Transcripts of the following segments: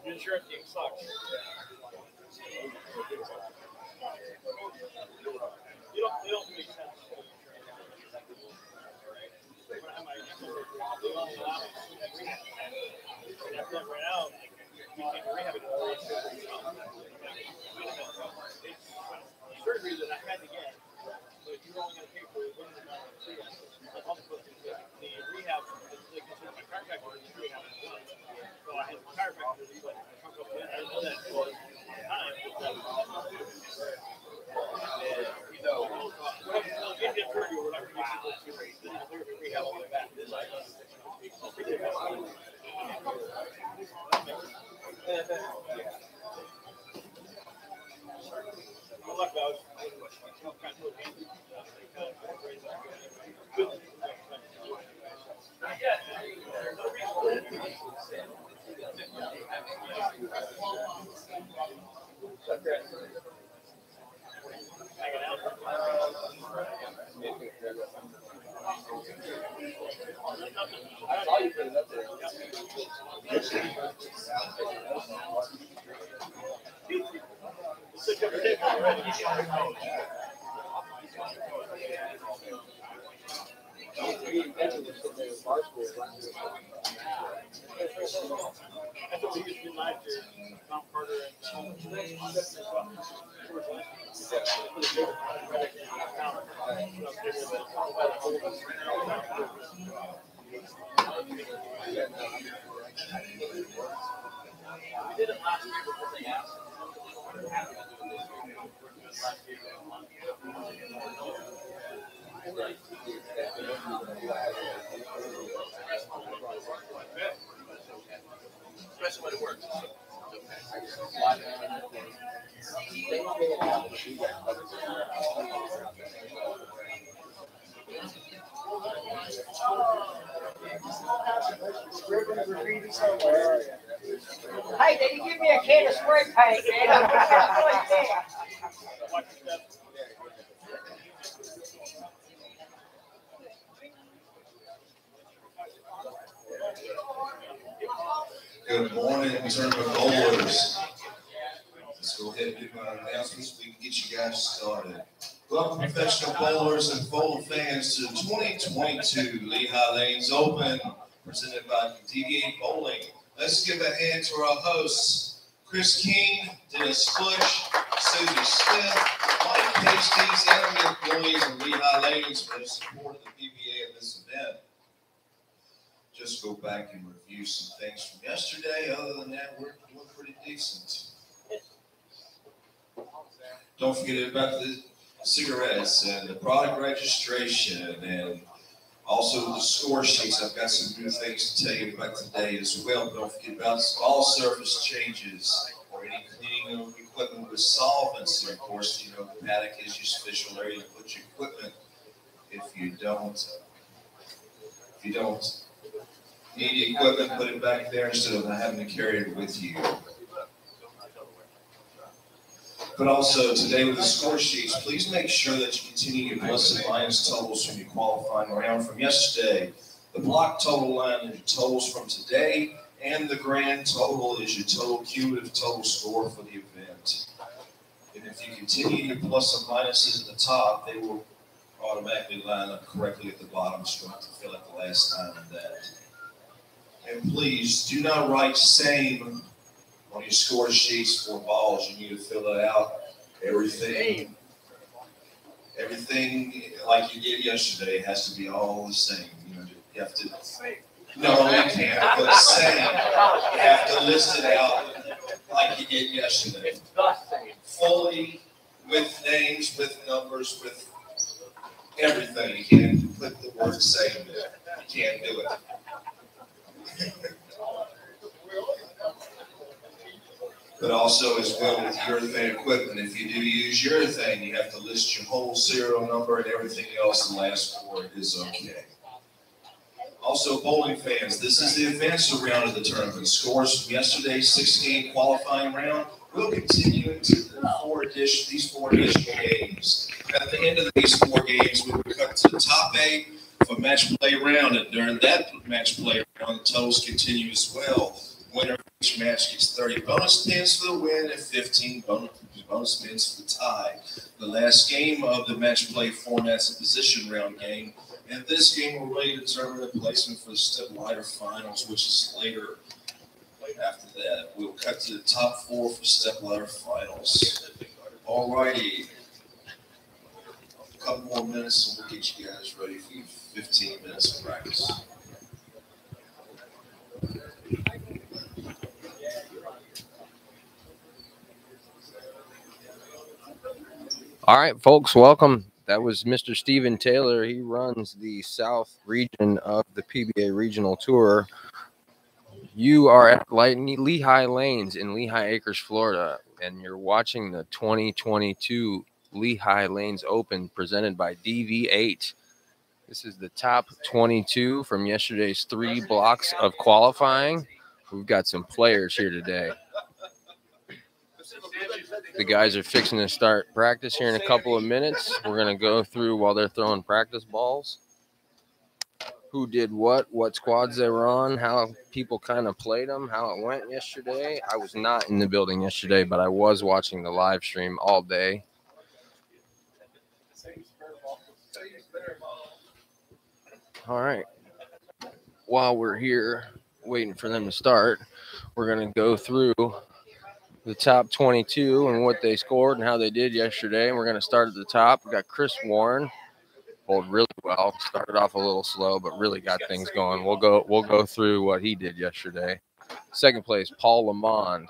Insurance game sucks. They don't make sense. Right now, we can't rehab it. Surgery that I had to get, so if you're only going to pay for it, the rehab is considered my chiropractor is rehab. So I had chiropractor, but I know that for time. Get hip surgery, we're not going to get rehab all the way back. Good luck, guys. Especially when it works. Hey, they didn't give me a can of spray paint, man. Good morning, tournament bowlers. Let's go ahead and do our announcements. We can get you guys started. Welcome professional bowlers and bowler fans to the 2022 Lehigh Lanes Open, presented by DV8 Bowling. Let's give a hand to our hosts, Chris King, Dennis Bush, Susie Smith, Mike Hastings, and the employees of Lehigh Lanes for the support of the PBA at this event. Just go back and review some things from yesterday. Other than that, we're doing pretty decent. Don't forget about the cigarettes and the product registration and also the score sheets. I've got some new things to tell you about today as well. Don't forget about all surface changes or any cleaning of equipment with solvents. And of course, you know, the paddock is your official area to put your equipment. If you don't need the equipment, put it back there instead of having to carry it with you. But also today with the score sheets, please make sure that you continue your plus and minus totals from your qualifying round from yesterday. The block total line is your totals from today, and the grand total is your total cumulative total score for the event. And if you continue your plus and minuses at the top, they will automatically line up correctly at the bottom, so you don't have to fill out the last time in that. And please do not write same on your score sheets for balls. You need to fill it out. Everything like you did yesterday has to be all the same. You know, you have to. No, you can't put same. You have to list it out like you did yesterday. Fully, with names, with numbers, with everything. You can't put the word same there. You can't do it. But also as well with urethane equipment, if you do use urethane, you have to list your whole serial number and everything else, and last for it is okay. Also, bowling fans, this is the advanced round of the tournament. Scores from yesterday's 6-game qualifying round will continue into these four additional games. At the end of these 4 games, we will cut to the top 8 for match play round, and during that match play round, the totals continue as well. Winner of each match gets 30 bonus pins for the win and 15 bonus pins for the tie. The last game of the match play format's a position round game, and this game will really determine the placement for the Stepladder Finals, which is later. After that, we'll cut to the top 4 for Stepladder Finals. All righty. A couple more minutes, and we'll get you guys ready for your 15 minutes of practice. All right, folks, welcome. That was Mr. Stephen Taylor. He runs the South region of the PBA Regional Tour. You are at Lehigh Lanes in Lehigh Acres, Florida, and you're watching the 2022 Lehigh Lanes Open presented by DV8. This is the top 22 from yesterday's 3 blocks of qualifying. We've got some players here today. The guys are fixing to start practice here in a couple of minutes. We're going to go through while they're throwing practice balls. Who did what squads they were on, how people kind of played them, how it went yesterday. I was not in the building yesterday, but I was watching the live stream all day. All right. While we're here waiting for them to start, we're going to go through the top 22 and what they scored and how they did yesterday. And we're going to start at the top. We got Chris Warren, bowled really well. Started off a little slow, but really got things going. We'll go through what he did yesterday. Second place, Paul Lamont.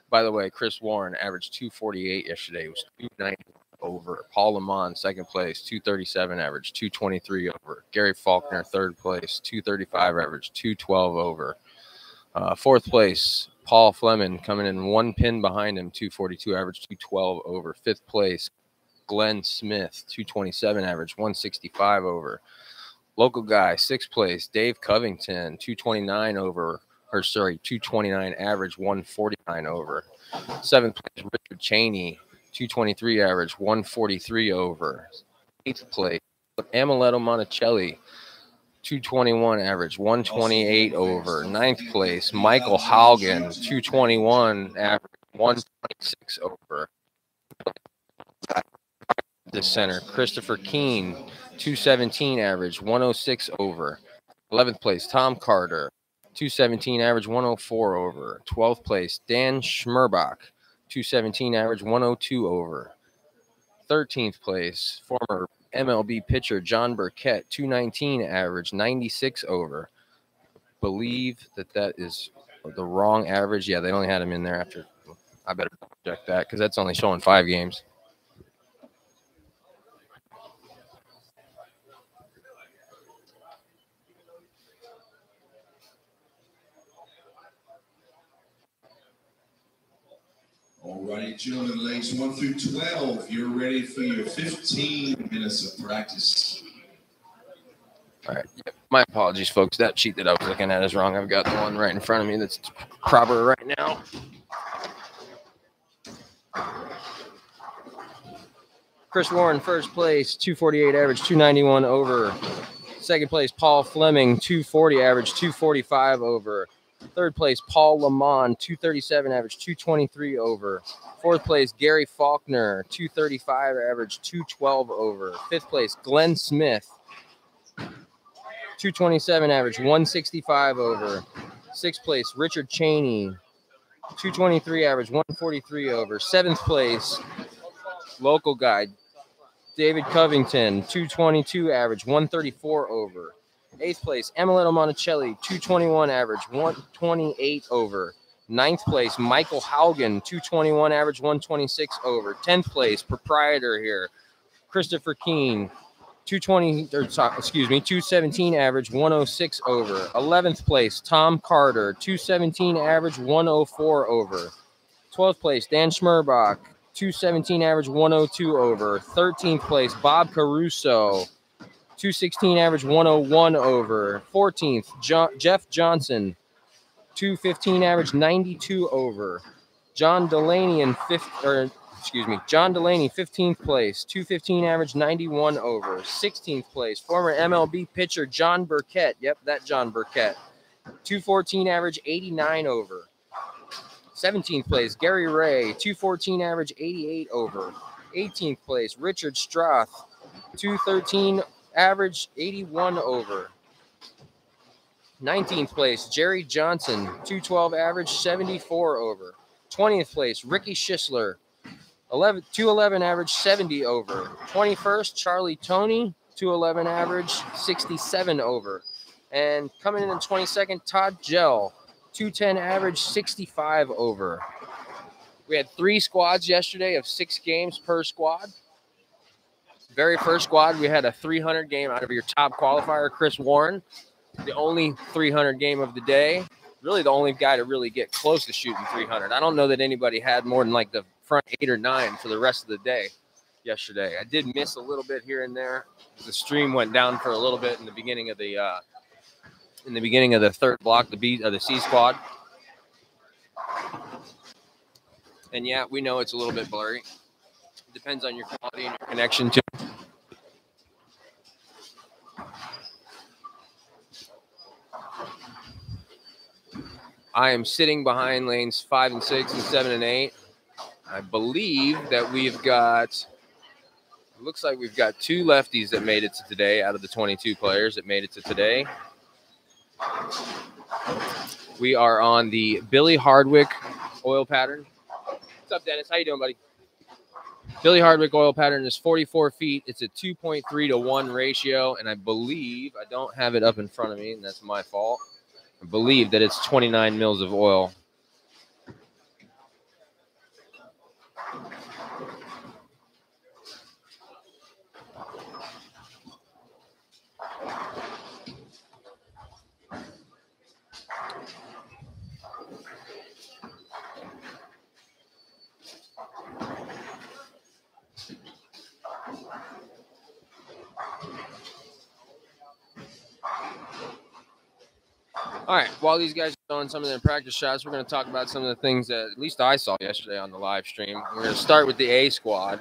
By the way, Chris Warren averaged 248 yesterday. It was 290 over. Paul Lamont, second place, 237 average, 223 over. Gary Faulkner, third place, 235 average, 212 over. Fourth place, Paul Fleming coming in 1 pin behind him, 242 average, 212 over. Fifth place, Glenn Smith, 227 average, 165 over. Local guy, sixth place, Dave Covington, 229 average, 149 over. Seventh place, Richard Cheney, 223 average, 143 over. Eighth place, Amaletto Monticelli, 221 average, 128 over. Ninth place, Michael Hogan, 221 average, 126 over. the center. Christopher Keene, 217 average, 106 over. 11th place, Tom Carter, 217 average, 104 over. 12th place, Dan Schmerbach, 217 average, 102 over. 13th place, former MLB pitcher John Burkett, 219 average, 96 over. Believe that is the wrong average. Yeah, they only had him in there after. I better check that because that's only showing 5 games. All righty, gentlemen, legs 1 through 12. You're ready for your 15 minutes of practice. All right. Yep. My apologies, folks. That sheet that I was looking at is wrong. I've got the one right in front of me that's proper right now. Chris Warren, first place, 248 average, 291 over. Second place, Paul Fleming, 240 average, 245 over. Third place, Paul Lamont, 237 average, 223 over. Fourth place, Gary Faulkner, 235 average, 212 over. Fifth place, Glenn Smith, 227 average, 165 over. Sixth place, Richard Cheney, 223 average, 143 over. Seventh place, local guy, David Covington, 222 average, 134 over. Eighth place, Emilio Monticelli, 221 average, 128 over. Ninth place, Michael Hogan, 221 average, 126 over. 10th place, proprietor here, Christopher Keene, 217 average, 106 over. 11th place, Tom Carter, 217 average, 104 over. 12th place, Dan Schmerbach, 217 average, 102 over. 13th place, Bob Caruso, 216 average, 101 over. 14th, Jeff Johnson, 215 average, 92 over. John Delaney, 15th place, 215 average, 91 over. 16th place, former MLB pitcher John Burkett. Yep, that John Burkett, 214 average, 89 over. 17th place, Gary Ray, 214 average, 88 over. 18th place, Richard Strath, 213 average, 81 over. 19th place, Jerry Johnson, 212 average, 74 over. 20th place, Ricky Schisler, 211 average, 70 over. 21st, Charlie Tony, 211 average, 67 over. And coming in 22nd, Todd Gell, 210 average, 65 over. We had 3 squads yesterday of 6 games per squad. Very first squad, we had a 300 game out of your top qualifier, Chris Warren. The only 300 game of the day. Really the only guy to really get close to shooting 300. I don't know that anybody had more than like the front 8 or 9 for the rest of the day yesterday. I did miss a little bit here and there. The stream went down for a little bit in the beginning of the third block, the C squad. And yeah, we know it's a little bit blurry. It depends on your quality and your connection to it. I am sitting behind lanes 5 and 6 and 7 and 8. I believe that we've got, it looks like we've got 2 lefties that made it to today out of the 22 players that made it to today. We are on the Billy Hardwick oil pattern. What's up, Dennis? How you doing, buddy? Billy Hardwick oil pattern is 44 feet. It's a 2.3 to 1 ratio, and I believe, I don't have it up in front of me, and that's my fault. I believe that it's 29 mils of oil. All right, while these guys are doing some of their practice shots, we're going to talk about some of the things that at least I saw yesterday on the live stream. We're going to start with the A squad.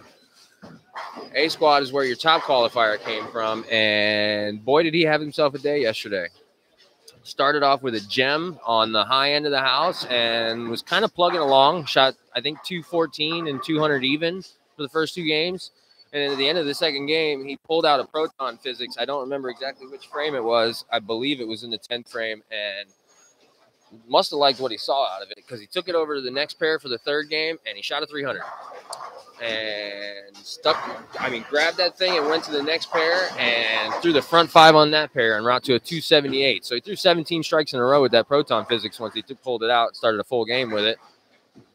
A squad is where your top qualifier came from, and boy, did he have himself a day yesterday. Started off with a gem on the high end of the house and was kind of plugging along. Shot, I think, 214 and 200 even for the first 2 games. And at the end of the second game, he pulled out a proton physics. I don't remember exactly which frame it was. I believe it was in the 10th frame, and must have liked what he saw out of it because he took it over to the next pair for the third game, and he shot a 300. And grabbed that thing and went to the next pair and threw the front 5 on that pair and route to a 278. So he threw 17 strikes in a row with that proton physics once he pulled it out, started a full game with it.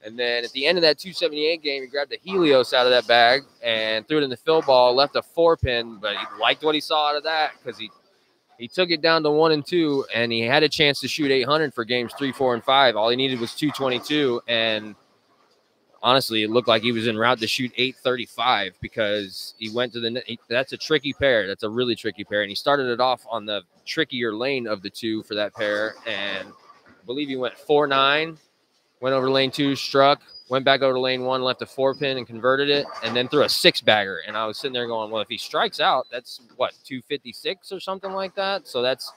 And then at the end of that 278 game, he grabbed the Helios out of that bag and threw it in the fill ball, left a 4-pin, but he liked what he saw out of that because he took it down to 1 and 2, and he had a chance to shoot 800 for games 3, 4, and 5. All he needed was 222, and honestly, it looked like he was en route to shoot 835 because he went to that's a tricky pair. That's a really tricky pair, and he started it off on the trickier lane of the 2 for that pair, and I believe he went 4-9. Went over lane 2, struck, went back over to lane 1, left a 4-pin and converted it, and then threw a 6-bagger. And I was sitting there going, well, if he strikes out, that's what, 256 or something like that? So that's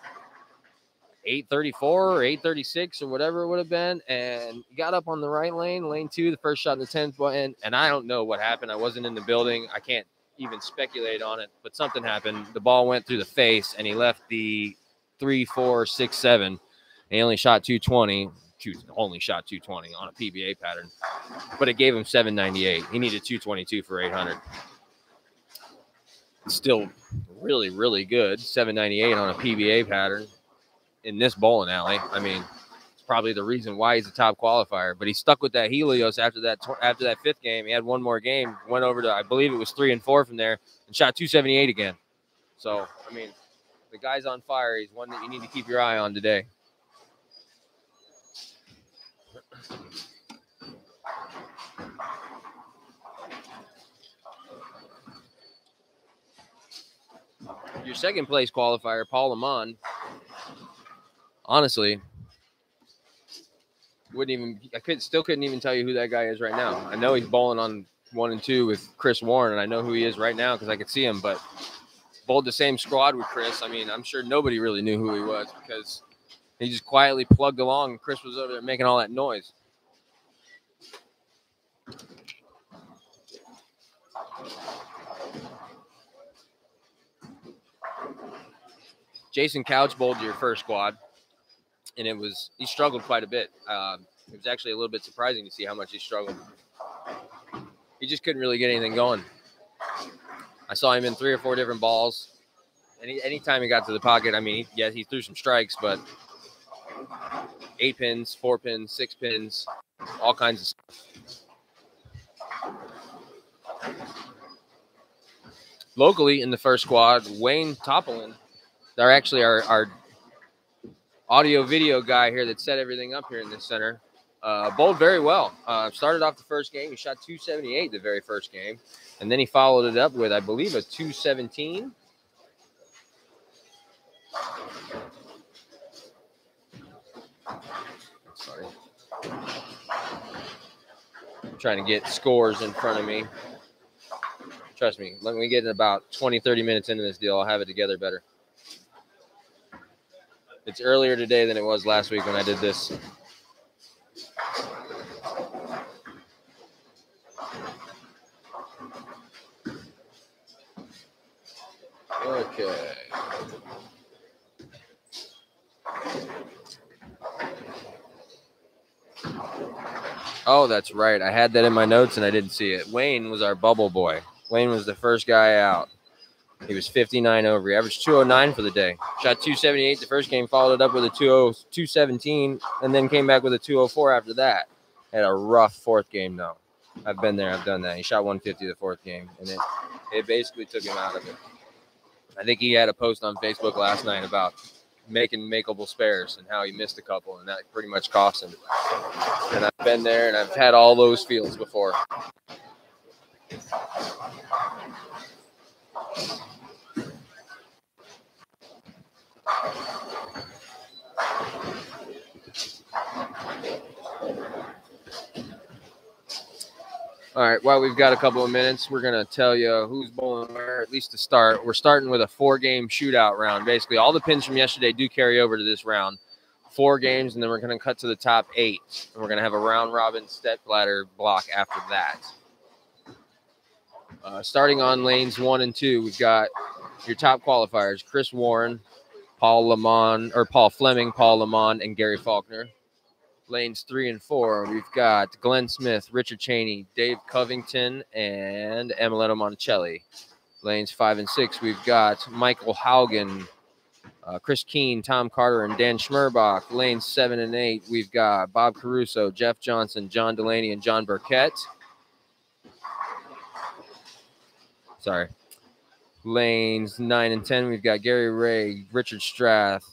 834 or 836 or whatever it would have been. And he got up on the right lane, lane 2, the first shot in the 10th button. And I don't know what happened. I wasn't in the building. I can't even speculate on it, but something happened. The ball went through the face, and he left the 3, 4, 6, 7. And he only shot 220. Only shot 220 on a PBA pattern, but it gave him 798. He needed 222 for 800. Still really, really good. 798 on a PBA pattern in this bowling alley. I mean, it's probably the reason why he's a top qualifier, but he stuck with that Helios after that 5th game. He had one more game, went over to, I believe it was 3 and 4 from there, and shot 278 again. So, I mean, the guy's on fire. He's one that you need to keep your eye on today. Your second place qualifier, Paul Lamont, honestly, still couldn't even tell you who that guy is right now. I know he's bowling on 1 and 2 with Chris Warren, and I know who he is right now because I could see him, but bowled the same squad with Chris. I mean, I'm sure nobody really knew who he was because he just quietly plugged along, and Chris was over there making all that noise. Jason Couch bowled your first squad, and he struggled quite a bit. It was actually a little bit surprising to see how much he struggled. He just couldn't really get anything going. I saw him in 3 or 4 different balls. Anytime he got to the pocket, I mean, he threw some strikes, but 8 pins, 4 pins, 6 pins, all kinds of stuff. Locally in the first squad, Wayne Topolin, they're actually our audio video guy here that set everything up here in this center. Bowled very well. Started off the first game. He shot 278 the very first game. And then he followed it up with, I believe, a 217. Sorry. I'm trying to get scores in front of me. Trust me, let me get in about 20, 30 minutes into this deal. I'll have it together better. It's earlier today than it was last week when I did this. Okay. Oh, that's right. I had that in my notes and I didn't see it. Wayne was our bubble boy. Wayne was the first guy out. He was 59 over. He averaged 209 for the day. Shot 278 the first game, followed it up with a 217, and then came back with a 204 after that. Had a rough 4th game, though. I've been there. I've done that. He shot 150 the 4th game, and it basically took him out of it. I think he had a post on Facebook last night about making makeable spares and how he missed a couple, and that pretty much cost him. And I've been there, and I've had all those feels before. All right, while we've got a couple of minutes, we're going to tell you who's bowling where, at least to start. We're starting with a 4-game shootout round. Basically, all the pins from yesterday do carry over to this round. 4 games, and then we're going to cut to the top 8. And we're going to have a round-robin step ladder block after that. Starting on lanes 1 and 2, we've got your top qualifiers: Chris Warren, Paul Fleming, Paul Lamont, and Gary Faulkner. Lanes 3 and 4, we've got Glenn Smith, Richard Cheney, Dave Covington, and Emiletto Monticelli. Lanes 5 and 6, we've got Michael Hogan, Chris Keene, Tom Carter, and Dan Schmerbach. Lanes 7 and 8, we've got Bob Caruso, Jeff Johnson, John Delaney, and John Burkett. Sorry. Lanes 9 and 10, we've got Gary Ray, Richard Strath,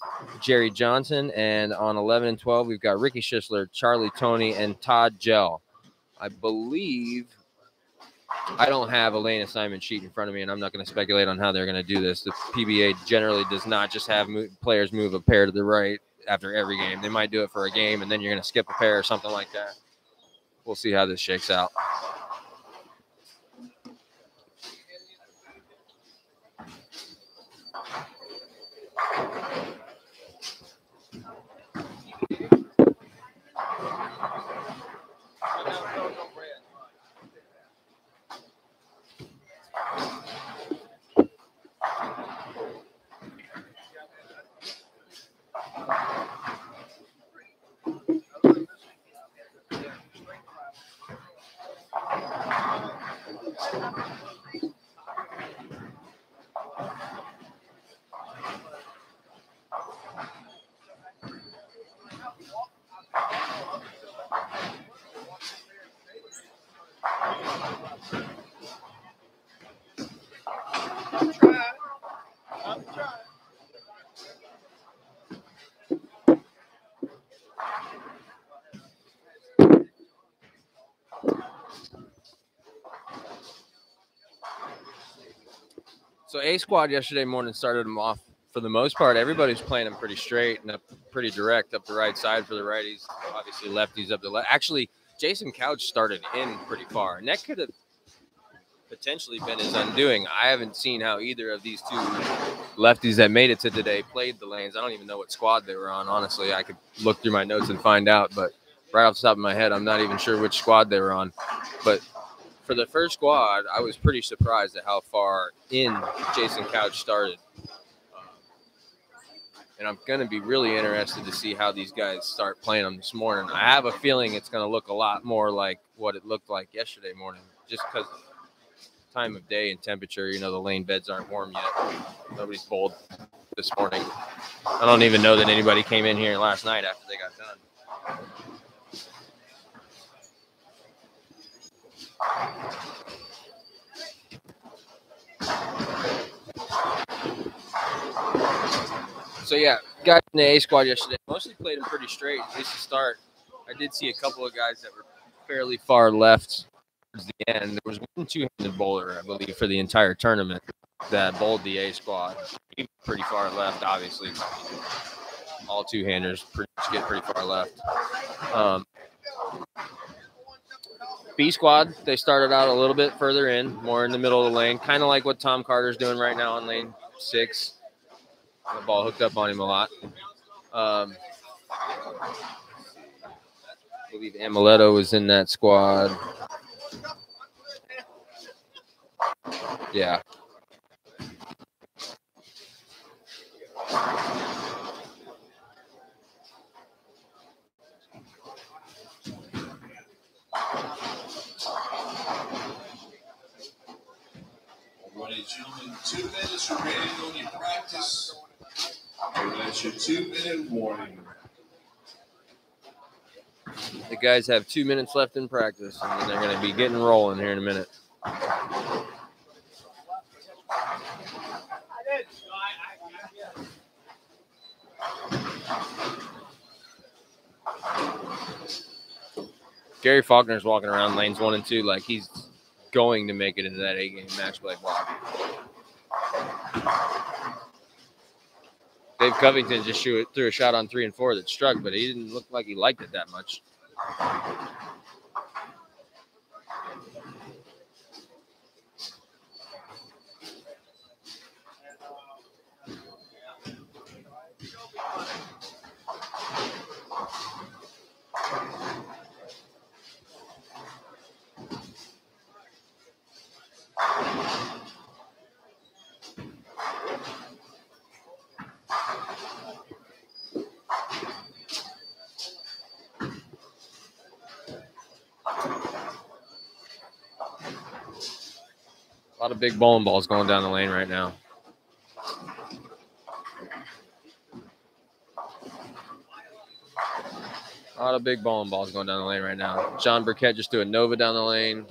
Jerry Johnson. And on 11 and 12, we've got Ricky Schisler, Charlie Tony, and Todd Gell. I believe I don't have a lane assignment sheet in front of me, and I'm not going to speculate on how they're going to do this. The PBA generally does not just have players move a pair to the right after every game. They might do it for a game, and then you're going to skip a pair or something like that. We'll see how this shakes out. So A squad yesterday morning started them off. For the most part, everybody's playing them pretty straight and pretty direct up the right side for the righties. Obviously, lefties up the left. Actually, Jason Couch started in pretty far, and that could have potentially been his undoing. I haven't seen how either of these two lefties that made it to today played the lanes. I don't even know what squad they were on, honestly. I could look through my notes and find out, but right off the top of my head, I'm not even sure which squad they were on. But for the first squad, I was pretty surprised at how far in Jason Couch started. And I'm going to be really interested to see how these guys start playing them this morning. I have a feeling it's going to look a lot more like what it looked like yesterday morning, just because time of day and temperature. You know, the lane beds aren't warm yet. Nobody's bowled this morning. I don't even know that anybody came in here last night after they got done. So, yeah, guys in the A squad yesterday mostly played them pretty straight, at least to start. I did see a couple of guys that were fairly far left towards the end. There was one two-handed bowler, I believe, for the entire tournament that bowled the A squad. He was pretty far left, obviously. All two-handers get pretty far left. B squad, they started out a little bit further in, more in the middle of the lane, kind of like what Tom Carter's doing right now on lane 6. The ball hooked up on him a lot. I believe Emiletto was in that squad. Yeah. Alrighty, gentlemen, 2 minutes remaining on your practice. That's your 2-minute warning. The guys have 2 minutes left in practice, and then they're going to be getting rolling here in a minute. Gary Faulkner's walking around lanes 1 and 2 like he's going to make it into that 8-game match play block. Dave Covington just threw a shot on 3 and 4 that struck, but he didn't look like he liked it that much. lot of big bowling balls going down the lane right now. A lot of big bowling balls going down the lane right now. John Burkett just threw a Nova down the lane.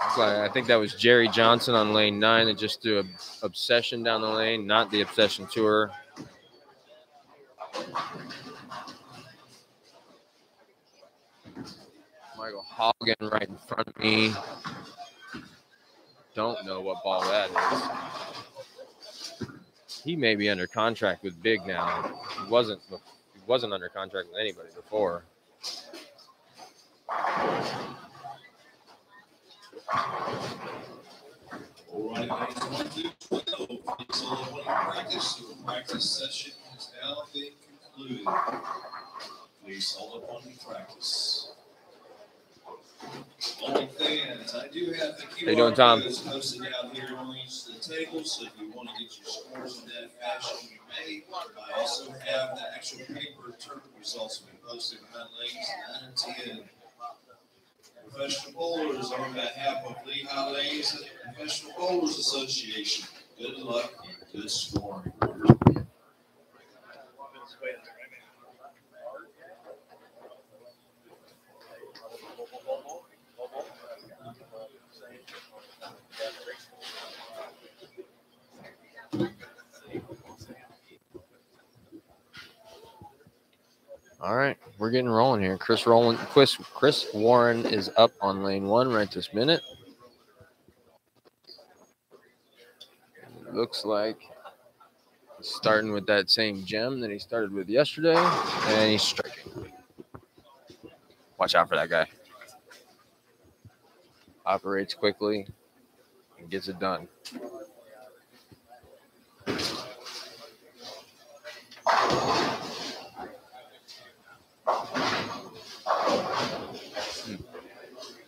I think that was Jerry Johnson on lane 9 that just threw an Obsession down the lane, not the Obsession Tour. Michael Hogan right in front of me. Don't know what ball that is. He may be under contract with Big now. He wasn't under contract with anybody before. All right, ladies, 1 through 12. Practice. The practice session has now been concluded. Please hold up on the practice. Bowling fans, I do have the QR codes posted out here on each of the tables, so if you want to get your scores in that fashion, you may. I also have the actual paper tournament results been posted behind lanes 9 and 10. Professional bowlers on behalf of Lehigh Lanes and Professional Bowlers Association. Good luck and good scoring. All right, we're getting rolling here. Chris Warren is up on lane 1 right this minute. Looks like he's starting with that same gem that he started with yesterday, and he's striking. Watch out for that guy. Operates quickly and gets it done.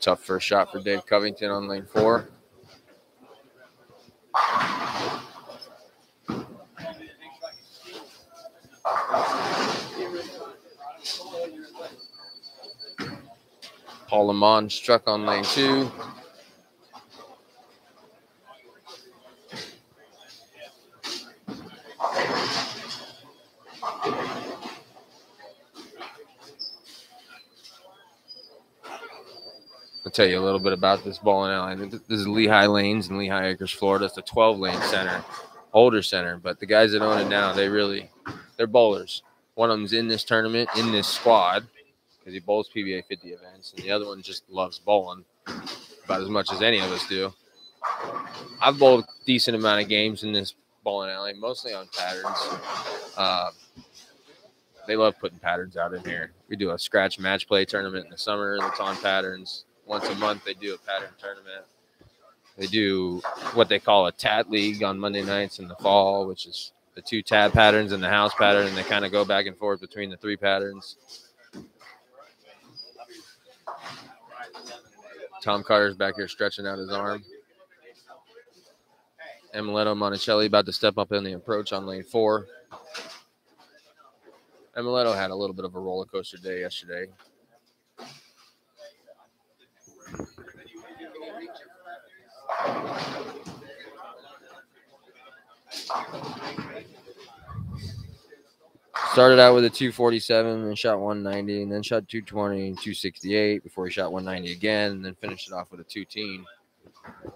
Tough first shot for Dave Covington on lane 4. Paul Lamont struck on lane 2. I'll tell you a little bit about this bowling alley. This is Lehigh Lanes in Lehigh Acres, Florida. It's a 12-lane center, older center, but the guys that own it now, they're bowlers. One of them's in this tournament, in this squad, because he bowls PBA50 events, and the other one just loves bowling about as much as any of us do. I've bowled a decent amount of games in this bowling alley, mostly on patterns. They love putting patterns out in here. We do a scratch match play tournament in the summer that's on patterns. Once a month, they do a pattern tournament. They do what they call a tat league on Monday nights in the fall, which is the 2 tat patterns and the house pattern, and they kind of go back and forth between the 3 patterns. Tom Carter's back here stretching out his arm. Emiletto Monticelli about to step up in the approach on lane 4. Emiletto had a little bit of a roller coaster day yesterday. Started out with a 247 and shot 190, and then shot 220 and 268 before he shot 190 again, and then finished it off with a 210. It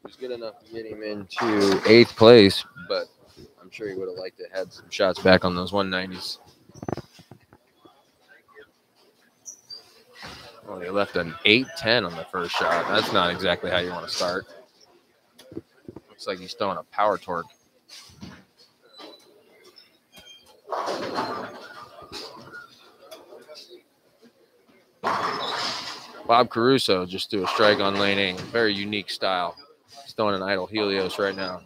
was good enough to get him into 8th place, but I'm sure he would have liked to have had some shots back on those 190s. Well, he left an 8-10 on the first shot. That's not exactly how you want to start. Looks like he's throwing a power torque. Bob Caruso just threw a strike on lane 8. Very unique style. He's throwing an idle Helios right now.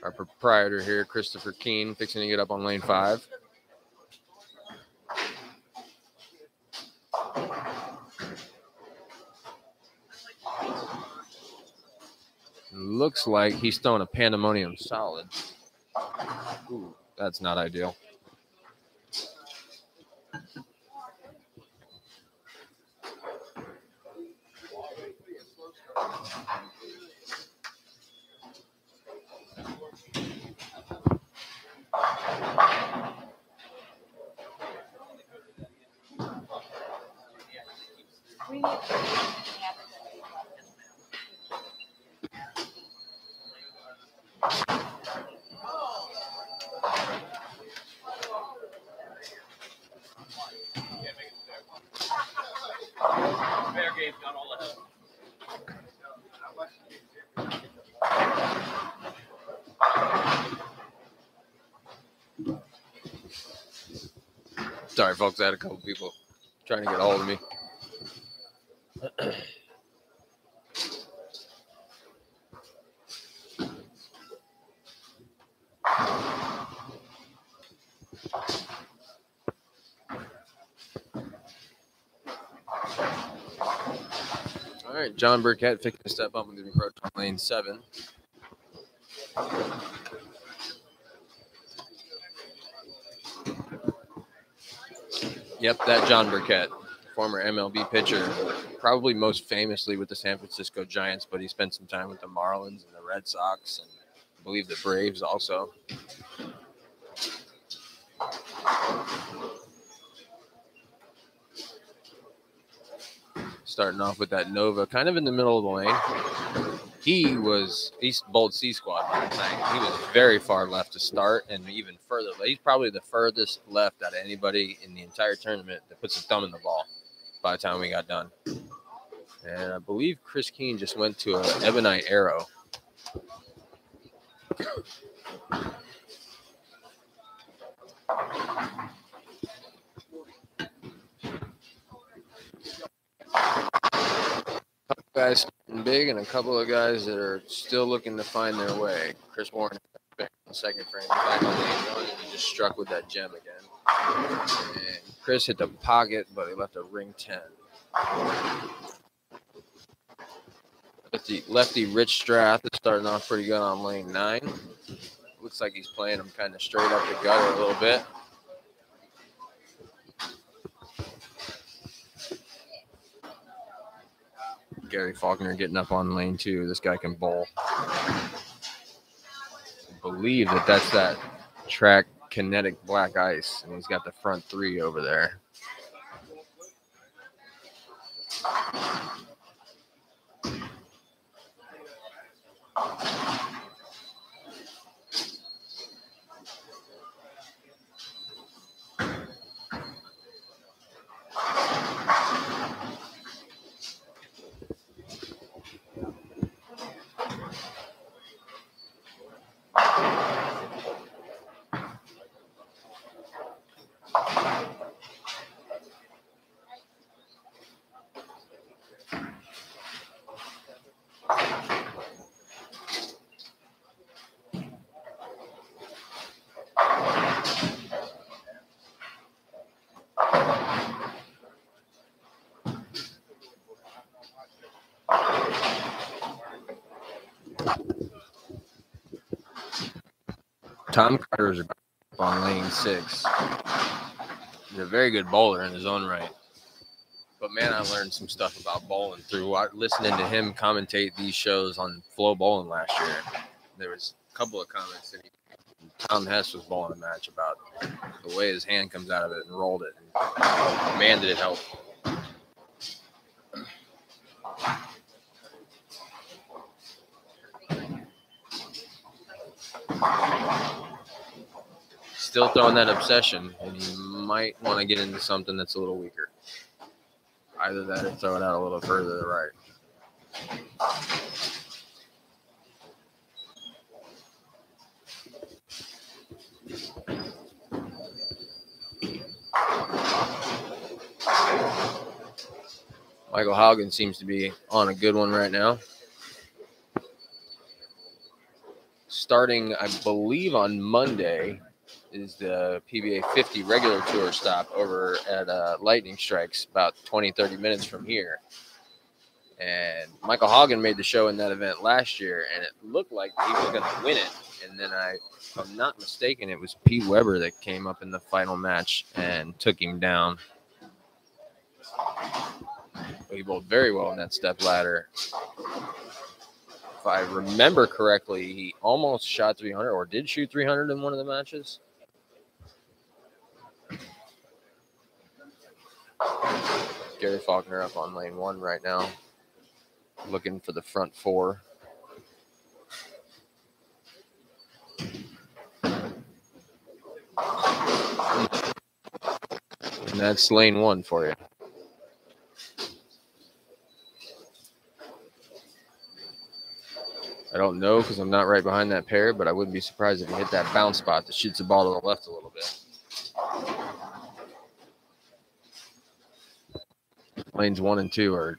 Our proprietor here, Christopher Keene, fixing to get up on lane 5. looks like he's throwing a pandemonium solid. Ooh, that's not ideal. Fair game, got all the help. Sorry, folks. I had a couple people trying to get a hold of me. All right, John Burkett fixing to step up with the approach on lane 7. Yep, that John Burkett, former MLB pitcher, probably most famously with the San Francisco Giants, but he spent some time with the Marlins and the Red Sox and I believe the Braves also. Starting off with that Nova, kind of in the middle of the lane. He's bowled C squad last night. He was very far left to start and even further. He's probably the furthest left out of anybody in the entire tournament that puts a thumb in the ball by the time we got done. And I believe Chris Keene just went to an Ebonite Arrow. Guys big and a couple of guys that are still looking to find their way. Chris Warren back in the second frame, back on lane 1, and he just struck with that gem again. And Chris hit the pocket, but he left a ring 10. Lefty Rich Strath is starting off pretty good on lane 9. Looks like he's playing him kind of straight up the gutter a little bit. Gary Faulkner getting up on lane 2. This guy can bowl. I believe that's that track kinetic black ice, and he's got the front 3 over there. Tom Carter's on lane 6. He's a very good bowler in his own right. But, man, I learned some stuff about bowling through listening to him commentate these shows on Flow Bowling last year. There was a couple of comments that Tom Hess was bowling a match about the way his hand comes out of it and rolled it. And, man, did it help. Still throwing that obsession, and you might want to get into something that's a little weaker. Either that or throw it out a little further to the right. Michael Hogan seems to be on a good one right now. Starting, I believe, on Monday is the PBA50 regular tour stop over at Lightning Strikes, about 20-30 minutes from here. And Michael Hogan made the show in that event last year, and it looked like he was going to win it. And then if I'm not mistaken, it was Pete Weber that came up in the final match and took him down. He bowled very well in that step ladder. If I remember correctly, he almost shot 300 or did shoot 300 in one of the matches. Gary Faulkner up on lane 1 right now, looking for the front 4. And that's lane 1 for you. I don't know because I'm not right behind that pair, but I wouldn't be surprised if he hit that bounce spot that shoots the ball to the left a little bit. Lanes 1 and 2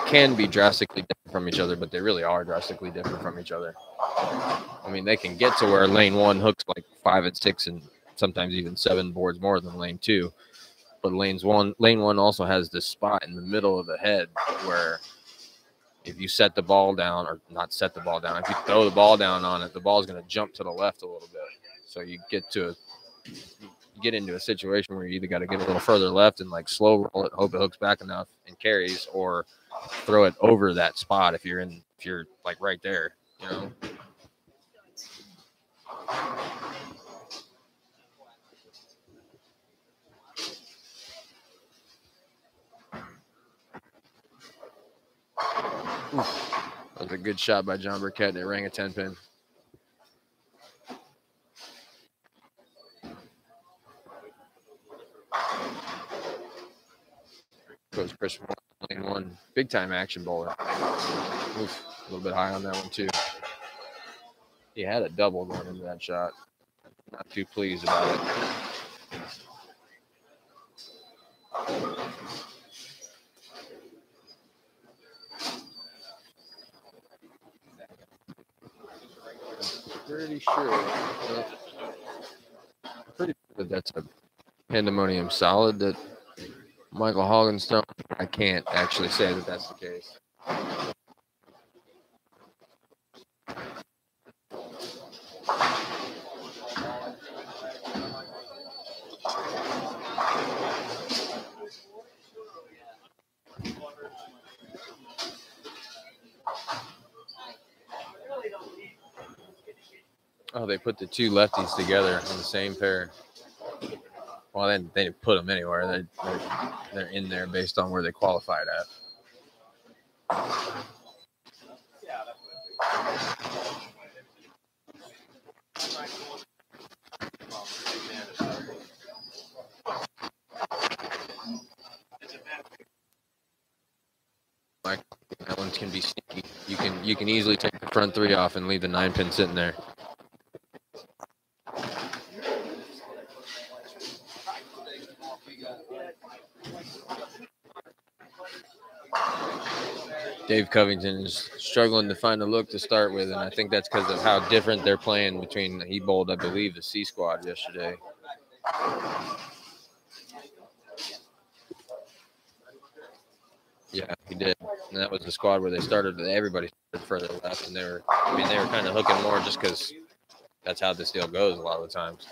can be drastically different from each other, but they really are drastically different from each other. I mean, they can get to where lane 1 hooks like 5 and 6 and sometimes even 7 boards more than lane 2. But lane 1 also has this spot in the middle of the head where if you set the ball down, or not set the ball down, if you throw the ball down on it, the ball is going to jump to the left a little bit. So you get into a situation where you either got to get a little further left and like slow roll it, hope it hooks back enough and carries, or throw it over that spot if you're like right there, you know. That was a good shot by John Burkett. It rang a 10-pin. Goes Chris lane 1. Big time action bowler. Oof, a little bit high on that one too. He had a double going into that shot. Not too pleased about it. Pretty sure that's a pandemonium solid that Michael Hogan's thrown. I can't actually say that that's the case. Oh, they put the two lefties together on the same pair. Well, they didn't put them anywhere. They're in there based on where they qualified at. Like, that one can be sneaky. You can easily take the front 3 off and leave the 9-pin sitting there. Dave Covington is struggling to find a look to start with, and I think that's because of how different they're playing between, he bowled, I believe, the C squad yesterday. Yeah, he did. And that was the squad where they started, everybody started further left, and they were kind of hooking more just because that's how this deal goes a lot of the times.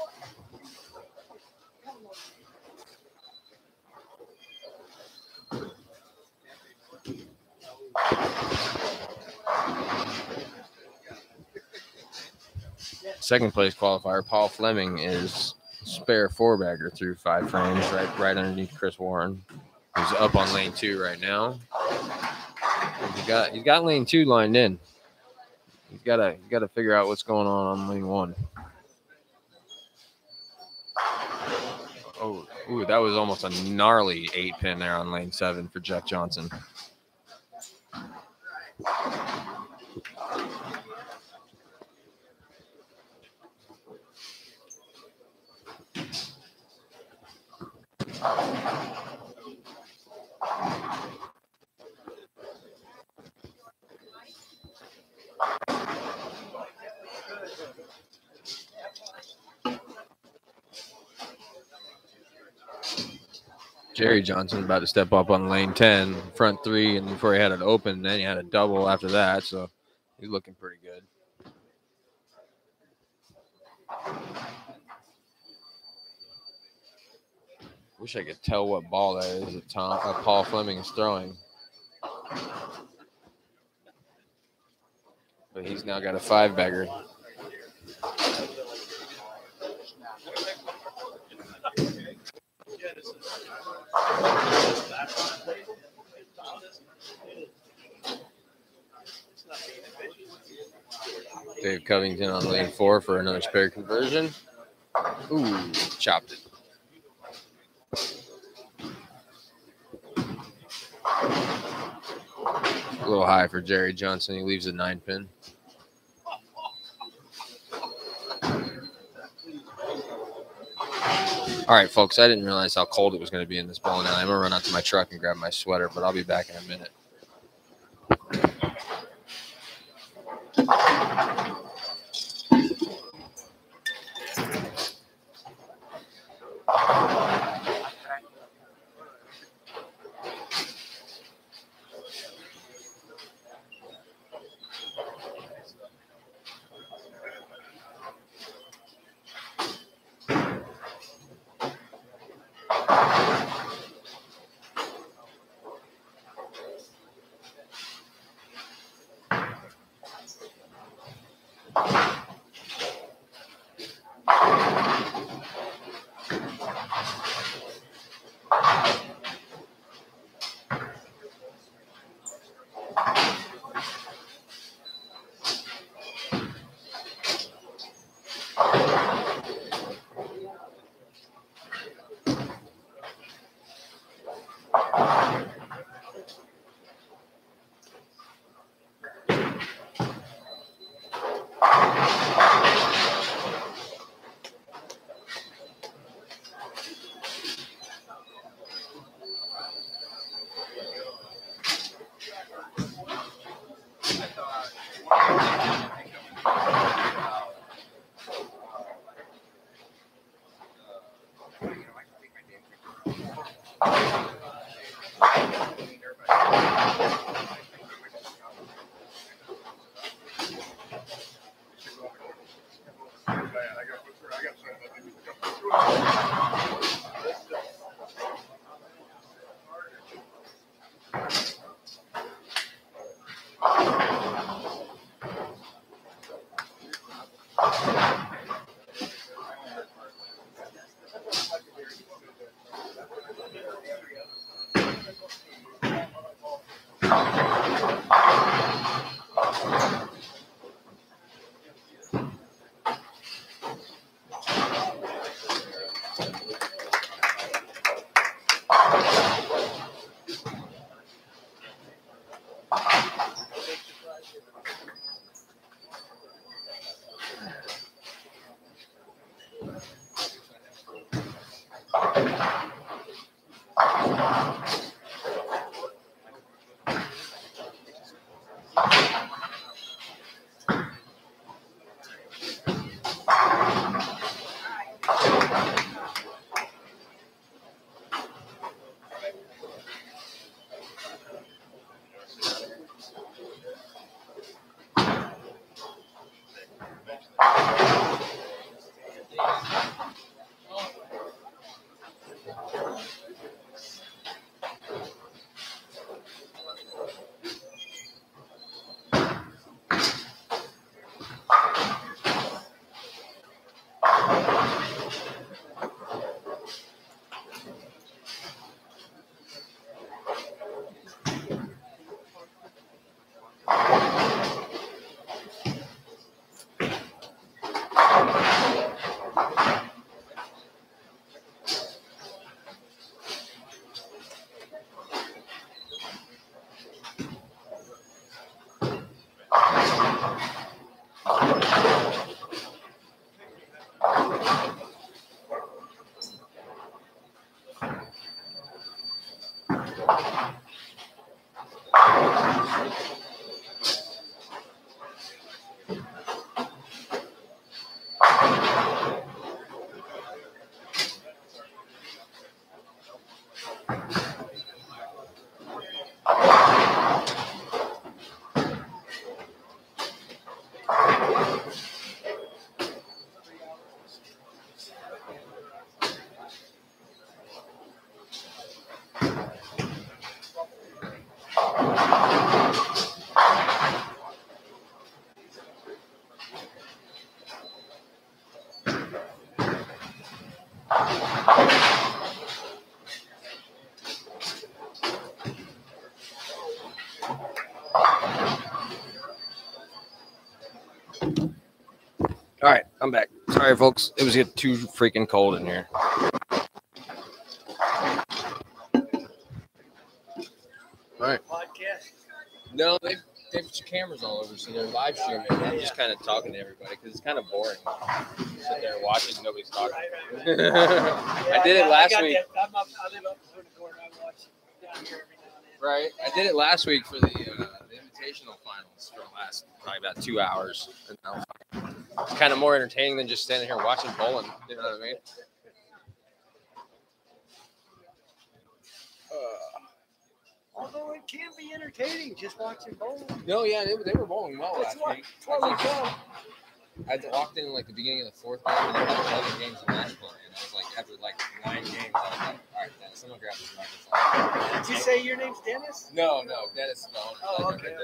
Second place qualifier, Paul Fleming, is spare 4-bagger through 5 frames, right underneath Chris Warren, who's up on lane 2 right now. He's got lane 2 lined in. He's got to figure out what's going on lane 1. Oh, ooh, that was almost a gnarly 8-pin there on lane 7 for Jeff Johnson. Jerry Johnson about to step up on lane 10, front 3, and before he had it open, then he had a double after that, so he's looking pretty good. Wish I could tell what ball that is that Paul Fleming is throwing. But he's now got a 5-bagger. Dave Covington on lane 4 for another spare conversion. Ooh, chopped it. A little high for Jerry Johnson. He leaves a 9-pin. All right, folks, I didn't realize how cold it was going to be in this bowling alley. I'm going to run out to my truck and grab my sweater, but I'll be back in a minute. All right, I'm back. Sorry, folks. It was getting too freaking cold in here. All right. Podcast. No, they've cameras all over, so they're live streaming. I'm just kind of talking to everybody because it's kind of boring. Sit there watching, nobody's talking. I did it last week. I live up in the corner. I watch down here every now and then. Right. I did it last week for the invitational finals for the last probably about 2 hours. It's kind of more entertaining than just standing here watching bowling. You know what I mean? Although it can be entertaining just watching bowling. No, yeah, they were bowling well last week. I walked in like the beginning of the fourth game, and they had 11 games of match play, and I was like, after like 9 games, I was like, all right, Dennis, someone grab this microphone. Did you say your name's Dennis? No, Dennis. No, Oh, okay.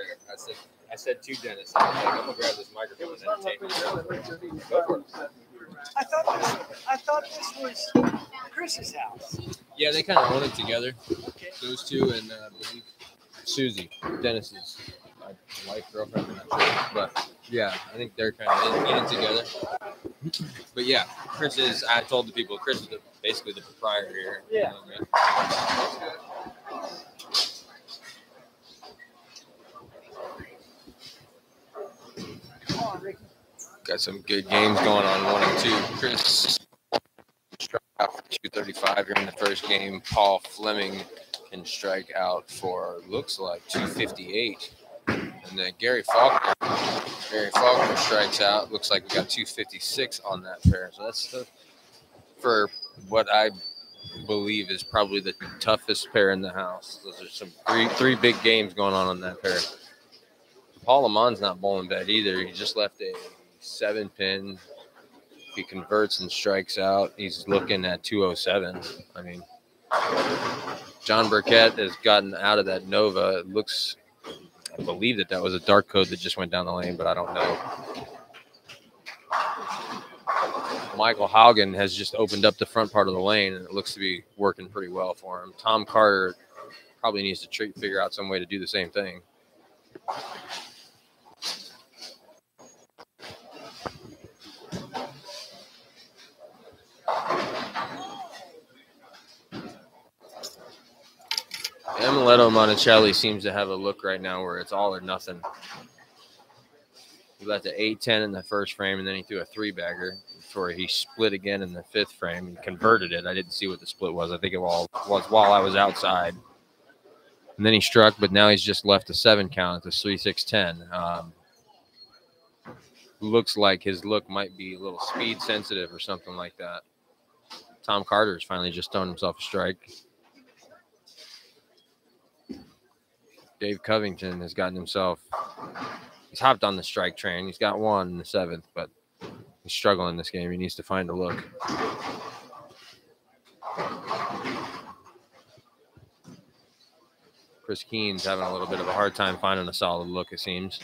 I said to Dennis, I was like, I'm gonna grab this microphone and take it. Go for it. I thought this was Chris's house. Yeah, they kind of own it together. Okay. Those two and I believe Susie, Dennis's wife, girlfriend, I'm not sure. But yeah, I think they're kind of in it together. But yeah, Chris is, I told the people, Chris is basically the proprietor here. Yeah. You know what I mean? Come on, Ricky. Got some good games going on, 1 and 2. Chris struck out for 235 here in the first game. Paul Fleming can strike out for, looks like, 258. And then Gary Faulkner strikes out. Looks like we got 256 on that pair. So that's for what I believe is probably the toughest pair in the house. Those are some three big games going on that pair. Paul Lamont's not bowling bad either. He just left a 7-pin. If he converts and strikes out, he's looking at 207. I mean, John Burkett has gotten out of that Nova. It looks, I believe that was a dark code that just went down the lane, but I don't know. Michael Hogan has just opened up the front part of the lane, and it looks to be working pretty well for him. Tom Carter probably needs to figure out some way to do the same thing. Emiletto Monticelli seems to have a look right now where it's all or nothing. He left an 8-10 in the first frame, and then he threw a 3-bagger before he split again in the 5th frame and converted it. I didn't see what the split was. I think it was while I was outside. And then he struck, but now he's just left a 7 count at the 3-6-10. Looks like his look might be a little speed sensitive or something like that. Tom Carter's finally just thrown himself a strike. Dave Covington has gotten himself, he's hopped on the strike train. He's got 1 in the 7th, but he's struggling this game. He needs to find a look. Chris Keen's having a little bit of a hard time finding a solid look, it seems.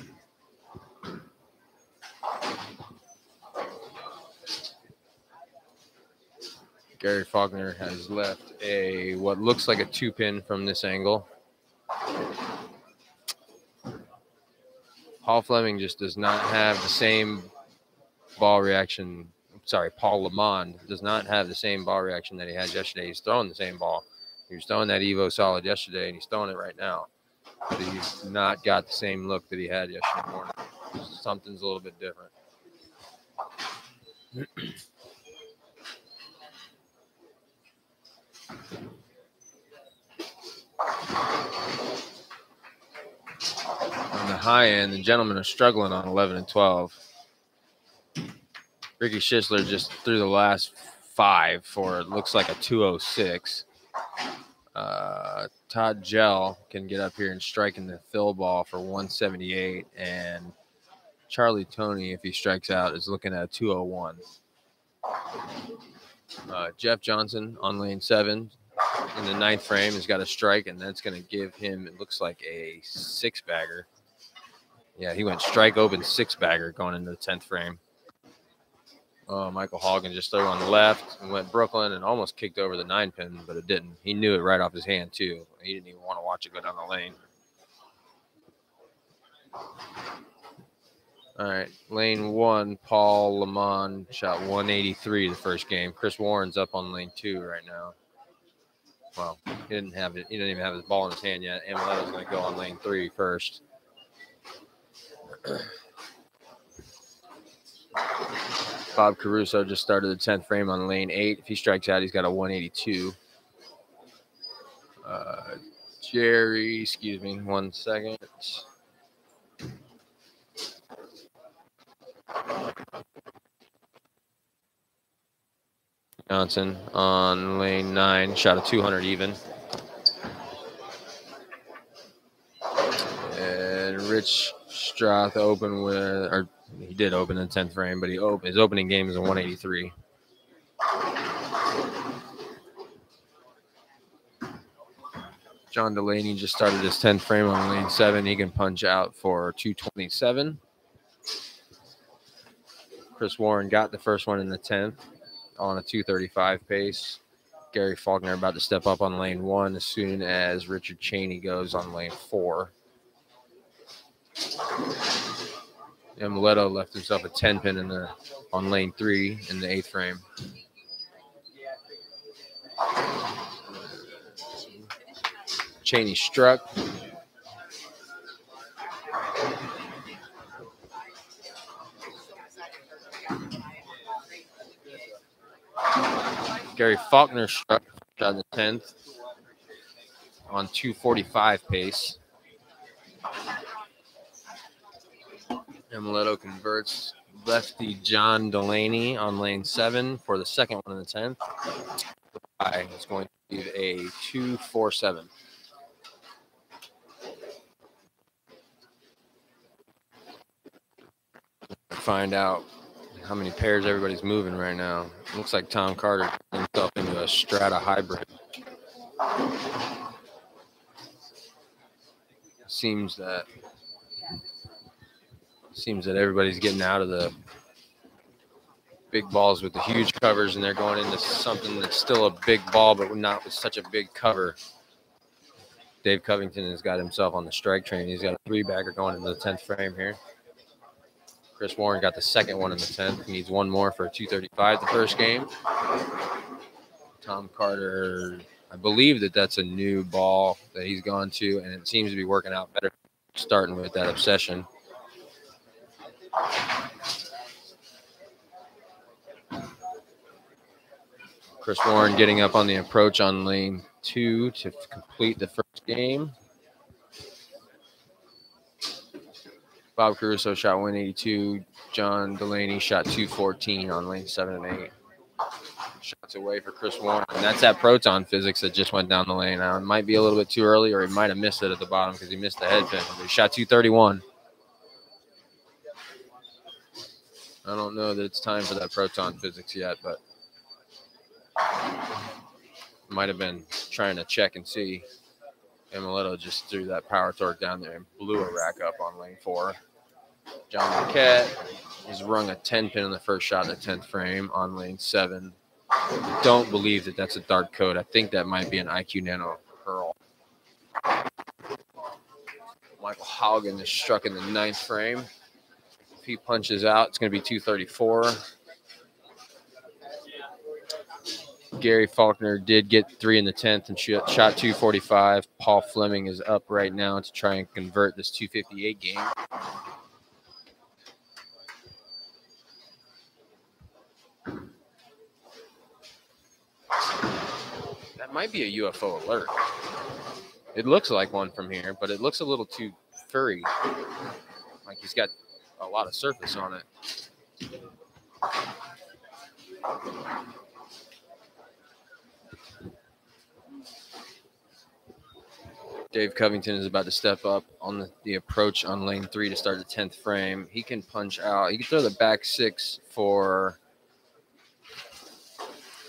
Gary Faulkner has left what looks like a 2-pin from this angle. Paul Fleming just does not have the same ball reaction. Sorry, Paul Lamont does not have the same ball reaction that he had yesterday. He's throwing the same ball. He was throwing that Evo solid yesterday, and he's throwing it right now. But he's not got the same look that he had yesterday morning. Something's a little bit different. On the high end, the gentlemen are struggling on 11 and 12. Ricky Schisler just threw the last 5 for it looks like a 206. Todd Gell can get up here and strike in the fill ball for 178, and Charlie Tony, if he strikes out, is looking at a 201. Jeff Johnson on lane 7 in the 9th frame has got a strike, and that's going to give him, it looks like a 6-bagger. Yeah, he went strike open 6-bagger going into the 10th frame. Michael Hogan just threw on the left and went Brooklyn and almost kicked over the 9-pin, but it didn't. He knew it right off his hand, too. He didn't even want to watch it go down the lane. All right, lane 1, Paul Lamont shot 183 the first game. Chris Warren's up on lane 2 right now. Well, he didn't have it. He didn't even have his ball in his hand yet. Amuletto's going to go on lane 3 first. Bob Caruso just started the 10th frame on lane 8. If he strikes out, he's got a 182. Jerry, excuse me, 1 second. Johnson on lane 9, shot a 200 even. And Rich Strath opened with, or he did open in the 10th frame, but his opening game is a 183. John Delaney just started his 10th frame on lane 7. He can punch out for 227. Chris Warren got the first one in the 10th on a 235 pace. Gary Faulkner about to step up on lane 1 as soon as Richard Cheney goes on lane 4. Amuletto left himself a 10-pin on lane 3 in the 8th frame. Cheney struck. Gary Faulkner struck on the 10th on 245 pace. Amuletto converts lefty John Delaney on lane 7 for the second one in the 10th. It's going to be a 247. Find out how many pairs everybody's moving right now. It looks like Tom Carter turned himself into a Strata hybrid. Seems that everybody's getting out of the big balls with the huge covers, and they're going into something that's still a big ball, but not with such a big cover. Dave Covington has got himself on the strike train. He's got a 3-bagger going into the 10th frame here. Chris Warren got the second one in the 10th. He needs one more for a 235 the first game. Tom Carter, I believe that's a new ball that he's gone to, and it seems to be working out better starting with that obsession. Chris Warren getting up on the approach on lane 2 to complete the first game. Bob Caruso shot 182. John Delaney shot 214 on lane 7 and 8. Shots away for Chris Warren. And that's that proton physics that just went down the lane. Now, it might be a little bit too early, or he might have missed it at the bottom because he missed the head pin. But he shot 231. I don't know that it's time for that proton physics yet, but might have been trying to check and see. Amuletto just threw that power torque down there and blew a rack up on lane 4. John Burkett has rung a 10-pin in the first shot in the 10th frame on lane 7. I don't believe that that's a dark code. I think that might be an IQ Nano Pearl. Michael Hogan is struck in the 9th frame. If he punches out, it's going to be 234. Gary Faulkner did get 3 in the 10th and shot 245. Paul Fleming is up right now to try and convert this 258 game. That might be a UFO alert. It looks like one from here, but it looks a little too furry. Like he's got a lot of surface on it. Dave Covington is about to step up on the approach on lane 3 to start the 10th frame. He can punch out. He can throw the back 6 for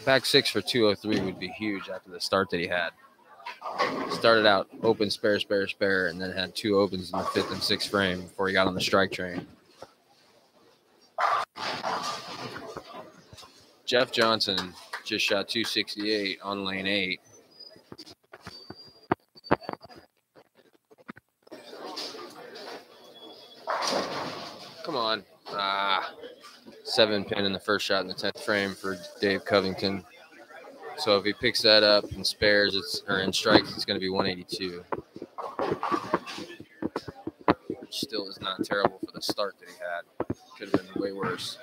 203 would be huge after the start that he had. Started out open, spare, and then had 2 opens in the 5th and 6th frame before he got on the strike train. Jeff Johnson just shot 268 on lane 8. Come on. 7-pin in the first shot in the 10th frame for Dave Covington. So if he picks that up and spares, or in strikes, it's going to be 182. Which still is not terrible for the start that he had. Could have been way worse.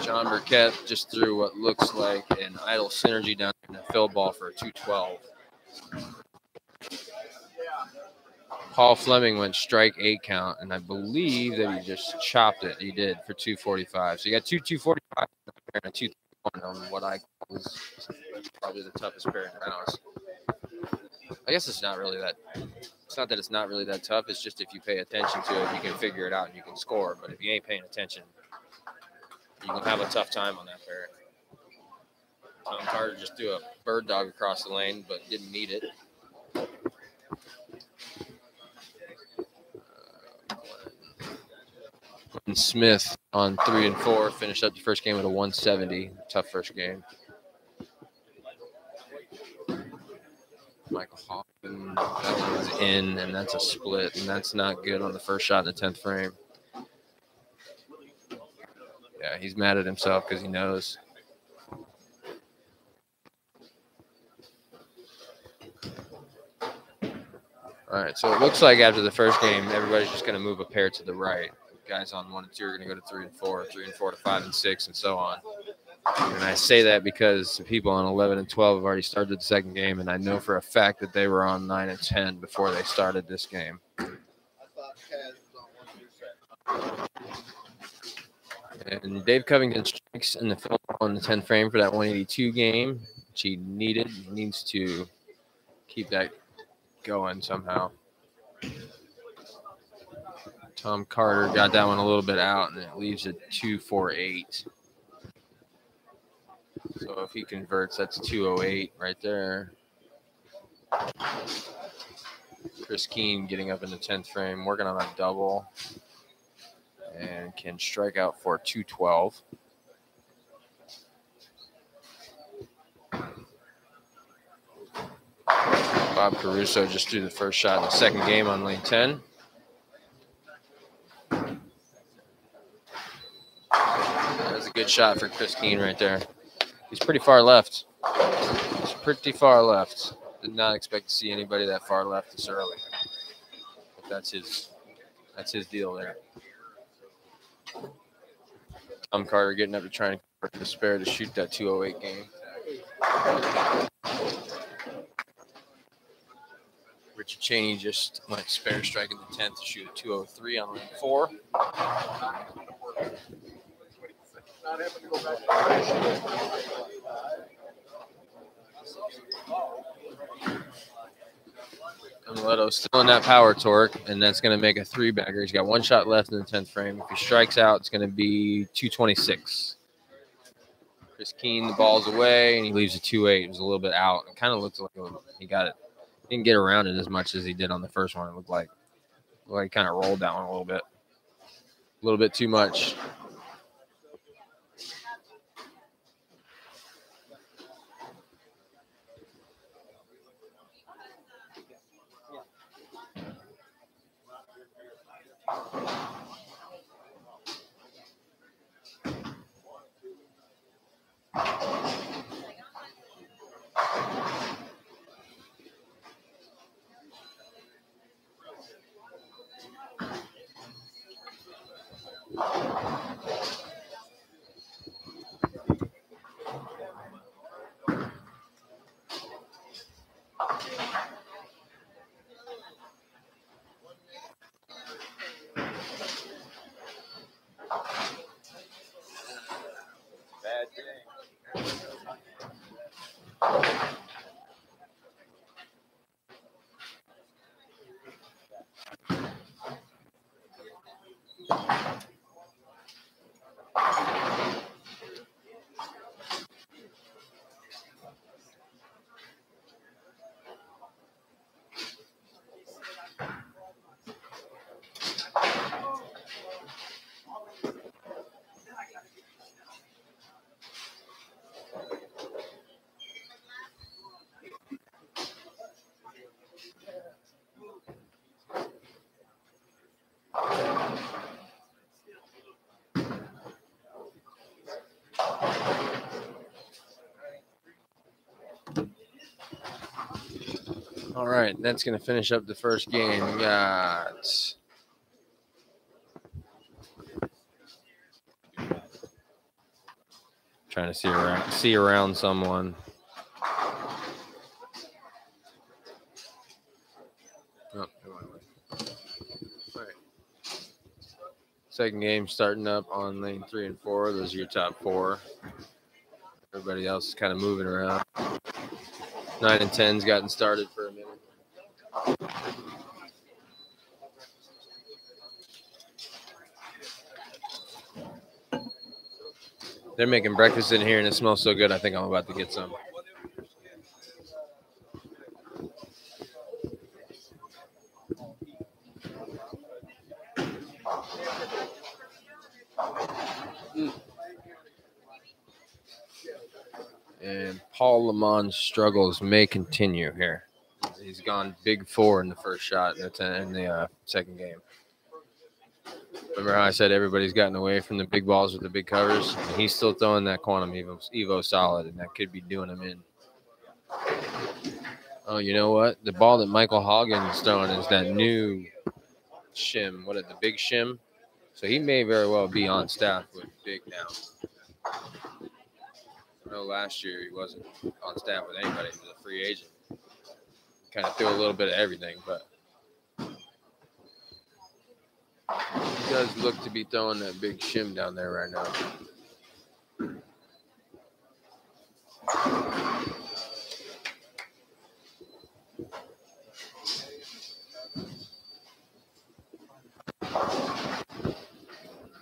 John Burkett just threw what looks like an idle synergy down in the fill ball for a 212. Paul Fleming went strike 8 count, and I believe that he just chopped it. He did for 245. So you got 245 and a 231 on what I call is probably the toughest pair in rounds. I guess it's not really that. It's not that it's not really that tough. It's just if you pay attention to it, you can figure it out and you can score. But if you ain't paying attention, you can have a tough time on that pair. Tom Carter just threw a bird dog across the lane, but didn't need it. And Smith on 3 and 4 finished up the first game with a 170. Tough first game. Michael Hogan, that one's in, and that's a split, and that's not good on the first shot in the 10th frame. Yeah, he's mad at himself because he knows. All right, so it looks like after the first game, everybody's just going to move a pair to the right. Guys on 1 and 2 are going to go to 3 and 4, 3 and 4 to 5 and 6, and so on. And I say that because the people on 11 and 12 have already started the second game, and I know for a fact that they were on 9 and 10 before they started this game. And Dave Covington strikes in the film on the 10th frame for that 182 game, which he needed. He needs to keep that going somehow. Tom Carter got that one a little bit out, and it leaves it 248. So if he converts, that's 208 right there. Chris Keene getting up in the 10th frame, working on a double, and can strike out for 212. Bob Caruso just threw the first shot in the second game on lane 10. That was a good shot for Chris Keene right there. He's pretty far left. He's pretty far left. Did not expect to see anybody that far left this early. But that's his deal there. Tom Carter getting up to try and convert the spare to shoot that 208 game. Richard Cheney just went spare strike in the 10th to shoot a 203 on lane 4. Amuleto still in that power torque, and that's going to make a 3-bagger. He's got 1 shot left in the 10th frame. If he strikes out, it's going to be 226. Chris Keene, the ball's away, and he leaves a 2-8. It was a little bit out. It kind of looked like he got it. He didn't get around it as much as he did on the first one. It looked like he kind of rolled that one a little bit too much. All right, that's going to finish up the first game. We got trying to see around someone. Oh, all right. Second game starting up on lane 3 and 4. Those are your top 4. Everybody else is kind of moving around. 9 and 10's gotten started for a minute. They're making breakfast in here, and it smells so good. I think I'm about to get some. And Paul Lamont's struggles may continue here. He's gone big 4 in the first shot in the second game. Remember how I said everybody's gotten away from the big balls with the big covers? And he's still throwing that Quantum Evo solid, and that could be doing him in. Oh, you know what? The ball that Michael Hogan is throwing is that new shim. What is the big shim? So he may very well be on staff with Big now. I know last year he wasn't on staff with anybody. He was a free agent. Kind of threw a little bit of everything, but he does look to be throwing that big shim down there right now.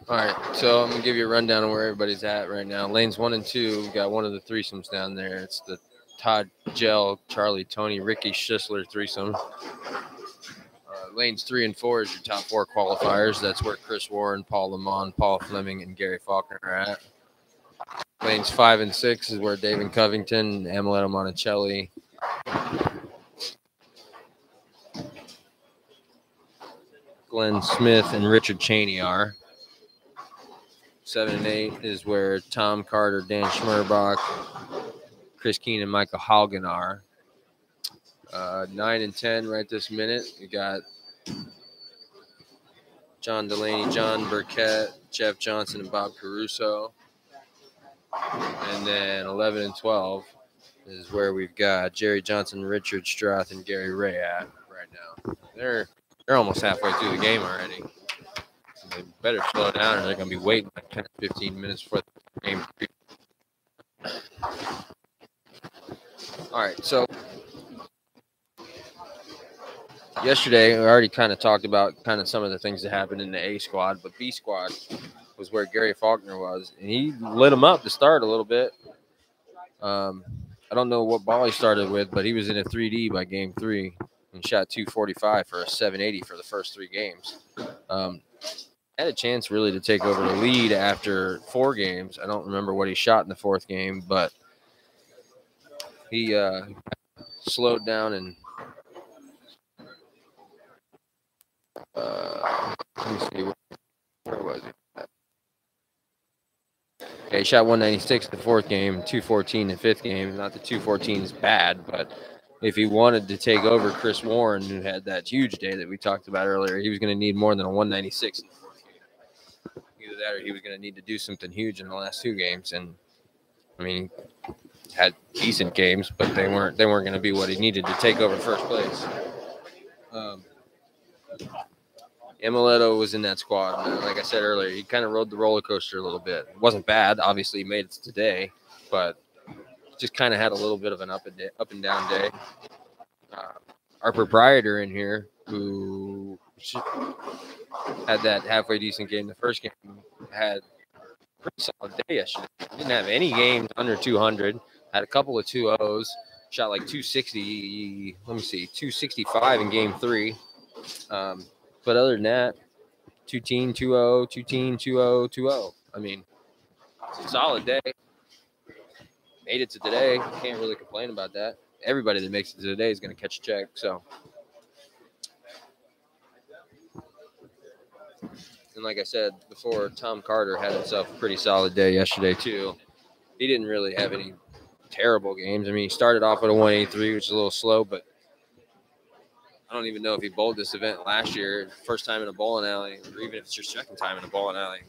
All right, so I'm going to give you a rundown of where everybody's at right now. Lanes 1 and 2, we've got one of the threesomes down there. It's the Todd Gell, Charlie, Tony, Ricky Schisler threesome. Lanes 3 and 4 is your top 4 qualifiers. That's where Chris Warren, Paul Lamont, Paul Fleming, and Gary Faulkner are at. Lanes 5 and 6 is where David Covington, Amuleto Monticelli, Glenn Smith, and Richard Cheney are. 7 and 8 is where Tom Carter, Dan Schmerbach, Chris Keene, and Michael Hogan are. 9 and 10 right this minute. You got John Delaney, John Burkett, Jeff Johnson, and Bob Caruso. And then 11 and 12 is where we've got Jerry Johnson, Richard Strath, and Gary Ray at right now. They're almost halfway through the game already. They better slow down, or they're going to be waiting like 10 or 15 minutes for the game. All right, so yesterday we already kind of talked about kind of some of the things that happened in the A squad, but B squad was where Gary Faulkner was, and he lit him up to start a little bit. I don't know what ball he started with, but he was in a 3D by game 3 and shot 245 for a 780 for the first 3 games. Had a chance really to take over the lead after 4 games. I don't remember what he shot in the 4th game, but he slowed down and let me see, where was he? Okay, he shot 196 in the 4th game, 214 in the 5th game. Not that 214 is bad, but if he wanted to take over Chris Warren, who had that huge day that we talked about earlier, he was going to need more than a 196 in the 4th game. Either that or he was going to need to do something huge in the last 2 games. And, I mean, had decent games, but they weren't going to be what he needed to take over first place. Amuleto was in that squad. And like I said earlier, he kind of rode the roller coaster a little bit. It wasn't bad. Obviously, he made it today, but just kind of had a little bit of an up and down day. Our proprietor in here, who had that halfway decent game the first game, had a pretty solid day yesterday. Didn't have any games under 200. Had a couple of 2-0s. Shot like 260. Let me see, 265 in game 3. But other than that, 2-teen, 2-0, 2-teen, 2-0, 2-0. I mean, it's a solid day. Made it to today. Can't really complain about that. Everybody that makes it to today is going to catch a check. So, and like I said before, Tom Carter had himself a pretty solid day yesterday too. He didn't really have any terrible games. I mean, he started off with a 183, which is a little slow, but I don't even know if he bowled this event last year, first time in a bowling alley, or even if it's your second time in a bowling alley.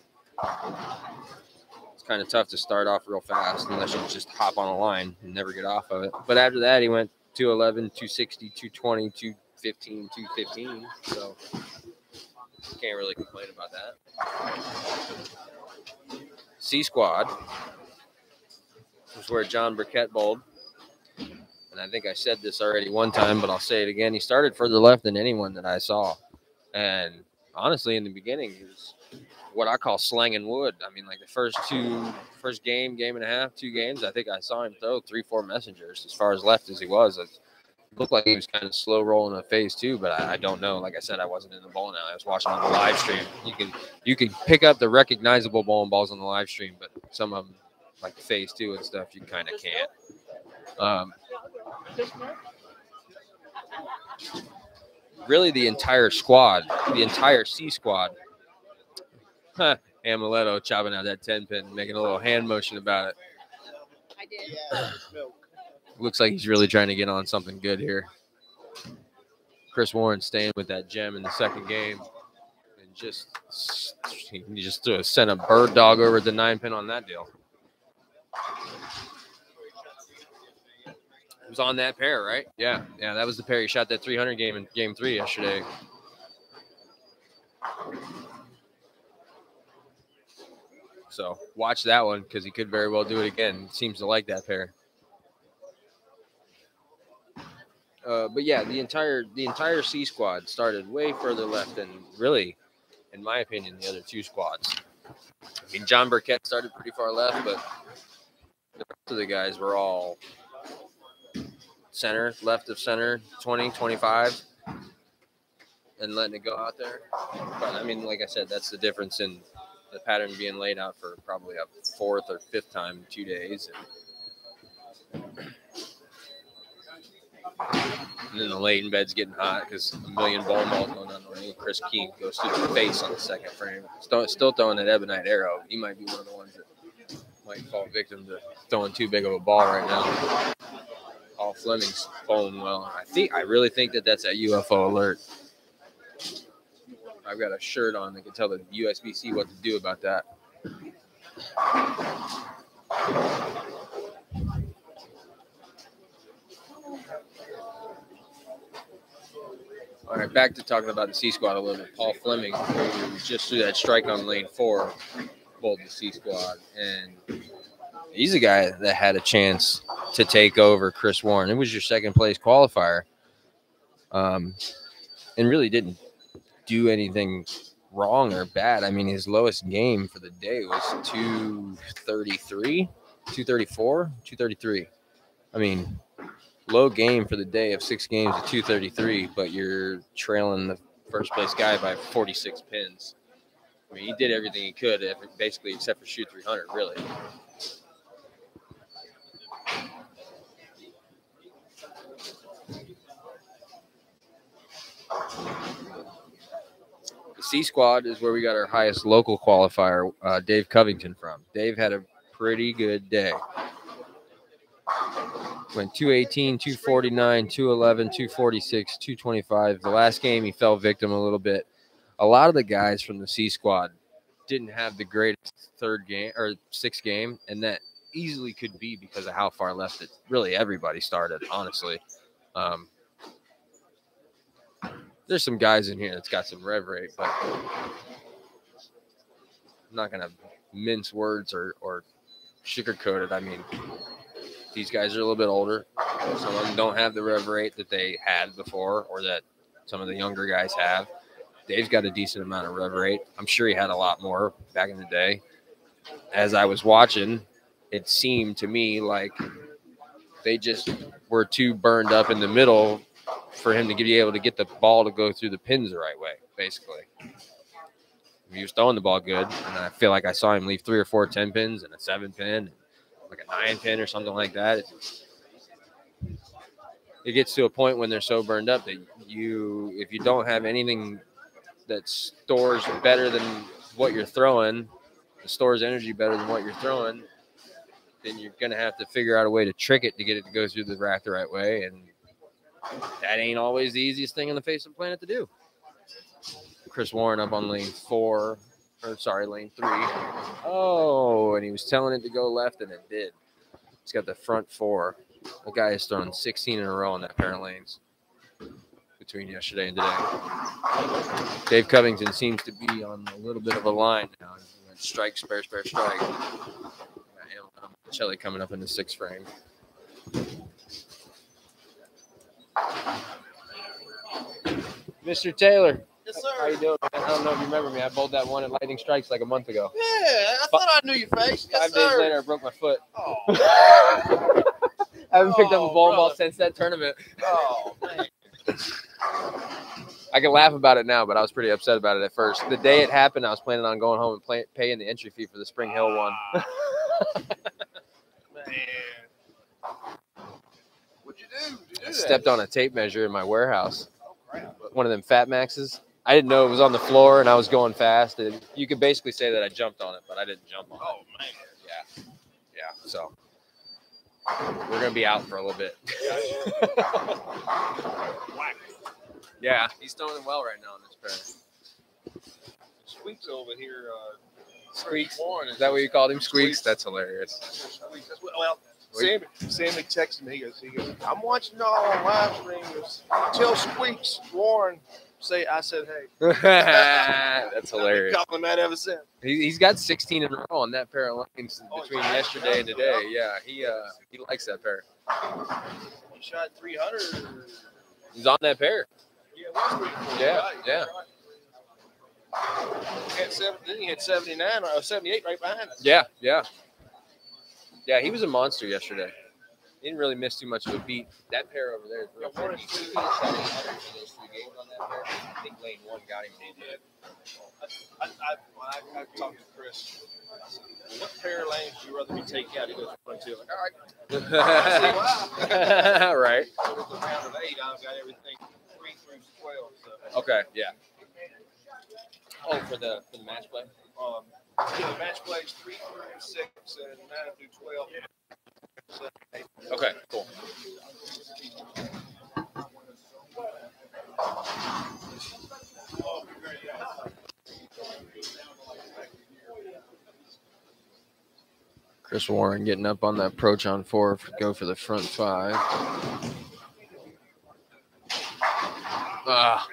It's kind of tough to start off real fast unless you just hop on a line and never get off of it. But after that, he went 211, 260, 220, 215, 215. So can't really complain about that. C squad was where John Burkett bowled. And I think I said this already one time, but I'll say it again. He started further left than anyone that I saw. And honestly, in the beginning, he was what I call slanging wood. I mean, like the first game and a half, 2 games, I think I saw him throw 3-4 messengers as far as left as he was. It looked like he was kind of slow rolling a phase 2, but I don't know. Like I said, I wasn't in the bowling alley. I was watching on the live stream. You can pick up the recognizable bowling balls on the live stream, but some of them, like the phase 2 and stuff, you kind of can't. Really, the entire squad, the entire C squad. Amuletto chopping out that 10-pin, making a little hand motion about it. I did. Looks like he's really trying to get on something good here. Chris Warren staying with that gem in the second game. And he just sent a bird dog over the 9-pin on that deal. It was on that pair, right? Yeah, that was the pair he shot that 300 game in game 3 yesterday. So watch that one because he could very well do it again. Seems to like that pair. But yeah, the entire C squad started way further left than really, in my opinion, the other 2 squads. I mean, John Burkett started pretty far left, but the rest of the guys were all center, left of center, 20, 25, and letting it go out there. But I mean, like I said, that's the difference in the pattern being laid out for probably a 4th or 5th time in 2 days. And then the lane bed's getting hot because a million bowling balls going on the lane. Chris King goes through the face on the second frame. Still throwing that ebonite arrow. He might be one of the ones that might fall victim to throwing too big of a ball right now. All Fleming's bowling well. I really think that that's a UFO alert. I've got a shirt on that can tell the USBC what to do about that. All right, back to talking about the C squad a little bit. Paul Fleming, who just threw that strike on lane 4, bowled the C squad, and he's a guy that had a chance to take over Chris Warren. It was your second place qualifier, and really didn't do anything wrong or bad. I mean, his lowest game for the day was 233, 234, 233. I mean, low game for the day of 6 games at 233, but you're trailing the first place guy by 46 pins. I mean, he did everything he could, basically, except for shoot 300, really. The C squad is where we got our highest local qualifier, Dave Covington, from. Dave had a pretty good day. Went 218, 249, 211, 246, 225. The last game, he fell victim a little bit. A lot of the guys from the C squad didn't have the greatest 6th game, and that easily could be because of how far left it really everybody started, honestly. There's some guys in here that's got some rev rate, but I'm not going to mince words or sugarcoat it. I mean, these guys are a little bit older. Some of them don't have the rev rate that they had before or that some of the younger guys have. Dave's got a decent amount of rev rate. I'm sure he had a lot more back in the day. As I was watching, it seemed to me like they just were too burned up in the middle for him to be able to get the ball to go through the pins the right way, basically. He was throwing the ball good, and I feel like I saw him leave 3 or 4 10 pins and a 7-pin, like a 9-pin or something like that. It gets to a point when they're so burned up that if you don't have anything that stores better than what you're throwing, stores energy better than what you're throwing, then you're going to have to figure out a way to trick it to get it to go through the rack the right way. And that ain't always the easiest thing on the face of the planet to do. Chris Warren up on lane 4, or sorry, lane 3. Oh, and he was telling it to go left, and it did. He's got the front 4. The guy has thrown 16 in a row in that pair of lanes between yesterday and today. Dave Covington seems to be on a little bit of a line now. Strike, spare, strike. Shelley coming up in the 6th frame. Mr. Taylor. Yes, sir. How you doing, man? I don't know if you remember me. I bowled that one at Lightning Strikes like a month ago. Yeah, I thought I knew your face. Yes, 5 days later, I broke my foot. Oh, I haven't picked up a bowling ball brother. since that tournament. Oh, man. I can laugh about it now, but I was pretty upset about it at first. The day it happened, I was planning on going home and paying the entry fee for the Spring Hill one. Man. What'd you do? I stepped on a tape measure in my warehouse. One of them Fat Maxes. I didn't know it was on the floor, and I was going fast. And you could basically say that I jumped on it, but I didn't jump on it. Oh, man. Yeah. So we're gonna be out for a little bit. Yeah, he's throwing well right now in this pair. Squeaks over here. Squeaks. Warren Is that what you called him? Squeaks? Squeaks. That's hilarious. Squeaks. Well, Sammy texted me. He goes, I'm watching y'all on live stream. He goes, tell Squeaks, Warren, I said, hey. That's hilarious. I've been calling that ever since. He's got 16 in a row on that pair of lanes between yesterday and today. Yeah, he likes that pair. He shot 300. He's on that pair. Yeah, it was 300. Yeah, Right, yeah. Right. He had 79 or 78 right behind us. Yeah. Yeah, he was a monster yesterday. He didn't really miss too much of a beat. That pair over there is real Warren pretty. is He shot 800 in those 3 games on that pair. I think lane 1 got him. I talked to Chris. I said, what pair of lanes would you rather me take out? He goes, 1 2. Like, all right. I see why. Right. So with the round of 8, I've got everything 3 through 12. So. Okay, yeah. Oh, for the match play? Yeah, the match plays 3 through 6 and 9 through 12. So, Okay, cool. Chris Warren getting up on that approach on 4, go for the front 5.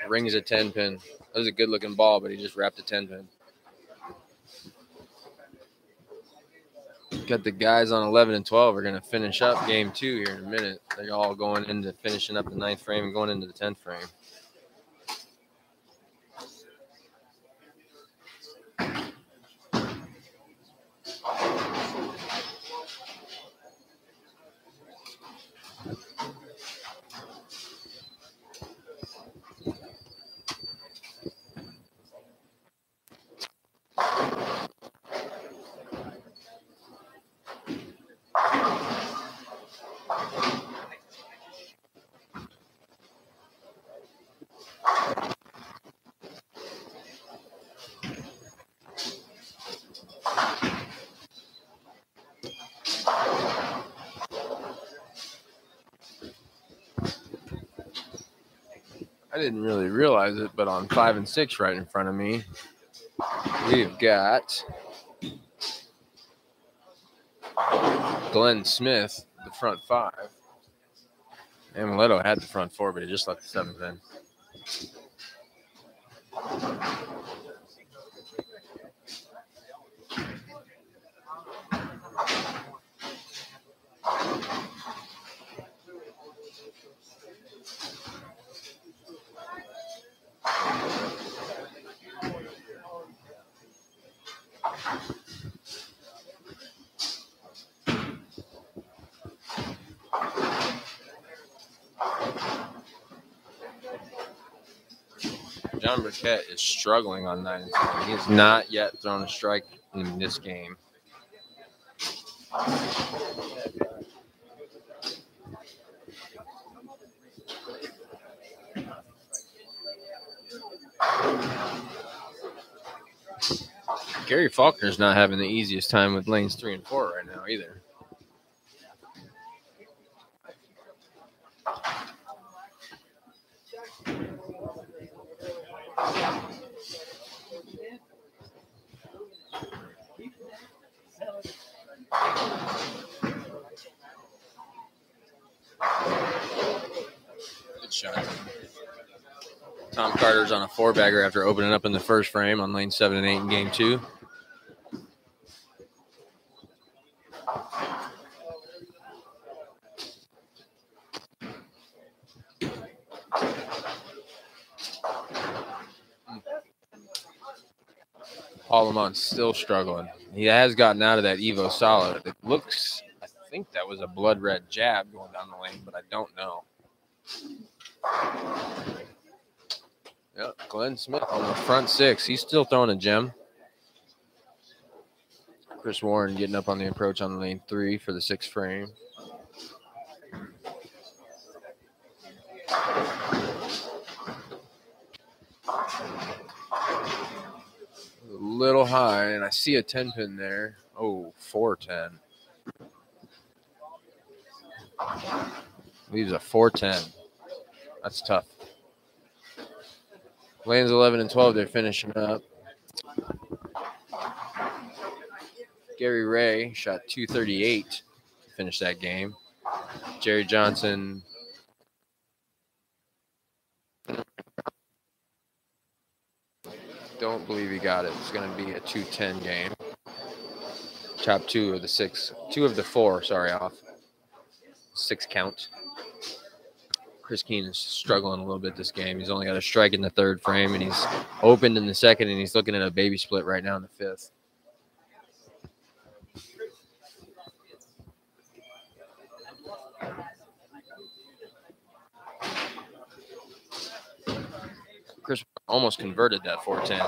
Rings a 10-pin. That was a good-looking ball, but he just wrapped a 10-pin. Got the guys on 11 and 12 are going to finish up game 2 here in a minute. They're all going into finishing up the 9th frame and going into the 10th frame. I didn't really realize it, but on 5 and 6 right in front of me, we've got Glenn Smith, the front 5. Amaletto had the front 4, but he just left the 7th in. John Burkett is struggling on 9 and 10. He has not yet thrown a strike in this game. Gary Faulkner's not having the easiest time with lanes 3 and 4 right now either. Good shot. Tom Carter's on a 4-bagger after opening up in the first frame on lane 7 and 8 in game 2. Paul Lamont's still struggling. He has gotten out of that Evo solid. It looks, I think that was a blood red jab going down the lane, but I don't know. Yep, Glenn Smith on the front 6. He's still throwing a gem. Chris Warren getting up on the approach on lane 3 for the 6th frame. A little high, and I see a 10-pin there. Oh, 410. Leaves a 410. That's tough. Lanes 11 and 12, they're finishing up. Gary Ray shot 238 to finish that game. Jerry Johnson. Don't believe he got it. It's going to be a 210 game. Top 2 of the 6. 2 of the 4, sorry, off. 6 count. Chris Keene is struggling a little bit this game. He's only got a strike in the 3rd frame, and he's opened in the 2nd, and he's looking at a baby split right now in the 5th. Chris almost converted that 410.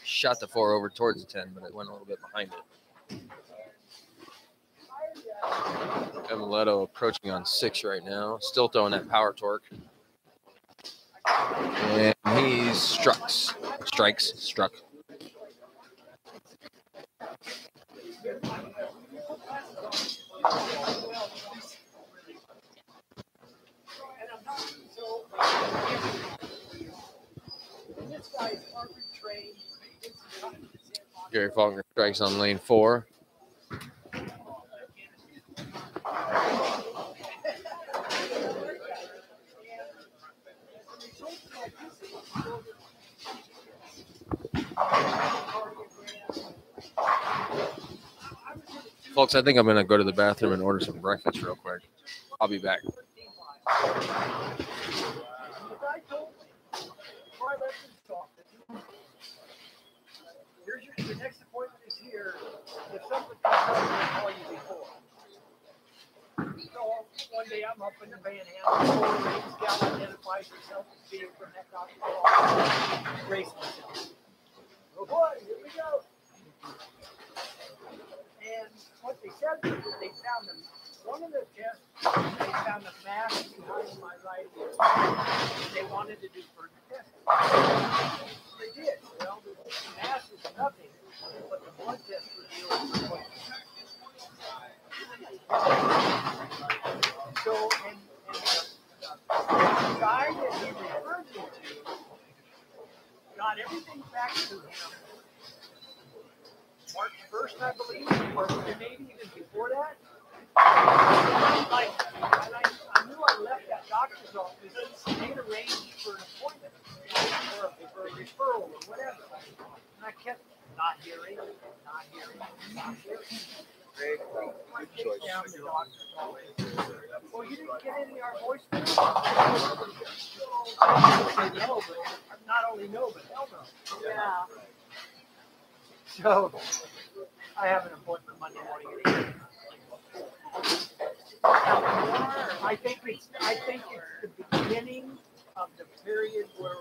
Shot the 4 over towards the 10, but it went a little bit behind it. Emiletto approaching on 6 right now. Still throwing that power torque. And he's struck. Gary Faulkner strikes on lane 4. Folks, I think I'm going to go to the bathroom and order some breakfast real quick. I'll be back. Your next appointment is here. If something comes up, I'll call you before. So one day I'm up in the van handle, this gal identifies herself as being from that doctor. Race myself. Oh boy, here we go. And what they said was that they found them. One of the tests, they found a mass behind my right ear. They wanted to do further testing. They did. Well, the mass is nothing, but the blood test revealed the point. So, and the guy that he referred me to got everything back to him March 1st, I believe, or maybe even before that. Like, and I knew I left that doctor's office, they'd arranged for an appointment or a referral or whatever. And I kept not hearing. Great, bro. Good choice. Down the doctor's office. Well, you didn't get any of our voicemail? I say no, but not only no, but hell no. Yeah. So, I have an appointment Monday morning at 8. I think it's the beginning of the period where the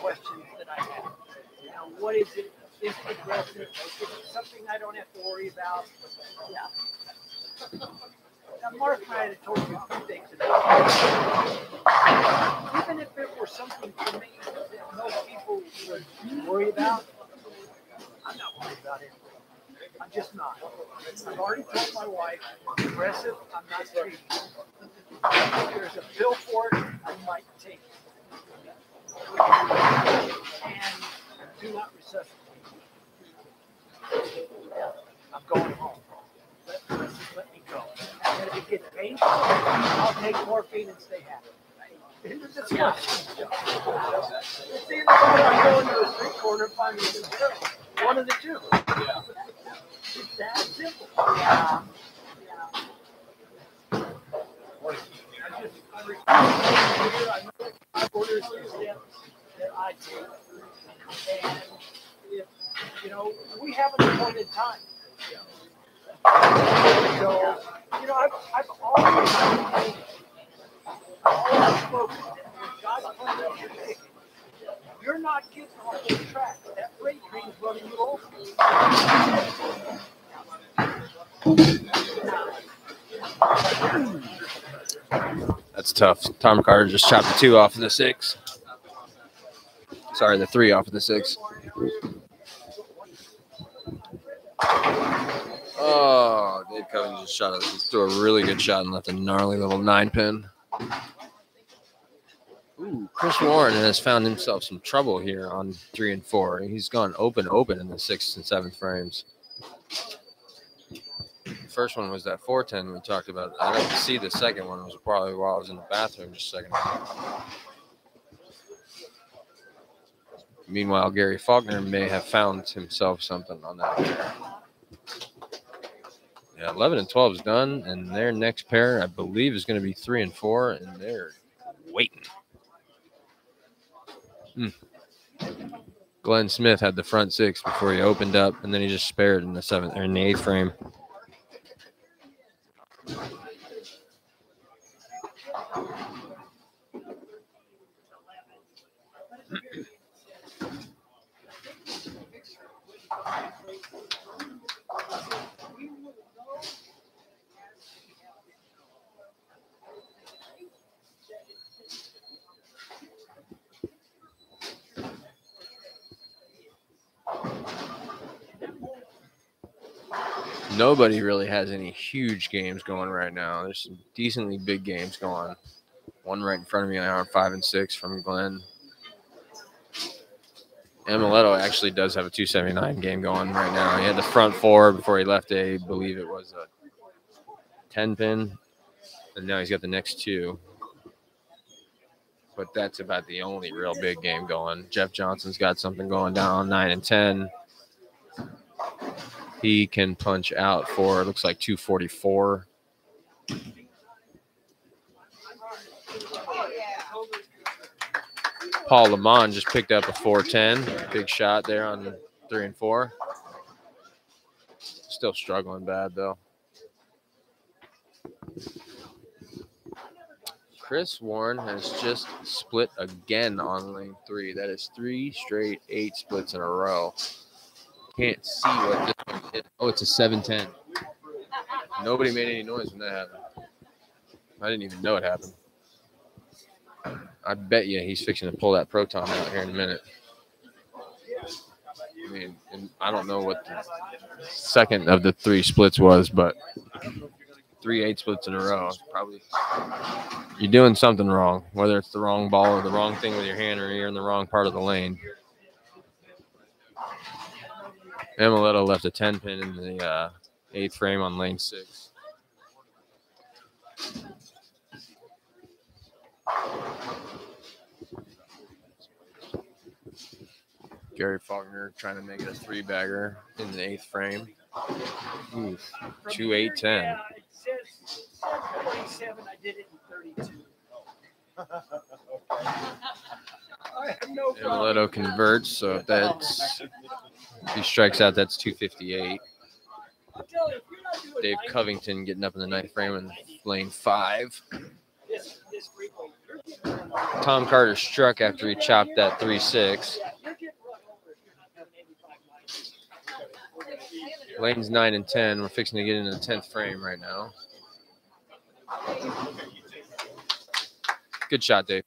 questions that I have. You know, what is it? Is it aggressive? Is it something I don't have to worry about? Yeah. Now, Mark and I had told you a few things about it. Even if it were something for me that most people would worry about, I'm not worried about it. I'm just not. I've already told my wife, I'm aggressive, I'm not treating it. If there's a pill for it, I might take it. and do not resuscitate. I'm going home. Let me go. And if it gets painful, I'll take morphine and stay happy. It's either I'm going to a street corner and finding some girl. One of the two. It's that simple. Yeah. I ordered that I take. And if, we have an appointed time. So, I've always spoken that when God's plan is your day, you're not getting off the track. That freight train is running you over. That's tough. Tom Carter just chopped the 2 off of the 6. Sorry, the 3 off of the 6. Oh, Dave Covington just shot it. He threw a really good shot and left a gnarly little 9-pin. Ooh, Chris Warren has found himself some trouble here on 3 and 4. He's gone open in the 6th and 7th frames. The first one was that 410 we talked about. I didn't see the second one. It was probably while I was in the bathroom just a second ago. Meanwhile, Gary Faulkner may have found himself something on that pair. Yeah, 11 and 12 is done, and their next pair, I believe, is going to be 3 and 4, and they're waiting. Glenn Smith had the front 6 before he opened up, and then he just spared in the 7th or in the 8th frame. Nobody really has any huge games going right now. There's some decently big games going. One right in front of me on 5 and 6 from Glenn. Amaletto actually does have a 279 game going right now. He had the front 4 before he left I believe it was a 10-pin. And now he's got the next 2. But that's about the only real big game going. Jeff Johnson's got something going down on 9 and 10. He can punch out for, it looks like 244. Paul Lamont just picked up a 410. Big shot there on 3 and 4. Still struggling bad, though. Chris Warren has just split again on lane 3. That is 3 straight 8 splits in a row. Can't see what this one is. Oh, it's a 710. Nobody made any noise when that happened. I didn't even know it happened. I bet you he's fixing to pull that proton out here in a minute. I mean, I don't know what the second of the 3 splits was, but 3 8 splits in a row. Probably you're doing something wrong, whether it's the wrong ball or the wrong thing with your hand or you're in the wrong part of the lane. Amaletto left a 10-pin in the 8th frame on lane 6. Gary Faulkner trying to make it a 3-bagger in the 8th frame. Oof. 2 8 10. Yeah, it says 27. I did it in 32. I have no problem. Amaletto converts, so if that's if he strikes out, that's 258. Dave Covington getting up in the 9th frame in lane 5. Tom Carter struck after he chopped that 3-6. Lanes 9 and 10. We're fixing to get into the 10th frame right now. Good shot, Dave.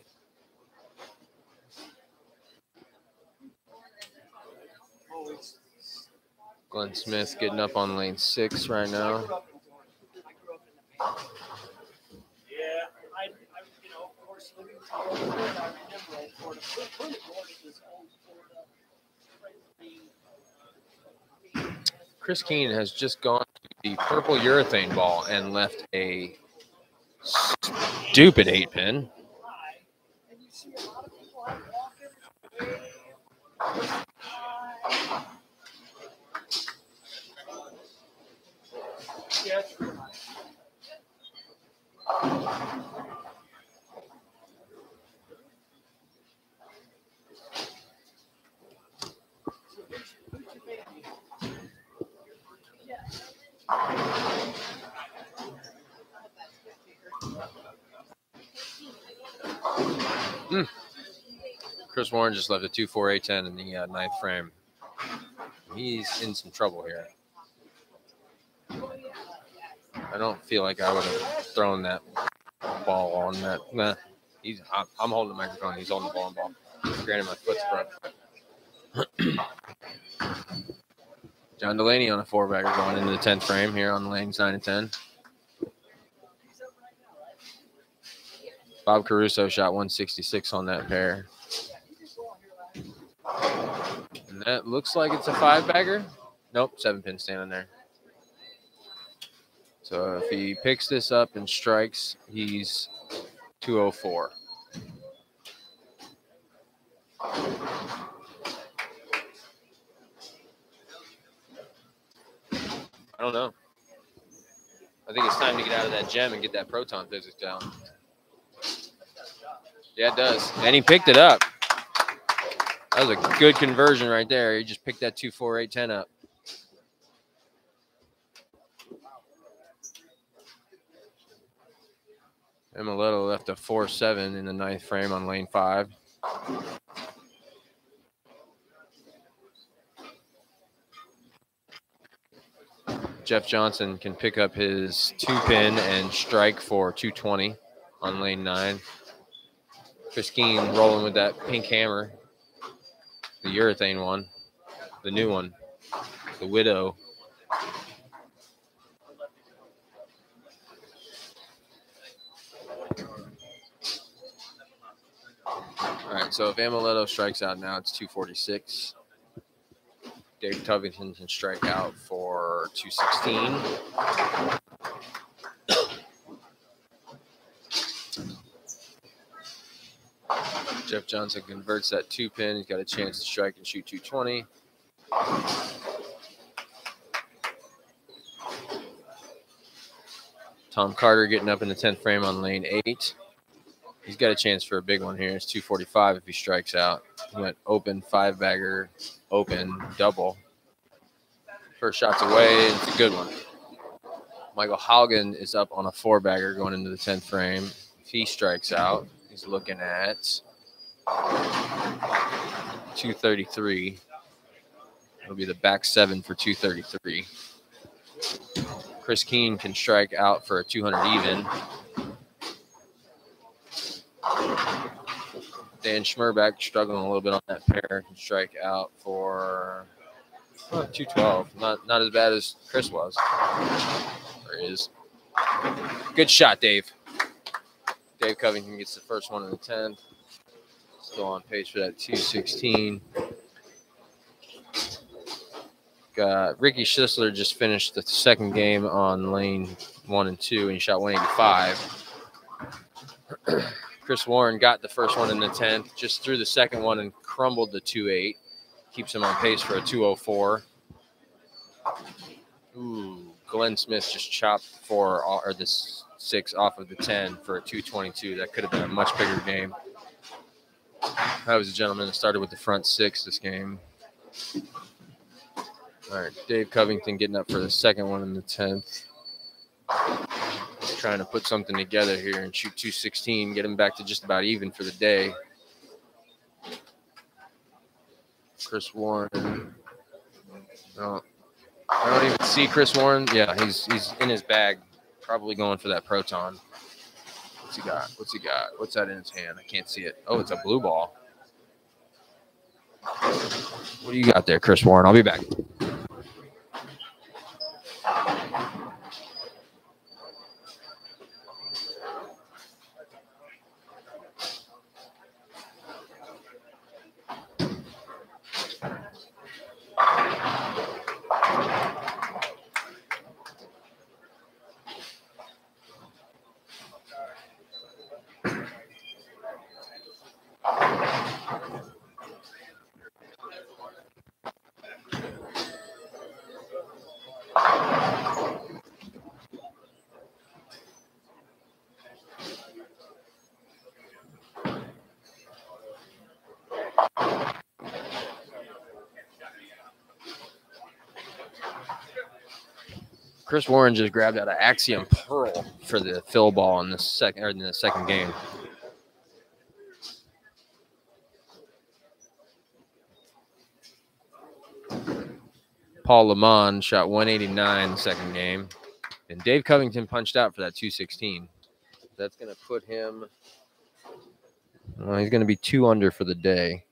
Glenn Smith getting up on lane 6 right now. Yeah, of course, Chris Keene has just gone to the purple urethane ball and left a stupid 8-pin. Chris Warren just left a 2-4-8-10 in the ninth frame. He's in some trouble here. I don't feel like I would have thrown that ball on that. Nah, I'm holding the microphone. He's holding the ball. Granted, my foot's broke. John Delaney on a 4-bagger going into the 10th frame here on lanes 9 and 10. Bob Caruso shot 166 on that pair. And that looks like it's a 5-bagger. Nope, 7-pin standing there. So if he picks this up and strikes, he's 204. I don't know. I think it's time to get out of that gem and get that proton physics down. Yeah, it does. And he picked it up. That was a good conversion right there. He just picked that 2-4-8-10 up. Emiletto left a 4-7 in the ninth frame on lane 5. Jeff Johnson can pick up his 2-pin and strike for 220 on lane 9. Chris Keene rolling with that pink hammer, the urethane one, the new one, the Widow. All right, so if Amiletto strikes out now, it's 246. Dave Covington can strike out for 216. Jeff Johnson converts that 2-pin. He's got a chance to strike and shoot 220. Tom Carter getting up in the 10th frame on lane 8. He's got a chance for a big one here. It's 245 if he strikes out. He went open, 5-bagger, open, double. First shot's away, and it's a good one. Michael Hogan is up on a 4-bagger going into the 10th frame. If he strikes out, he's looking at 233. It'll be the back 7 for 233. Chris Keene can strike out for a 200 even. Dan Schmerbeck struggling a little bit on that pair. Can strike out for 212. Not as bad as Chris was. Or is. Good shot, Dave. Dave Covington gets the first one in the 10th. Still on pace for that 216. Got Ricky Schisler just finished the second game on lane 1 and 2, and he shot 185. Chris Warren got the first one in the 10th, just threw the second one and crumbled the 2.8. Keeps him on pace for a 204. Ooh, Glenn Smith just chopped 4 or the 6 off of the 10 for a 222. That could have been a much bigger game. That was a gentleman that started with the front 6 this game. All right, Dave Covington getting up for the second one in the 10th. Trying to put something together here and shoot 216, get him back to just about even for the day. Chris Warren. No, I don't even see Chris Warren. Yeah, he's in his bag, probably going for that proton. What's he got? What's that in his hand? I can't see it. Oh, it's a blue ball. What do you got there, Chris Warren? I'll be back. Chris Warren just grabbed out an Axiom Pearl for the fill ball in the second game. Paul Lamont shot 189 the second game. And Dave Covington punched out for that 216. That's going to put him, he's going to be 2 under for the day.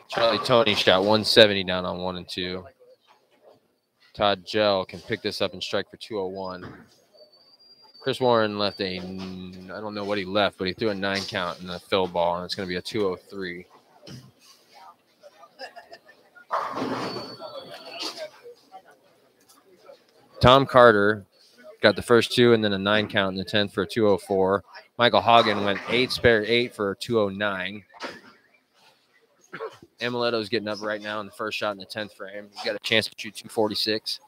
Charlie Tony shot 170 down on 1 and 2. Todd Gell can pick this up and strike for 201. Chris Warren left I don't know what he left, but he threw a 9 count in the fill ball, and it's going to be a 203. Tom Carter got the first 2 and then a 9 count in the 10th for a 204. Michael Hogan went 8 spare 8 for a 209. Amuletto's getting up right now in the first shot in the 10th frame. He's got a chance to shoot 246.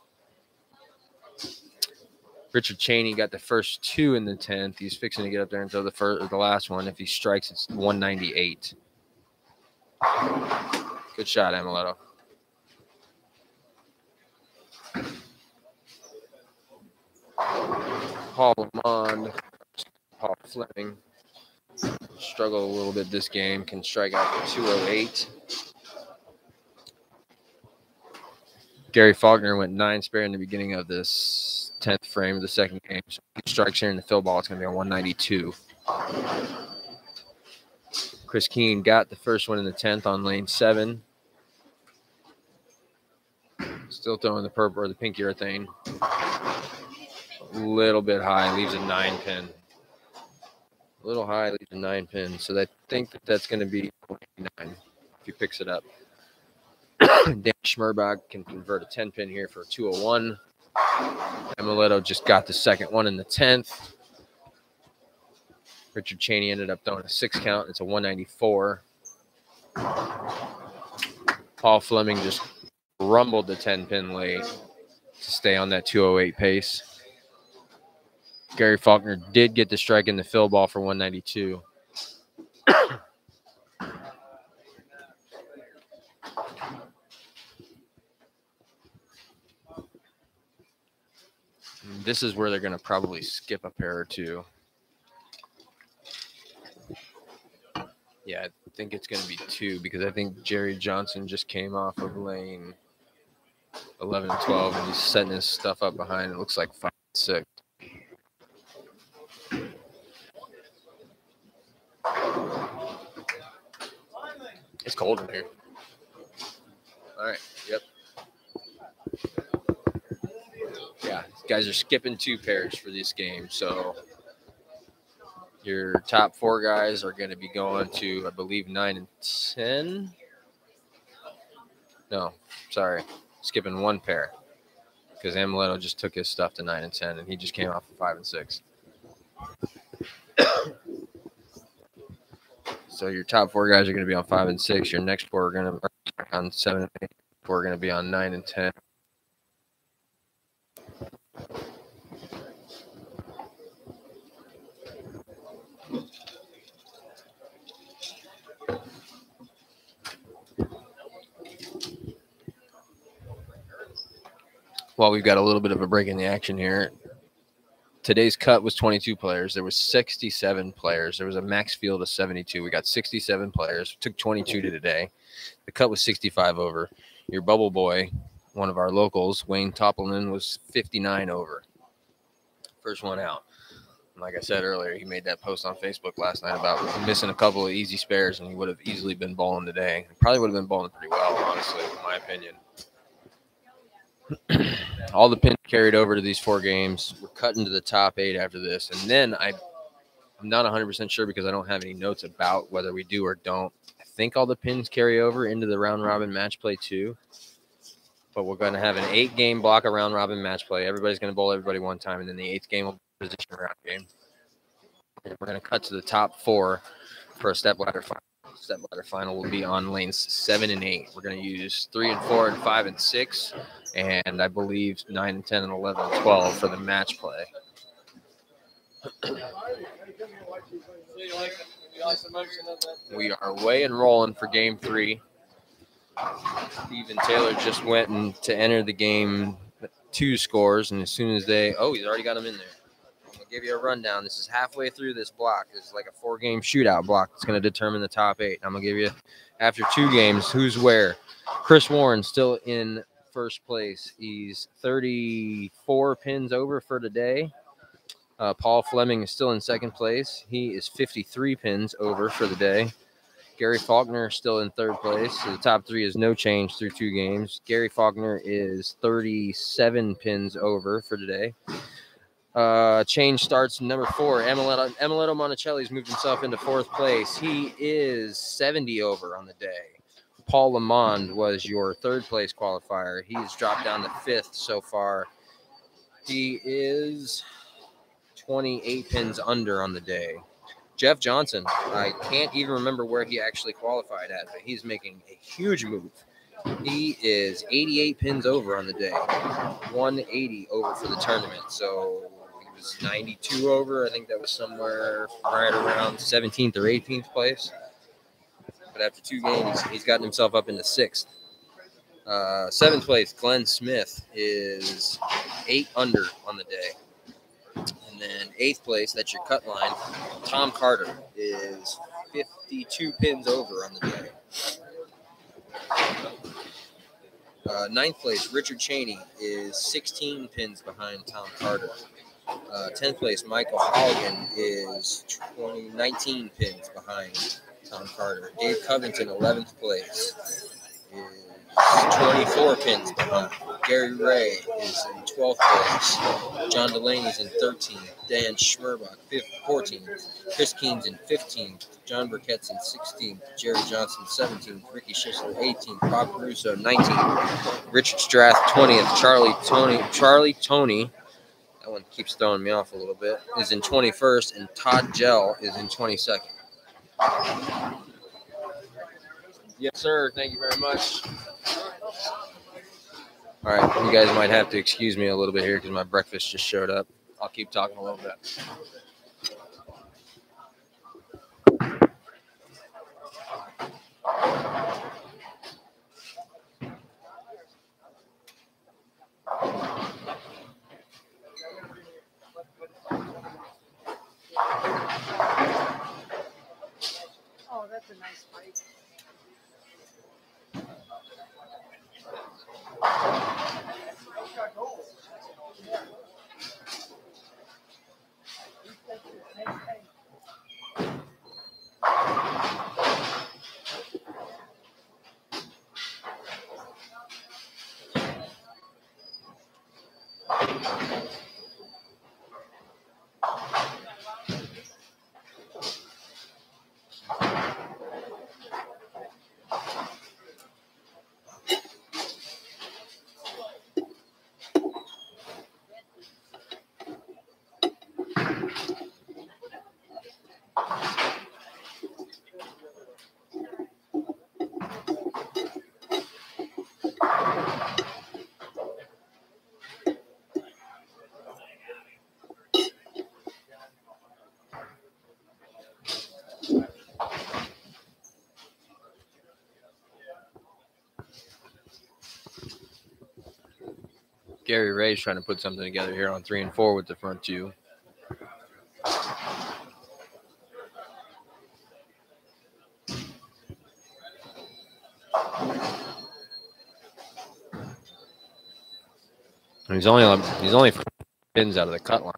Richard Cheney got the first 2 in the 10th. He's fixing to get up there and throw the last one. If he strikes, it's 198. Good shot, Amuletto. Paul Lamont, Paul Fleming struggle a little bit this game. Can strike out for 208. Gary Faulkner went 9 spare in the beginning of this 10th frame of the second game. So he strikes here in the fill ball. It's going to be a 192. Chris Keene got the first one in the 10th on lane 7. Still throwing the purple or the pink urethane. A little bit high, leaves a 9 pin. A little high, leaves a 9 pin. So I think that's going to be 29 if he picks it up. Dan Schmerbach can convert a 10 pin here for a 201. Amuletto just got the second one in the 10th. Richard Cheney ended up throwing a 6 count. It's a 194. Paul Fleming just rumbled the 10 pin late to stay on that 208 pace. Gary Faulkner did get the strike in the fill ball for 192. This is where they're going to probably skip a pair or two. Yeah, I think it's going to be 2 because I think Jerry Johnson just came off of lane 11 and 12, and he's setting his stuff up behind. It looks like 5 and 6. It's cold in here. All right. Yep. Yeah, guys are skipping 2 pairs for this game. So your top 4 guys are going to be going to, I believe, 9 and 10. No, sorry. Skipping 1 pair because Amuletto just took his stuff to 9 and 10, and he just came off of 5 and 6. So your top 4 guys are going to be on 5 and 6. Your next 4 are going to be on 7 and 8. 4 are going to be on 9 and 10. Well, we've got a little bit of a break in the action here. Today's cut was 22 players. There was 67 players. There was a max field of 72. We got 67 players. Took 22 to today. The cut was 65 over. Your bubble boy, one of our locals, Wayne Toppelman, was 59 over. First one out. And like I said earlier, he made that post on Facebook last night about missing a couple of easy spares, and he would have easily been bowling today. Probably would have been bowling pretty well, honestly, in my opinion. All the pins carried over to these 4 games. We're cutting to the top 8 after this. And then I'm not 100% sure because I don't have any notes about whether we do or don't. I think all the pins carry over into the round-robin match play too. But we're going to have an 8-game block of round-robin match play. Everybody's going to bowl everybody one time, and then the 8th game will be a position round game. And we're going to cut to the top 4 for a stepladder final. Stepladder final will be on lanes 7 and 8. We're going to use 3 and 4 and 5 and 6. And I believe 9 and 10 and 11 and 12 for the match play. We are way and rolling for game 3. Steven Taylor just went to enter the game 2 scores, and as soon as he's already got them in there. I'm going to give you a rundown. This is halfway through this block. This is like a 4-game shootout block. It's going to determine the top 8. I'm going to give you, after 2 games, who's where. Chris Warren still in first place. He's 34 pins over for today. Paul Fleming is still in second place. He is 53 pins over for the day. Gary Faulkner still in third place. So the top 3 is no change through 2 games. Gary Faulkner is 37 pins over for today. Change starts number 4. Emiletto Monticelli's moved himself into 4th place. He is 70 over on the day. Paul Lamont was your 3rd place qualifier. He's dropped down to 5th so far. He is 28 pins under on the day. Jeff Johnson, I can't even remember where he actually qualified at, but he's making a huge move. He is 88 pins over on the day, 180 over for the tournament. So he was 92 over. I think that was somewhere right around 17th or 18th place. But after 2 games, he's gotten himself up into 6th. 7th place, Glenn Smith is 8 under on the day. And then 8th place, that's your cut line, Tom Carter is 52 pins over on the day. 9th place, Richard Cheney is 16 pins behind Tom Carter. 10th place, Michael Hogan is 19 pins behind Tom Carter. Dave Covington, 11th place, is 24 pins behind. Gary Ray is in 12th place. John Delaney's in 13th. Dan Schmerbach, 14th. Chris Keen's in 15th. John Burkett's in 16th. Jerry Johnson, 17th. Ricky Schisler, 18th. Bob Caruso, 19th. Richard Strath, 20th. Charlie Tony, that one keeps throwing me off a little bit, is in 21st. And Todd Gell is in 22nd. Yes, sir. Thank you very much. All right, you guys might have to excuse me a little bit here because my breakfast just showed up. I'll keep talking a little bit. Oh, that's a nice fight. Gary Ray's trying to put something together here on 3 and 4 with the front 2. And he's only pins out of the cut line.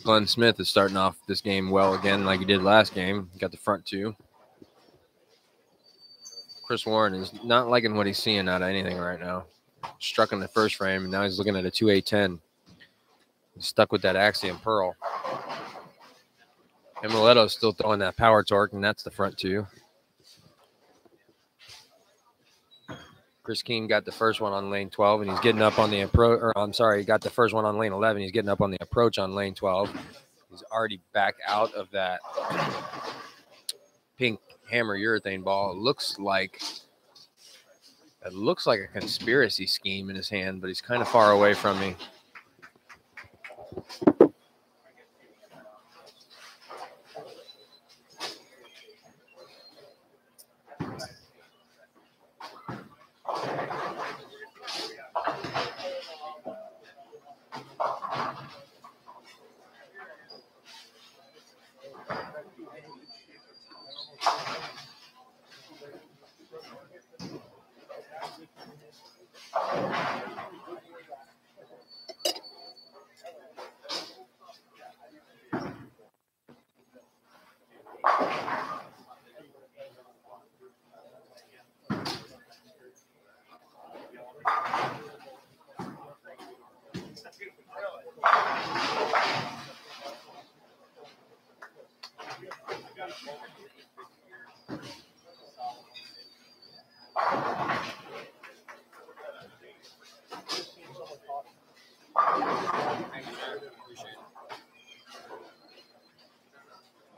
Glenn Smith is starting off this game well again, like he did last game. He got the front 2. Chris Warren is not liking what he's seeing out of anything right now. Struck in the first frame, and now he's looking at a 2-8-10. He's stuck with that Axiom Pearl. Emiletto's still throwing that power torque, and that's the front 2. Chris Keen got the first one on lane 12, and he's getting up on the approach. Or I'm sorry, he got the first one on lane 11. He's getting up on the approach on lane 12. He's already back out of that pink hammer urethane ball. It looks like a conspiracy scheme in his hand, but he's kind of far away from me.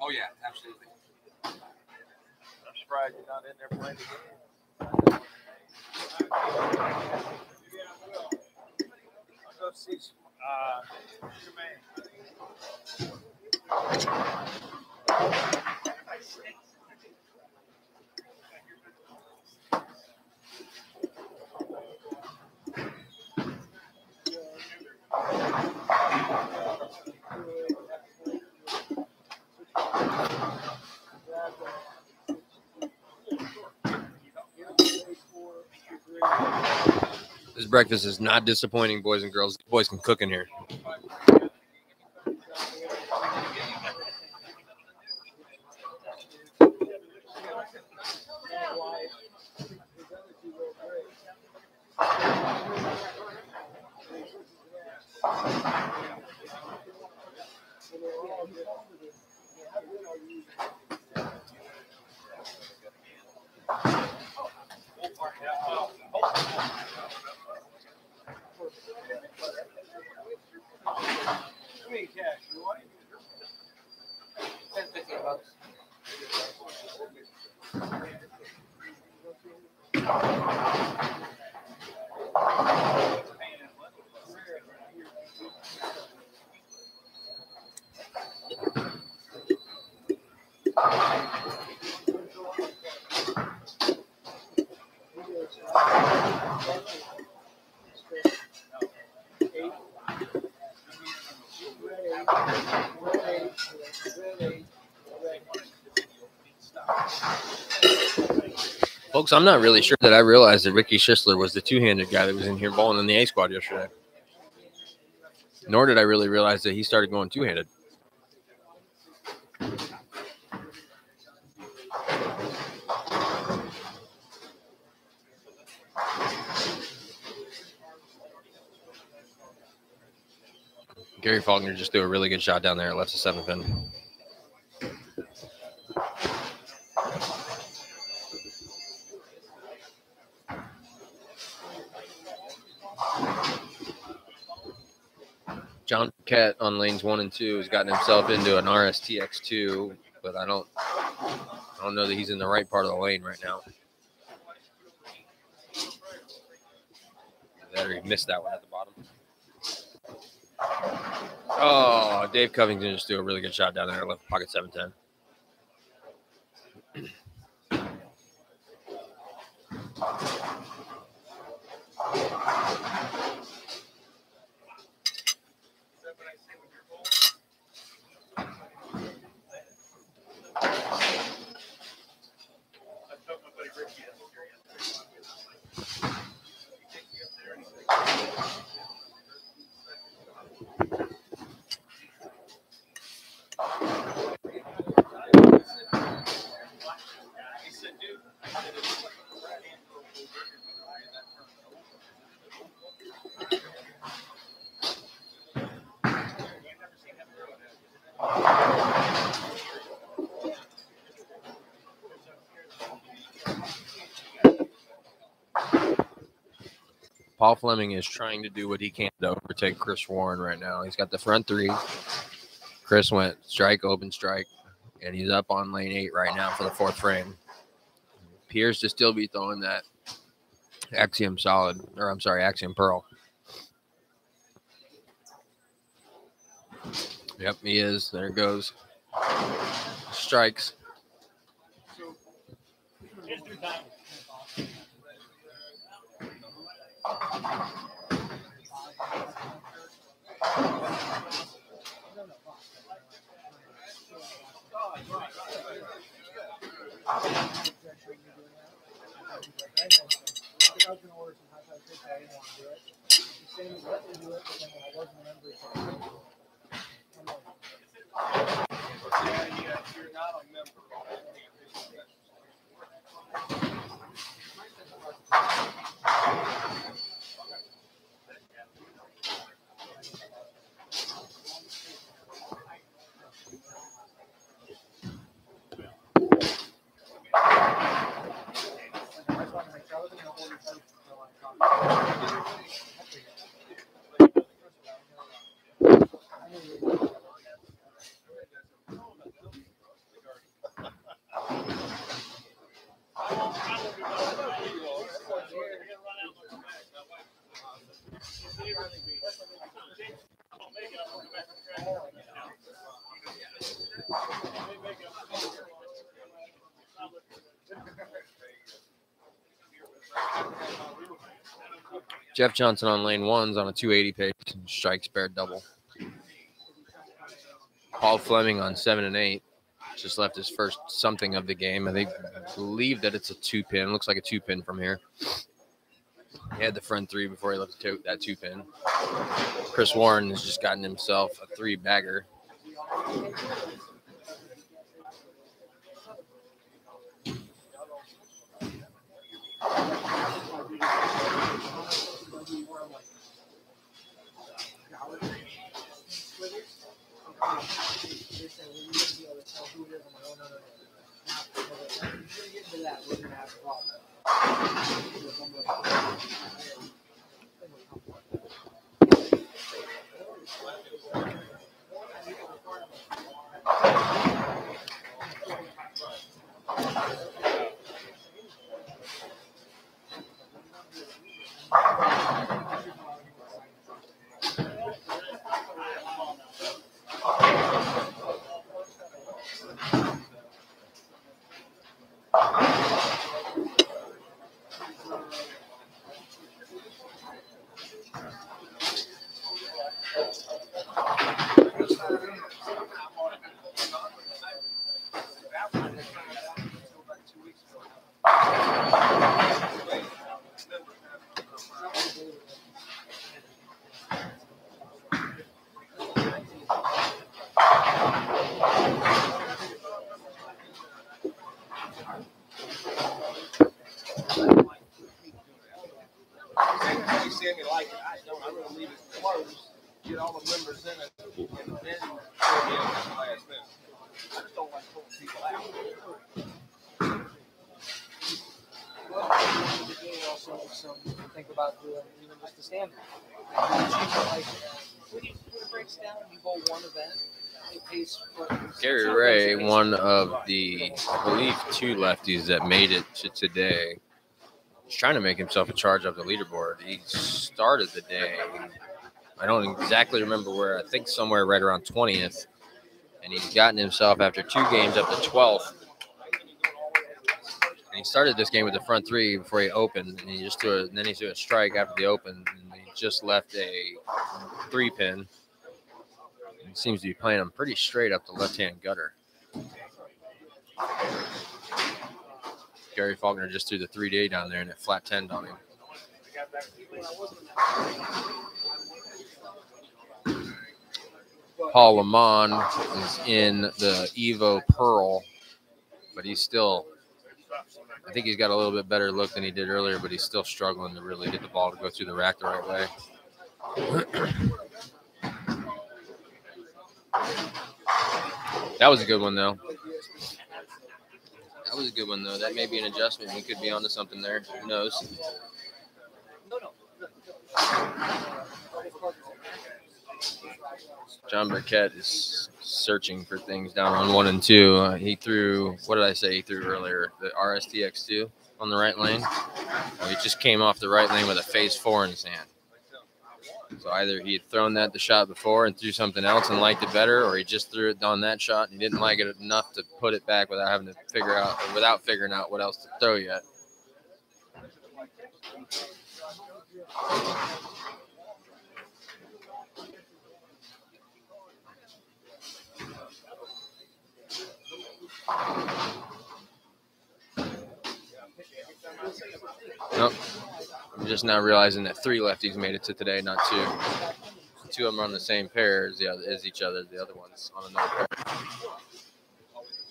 Oh yeah, absolutely. I'm surprised you're not in there playing the game. I'll go see Jermaine. This breakfast is not disappointing, boys and girls. Boys can cook in here. Folks, I'm not really sure that I realized that Ricky Schisler was the two-handed guy that was in here bowling in the A squad yesterday. Nor did I really realize that he started going two-handed. Gary Faulkner just threw a really good shot down there. Left the 7th pin. John Burkett on lanes 1 and 2 has gotten himself into an RSTX2, but I don't know that he's in the right part of the lane right now. Better he missed that one at the bottom. Oh, Dave Covington just threw a really good shot down there. Left pocket 710. Paul Fleming is trying to do what he can to overtake Chris Warren right now. He's got the front 3. Chris went strike, open strike, and he's up on lane 8 right now for the 4th frame. Appears to still be throwing that Axiom solid, or I'm sorry, Axiom Pearl. Yep, he is. There it goes. Strikes. Jeff Johnson on lane 1's on a 280 pace. Strikes bear double. Paul Fleming on 7 and 8. Just left his first something of the game. I believe that it's a 2-pin. Looks like a 2-pin from here. He had the front 3 before he left that 2-pin. Chris Warren has just gotten himself a 3-bagger. Get all the members in it, and then at the last minute. I just don't like pulling people out. Well, the game also makes some think about doing even just the standard. Like, when it breaks down, you go one event. It pays for Gary Ray, one of the, I believe, 2 lefties that made it to today. He's trying to make himself a charge of the leaderboard. He started the day, I don't exactly remember where, I think somewhere right around 20th. And he's gotten himself, after 2 games, up to 12th. And he started this game with the front 3 before he opened. And he just threw a strike after the open. And he just left a 3-pin. He seems to be playing him pretty straight up the left-hand gutter. Gary Faulkner just threw the 3-day down there and it flat 10'd on him. Paul Lamont is in the Evo Pearl, but he's still, I think he's got a little bit better look than he did earlier, but he's still struggling to really get the ball to go through the rack the right way. That was a good one, though. That was a good one, though. That may be an adjustment. He could be onto something there. Who knows? John Burkett is searching for things down on 1 and 2. He threw, what did I say he threw earlier? The RSTX2 on the right lane. He just came off the right lane with a phase 4 in his hand. So either he had thrown the shot before and threw something else and liked it better, or he just threw it on that shot and he didn't like it enough to put it back without having to figuring out what else to throw yet. Nope. I'm just now realizing that 3 lefties made it to today, not 2. 2 of them are on the same pair as each other. The other one's on another pair.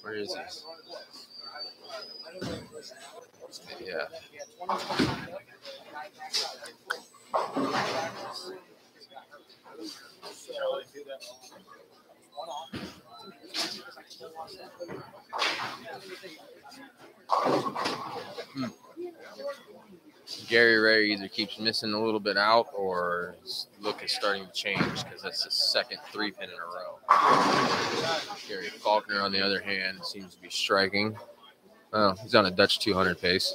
Where is he? Yeah. Gary Ray either keeps missing a little bit out or his look is starting to change because that's the second 3-pin in a row. Gary Faulkner, on the other hand, seems to be striking. Oh, he's on a Dutch 200 pace.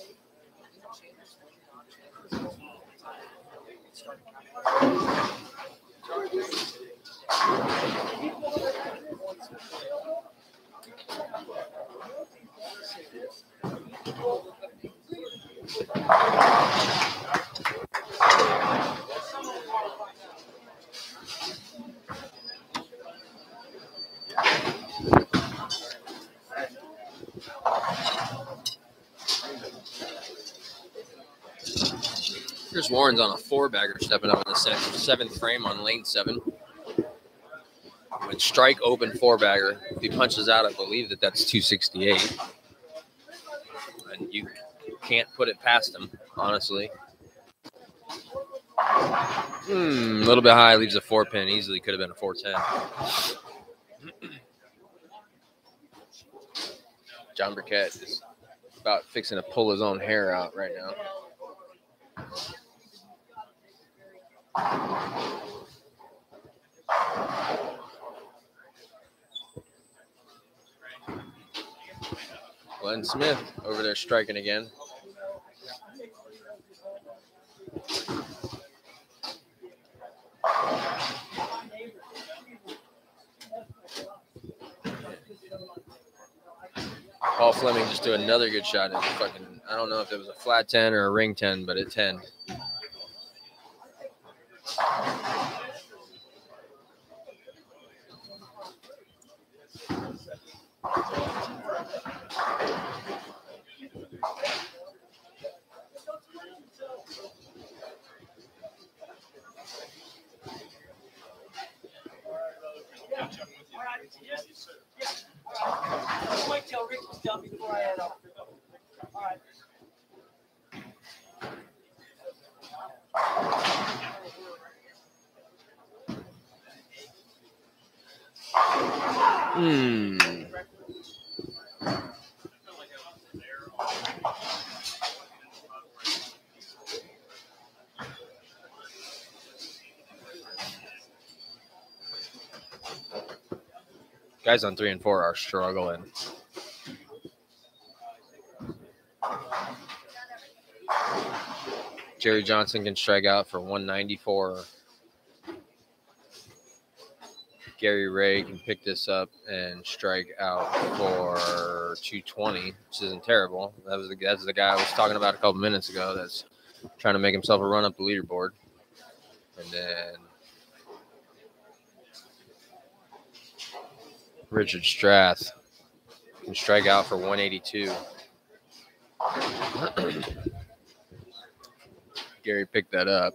Chris Warren's on a 4-bagger stepping up in the seventh frame on lane 7. With strike open 4-bagger. If he punches out, I believe that's 268. And you can't put it past him, honestly. A little bit high, leaves a 4-pin. Easily could have been a 410. John Burkett is about fixing to pull his own hair out right now. Glenn Smith over there striking again. Paul Fleming just do another good shot at fucking, I don't know if it was a flat 10 or a ring 10, but it 10. Wait till Rick was done before I head off. All right. Guys on 3 and 4 are struggling. Jerry Johnson can strike out for 194. Gary Ray can pick this up and strike out for 220, which isn't terrible. That's the guy I was talking about a couple minutes ago that's trying to make himself a run up the leaderboard. And then Richard Strath can strike out for 182. Gary picked that up.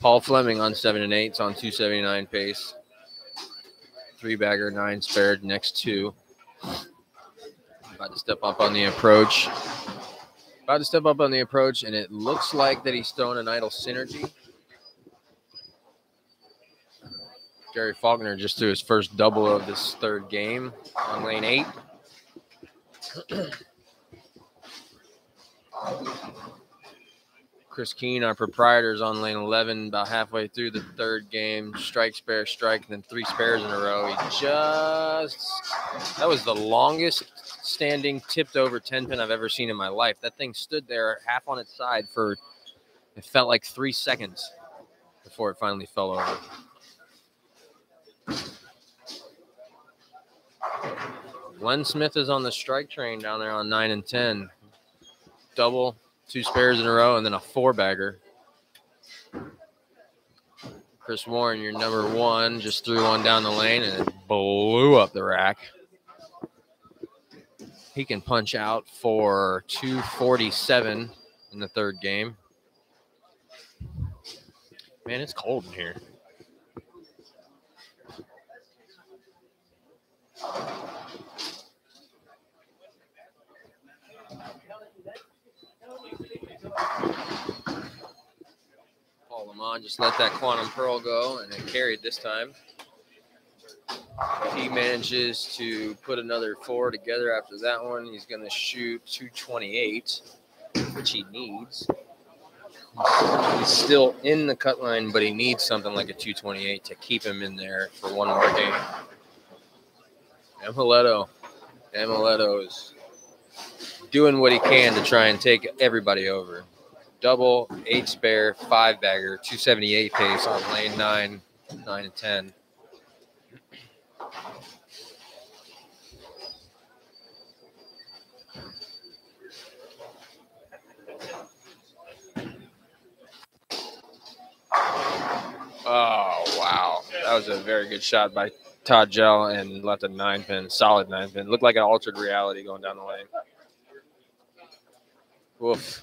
Paul Fleming on 7 and 8 on 279 pace. 3-bagger, 9 spared, next 2. About to step up on the approach. And it looks like that he's throwing an idle synergy. Jerry Faulkner just threw his first double of this 3rd game on lane 8. Chris Keene, our proprietor's on lane 11, about halfway through the 3rd game. Strike, spare, strike, and then 3 spares in a row. That was the longest standing tipped over 10-pin I've ever seen in my life. That thing stood there half on its side for, it felt like 3 seconds before it finally fell over. Glenn Smith is on the strike train down there on 9 and 10. Double, 2 spares in a row, and then a 4-bagger. Chris Warren, your number 1, just threw one down the lane, and it blew up the rack. He can punch out for 247 in the 3rd game. Man, it's cold in here. Paul Lamont just let that Quantum Pearl go, and it carried this time. If he manages to put another 4 together after that one, he's going to shoot 228, which he needs. He's still in the cut line, but he needs something like a 228 to keep him in there for one more game. Amaletto is doing what he can to try and take everybody over. Double, 8 spare, 5-bagger, 278 pace on lane 9, 9 and 10. Oh, was a very good shot by Todd Gell and left a 9-pin, solid 9-pin. Looked like an altered reality going down the lane. Woof.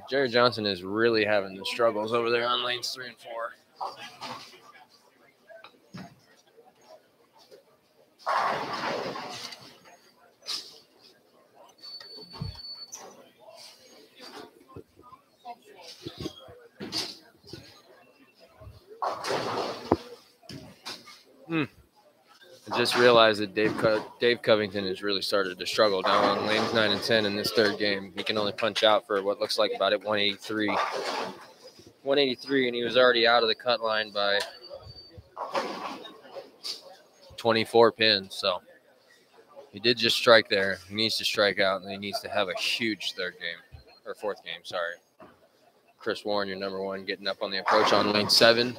Jerry Johnson is really having the struggles over there on lanes 3 and 4. I just realized that Dave Covington has really started to struggle down on lanes 9 and 10 in this third game. He can only punch out for what looks like about 183. 183, and he was already out of the cut line by 24 pins. So he did just strike there. He needs to strike out, and he needs to have a huge fourth game, sorry. Chris Warren, your number one, getting up on the approach on lane 7.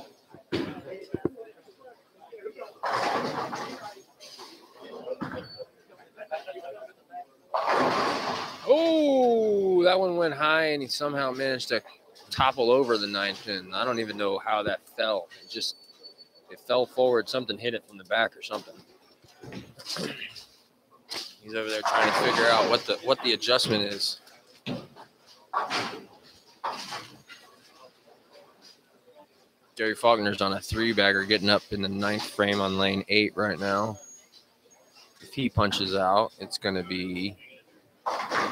Oh, that one went high, and he somehow managed to topple over the 9-pin. I don't even know how that fell. It fell forward. Something hit it from the back or something. He's over there trying to figure out what the adjustment is. Jerry Faulkner's on a 3-bagger, getting up in the 9th frame on lane 8 right now. If he punches out, it's going to be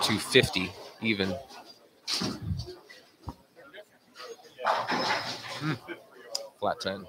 250 even. Flat 10.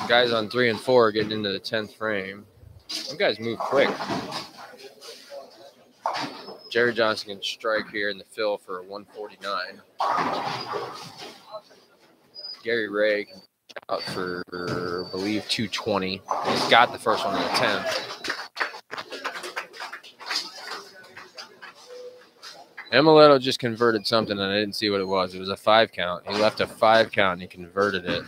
Guys on 3 and 4 getting into the 10th frame. Some guys move quick. Jerry Johnson can strike here in the fill for 149. Gary Ray can out for, I believe, 220. He's got the first one in the 10th. Emiletto just converted something, and I didn't see what it was. It was a 5 count. He left a 5 count, and he converted it.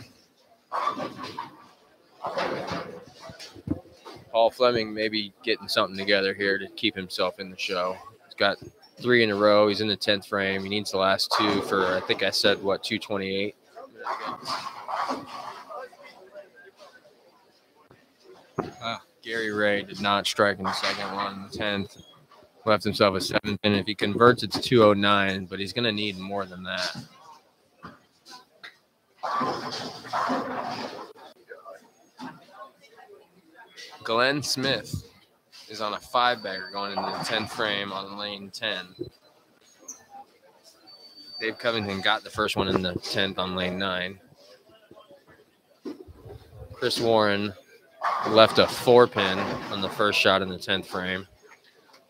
Paul Fleming maybe getting something together here to keep himself in the show. He's got 3 in a row. He's in the 10th frame. He needs the last 2 for, I think I said, 228? Gary Ray did not strike in the second one in the 10th. Left himself a 7-pin. If he converts, it's 209, but he's going to need more than that. Glenn Smith is on a 5-bagger going into the 10th frame on lane 10. Dave Covington got the first one in the 10th on lane 9. Chris Warren left a 4-pin on the first shot in the 10th frame.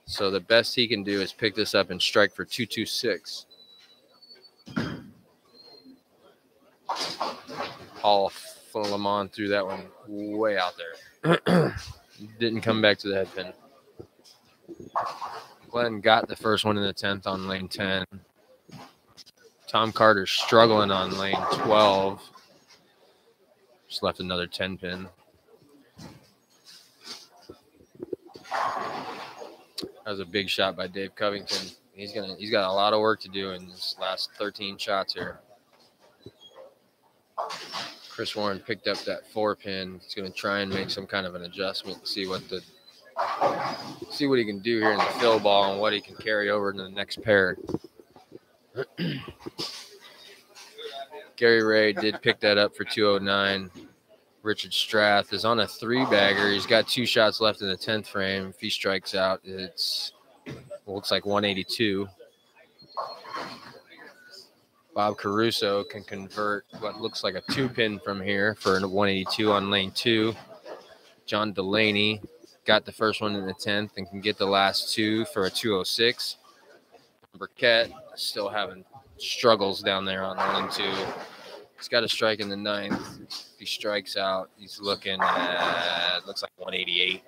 So the best he can do is pick this up and strike for 226. Paul Lamont threw that one way out there. Didn't come back to the head pin. Glenn got the first one in the 10th on lane 10. Tom Carter's struggling on lane 12. Just left another 10-pin. That was a big shot by Dave Covington. He's got a lot of work to do in his last 13 shots here. Chris Warren picked up that 4-pin. He's going to try and make some kind of an adjustment, see what he can do here in the fill ball and what he can carry over into the next pair. Gary Ray did pick that up for 209. Richard Strath is on a 3-bagger. He's got 2 shots left in the 10th frame. If he strikes out, looks like 182. Bob Caruso can convert what looks like a 2-pin from here for a 182 on lane 2. John Delaney got the first one in the 10th and can get the last two for a 206. Burkett still having struggles down there on 1 and 2. He's got a strike in the 9th. If he strikes out, he's looking at, looks like 188.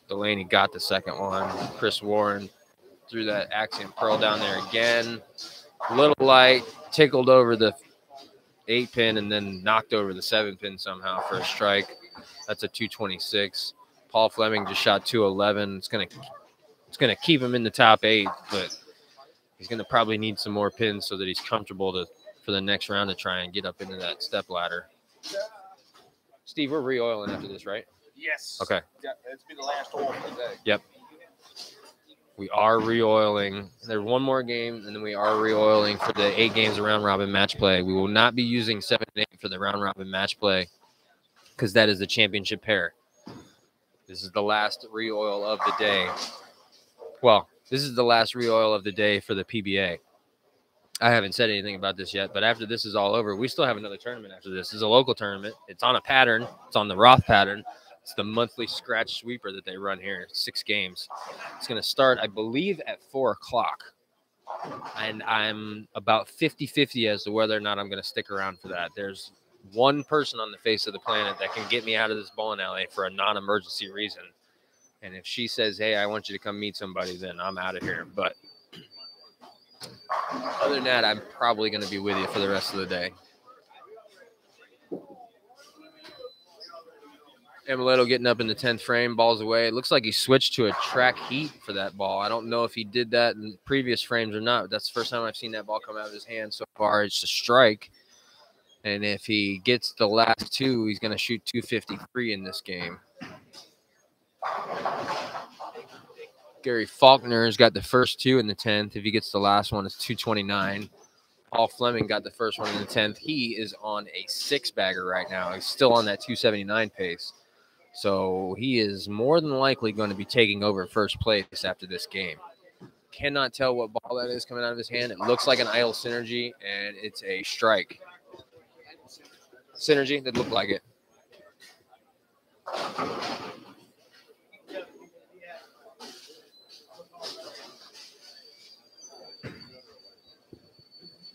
Delaney got the second one. Chris Warren threw that Axiom Pearl down there again. A little light, tickled over the 8-pin and then knocked over the 7-pin somehow for a strike. That's a 226. Paul Fleming just shot 211. It's gonna keep him in the top 8, but he's gonna probably need some more pins so that he's comfortable for the next round to try and get up into that step ladder. Steve, we're re-oiling after this, right? Yes. Okay. Yeah, it's be the last oil for the day. Yep. We are re-oiling. There's one more game, and then we are re-oiling for the 8 games of round-robin match play. We will not be using 7 and 8 for the round-robin match play because that is the championship pair. This is the last re-oil of the day. Well, this is the last re-oil of the day for the PBA. I haven't said anything about this yet, but after this is all over, we still have another tournament after this. This is a local tournament. It's on a pattern. It's on the Roth pattern. It's the monthly scratch sweeper that they run here, 6 games. It's going to start, I believe, at 4 o'clock. And I'm about 50-50 as to whether or not I'm going to stick around for that. There's one person on the face of the planet that can get me out of this bowling alley for a non-emergency reason. And if she says, hey, I want you to come meet somebody, then I'm out of here. But other than that, I'm probably going to be with you for the rest of the day. Amaletto getting up in the 10th frame, balls away. It looks like he switched to a track heat for that ball. I don't know if he did that in previous frames or not, but that's the first time I've seen that ball come out of his hand so far. It's a strike. And if he gets the last 2, he's going to shoot 253 in this game. Gary Faulkner's got the first 2 in the 10th. If he gets the last one, it's 229. Paul Fleming got the first one in the 10th. He is on a 6-bagger right now. He's still on that 279 pace. So he is more than likely going to be taking over first place after this game. Cannot tell what ball that is coming out of his hand. It looks like an idle synergy, and it's a strike. Synergy, that looked like it.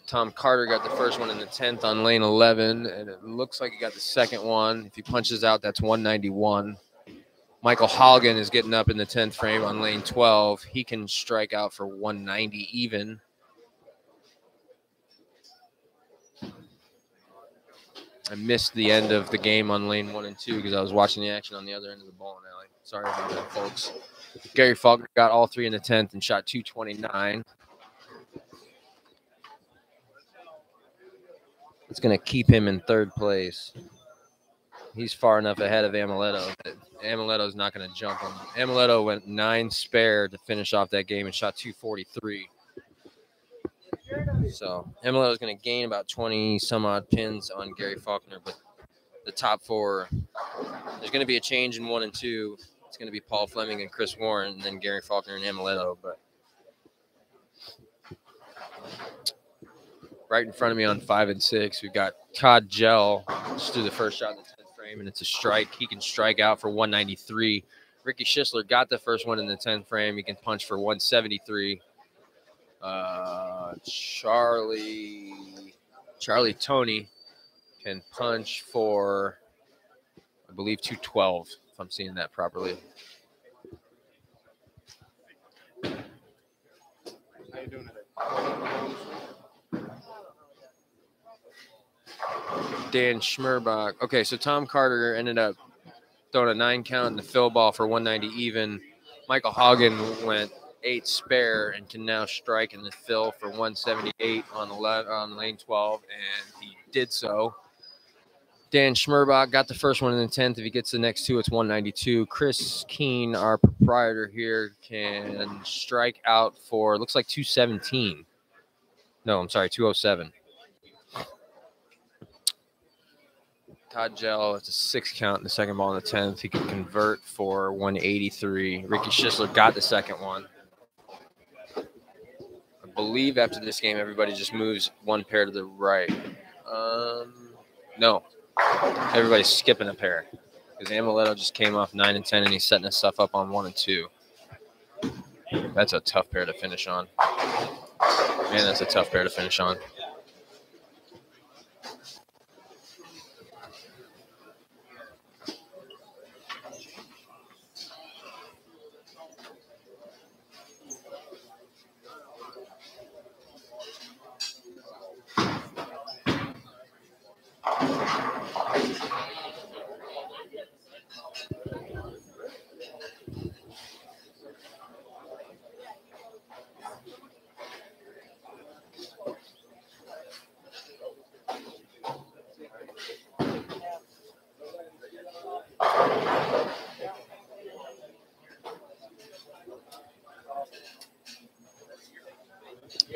Tom Carter got the first one in the 10th on lane 11, and it looks like he got the second one. If he punches out, that's 191. Michael Hogan is getting up in the 10th frame on lane 12. He can strike out for 190 even. I missed the end of the game on lane 1 and 2 because I was watching the action on the other end of the bowling alley. Sorry about that, folks. Gary Faulkner got all 3 in the 10th and shot 229. It's going to keep him in 3rd place. He's far enough ahead of Amaletto that Amaletto's not going to jump him. Amaletto went 9 spare to finish off that game and shot 243. So Amaletto's going to gain about 20 some odd pins on Gary Faulkner, but the top 4, there's going to be a change in 1 and 2. It's going to be Paul Fleming and Chris Warren, and then Gary Faulkner and Amaletto. But right in front of me on 5 and 6, we've got Todd Gell just threw the first shot in the 10th frame, and it's a strike. He can strike out for 193. Ricky Schisler got the first one in the 10th frame. He can punch for 173. Charlie Tony can punch for, I believe, 212, if I'm seeing that properly. How you doing today? Dan Schmerbach. Okay, so Tom Carter ended up throwing a 9 count in the fill ball for 190 even. Michael Hogan went 8 spare and can now strike in the fill for 178 on lane 12, and he did so. Dan Schmerbach got the first one in the 10th. If he gets the next 2, it's 192. Chris Keene, our proprietor here, can strike out for, looks like 217. No, I'm sorry, 207. Todd Gell, it's a 6 count in the second ball in the 10th. He can convert for 183. Ricky Schisler got the second one. I believe after this game, everybody just moves 1 pair to the right. No. Everybody's skipping a pair. Because Amuleto just came off 9 and 10, and he's setting his stuff up on 1 and 2. That's a tough pair to finish on. Man, that's a tough pair to finish on.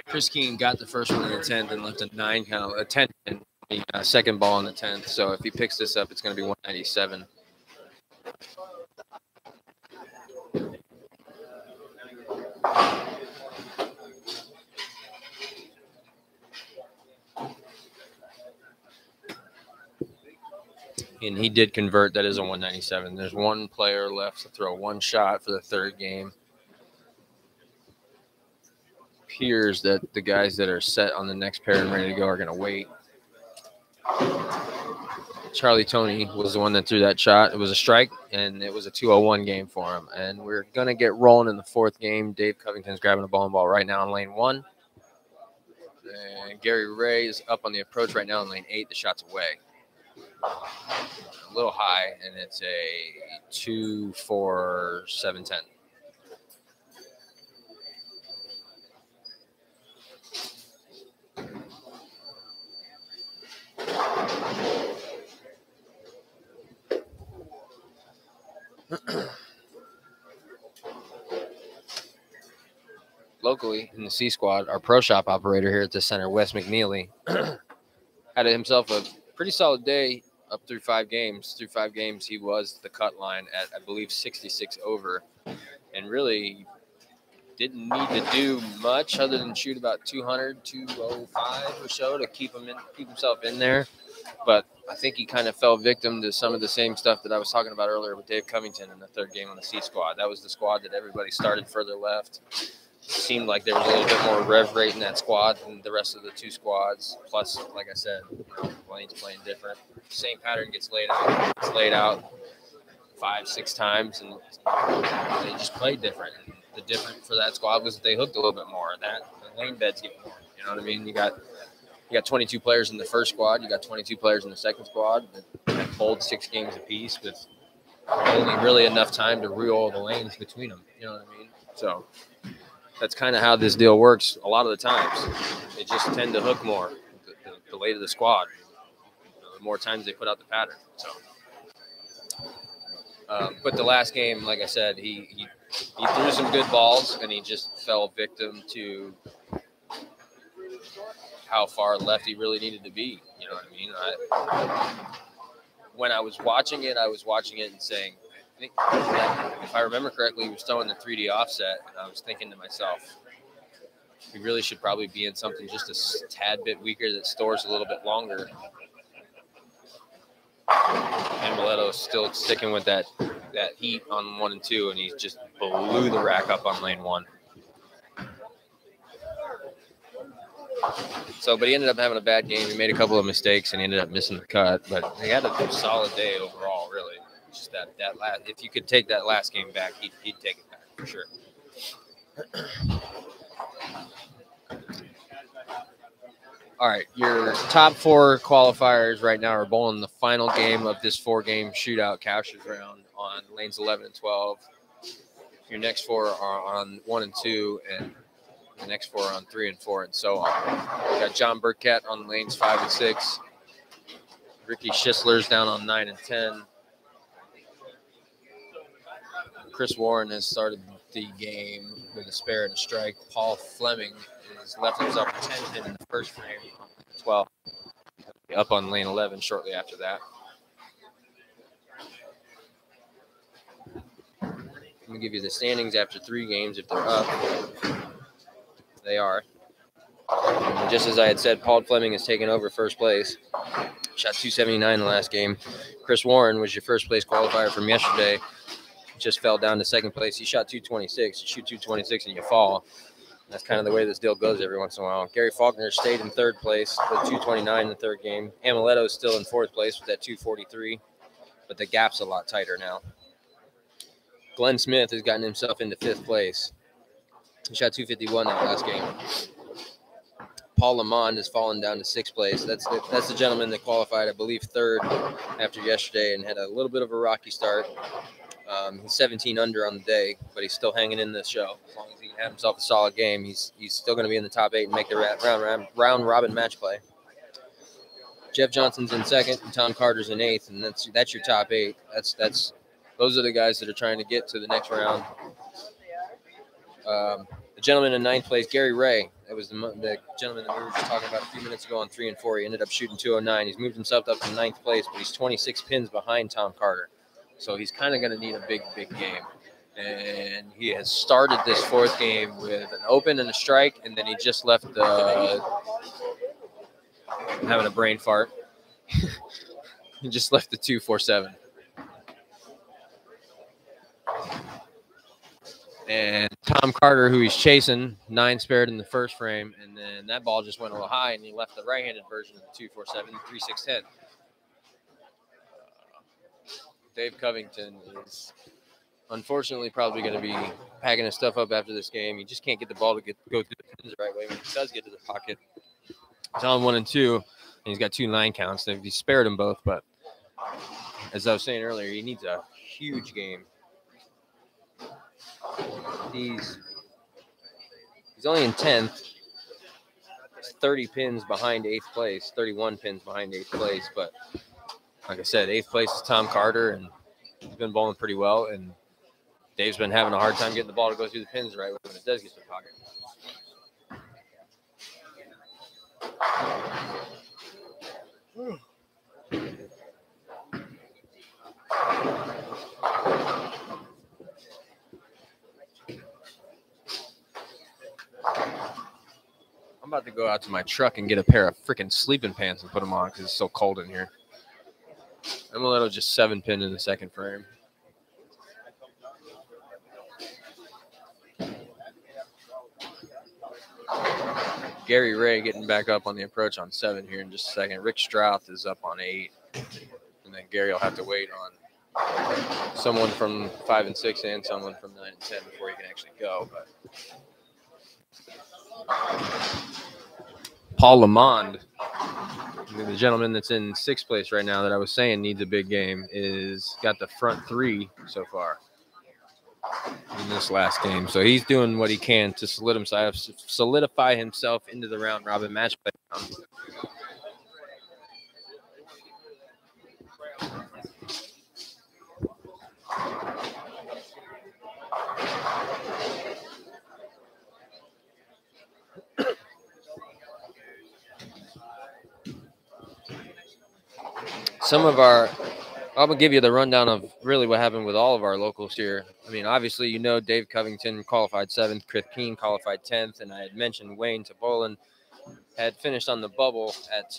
Chris Keene got the first one in the 10th and left a 9 count, a 10 and the second ball in the 10th. So if he picks this up, it's going to be 197. And he did convert. That is a 197. There's one player left to throw one shot for the third game. Appears that the guys that are set on the next pair and ready to go are going to wait. Charlie Tony was the one that threw that shot. It was a strike, and it was a 2-0-1 game for him. And we're going to get rolling in the fourth game. Dave Covington's grabbing a ball right now in lane 1. And Gary Ray is up on the approach right now in lane 8. The shot's away. A little high, and it's a 2-4-7-10. Locally in the C squad, our pro shop operator here at the center, Wes Mcneely, had himself a pretty solid day up through 5 games. Through 5 games, he was the cut line at, I believe, 66 over, and really didn't need to do much other than shoot about 200, 205 or so to keep himself in there. But I think he kind of fell victim to some of the same stuff that I was talking about earlier with Dave Covington in the third game on the C squad. That was the squad that everybody started further left. Seemed like there was a little bit more rev rate in that squad than the rest of the 2 squads. Plus, like I said, lanes playing different. Same pattern gets laid out. It's laid out 5-6 times, and they just played different. The different for that squad was that they hooked a little bit more. That the lane beds get more. You know what I mean? You got 22 players in the first squad. You got 22 players in the second squad that bowled 6 games apiece with only really enough time to re-oil the lanes between them. You know what I mean? So that's kind of how this deal works a lot of the times. They just tend to hook more the later the squad, the more times they put out the pattern. So, but the last game, like I said, he threw some good balls, and he just fell victim to how far left he really needed to be. You know what I mean? When I was watching it and saying, I think if I remember correctly, he was throwing the 3D offset, and I was thinking to myself, we really should probably be in something just a tad bit weaker that stores a little bit longer. And Mileto's still sticking with that heat on 1 and 2, and he just blew the rack up on lane 1. So, but he ended up having a bad game. He made a couple of mistakes, and he ended up missing the cut. But he had a solid day overall, really. Just that last, if you could take that last game back, he'd take it back for sure. All right, your top 4 qualifiers right now are bowling the final game of this 4-game shootout captures round on lanes 11 and 12. Your next 4 are on 1 and 2, and the next 4 are on 3 and 4, and so on. We got John Burkett on lanes 5 and 6. Ricky Schisler's down on 9 and 10. Chris Warren has started the game with a spare and a strike. Paul Fleming has left himself 10 in the first frame, 12. Up on lane 11 shortly after that. Let me give you the standings after 3 games if they're up. They are. just as I had said, Paul Fleming has taken over first place. Shot 279 in the last game. Chris Warren was your first place qualifier from yesterday. Just fell down to second place. He shot 226. You shoot 226 and you fall. That's kind of the way this deal goes every once in a while. Gary Faulkner stayed in third place with 229 in the third game. Amaletto is still in fourth place with that 243, but the gap's a lot tighter now. Glenn Smith has gotten himself into fifth place. He shot 251 that last game. Paul Lamont has fallen down to sixth place. That's the gentleman that qualified, I believe, third after yesterday and had a little bit of a rocky start. He's 17 under on the day, but he's still hanging in this show. As long as he can have himself a solid game, he's still going to be in the top 8 and make the round robin match play. Jeff Johnson's in second, and Tom Carter's in 8th, and that's your top 8. Those are the guys that are trying to get to the next round. The gentleman in 9th place, Gary Ray. That was the gentleman that we were just talking about a few minutes ago on 3 and 4. He ended up shooting 209. He's moved himself up to 9th place, but he's 26 pins behind Tom Carter. So he's kind of going to need a big game. And he has started this fourth game with an open and a strike, and then he just left having a brain fart. He just left the 247. And Tom Carter, who he's chasing, 9 spared in the first frame, and then that ball just went a little high, and he left the right-handed version of the 247, 3-6-10. Dave Covington is unfortunately probably going to be packing his stuff up after this game. He just can't get the ball to go through the pins the right way. When he does get to the pocket, he's on 1 and 2, and he's got 2 9 counts. He spared them both, but as I was saying earlier, he needs a huge game. He's only in 10th. He's 30 pins behind 8th place, 31 pins behind 8th place. But like I said, 8th place is Tom Carter, and he's been bowling pretty well. And Dave's been having a hard time getting the ball to go through the pins right when it does get to the pocket. I'm about to go out to my truck and get a pair of freaking sleeping pants and put them on because it's so cold in here. Amaletto just 7 pin in the second frame. Gary Ray getting back up on the approach on 7 here in just a second. Rick Strouth is up on 8. And then Gary will have to wait on someone from 5 and 6 and someone from 9 and 10 before he can actually go. But Paul Lamont, the gentleman that's in 6th place right now that I was saying needs a big game, is got the front 3 so far in this last game. So he's doing what he can to solidify himself into the round robin match play. I'm going to give you the rundown of really what happened with all of our locals here. I mean, obviously, you know, Dave Covington qualified 7th, Chris Keene qualified 10th, and I had mentioned Wayne Tobolin had finished on the bubble at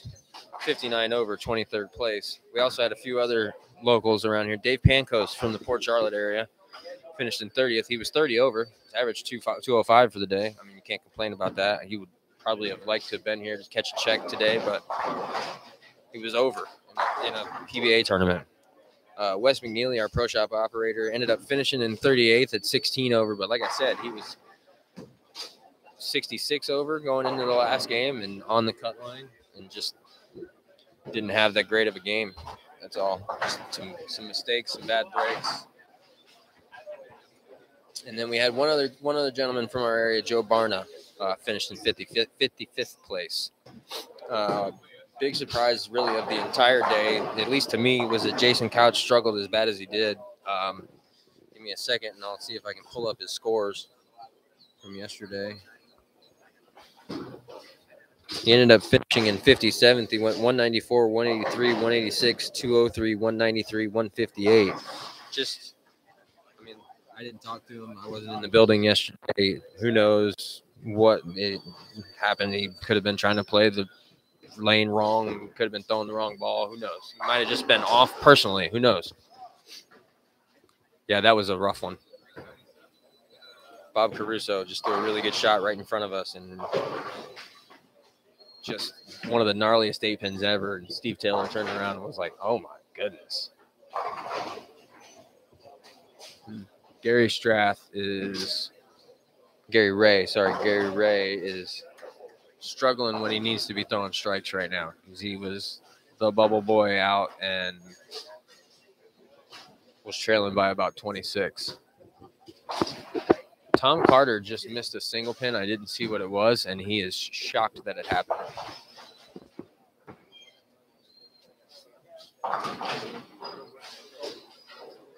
59 over, 23rd place. We also had a few other locals around here. Dave Pancos from the Port Charlotte area finished in 30th. He was 30 over, averaged 205 for the day. I mean, you can't complain about that. He would probably have liked to have been here to catch a check today, but he was over in a PBA tournament. Wes Mcneely, our pro shop operator, ended up finishing in 38th at 16 over. But like I said, he was 66 over going into the last game and on the cut line and just didn't have that great of a game. That's all. Just some mistakes, some bad breaks. And then we had one other gentleman from our area, Joe Barna, finished in 55th place. Big surprise, really, of the entire day, at least to me, was that Jason Couch struggled as bad as he did. Give me a second, and I'll see if I can pull up his scores from yesterday. He ended up finishing in 57th. He went 194, 183, 186, 203, 193, 158. I mean, I didn't talk to him. I wasn't in the building yesterday. Who knows? what it happened. He could have been trying to play the lane wrong. Could have been throwing the wrong ball. Who knows? He might have just been off personally. Who knows? Yeah, that was a rough one. Bob Caruso just threw a really good shot right in front of us, and just one of the gnarliest 8-pins ever. And Steve Taylor turned around and was like, "Oh my goodness." Gary Ray is struggling when he needs to be throwing strikes right now, because he was the bubble boy out and was trailing by about 26. Tom Carter just missed a single pin. I didn't see what it was, and he is shocked that it happened.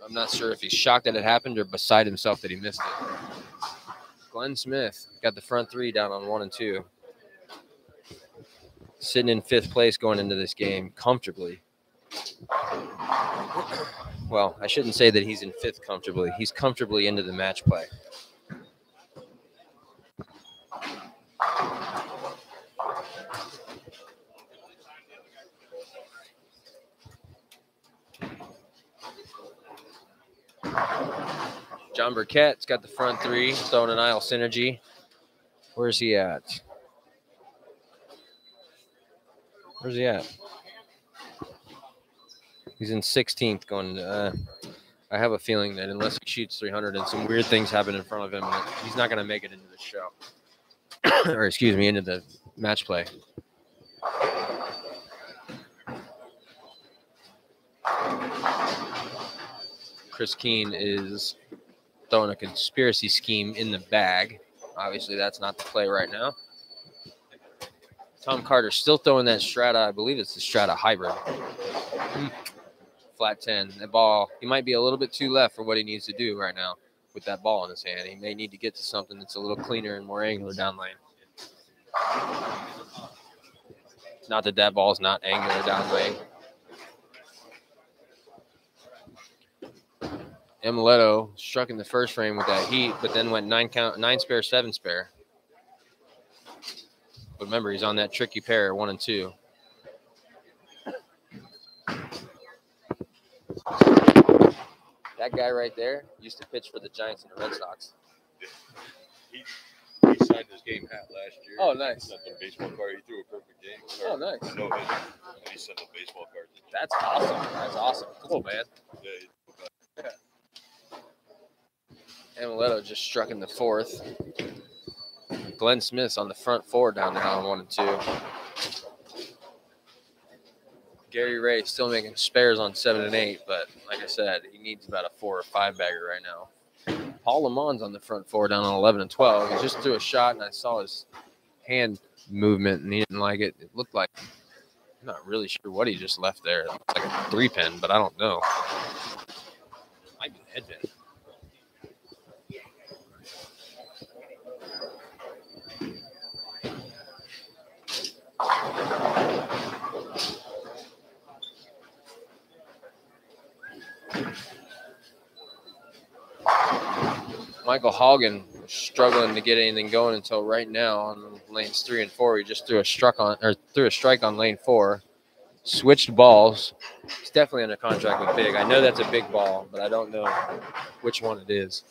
I'm not sure if he's shocked that it happened or beside himself that he missed it. Glenn Smith got the front three down on 1 and 2. Sitting in 5th place going into this game comfortably. Well, I shouldn't say that he's in 5th comfortably. He's comfortably into the match play. John Burkett's got the front three, throwing an aisle synergy. Where's he at? He's in 16th going. I have a feeling that unless he shoots 300 and some weird things happen in front of him, he's not going to make it into the show. Or excuse me, into the match play. Chris Keene is throwing a conspiracy scheme in the bag. Obviously, that's not the play right now. Tom Carter still throwing that Strata. I believe it's the Strata hybrid. Flat 10. That ball, he might be a little bit too left for what he needs to do right now with that ball in his hand. He may need to get to something that's a little cleaner and more angular down lane. Not that that ball's not angular down lane. Emiletto struck in the first frame with that heat, but then went 9 spare, 7 spare. But remember, he's on that tricky pair, 1 and 2. That guy right there used to pitch for the Giants and the Red Sox. He signed his game hat last year. Oh, nice. Sent him a baseball card. He threw a perfect game. Oh, nice. No hit. And he sent a baseball card. That's awesome. That's awesome. Cool, man. Yeah. Emiletto just struck in the 4th. Glenn Smith's on the front 4 down there on 1 and 2. Gary Ray still making spares on 7 and 8, but like I said, he needs about a 4 or 5 bagger right now. Paul Lamont's on the front 4 down on 11 and 12. He just threw a shot, and I saw his hand movement, and he didn't like it. It looked like, I'm not really sure what he just left there. It looks like a 3-pin, but I don't know. Might be a head pin. Michael Hogan was struggling to get anything going until right now on lanes 3 and 4. He just threw a strike on lane 4. Switched balls. He's definitely under contract with Big. I know that's a big ball, but I don't know which one it is.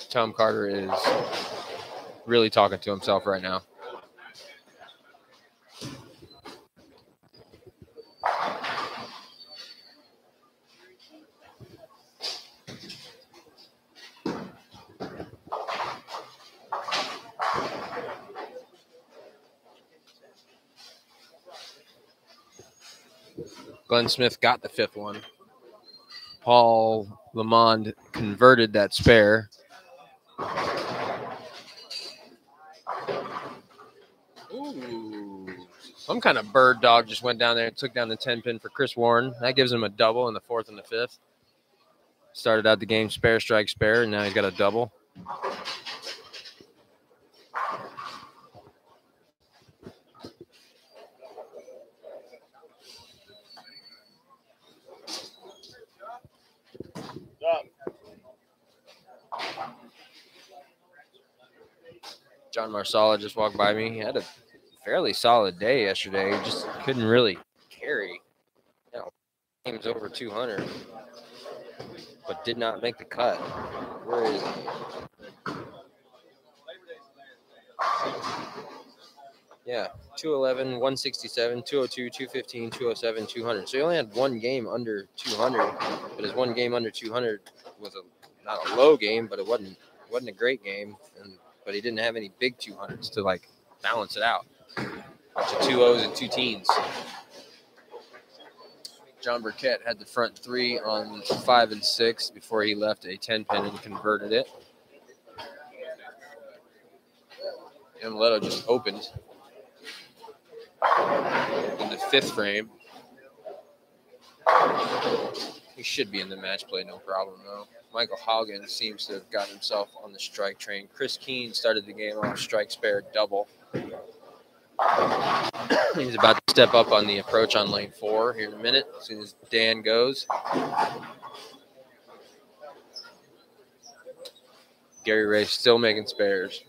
Tom Carter is really talking to himself right now. Glenn Smith got the 5th one. Paul Lamont converted that spare. Ooh. Some kind of bird dog just went down there and took down the 10-pin for Chris Warren. That gives him a double in the 4th and the 5th. Started out the game spare, strike, spare, and now he's got a double. John Marsala just walked by me. He had a fairly solid day yesterday. He just couldn't really carry. You know, games over 200, but did not make the cut. Where is he? Yeah, 211, 167, 202, 215, 207, 200. So he only had one game under 200, but his one game under 200 was not a low game, but it wasn't a great game, but he didn't have any big 200s to like balance it out. Bunch of 2-0s and 2 teens. John Burkett had the front 3 on 5 and 6 before he left a 10-pin and converted it. Amaletto just opened in the 5th frame. He should be in the match play, no problem, though. Michael Hogan seems to have got himself on the strike train. Chris Keene started the game off strike spare double. He's about to step up on the approach on lane 4 here in a minute, as soon as Dan goes. Gary Ray still making spares.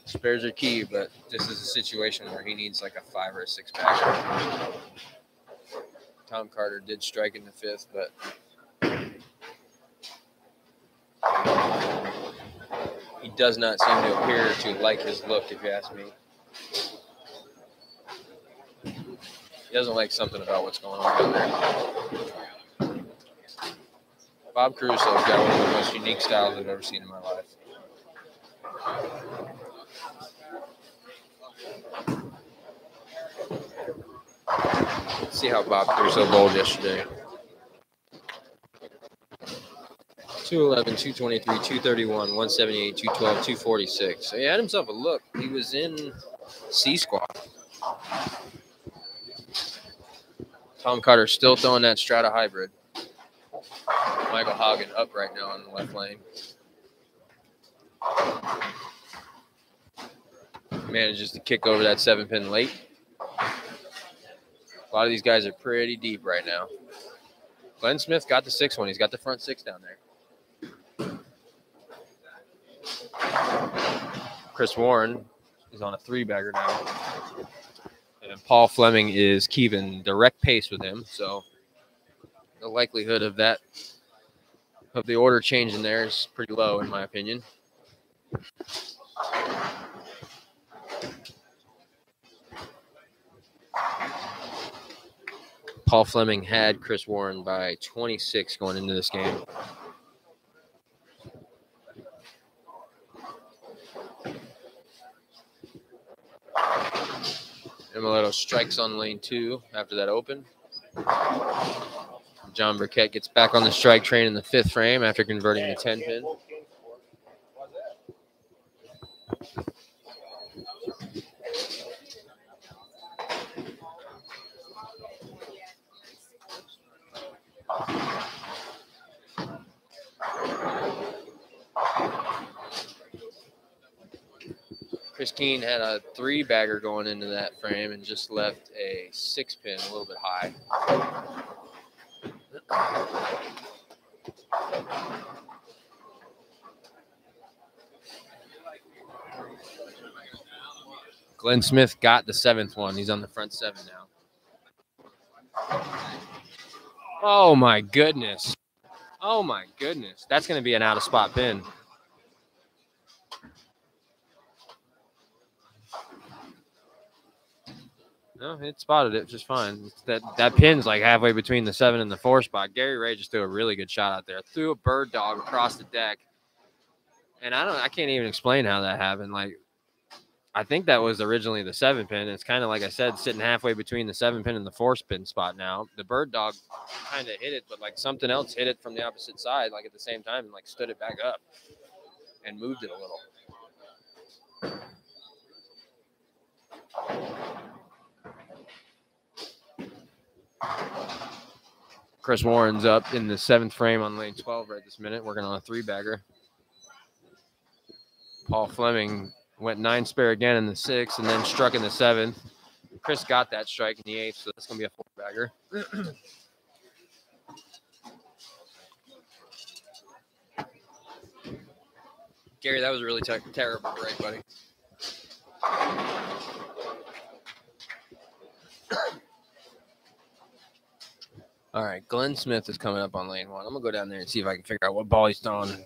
Spares are key, but this is a situation where he needs like a 5 or a 6 pack. Tom Carter did strike in the 5th, but he does not seem to appear to like his look, if you ask me. He doesn't like something about what's going on down there. Bob Caruso's got one of the most unique styles I've ever seen in my life. Let's see how Bob Caruso bowled yesterday. 211, 223, 231, 178, 212, 246. So he had himself a look. He was in C squad. Tom Carter still throwing that Strata hybrid. Michael Hogan up right now on the left lane. Manages to kick over that 7-pin late. A lot of these guys are pretty deep right now. Glenn Smith got the 6 one. He's got the front 6 down there. Chris Warren is on a 3-bagger now. And Paul Fleming is keeping direct pace with him. So the likelihood of the order change in there is pretty low, in my opinion. Paul Fleming had Chris Warren by 26 going into this game. Amaletto strikes on lane 2 after that open. John Burkett gets back on the strike train in the 5th frame after converting the 10-pin. Chris Keene had a 3-bagger going into that frame and just left a 6-pin a little bit high. Glenn Smith got the 7th one. He's on the front 7 now. Oh, my goodness. Oh, my goodness. That's going to be an out-of-spot pin. No, it spotted it just fine. That pin's like halfway between the 7 and the 4 spot. Gary Ray just threw a really good shot out there. Threw a bird dog across the deck. And I can't even explain how that happened. Like, I think that was originally the 7-pin. It's kind of like I said, sitting halfway between the 7-pin and the 4-pin spot now. The bird dog kind of hit it, but like something else hit it from the opposite side, like at the same time, and like stood it back up and moved it a little. Chris Warren's up in the 7th frame on lane 12 right this minute, working on a 3-bagger. Paul Fleming went 9 spare again in the 6th and then struck in the 7th. Chris got that strike in the 8th, so that's going to be a 4-bagger. Gary, that was a really terrible break, buddy. All right, Glenn Smith is coming up on lane 1. I'm going to go down there and see if I can figure out what ball he's throwing.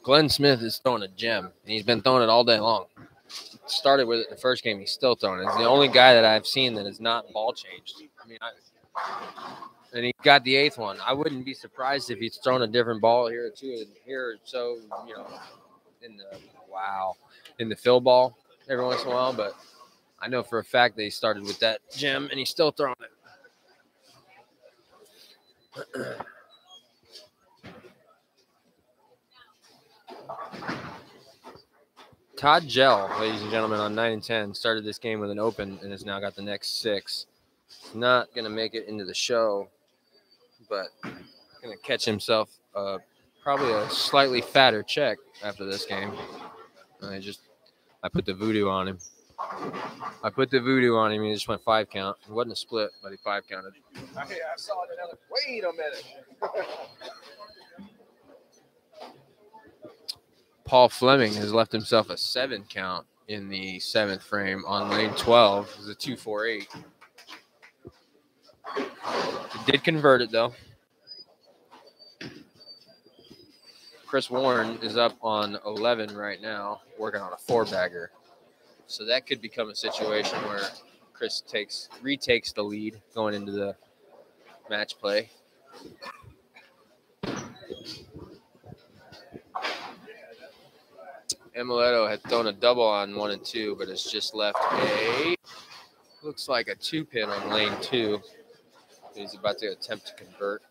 Glenn Smith is throwing a gem, and he's been throwing it all day long. Started with it in the first game. He's still throwing it. He's the only guy that I've seen that is not ball changed. I mean, and he got the 8th one. I wouldn't be surprised if he's thrown a different ball here or two, and here, so you know, in the fill ball every once in a while. But I know for a fact that he started with that gem, and he's still throwing it. Todd Gell, ladies and gentlemen, on 9 and 10, started this game with an open and has now got the next 6. Not going to make it into the show, but going to catch himself probably a slightly fatter check after this game. I put the voodoo on him. He just went 5 count. It wasn't a split, but he 5 counted. I saw another. Wait a minute. Paul Fleming has left himself a 7 count in the 7th frame on lane 12. It was a 2-4-8. He did convert it, though. Chris Warren is up on 11 right now, working on a 4-bagger. So that could become a situation where Chris retakes the lead going into the match play. Emiletto had thrown a double on 1 and 2, but has just left looks like a 2-pin on lane 2. He's about to attempt to convert.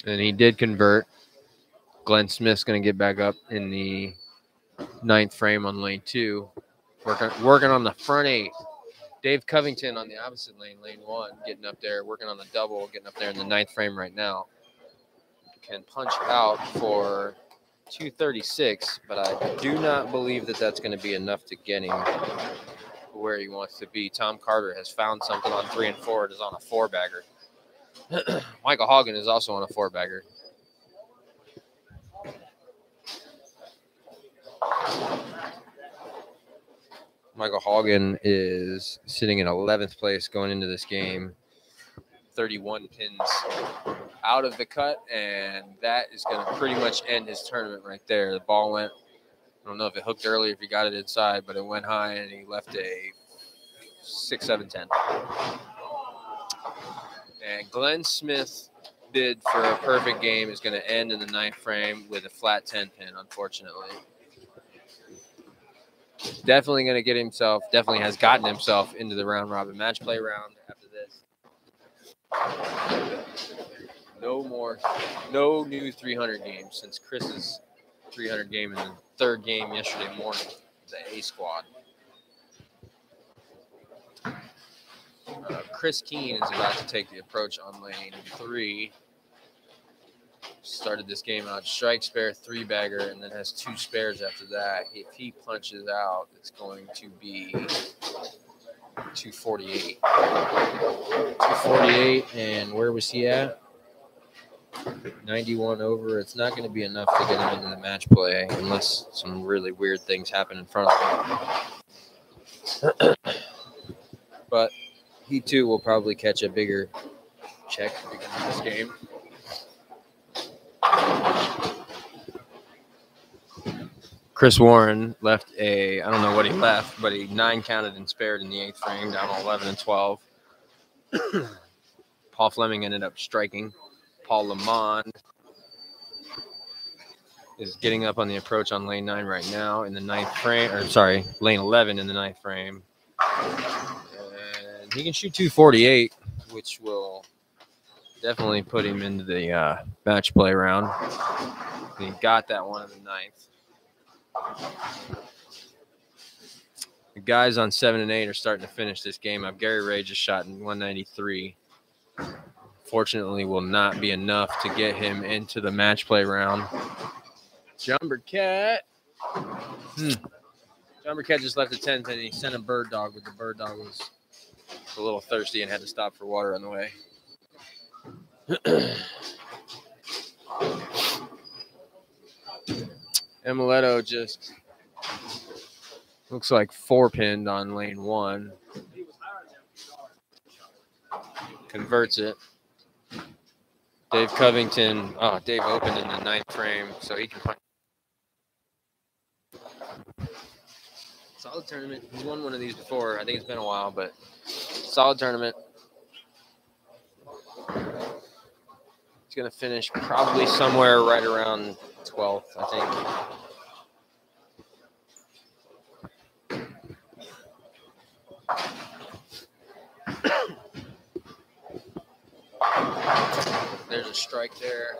And he did convert. Glenn Smith's going to get back up in the 9th frame on lane 2. Working on the front 8. Dave Covington on the opposite lane, lane 1, getting up there, working on the double, getting up there in the 9th frame right now. Can punch out for 236, but I do not believe that that's going to be enough to get him where he wants to be. Tom Carter has found something on 3 and 4. It is on a 4-bagger. Michael Hogan is also on a 4-bagger. Michael Hogan is sitting in 11th place going into this game. 31 pins out of the cut, and that is going to pretty much end his tournament right there. The ball went, I don't know if it hooked early, if he got it inside, but it went high, and he left a 6-7-10. And Glenn Smith's bid for a perfect game is going to end in the 9th frame with a flat 10 pin, unfortunately. Definitely going to get himself, definitely has gotten himself into the round robin match play round after this. No new 300 games since Chris's 300 game in the 3rd game yesterday morning, the A squad. Chris Keene is about to take the approach on lane 3. Started this game out strike spare 3-bagger and then has 2 spares after that. If he punches out, it's going to be 248. 248, and where was he at? 91 over. It's not going to be enough to get him into the match play unless some really weird things happen in front of him. But he too will probably catch a bigger check because of this game. Chris Warren left I don't know what he left, but he 9 counted and spared in the 8th frame, down 11 and 12. Paul Fleming ended up striking. Paul Lamont is getting up on the approach on lane 9 right now in the 9th frame, lane 11 in the 9th frame. And he can shoot 248, which will definitely put him into the match play round. He got that one in the ninth. The guys on 7 and 8 are starting to finish this game up. Gary Ray just shot in 193. Fortunately, will not be enough to get him into the match play round. John Burkett. John Burkett just left the 10th and he sent a bird dog, but the bird dog was a little thirsty and had to stop for water on the way. Emiletto just looks like 4-pinned on lane 1. Converts it. Dave Covington. Oh, Dave opened in the 9th frame, so he can punch. Solid tournament. He's won one of these before. I think it's been a while, but solid tournament. He's going to finish probably somewhere right around 12th, I think. There's a strike there.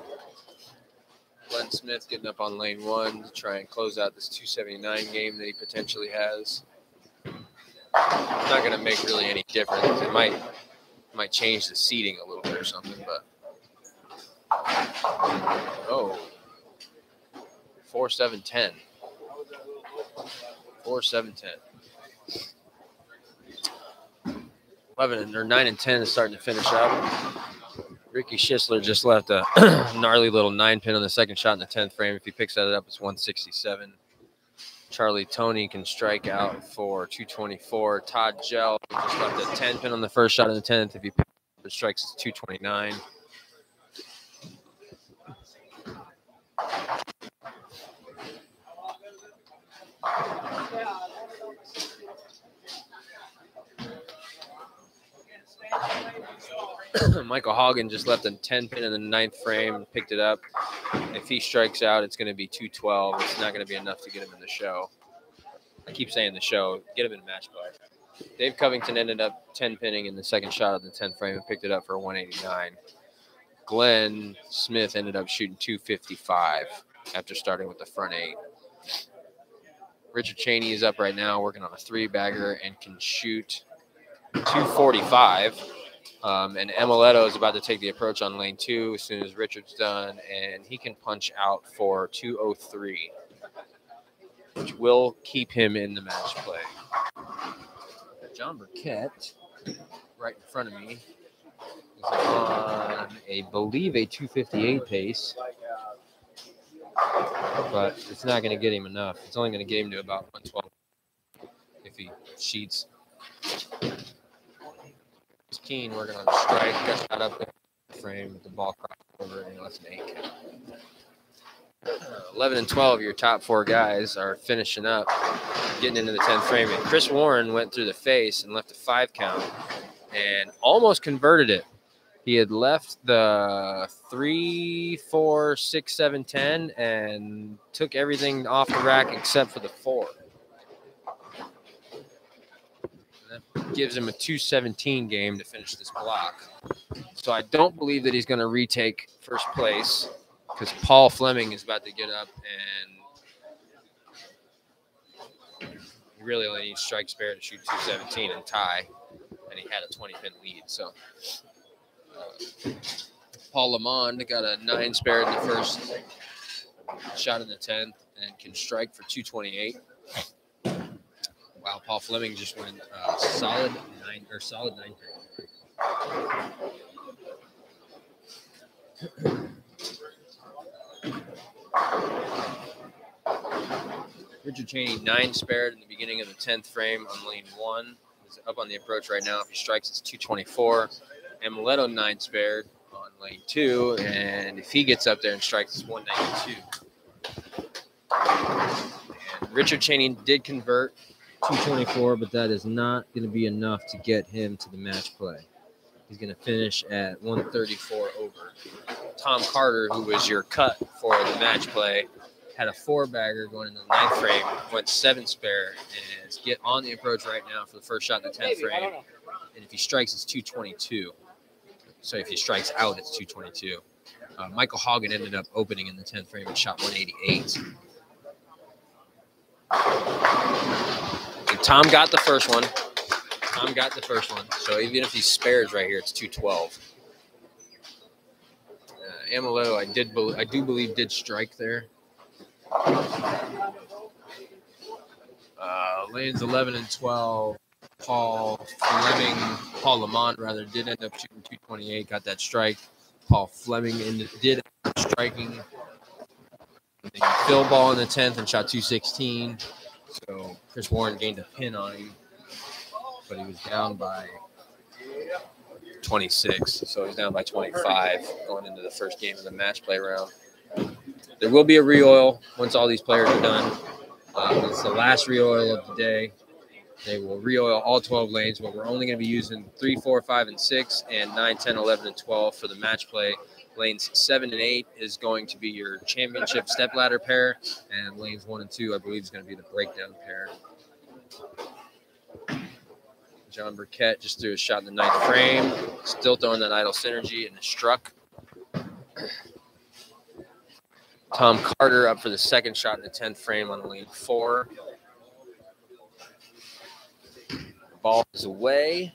Glenn Smith getting up on lane 1 to try and close out this 279 game that he potentially has. It's not going to make really any difference. It might change the seating a little bit or something, but oh, 4-7-10. 4-7-10. 9 and 10 is starting to finish up. Ricky Schisler just left a gnarly little 9-pin on the second shot in the 10th frame. If he picks that up, it's 167. Charlie Tony can strike out for 224. Todd Gell just left a 10-pin on the first shot in the 10th. If he picks up, the strikes, it's 229. Michael Hogan just left a 10-pin in the 9th frame and picked it up. If he strikes out, it's going to be 212. It's not going to be enough to get him in the show. I keep saying the show. Get him in match play. Dave Covington ended up 10-pinning in the second shot of the 10th frame and picked it up for 189. Glenn Smith ended up shooting 255 after starting with the front 8. Richard Cheney is up right now working on a 3-bagger and can shoot 245. And Emiletto is about to take the approach on lane 2 as soon as Richard's done, and he can punch out for 203, which will keep him in the match play. John Burkett, right in front of me, is on, I believe, a 258 pace, but it's not going to get him enough. It's only going to get him to about 112 if he cheats. Keen working on a strike, got shot up in the frame with the ball crossed over and he left an 8 count. 11 and 12, your top 4 guys are finishing up, getting into the 10th frame. And Chris Warren went through the face and left a 5 count and almost converted it. He had left the 3, 4, 6, 7, 10 and took everything off the rack except for the 4. That gives him a 217 game to finish this block. So I don't believe that he's going to retake first place because Paul Fleming is about to get up and he really only needs strike spare to shoot 217 and tie. And he had a 20-pin lead. So Paul Lamont got a 9 spare in the first shot in the 10th and can strike for 228. Wow, Paul Fleming just went solid 9 Richard Cheney 9 spared in the beginning of the 10th frame on lane 1. He's up on the approach right now. If he strikes, it's 224. Emiletto 9 spared on lane 2, and if he gets up there and strikes, it's 192. And Richard Cheney did convert 224, but that is not going to be enough to get him to the match play. He's going to finish at 134 over. Tom Carter, who was your cut for the match play, had a 4-bagger going into the 9th frame, went 7 spare, and is get on the approach right now for the first shot in the 10th frame. and if he strikes, it's 222. So if he strikes out, it's 222. Michael Hogan ended up opening in the 10th frame and shot 188. And Tom got the first one. So even if he spares right here, it's 212. Amaletto, I do believe did strike there. Lanes 11 and 12. Paul Lamont did end up shooting 228, got that strike. Paul Fleming did end up striking. Phil ball in the 10th and shot 216. So Chris Warren gained a pin on him, but he was down by 26. So he's down by 25 going into the first game of the match play round. There will be a re-oil once all these players are done. It's the last re-oil of the day. They will re-oil all 12 lanes, but we're only going to be using 3, 4, 5, and 6, and 9, 10, 11, and 12 for the match play. Lanes 7 and 8 is going to be your championship stepladder pair, and lanes 1 and 2, I believe, is going to be the breakdown pair. John Burkett just threw a shot in the 9th frame, still throwing that idle synergy, and it struck. Tom Carter up for the second shot in the 10th frame on lane 4. Ball is away,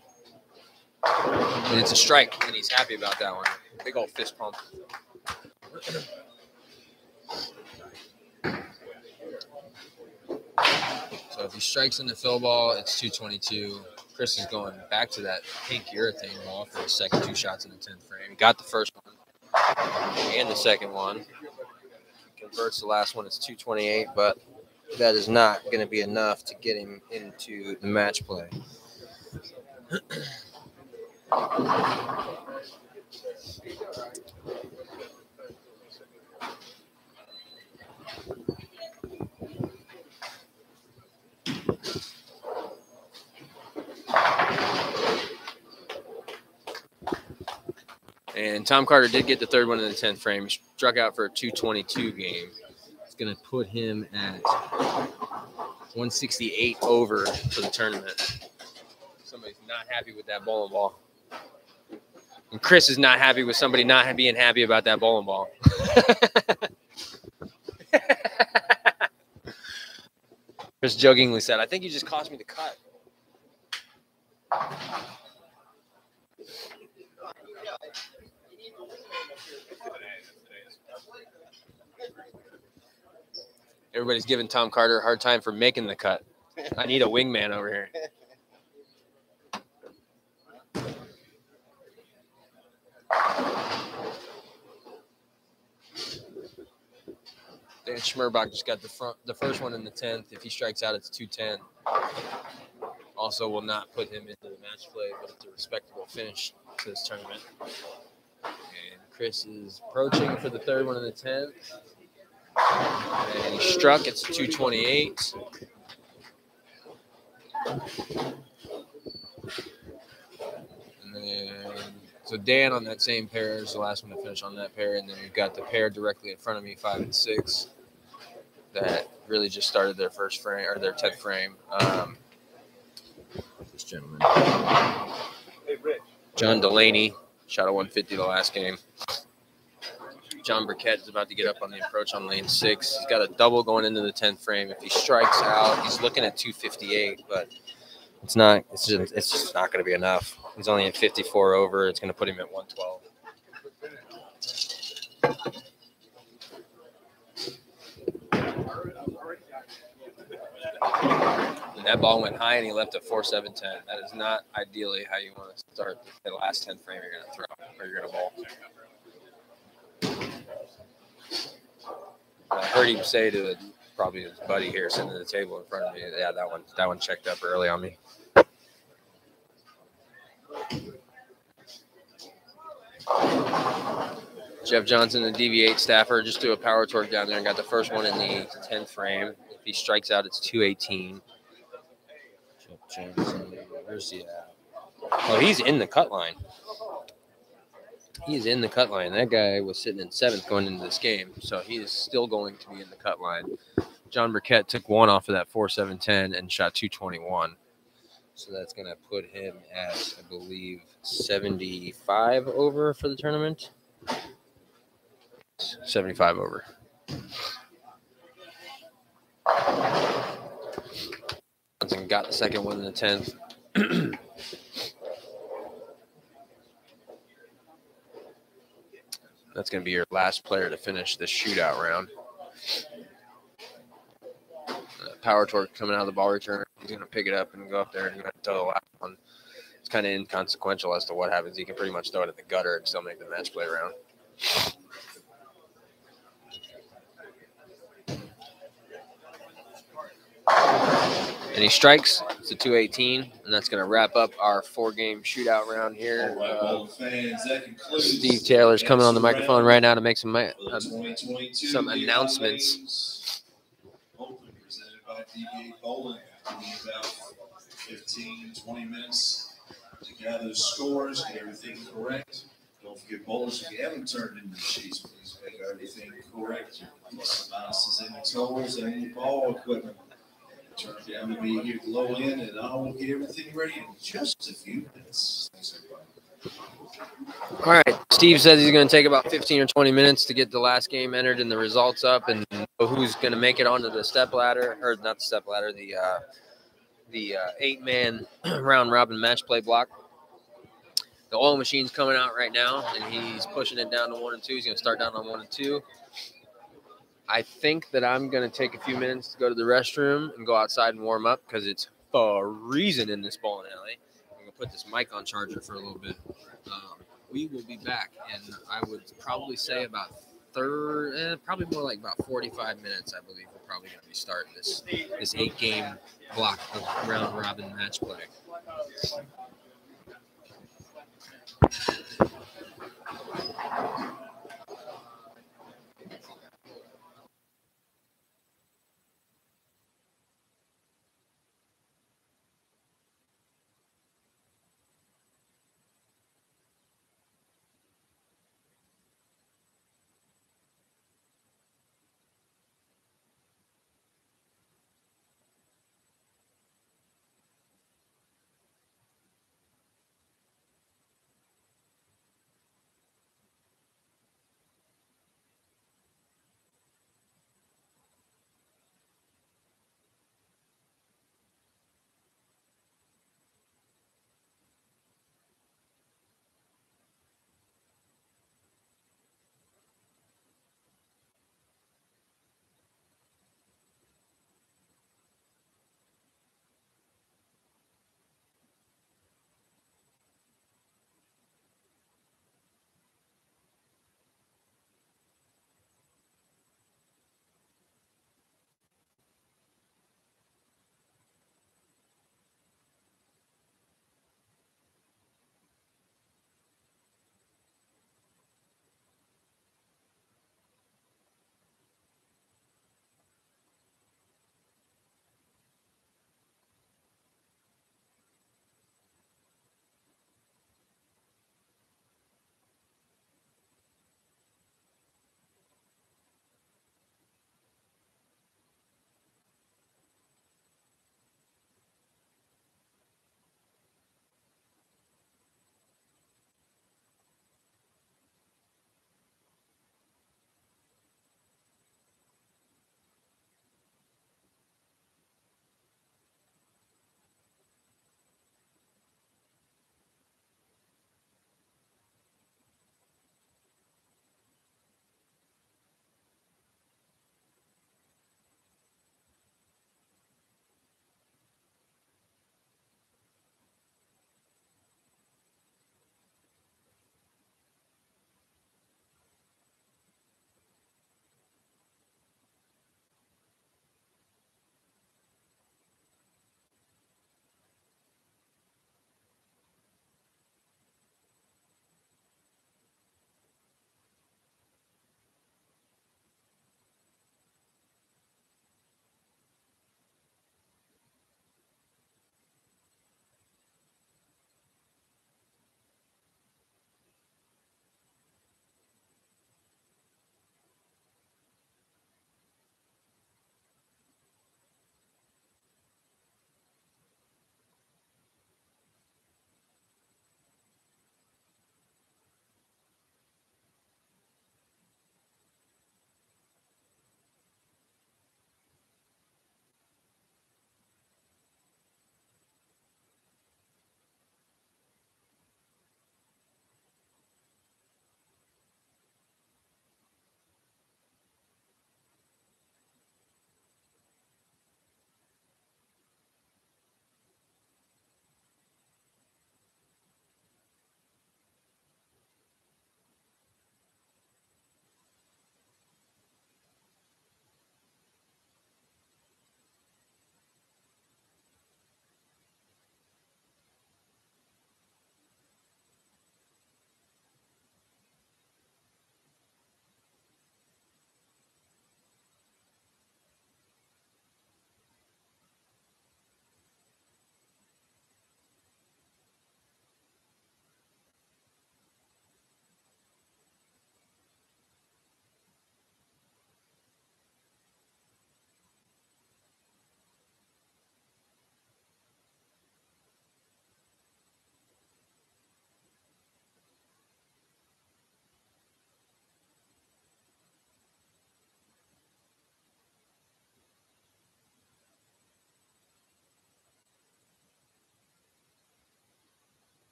and it's a strike, and he's happy about that one. Big old fist pump. So if he strikes in the fill ball, it's 222. Chris is going back to that pink urethane ball for the second 2 shots in the 10th frame. He got the first one and the second one. Converts the last one, it's 228, but that is not going to be enough to get him into the match play. And Tom Carter did get the third one in the 10th frame. He struck out for a 222 game. It's going to put him at 168 over for the tournament. Somebody's not happy with that bowling ball. And Chris is not happy with somebody not being happy about that bowling ball. Chris jokingly said, I think you just cost me the cut. Everybody's giving Tom Carter a hard time for making the cut. I need a wingman over here. Dan Schmerbach just got the first one in the 10th. If he strikes out, it's 210. Also will not put him into the match play, but it's a respectable finish to this tournament. And Chris is approaching for the third one in the 10th. And he struck. It's 228. And then, so Dan on that same pair is the last one to finish on that pair. And then we've got the pair directly in front of me, 5 and 6, that really just started their first frame or their 10th frame. This gentleman, John Delaney, shot a 150 the last game. John Burkett is about to get up on the approach on lane 6. He's got a double going into the 10th frame. If he strikes out, he's looking at 258, but it's not. It's just not going to be enough. He's only at 54 over. It's going to put him at 112. And that ball went high, and he left a 4.710. That is not ideally how you want to start the last 10th frame you're going to throw or you're going to bowl. I heard him say to probably his buddy here sitting at the table in front of me, yeah, that one checked up early on me. Jeff Johnson, the DV8 staffer, just threw a power torque down there and got the first one in the 10th frame. If he strikes out, it's 218. Jeff Johnson, where's he at? Oh, he's in the cut line. He's in the cut line. That guy was sitting in 7th going into this game, so he is still going to be in the cut line. John Burkett took one off of that 4.710 and shot 221. So that's going to put him at, I believe, 75 over for the tournament. 75 over. Johnson got the second one in the 10th. That's going to be your last player to finish this shootout round. Power torque coming out of the ball returner. He's going to pick it up and go up there and throw the last one. It's kind of inconsequential as to what happens. He can pretty much throw it in the gutter and still make the match play round. And he strikes. It's a 218, and that's going to wrap up our 4-game shootout round here. Steve Taylor's coming on the microphone right now to make some announcements. Presented by DV8 Bowling. About 15, 20 minutes to gather the scores, get everything correct. Don't forget bowlers, if you haven't turned in the sheets, please make everything correct. Plus the bounces in the totals and the ball equipment. Turn down to be here at the low end, and I will get everything ready in just a few minutes. Thanks, everybody. All right. Steve says he's going to take about 15 or 20 minutes to get the last game entered and the results up and know who's going to make it onto the step ladder, or not the step ladder, the 8-man round robin match play block. The oil machine's coming out right now, and he's pushing it down to 1 and 2. He's going to start down on 1 and 2. I think that I'm going to take a few minutes to go to the restroom and go outside and warm up because it's freezing in this bowling alley. I'm going to put this mic on charger for a little bit. We will be back, and I would probably say about probably more like about 45 minutes, I believe, we're probably going to be starting this 8-game block of round robin match play.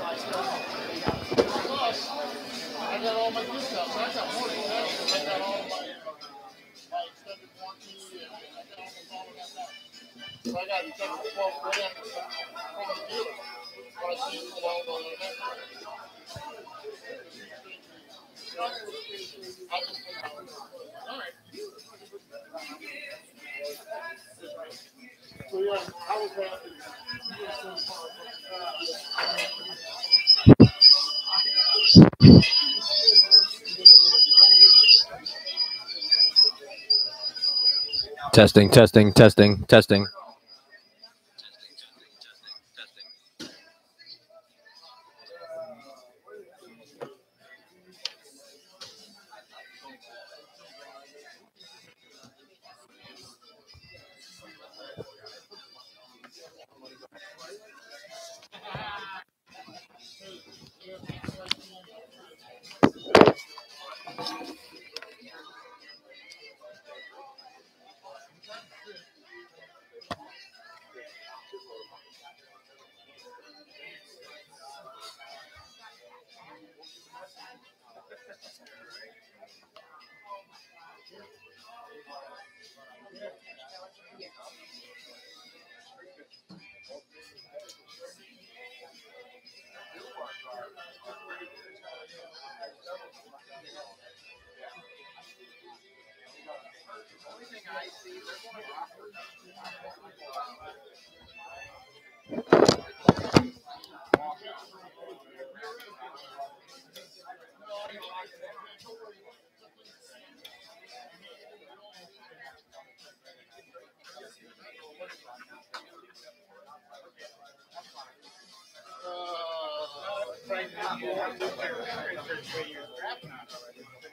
I got all my discounts. I got more than that. I got all my extended warranty and I got almost all of that back. So I got 10 to 12 grand from the dealer. But I see it all on the net. I just think all right. So yeah, I was happy. Testing, testing, testing, testing.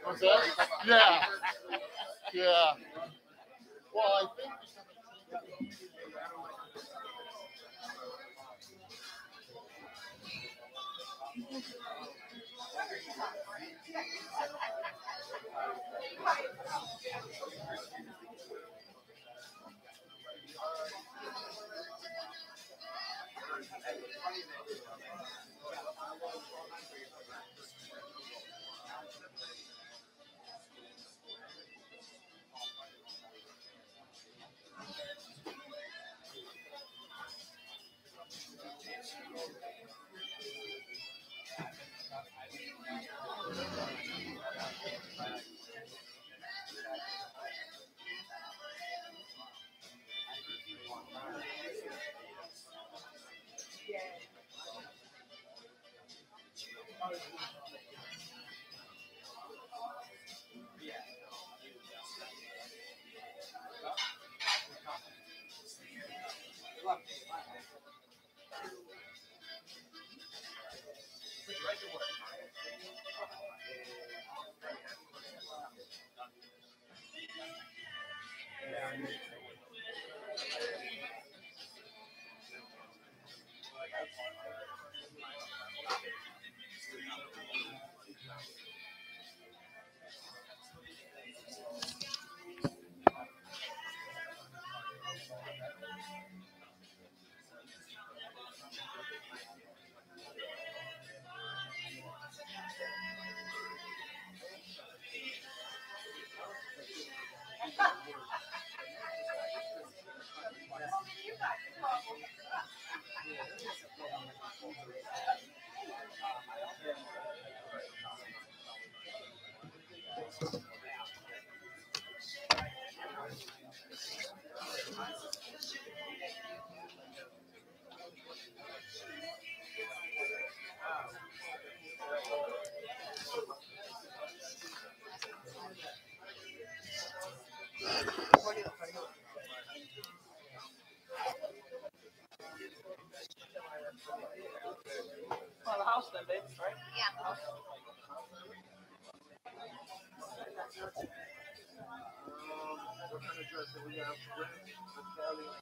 What's that? Yeah. Yeah. Well, I think. Well, the house then, babe, right? What kind of dress do we have? Italian.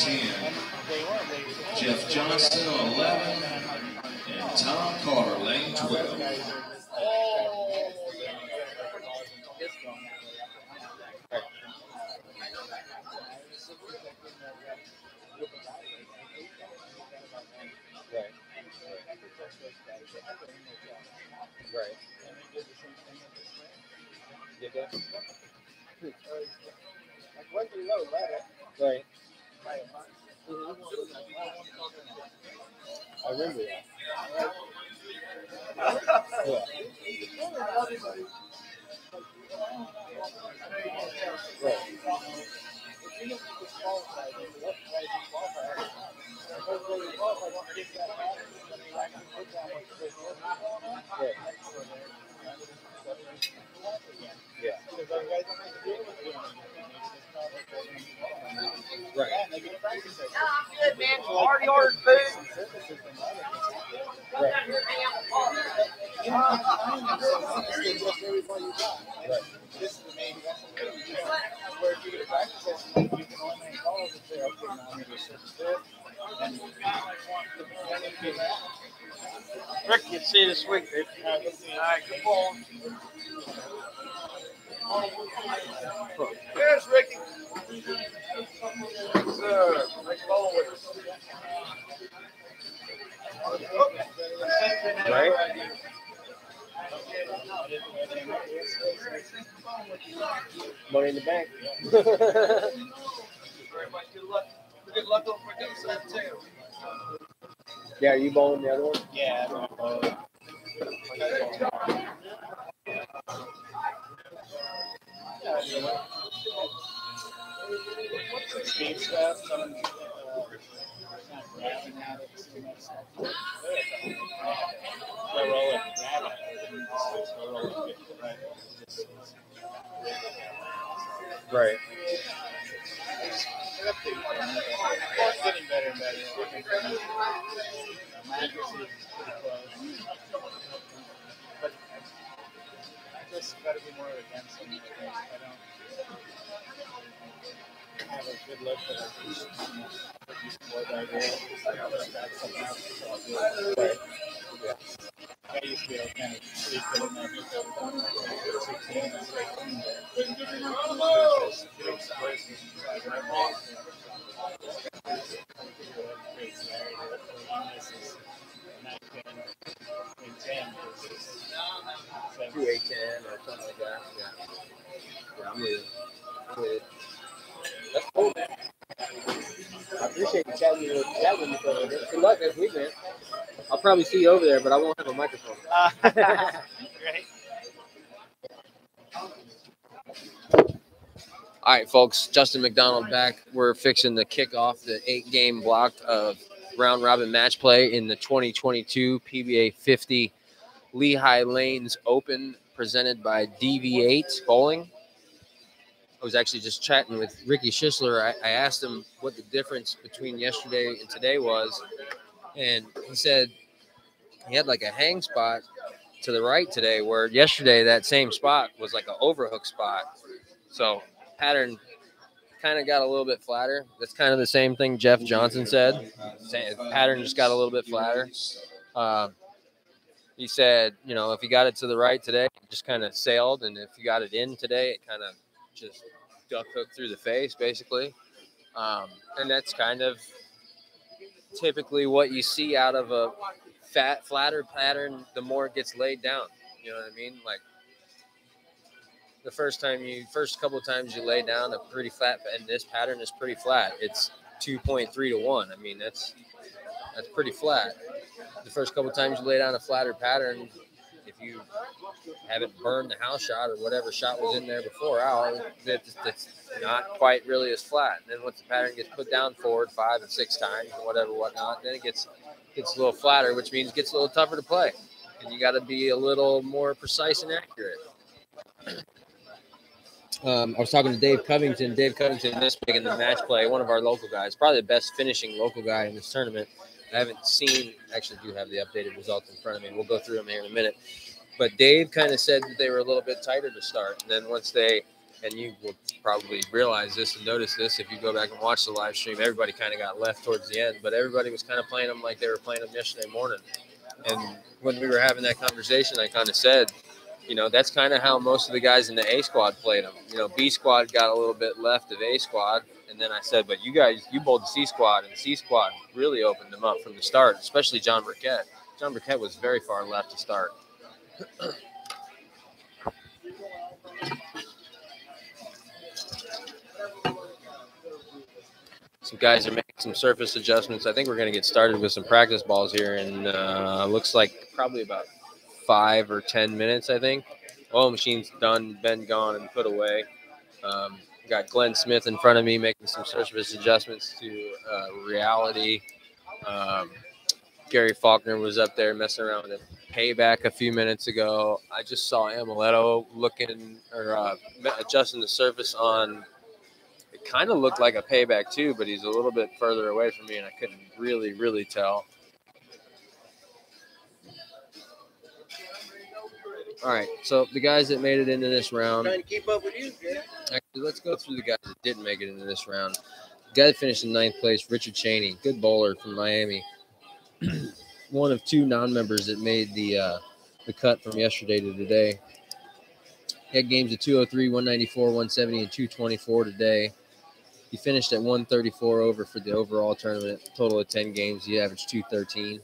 10. Jeff Johnson on 11. And Tom Carter, lane 12. Right. Right. I remember that. Yeah. Right. Yeah. Right. Good, man. Hard yard food. Right. This is the main. Where if you get a practice session, you can only make calls and say, okay, now I'm going to switch this. And Rick, you see this week, dude. All right, good ball. There's Ricky. Sir, nice ball with us. Right. Money in the bank. Good luck on the other side too. Yeah, are you bowling the other one? yeah, what's the speed stuff? Some not grabbing at it too much. They're rolling, grabbing it. They're rolling, Right. It's getting better and better. My accuracy is pretty close. But I just got to be more against them. I don't have a good look, but I just more idea. Right. Yeah. I used to be able to kind of sleep in that 16 and 16 Two 810 or something like that. Yeah, I'm with. That's cool, man. I appreciate you chatting with me for a little bit. Good luck this week, man. I'll probably see you over there, but I won't have a microphone. Right. All right, folks. Justin McDonald back. We're fixing to kick off the 8-game block of round-robin match play in the 2022 PBA50 Lehigh Lanes Open, presented by DV8 Bowling. I was actually just chatting with Ricky Schisler. I asked him what the difference between yesterday and today was, and he said he had like a hang spot to the right today, where yesterday that same spot was like an overhook spot. So pattern kind of got a little bit flatter. That's kind of the same thing Jeff Johnson said. Pattern just got a little bit flatter. He said, you know, if you got it to the right today, it just kind of sailed, and if you got it in today, it kind of just duck hooked through the face, basically. And that's kind of typically what you see out of a flatter pattern the more it gets laid down. You know what I mean? Like the first couple of times you lay down a pretty flat, and this pattern is pretty flat. It's 2.3 to 1. I mean, that's pretty flat. The first couple of times you lay down a flatter pattern, if you haven't burned the house shot or whatever shot was in there before out, that's not quite really as flat. And then once the pattern gets put down forward 5 and 6 times or whatnot, then it gets a little flatter, which means it gets a little tougher to play. And you got to be a little more precise and accurate. I was talking to Dave Covington. Dave Covington this big in the match play, one of our local guys, probably the best finishing local guy in this tournament. I haven't seen, actually do have the updated results in front of me. We'll go through them here in a minute. But Dave kind of said that they were a little bit tighter to start. And then once they and you will probably realize this and notice this if you go back and watch the live stream, everybody kind of got left towards the end, but everybody was kind of playing them like they were playing them yesterday morning. And when we were having that conversation, I kind of said, you know, that's kind of how most of the guys in the A squad played them. You know, B squad got a little bit left of A squad. And then I said, but you guys, you bowled the C squad, and C squad really opened them up from the start, especially John Burkett. John Burkett was very far left to start. Some guys are making some surface adjustments. I think we're going to get started with some practice balls here in looks like probably about 5 or 10 minutes, I think. Oil machine's done, been gone, and put away. Got Glenn Smith in front of me making some surface adjustments to reality. Gary Faulkner was up there messing around with a payback a few minutes ago. I just saw Amaletto looking or adjusting the surface on. It kind of looked like a payback too, but he's a little bit further away from me, and I couldn't really tell. All right, so the guys that made it into this round. Trying to keep up with you, man. Actually, let's go through the guys that didn't make it into this round. The guy that finished in 9th place, Richard Cheney, good bowler from Miami. One of 2 non-members that made the cut from yesterday to today. He had games of 203, 194, 170, and 224 today. He finished at 134 over for the overall tournament. Total of 10 games. He averaged 213.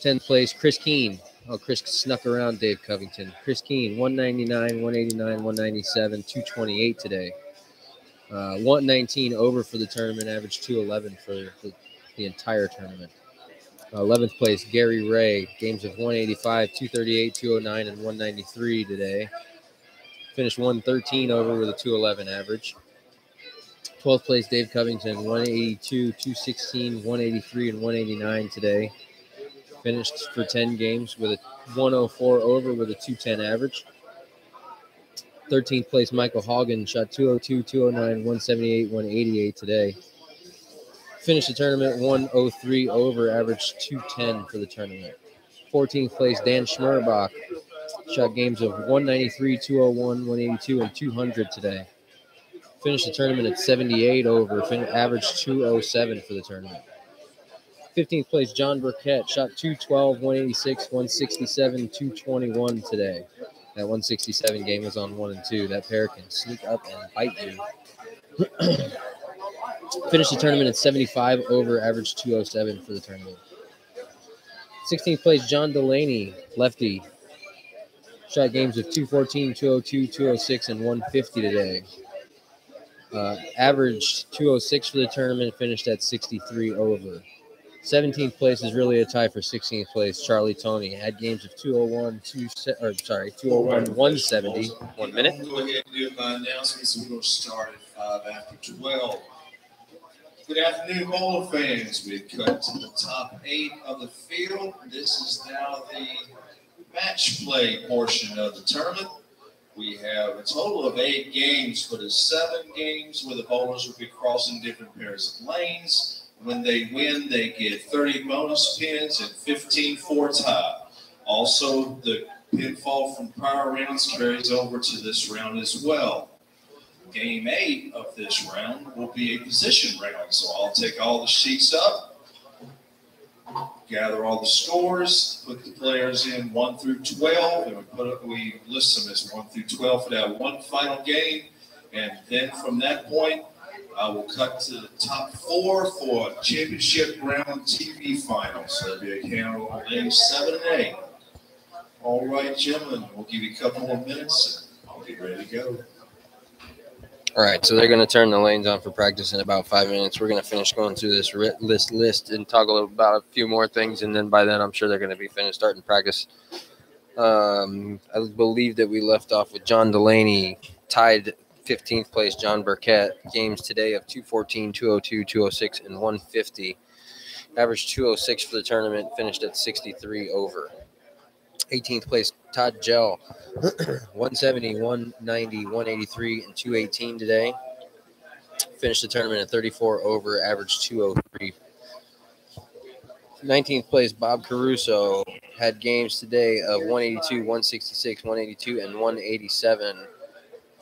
10th place, Chris Keene. Oh, Chris snuck around Dave Covington. Chris Keene, 199, 189, 197, 228 today. 119 over for the tournament, averaged 211 for the entire tournament. 11th place, Gary Ray. Games of 185, 238, 209, and 193 today. Finished 113 over with a 211 average. 12th place, Dave Covington, 182, 216, 183, and 189 today. Finished for 10 games with a 104 over with a 210 average. 13th place, Michael Hogan, shot 202, 209, 178, 188 today. Finished the tournament 103 over, averaged 210 for the tournament. 14th place, Dan Schmerbach, shot games of 193, 201, 182, and 200 today. Finished the tournament at 78 over, averaged 207 for the tournament. 15th place, John Burkett, shot 212, 186, 167, 221 today. That 167 game was on 1 and 2. That pair can sneak up and bite you. Finished the tournament at 75 over, averaged 207 for the tournament. 16th place, John Delaney, lefty. Shot games of 214, 202, 206, and 150 today. Averaged 206 for the tournament, finished at 63 over. 17th place is really a tie for 16th place. Charlie Tony had games of 201, 170. 1 minute. I'll go ahead and do my announcements. We're going to start at 5 after 12. Good afternoon, bowler fans. We've cut to the top 8 of the field. This is now the match play portion of the tournament. We have a total of 8 games, but it's 7 games where the bowlers will be crossing different pairs of lanes. When they win, they get 30 bonus pins and 15 for tie. Also, the pinfall from prior rounds carries over to this round as well. Game 8 of this round will be a position round, so I'll take all the sheets up, gather all the scores, put the players in 1 through 12, and we list them as 1 through 12 for that one final game. And then from that point, I will cut to the top 4 for a championship round TV final. So there'll be a count on games 7 and 8. All right, gentlemen, we'll give you a couple more minutes and I'll get ready to go. All right, so they're going to turn the lanes on for practice in about 5 minutes. We're going to finish going through this list and talk a little about a few more things, and then by then I'm sure they're going to be finished starting practice. I believe that we left off with John Delaney, tied 15th place John Burkett. Games today of 214, 202, 206, and 150. Averaged 206 for the tournament, finished at 63 over. 18th place, Todd Gell, 170, 190, 183, and 218 today. Finished the tournament at 34 over, averaged 203. 19th place, Bob Caruso, had games today of 182, 166, 182, and 187.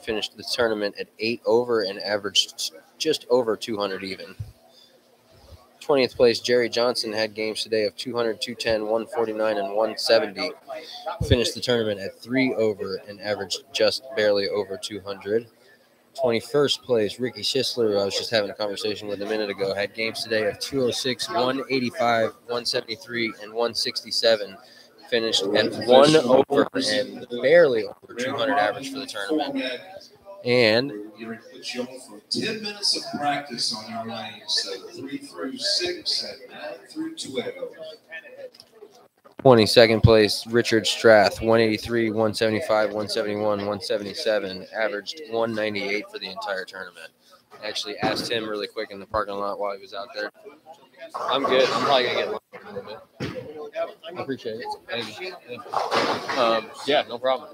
finished the tournament at 8 over and averaged just over 200 even. 20th place, Jerry Johnson had games today of 200, 210, 149, and 170. Finished the tournament at 3 over and averaged just barely over 200. 21st place, Ricky Schisler, who I was just having a conversation with a minute ago, had games today of 206, 185, 173, and 167. Finished at 1 over and barely over 200 average for the tournament. And You're going to put you on for 10 minutes of practice on our lanes, so 3 through 6 and 9 through 12. 22nd place, Richard Strath, 183, 175, 171, 177, averaged 198 for the entire tournament. I actually asked him really quick in the parking lot while he was out there. I'm good. I'm probably going to get lunch in a little bit. I appreciate it. Thank you. Yeah, no problem.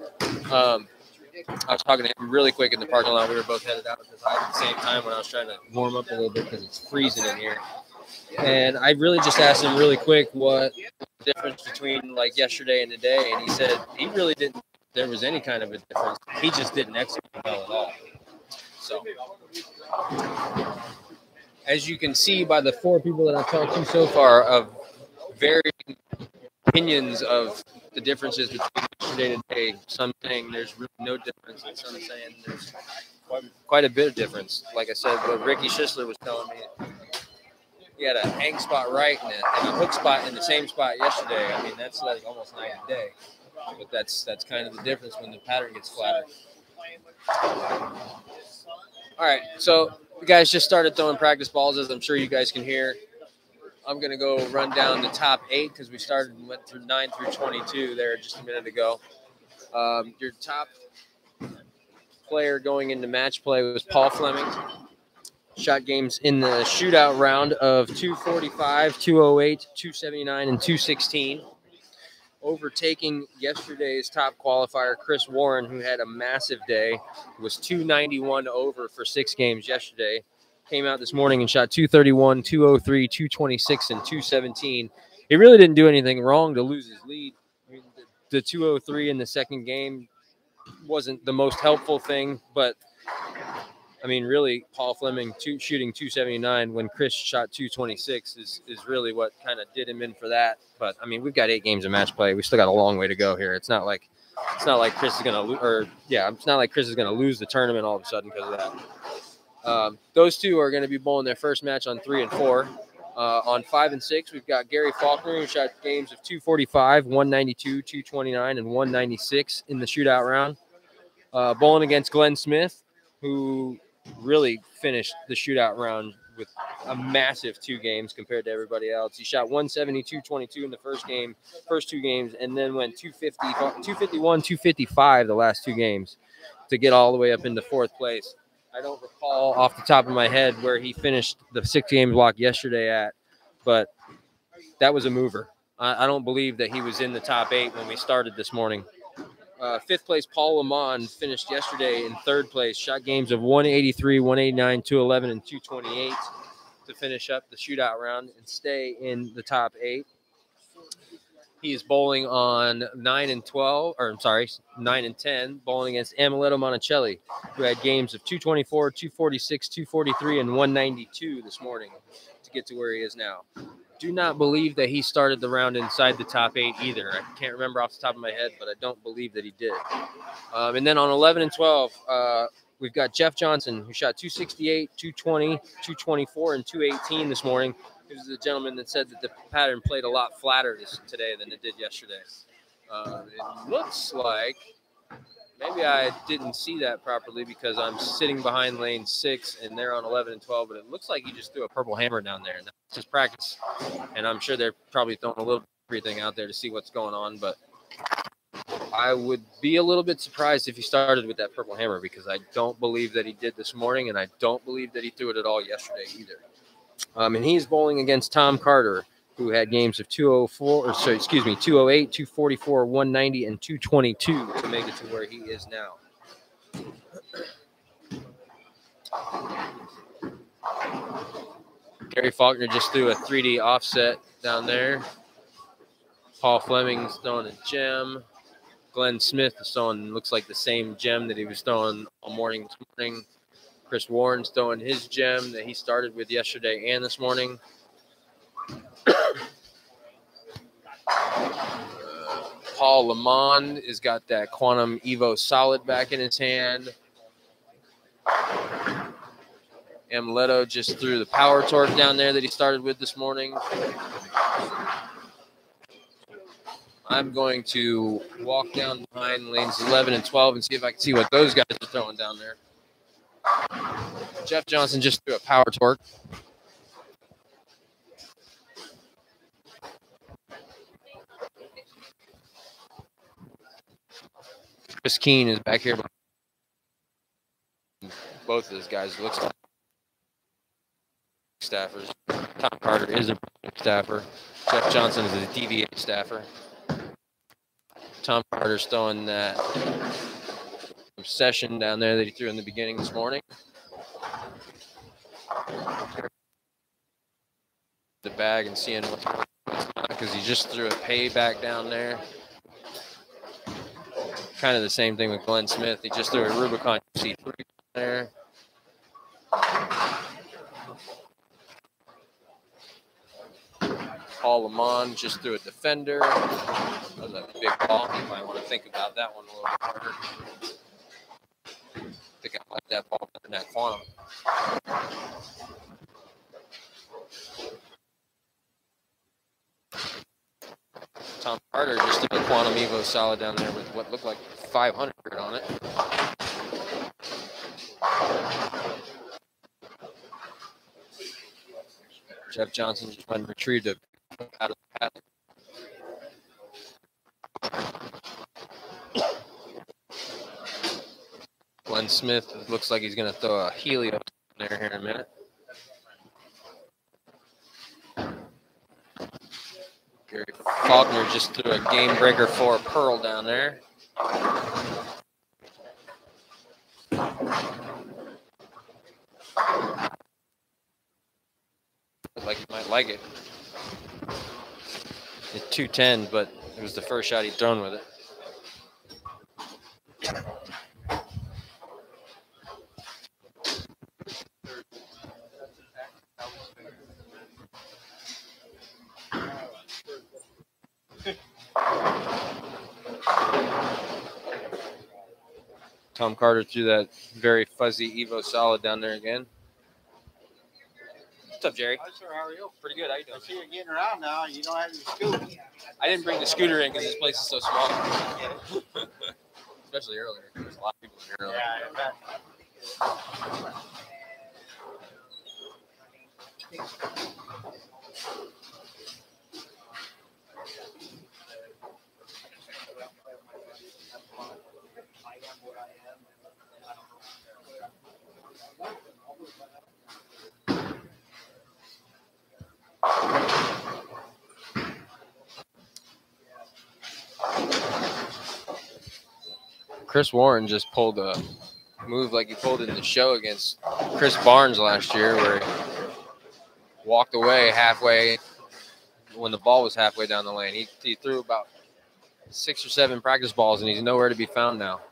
I was talking to him really quick in the parking lot. We were both headed out at the same time when I was trying to warm up a little bit because it's freezing in here. And I really just asked him really quick what the difference between like yesterday and today. And he said he really didn't think there was any kind of a difference. He just didn't execute well at all. So as you can see by the 4 people that I've talked to so far of varying opinions of the differences between yesterday and today, some saying there's really no difference and some saying there's quite a bit of difference. Like I said, what Ricky Schisler was telling me, he had a hang spot right and a hook spot in the same spot yesterday. I mean, that's like almost night and day. But that's kind of the difference when the pattern gets flatter. All right, so the guys just started throwing practice balls, as I'm sure you guys can hear. I'm going to go run down the top 8 because we started and went through 9 through 22 there just a minute ago. Your top player going into match play was Paul Fleming. Shot games in the shootout round of 245, 208, 279, and 216. Overtaking yesterday's top qualifier, Chris Warren, who had a massive day, was 291 over for 6 games yesterday. Came out this morning and shot 231, 203, 226, and 217. He really didn't do anything wrong to lose his lead. I mean, the 203 in the second game wasn't the most helpful thing, but I mean, really, Paul Fleming shooting 279 when Chris shot 226 is really what kind of did him in for that. But I mean, we've got 8 games of match play. We still got a long way to go here. It's not like Chris is it's not like Chris is gonna lose the tournament all of a sudden because of that. Those two are going to be bowling their first match on 3 and 4. On 5 and 6, we've got Gary Faulkner, who shot games of 245, 192, 229, and 196 in the shootout round. Bowling against Glenn Smith, who really finished the shootout round with a massive 2 games compared to everybody else. He shot 170, 222 in the first 2 games, and then went 250, 251, 255 the last 2 games to get all the way up into 4th place. I don't recall off the top of my head where he finished the 6-game block yesterday at, but that was a mover. I don't believe that he was in the top 8 when we started this morning. 5th place, Paul Lamont finished yesterday in 3rd place. Shot games of 183, 189, 211, and 228 to finish up the shootout round and stay in the top 8. He is bowling on 9 and 10, bowling against Amuleto Monticelli, who had games of 224, 246, 243, and 192 this morning to get to where he is now. Do not believe that he started the round inside the top 8 either. I can't remember off the top of my head, but I don't believe that he did. And then on 11 and 12, we've got Jeff Johnson, who shot 268, 220, 224, and 218 this morning. He was the gentleman that said that the pattern played a lot flatter today than it did yesterday. It looks like maybe I didn't see that properly because I'm sitting behind lane 6 and they're on 11 and 12, but it looks like he just threw a purple hammer down there. And that's just practice. And I'm sure they're probably throwing a little everything out there to see what's going on, but I would be a little bit surprised if he started with that purple hammer because I don't believe that he did this morning, and I don't believe that he threw it at all yesterday either. And he's bowling against Tom Carter, who had games of 208, 244, 190, and 222 to make it to where he is now. Gary Faulkner just threw a 3D offset down there. Paul Fleming's throwing a gem. Glenn Smith is throwing, looks like the same gem that he was throwing all morning this morning. Chris Warren's throwing his gem that he started with yesterday and this morning. Paul Lamont has got that Quantum Evo Solid back in his hand. Leto just threw the Power Torque down there that he started with this morning. I'm going to walk down behind lanes 11 and 12 and see if I can see what those guys are throwing down there. Jeff Johnson just threw a Power Torque. Chris Keene is back here. Both of those guys looks like staffers. Tom Carter is a staffer. Jeff Johnson is a DV8 staffer. Tom Carter's throwing that Obsession down there that he threw in the beginning this morning. The bag and seeing what's not, because he just threw a payback down there. Kind of the same thing with Glenn Smith. He just threw a Rubicon C3 there. Paul Lamont just threw a Defender. That was a big ball. You might want to think about that one a little bit harder. I think I like that ball better than that Quantum. Tom Carter just threw a Quantum Evo Solid down there with what looked like 500 on it. Jeff Johnson just went and retrieved it out of the pattern. Glenn Smith looks like he's going to throw a Helio there here in a minute. Gary Faulkner just threw a Game Breaker 4 Pearl down there. Looked like he might like it. It's 210, but it was the first shot he'd thrown with it. Tom Carter threw that very fuzzy Evo Solid down there again. What's up, Jerry? Hi, sir. How are you? Pretty good. How you doing? I see you're getting around now. You don't have your scooter. I didn't bring the scooter in because this place is so small. Especially earlier. There's a lot of people in here earlier. Yeah, I bet. Chris Warren just pulled a move like he pulled in the show against Chris Barnes last year, where he walked away halfway when the ball was halfway down the lane. He threw about 6 or 7 practice balls, and he's nowhere to be found now.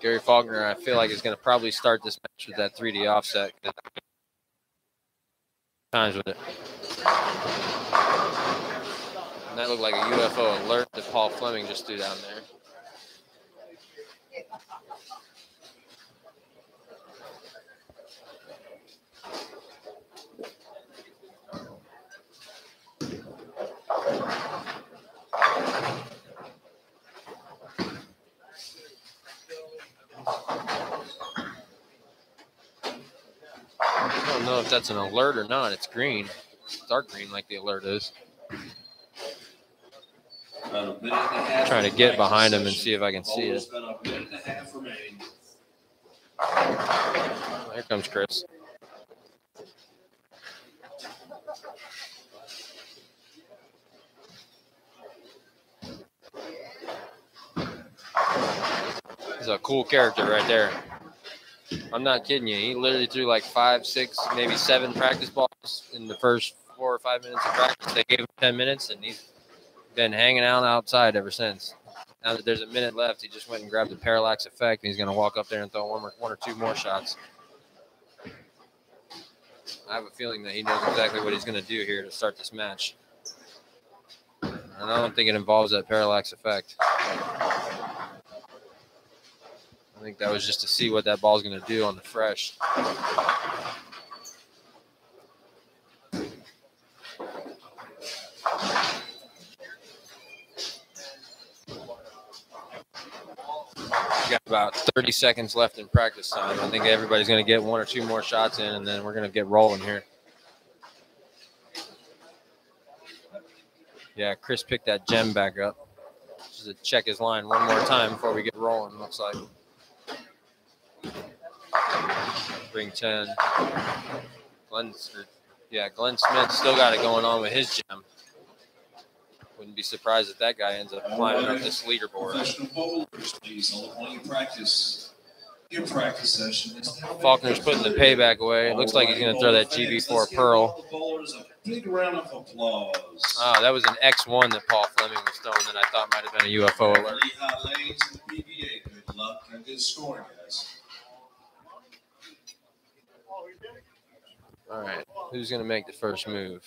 Gary Faulkner, I feel like, is going to probably start this match with that 3D offset. Times with it. And that looked like a UFO alert that Paul Fleming just threw down there. I don't know if that's an alert or not. It's green. It's dark green like the alert is. Trying to get behind him and see if I can see it. Here comes Chris. He's a cool character right there. I'm not kidding you. He literally threw like 5, 6, maybe 7 practice balls in the first 4 or 5 minutes of practice. They gave him 10 minutes, and he's been hanging out outside ever since. Now that there's a minute left, he just went and grabbed the parallax effect, and he's going to walk up there and throw one or two more shots. I have a feeling that he knows exactly what he's going to do here to start this match. And I don't think it involves that parallax effect. I think that was just to see what that ball's going to do on the fresh. Got about 30 seconds left in practice time. I think everybody's going to get 1 or 2 more shots in, and then we're going to get rolling here. Yeah, Chris picked that gem back up. Just to check his line one more time before we get rolling, looks like. Bring 10. Glenn Smith still got it going on with his gem. Wouldn't be surprised if that guy ends up climbing up this leaderboard. Professional bowlers, please. All your practice session. Faulkner's putting the payback away. It looks like he's going to throw that GB4 Pearl. Big round of applause. Oh, that was an X1 that Paul Fleming was throwing that I thought might have been a UFO alert. Lehigh Lanes and PBA. Good luck and good scoring, guys. All right, who's going to make the first move?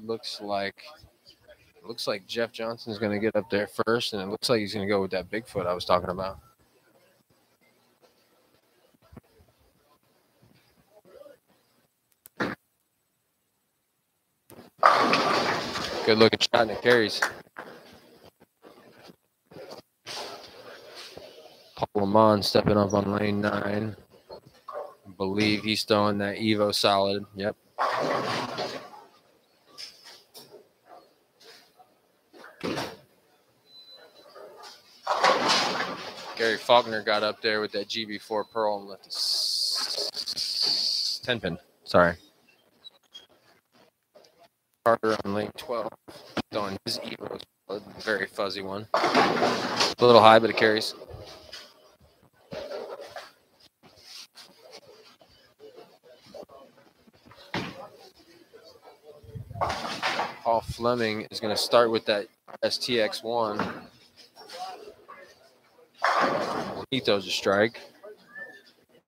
Looks like Jeff Johnson's going to get up there first, and it looks like he's going to go with that Bigfoot I was talking about. Good looking shot, and it carries. Paul Lamont stepping up on lane 9. I believe he's throwing that Evo solid. Yep. Gary Faulkner got up there with that GB4 Pearl and left a 10-pin. Sorry. Carter on lane 12. Throwing his Evo, a very fuzzy one. A little high, but it carries. Paul Fleming is going to start with that STX1. He throws a strike.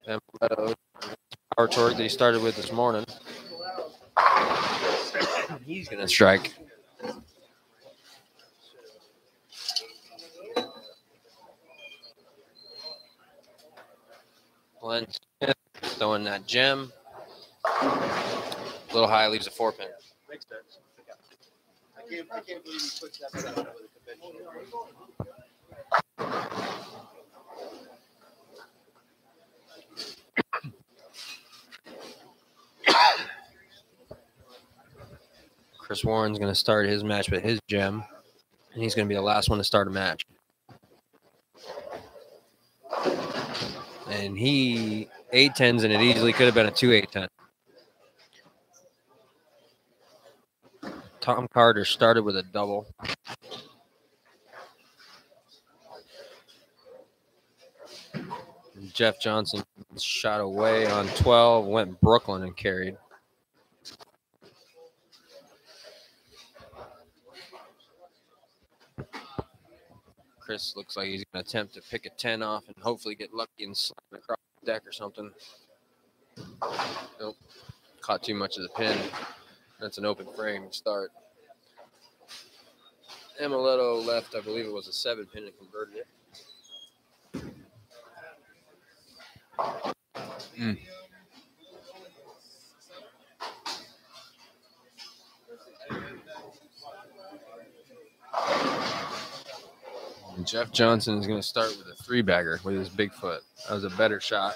And power torque that he started with this morning. He's going to strike. Glenn Smith throwing that gem. A little high, leaves a 4-pin. Makes sense. I can't believe you put that stuff with a conventional. Chris Warren's going to start his match with his gem, and he's going to be the last one to start a match. And he 8-10s, and it easily could have been a 2-8-10. Tom Carter started with a double. And Jeff Johnson shot away on 12, went Brooklyn and carried. Chris looks like he's going to attempt to pick a 10 off and hopefully get lucky and slide across the deck or something. Nope. Caught too much of the pin. That's an open frame to start. Amaletto left, I believe it was a 7-pin and converted it. And Jeff Johnson is going to start with a 3-bagger with his Bigfoot. That was a better shot.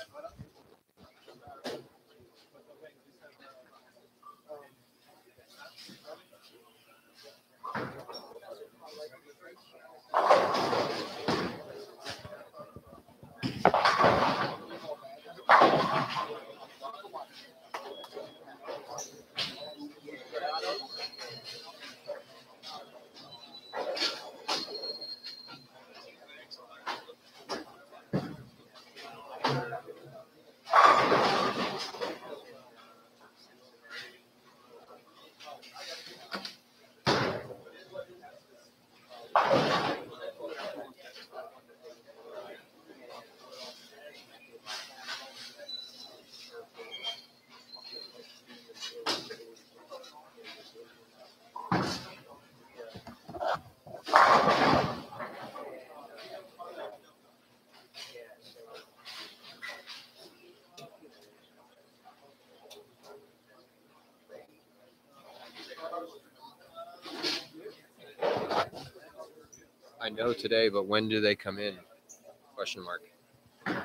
I know today, but when do they come in? Question mark. All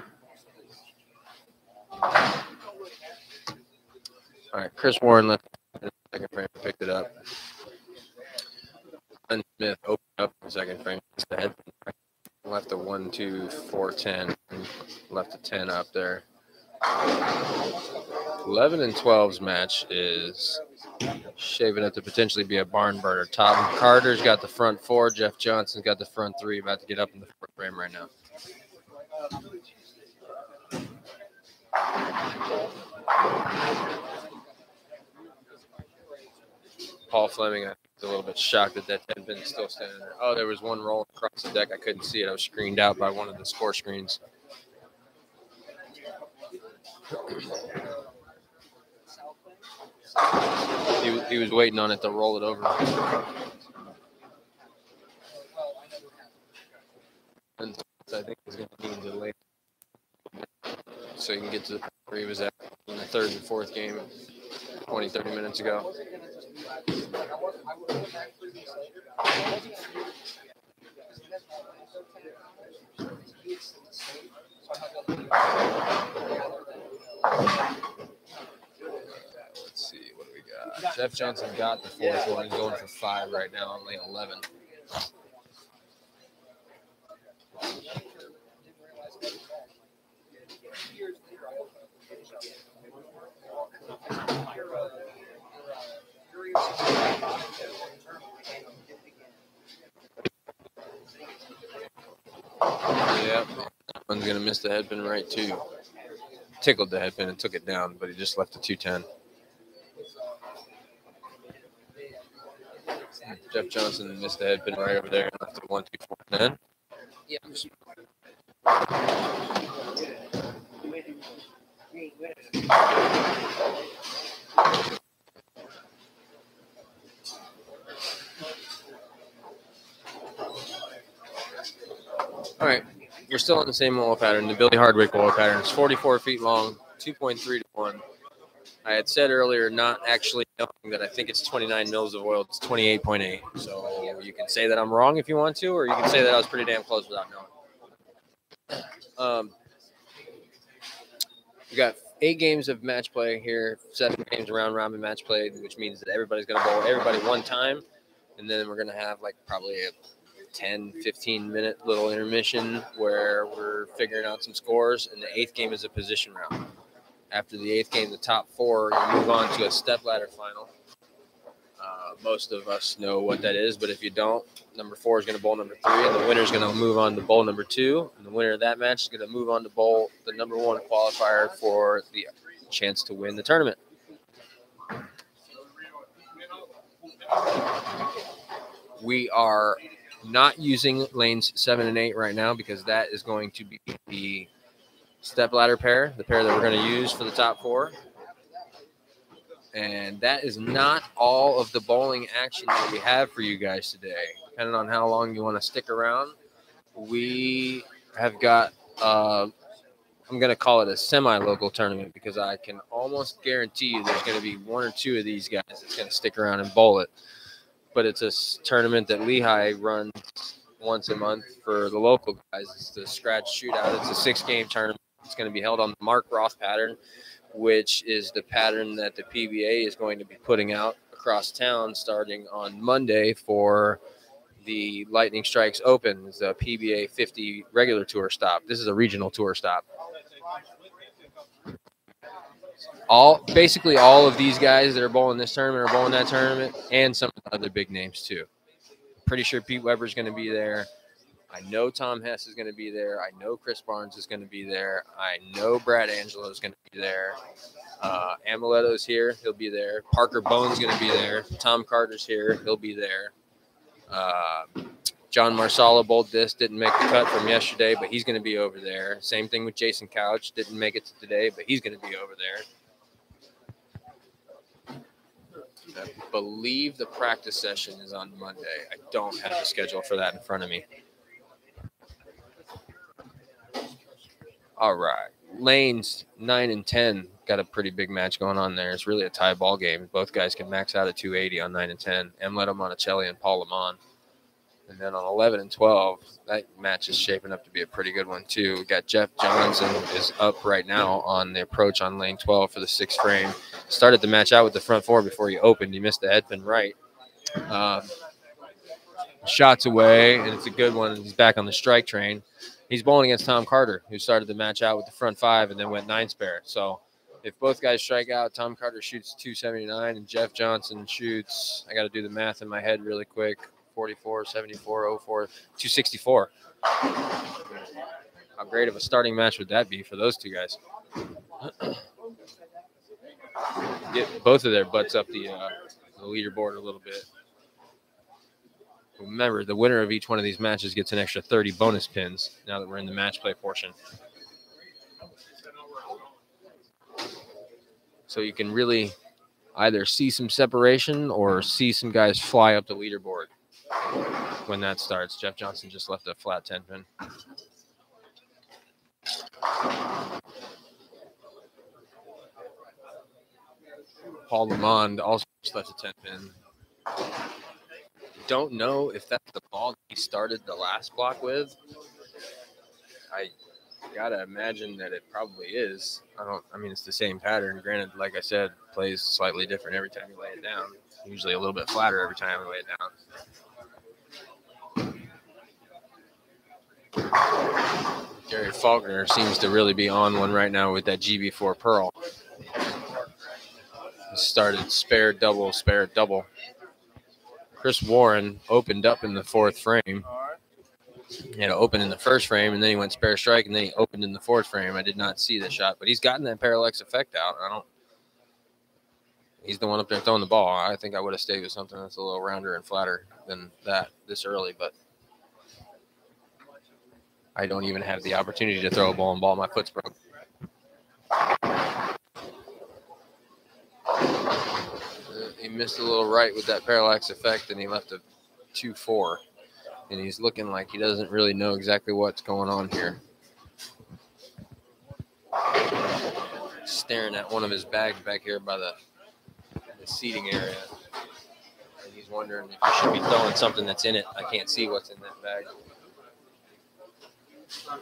right, Chris Warren left in the second frame, picked it up. And Smith opened up in the second frame. The head left a 1, 2, 4, 10. Left a 10 up there. 11 and 12's match is shaping up to potentially be a barn burner. Tom Carter's got the front 4. Jeff Johnson's got the front 3. About to get up in the 4th frame right now. Paul Fleming, I was a little bit shocked that that 10 pin's still standing there. Oh, there was one rolling across the deck. I couldn't see it. I was screened out by one of the score screens. He was waiting on it to roll it over. And I think he's going to need to delay so you can get to where he was at in the 3rd and 4th game 20, 30 minutes ago. Let's see, what do we got? Jeff Johnson got the 4th one. He's going for 5 right now on lane 11. Yep, one's gonna miss the headpin right too. Tickled the headpin and took it down, but he just left the 210. Jeff Johnson missed the headpin right over there and left the 1, 2, 4, 10. Yep. All right, you're still on the same oil pattern, the Billy Hardwick oil pattern. It's 44 feet long, 2.3 to 1. I had said earlier, not actually knowing that I think it's 29 mils of oil. It's 28.8. So you can say that I'm wrong if you want to, or you can say that I was pretty damn close without knowing. We got 8 games of match play here, 7 games round robin match play, which means that everybody's going to bowl everybody one time. And then we're going to have like probably a 10, 15-minute little intermission where we're figuring out some scores. And the 8th game is a position round. After the 8th game, the top 4, you move on to a Stepladder Final. Most of us know what that is, but if you don't, number 4 is going to bowl number 3, and the winner is going to move on to bowl number 2. And the winner of that match is going to move on to bowl the number 1 qualifier for the chance to win the tournament. We are not using lanes 7 and 8 right now because that is going to be the stepladder pair, the pair that we're going to use for the top 4. And that is not all of the bowling action that we have for you guys today. Depending on how long you want to stick around, we have got, I'm going to call it a semi-local tournament because I can almost guarantee you there's going to be 1 or 2 of these guys that's going to stick around and bowl it. But it's a tournament that Lehigh runs once a month for the local guys. It's the Scratch Shootout. It's a 6-game tournament. It's going to be held on the Mark Roth pattern, which is the pattern that the PBA is going to be putting out across town starting on Monday for the Lightning Strikes Open is the PBA50 regular tour stop. This is a regional tour stop. Basically all of these guys that are bowling this tournament are bowling that tournament, and some of the other big names too. Pretty sure Pete Weber's going to be there. I know Tom Hess is going to be there. I know Chris Barnes is going to be there. I know Brad Angelo is going to be there. Amuletto's here. He'll be there. Parker Bone's going to be there. Tom Carter's here. He'll be there. John Marsala bowled this. Didn't make the cut from yesterday, but he's going to be over there. Same thing with Jason Couch. Didn't make it to today, but he's going to be over there. I believe the practice session is on Monday. I don't have the schedule for that in front of me. All right. Lanes 9 and 10 got a pretty big match going on there. It's really a tie ball game. Both guys can max out at 280 on 9 and 10. Amuletto Monticelli and Paul Lamont. And then on 11 and 12, that match is shaping up to be a pretty good one, too. We got Jeff Johnson is up right now on the approach on lane 12 for the 6th frame. Started the match out with the front 4 before he opened. He missed the head pin right. Shots away, and it's a good one. He's back on the strike train. He's bowling against Tom Carter, who started the match out with the front 5 and then went 9 spare. So if both guys strike out, Tom Carter shoots 279 and Jeff Johnson shoots, I got to do the math in my head really quick, 44, 74, 04, 264. How great of a starting match would that be for those two guys? Get both of their butts up the leaderboard a little bit. Remember, the winner of each one of these matches gets an extra 30 bonus pins now that we're in the match play portion. So you can really either see some separation or see some guys fly up the leaderboard when that starts. Jeff Johnson just left a flat 10 pin. Paul Lamont also just left a 10 pin. Don't know if that's the ball he started the last block with. I gotta imagine that it probably is. I mean, it's the same pattern. Granted, like I said, plays slightly different every time you lay it down. Usually a little bit flatter every time you lay it down. Gary Faulkner seems to really be on one right now with that GB4 Pearl. He started spare, double, spare, double. Chris Warren opened up in the 4th frame. He had to open in the 1st frame, and then he went spare strike, and then he opened in the 4th frame. I did not see the shot, but he's gotten that parallax effect out. He's the one up there throwing the ball. I think I would have stayed with something that's a little rounder and flatter than that this early, but I don't even have the opportunity to throw a ball and ball. My foot's broke. He missed a little right with that parallax effect, and he left a 2-4. And he's looking like he doesn't really know exactly what's going on here. Staring at one of his bags back here by the seating area. And he's wondering if he should be throwing something that's in it. I can't see what's in that bag.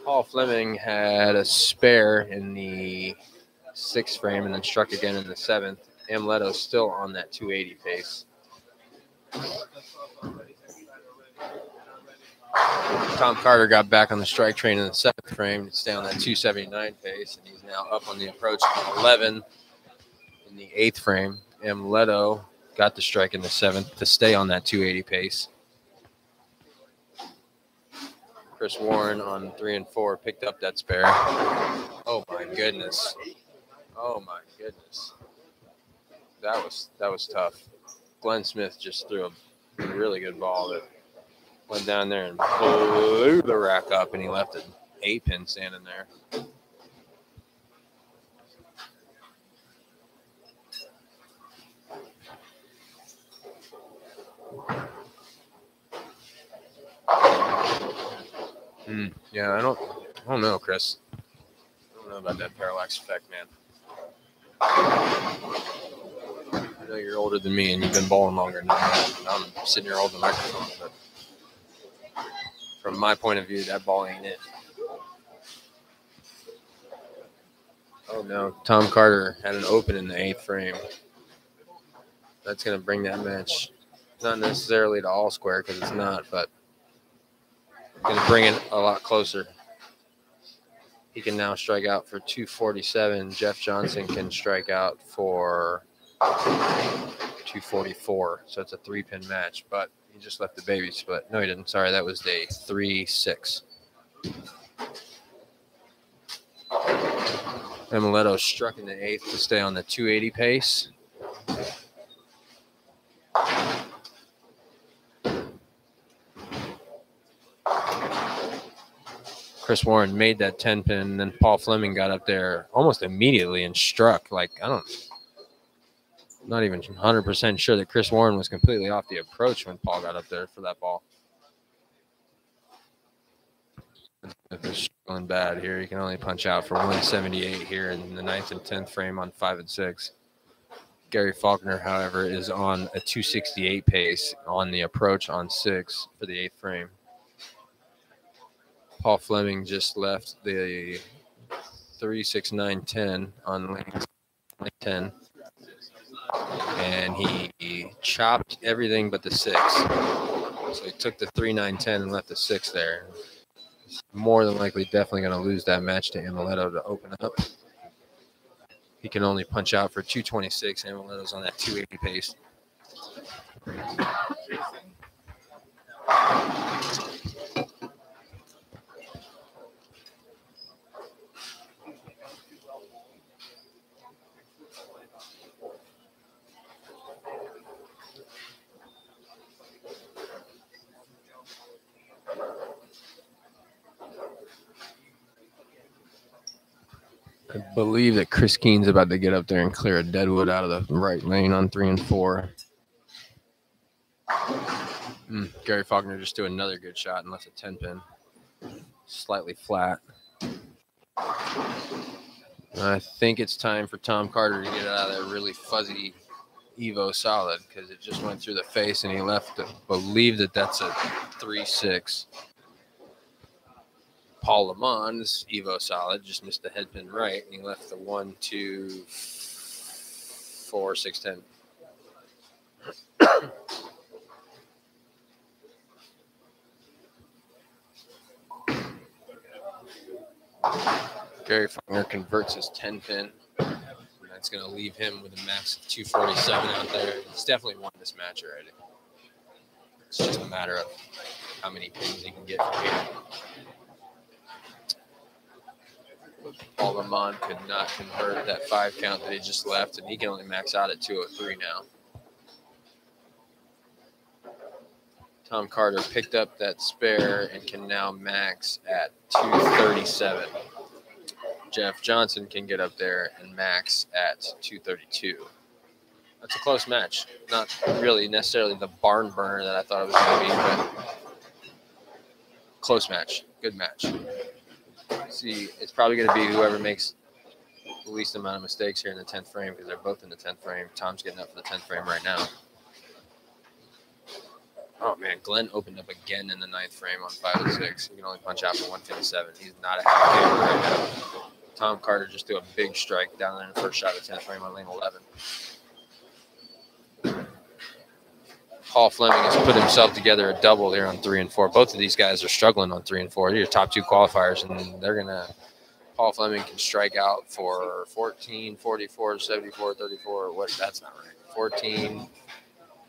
Paul Fleming had a spare in the 6th frame and then struck again in the 7th. Amuletto's still on that 280 pace. Tom Carter got back on the strike train in the 7th frame to stay on that 279 pace, and he's now up on the approach to 11 in the 8th frame. Amuletto got the strike in the 7th to stay on that 280 pace. Chris Warren on 3 and 4 picked up that spare. Oh my goodness. Oh my goodness. That was tough. Glenn Smith just threw a really good ball that went down there and blew the rack up, and he left an 8-pin standing there. Yeah, I don't know, Chris. I don't know about that parallax effect, man. I know you're older than me and you've been bowling longer than I'm sitting here holding the microphone, but from my point of view, that ball ain't it. Oh no, Tom Carter had an open in the 8th frame. That's going to bring that match Not necessarily to all square because it's not, but going to bring it a lot closer. He can now strike out for 247. Jeff Johnson can strike out for 244. So it's a 3-pin match, but he just left the baby split. No, he didn't. Sorry, that was day 3-6. Emiletto struck in the 8th to stay on the 280 pace. Chris Warren made that 10-pin, and then Paul Fleming got up there almost immediately and struck. Like, not even 100% sure that Chris Warren was completely off the approach when Paul got up there for that ball. If it's struggling bad here, he can only punch out for 178 here in the 9th and 10th frame on 5 and 6. Gary Faulkner, however, is on a 268 pace on the approach on 6 for the 8th frame. Paul Fleming just left the 3-6-9-10 on lane 10. And he chopped everything but the 6. So he took the 3-9-10 and left the 6 there. He's more than likely definitely going to lose that match to Emiletto to open up. He can only punch out for 226. Emiletto's on that 280 pace. I believe that Chris Keen's about to get up there and clear a deadwood out of the right lane on 3 and 4. Gary Faulkner just do another good shot and left a 10-pin. Slightly flat. I think it's time for Tom Carter to get out of that really fuzzy Evo solid because it just went through the face and he left. I believe that that's a 3-6. Paul Lamont's Evo solid just missed the headpin right, and he left the 1, 2, 4, 6, 10. Gary Faulkner converts his 10-pin. That's going to leave him with a max of 247 out there. He's definitely won this match already. It's just a matter of how many pins he can get from here. Paul Lamont could not convert that 5 count that he just left, and he can only max out at 203 now. Tom Carter picked up that spare and can now max at 237. Jeff Johnson can get up there and max at 232. That's a close match. Not really necessarily the barn burner that I thought it was going to be, but close match. Good match. See, it's probably going to be whoever makes the least amount of mistakes here in the 10th frame because they're both in the 10th frame. Tom's getting up for the 10th frame right now. Oh, man, Glenn opened up again in the 9th frame on 5 and 6. He can only punch out for 157. He's not a happy camper right now. Tom Carter just threw a big strike down there in the first shot of the 10th frame on lane 11. Paul Fleming has put himself together a double here on 3 and 4. Both of these guys are struggling on 3 and 4. They're your top 2 qualifiers, and they're going to – Paul Fleming can strike out for 14, 44, 74, 34. What? That's not right. 14,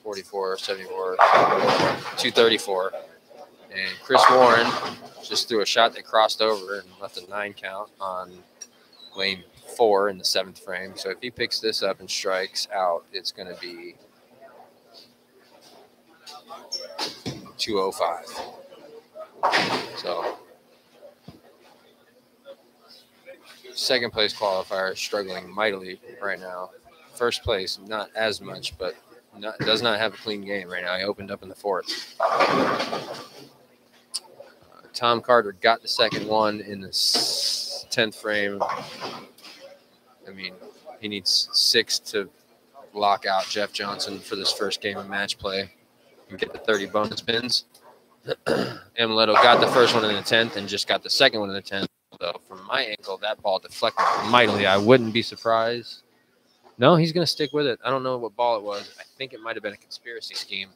44, 74, 234. And Chris Warren just threw a shot that crossed over and left a 9 count on lane 4 in the 7th frame. So if he picks this up and strikes out, it's going to be 205. So second place qualifier is struggling mightily right now. First place, not as much, but does not have a clean game right now. He opened up in the 4th. Tom Carter got the second one in the 10th frame. I mean, he needs 6 to lock out Jeff Johnson for this first game of match play and get the 30 bonus pins. Emiletto got the first one in the 10th and just got the second one in the 10th. So from my ankle, that ball deflected mightily. I wouldn't be surprised. No, he's going to stick with it. I don't know what ball it was. I think it might have been a conspiracy scheme.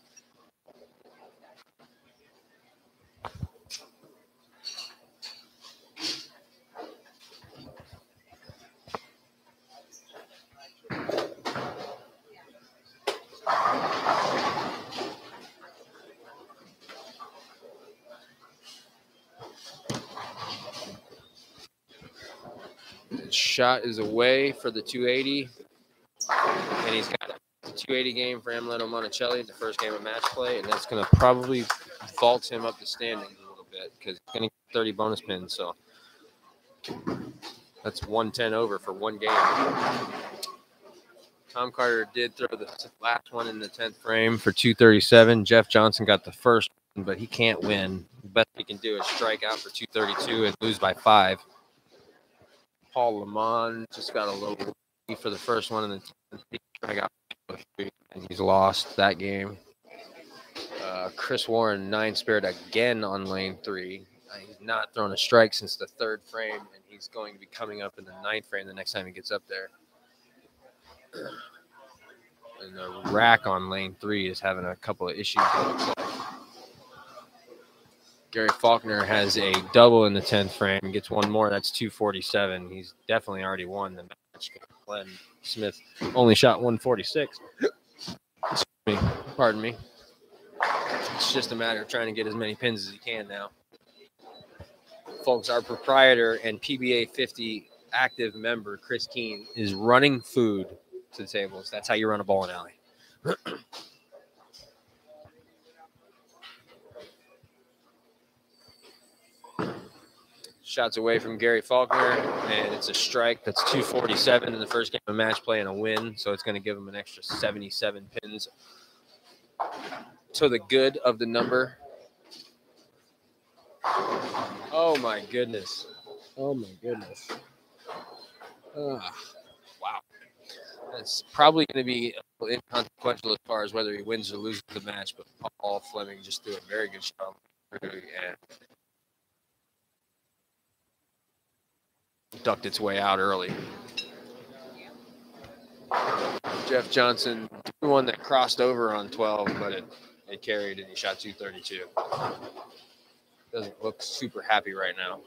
Shot is away for the 280. And he's got a 280 game for Amuleto Monticelli, the first game of match play. And that's going to probably vault him up the standings a little bit because he's going to get 30 bonus pins. So that's 110 over for one game. Tom Carter did throw the last one in the 10th frame for 237. Jeff Johnson got the first one, but he can't win. The best he can do is strike out for 232 and lose by 5. Paul Lamont just got a little lead for the first one, and then he strike out for 3, and he's lost that game. Chris Warren 9 spared again on lane 3. He's not thrown a strike since the 3rd frame, and he's going to be coming up in the 9th frame the next time he gets up there. And the rack on lane 3 is having a couple of issues. Gary Faulkner has a double in the 10th frame, gets one more. That's 247. He's definitely already won the match. Glenn Smith only shot 146. Pardon me. It's just a matter of trying to get as many pins as he can now. Folks, our proprietor and PBA50 active member, Chris Keene, is running food to the tables. That's how you run a bowling alley. Shots away from Gary Faulkner, and it's a strike. That's 247 in the first game of match play and a win, so it's going to give him an extra 77 pins to the good of the number. Oh, my goodness. Oh, my goodness. Wow. It's probably going to be inconsequential as far as whether he wins or loses the match, but Paul Fleming just threw a very good shot. And ducked its way out early. Jeff Johnson, the one that crossed over on 12, but it carried and he shot 232. Doesn't look super happy right now.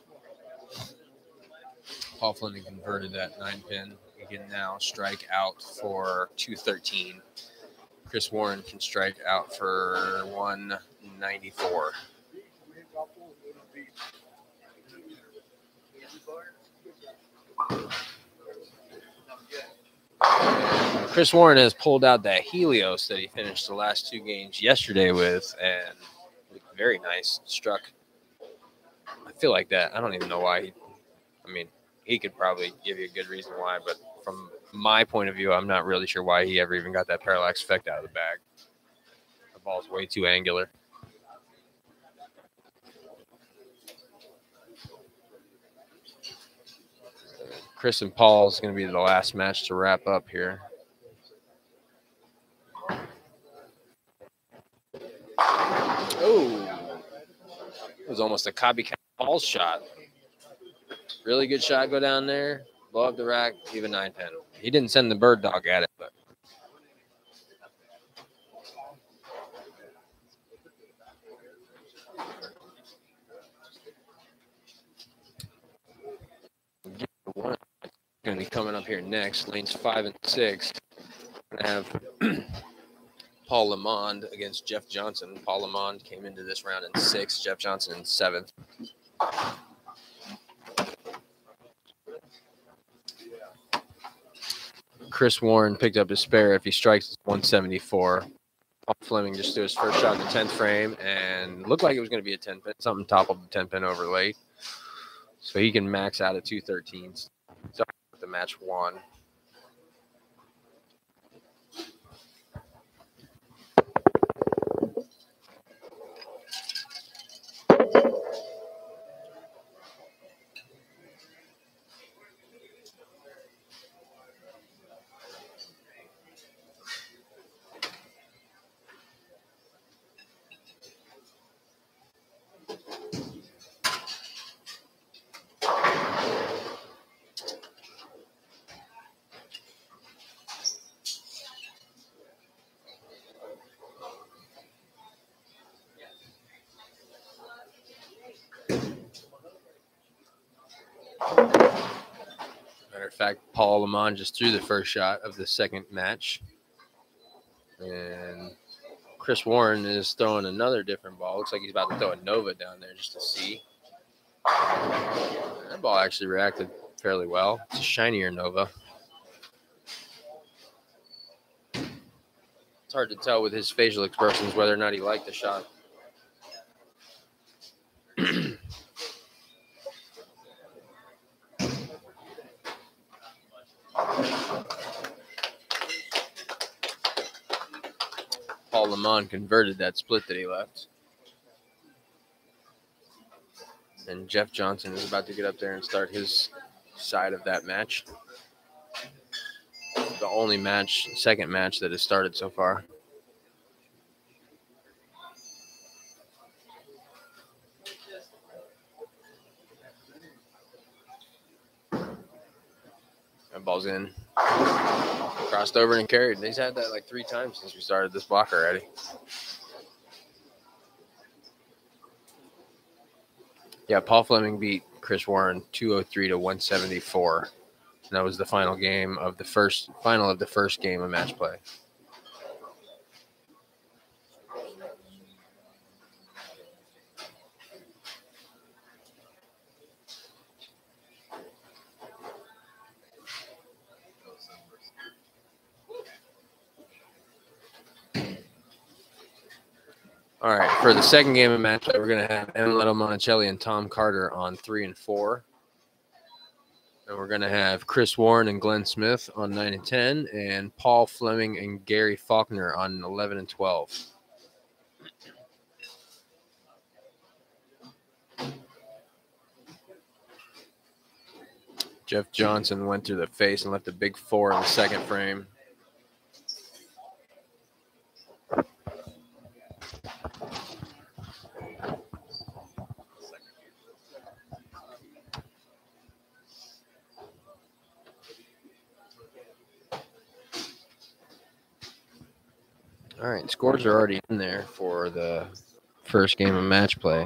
Paul Fleming converted that 9-pin. He can now strike out for 213. Chris Warren can strike out for 194. Chris Warren has pulled out that Helios that he finished the last 2 games yesterday with, and looked very nice. Struck. I feel like that. I don't even know why. He could probably give you a good reason why, but from my point of view, I'm not really sure why he ever even got that parallax effect out of the bag. The ball's way too angular. Chris and Paul is going to be the last match to wrap up here. Oh, it was almost a copycat Paul's shot. Really good shot, go down there, blow up the rack, even 9-pin. He didn't send the bird dog at it, but one going to be coming up here next. Lanes 5 and 6. Going to have Paul Lamont against Jeff Johnson. Paul Lamont came into this round in 6th, Jeff Johnson in 7th. Chris Warren picked up his spare. If he strikes, it's 174. Paul Fleming just threw his first shot in the 10th frame and looked like it was going to be a 10-pin, something top of the 10-pin over late. So he can max out at 213. So the match won. Matter of fact, Paul Lamont just threw the first shot of the second match. And Chris Warren is throwing another different ball. Looks like he's about to throw a Nova down there just to see. That ball actually reacted fairly well. It's a shinier Nova. It's hard to tell with his facial expressions whether or not he liked the shot. Paul Lamont converted that split that he left. And Jeff Johnson is about to get up there and start his side of that match. The only second match that has started so far. That ball's in. Crossed over and carried. He's had that like 3 times since we started this block already. Yeah, Paul Fleming beat Chris Warren 203 to 174. And that was the final of the first game of match play. All right, for the second game of match play, we're going to have Mcneely and Tom Carter on 3 and 4. And we're going to have Chris Warren and Glenn Smith on 9 and 10, and Paul Fleming and Gary Faulkner on 11 and 12. Jeff Johnson went through the face and left a big 4 in the second frame. All right, scores are already in there for the first game of match play.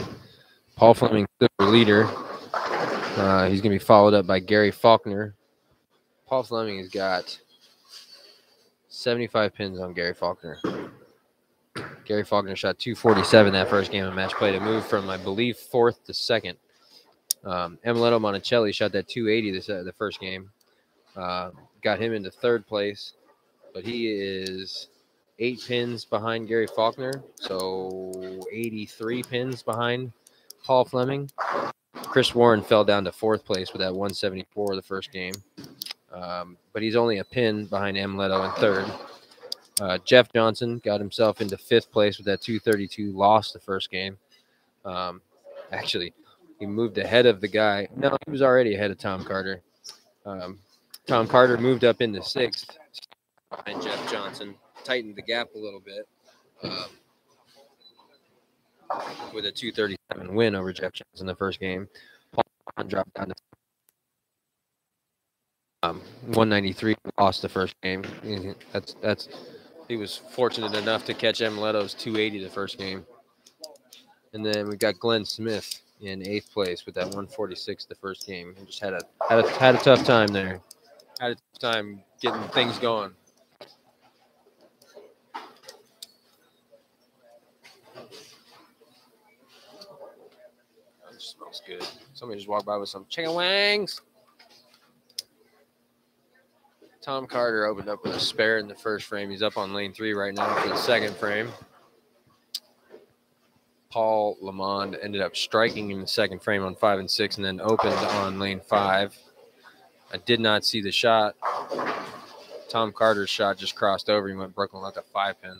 Paul Fleming, the leader. He's going to be followed up by Gary Faulkner. Paul Fleming has got 75 pins on Gary Faulkner. Gary Faulkner shot 247 that first game of match play to move from, I believe, 4th to 2nd. Mcneely shot that 280 the first game. Got him into 3rd place, but he is 8 pins behind Gary Faulkner, so 83 pins behind Paul Fleming. Chris Warren fell down to 4th place with that 174 the first game, but he's only a pin behind Mcneely in 3rd. Jeff Johnson got himself into 5th place with that 232, lost the first game. Actually, he moved ahead of the guy. No, he was already ahead of Tom Carter. Tom Carter moved up into 6th behind Jeff Johnson. Tightened the gap a little bit with a 237 win over Jeff Johnson in the first game. Paul dropped down to 193, lost the first game. He was fortunate enough to catch Mcneely's 280 the first game. And then we got Glenn Smith in 8th place with that 146 the first game. He just had a tough time there. Had a tough time getting things going. Smells good. Somebody just walked by with some chicken wings. Tom Carter opened up with a spare in the first frame. He's up on lane 3 right now for the second frame. Paul Lamont ended up striking in the second frame on 5 and 6 and then opened on lane 5. I did not see the shot. Tom Carter's shot just crossed over. He went Brooklyn like a 5-pin.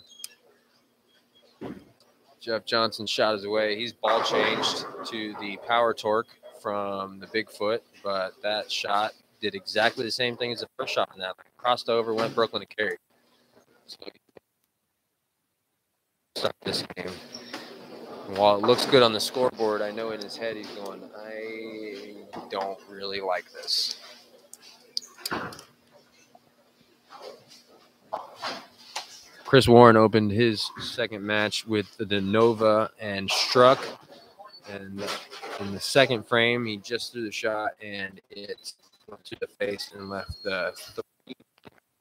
Jeff Johnson shot his away. He's ball changed to the power torque from the Bigfoot, but that shot did exactly the same thing as the first shot in that. Crossed over, went Brooklyn and carried. So start this game. And while it looks good on the scoreboard, I know in his head he's going, I don't really like this. Chris Warren opened his second match with the Nova and struck. And in the second frame, he just threw the shot and it went to the face and left the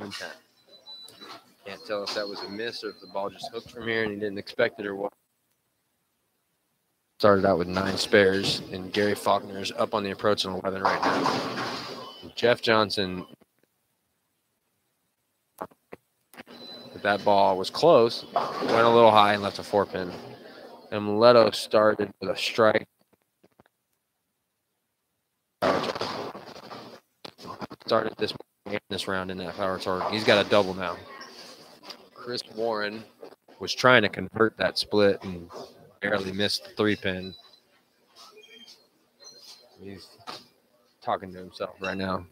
3-10. Can't tell if that was a miss or if the ball just hooked from here and he didn't expect it or what. Started out with 9 spares, and Gary Faulkner's up on the approach on 11 right now. Jeff Johnson, that ball was close, went a little high and left a 4-pin. And Mileto started with a strike. Started this round in that power torque. He's got a double now. Chris Warren was trying to convert that split and barely missed the 3-pin. He's talking to himself right now.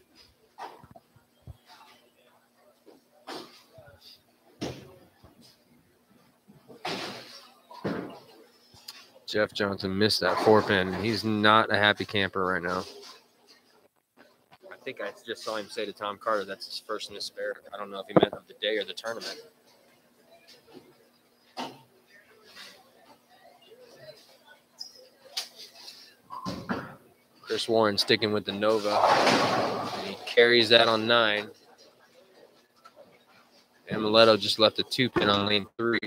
Jeff Johnson missed that 4-pin. He's not a happy camper right now. I think I just saw him say to Tom Carter that's his first miss spare. I don't know if he meant of the day or the tournament. Chris Warren sticking with the Nova. And he carries that on 9. And Mileto just left a 2-pin on lane 3.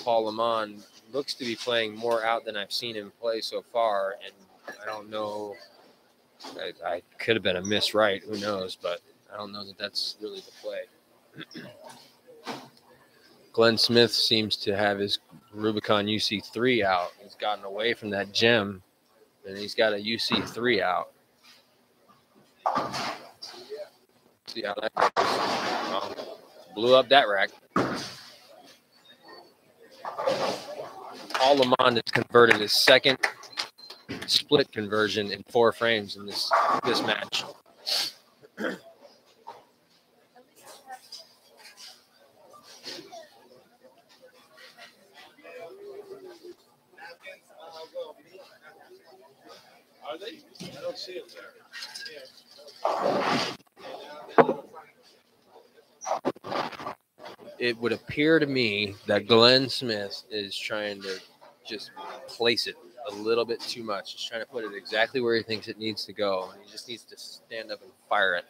Paul Lamont looks to be playing more out than I've seen him play so far. And I don't know. I could have been a miss right. Who knows? But I don't know that that's really the play. Glenn Smith seems to have his Rubicon UC3 out. He's gotten away from that gem, and he's got a UC3 out. See how that goes. Well, blew up that rack. Paul Lamont has converted his second split conversion in 4 frames in this match. Are they? I don't see them there. It would appear to me that Glenn Smith is trying to just place it a little bit too much. He's trying to put it exactly where he thinks it needs to go. And he just needs to stand up and fire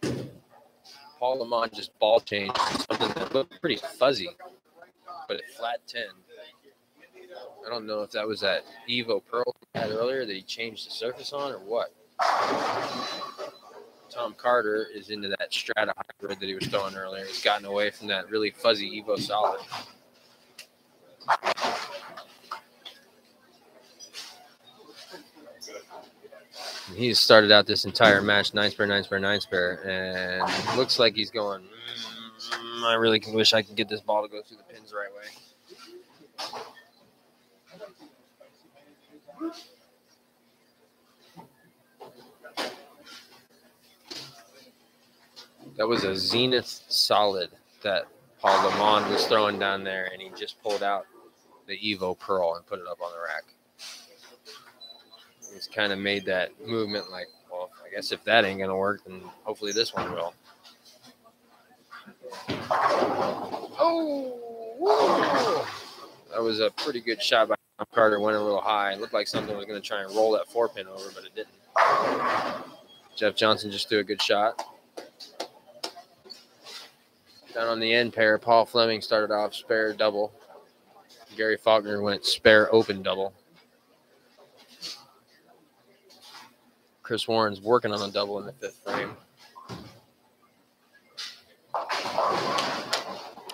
it. Paul Lamont just ball changed something that looked pretty fuzzy, but at flat 10. I don't know if that was that Evo Pearl he had earlier that he changed the surface on or what. Tom Carter is into that Strata hybrid that he was throwing earlier. He's gotten away from that really fuzzy Evo Solid. He's started out this entire match 9 spare, 9 spare, 9 spare, and looks like he's going, I really wish I could get this ball to go through the pins the right way. That was a Zenith Solid that Paul Lamont was throwing down there, and he just pulled out the Evo Pearl and put it up on the rack. He's kind of made that movement like, well, I guess if that ain't going to work, then hopefully this one will. Oh, whoa. That was a pretty good shot by Tom Carter. Went a little high. It looked like something was going to try and roll that 4-pin over, but it didn't. Jeff Johnson just threw a good shot. Down on the end pair, Paul Fleming started off spare double. Gary Faulkner went spare open double. Chris Warren's working on a double in the 5th frame.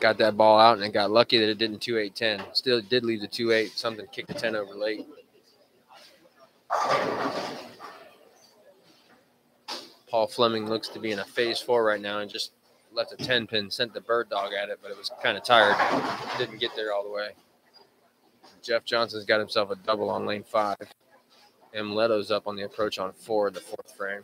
Got that ball out and it got lucky that it didn't 2-8-10. Still did leave the 2-8. Something kicked the 10 over late. Paul Fleming looks to be in a phase 4 right now and just left a 10-pin, sent the bird dog at it, but it was kind of tired. Didn't get there all the way. Jeff Johnson's got himself a double on lane 5. And Mileto's up on the approach on 4 in the 4th frame.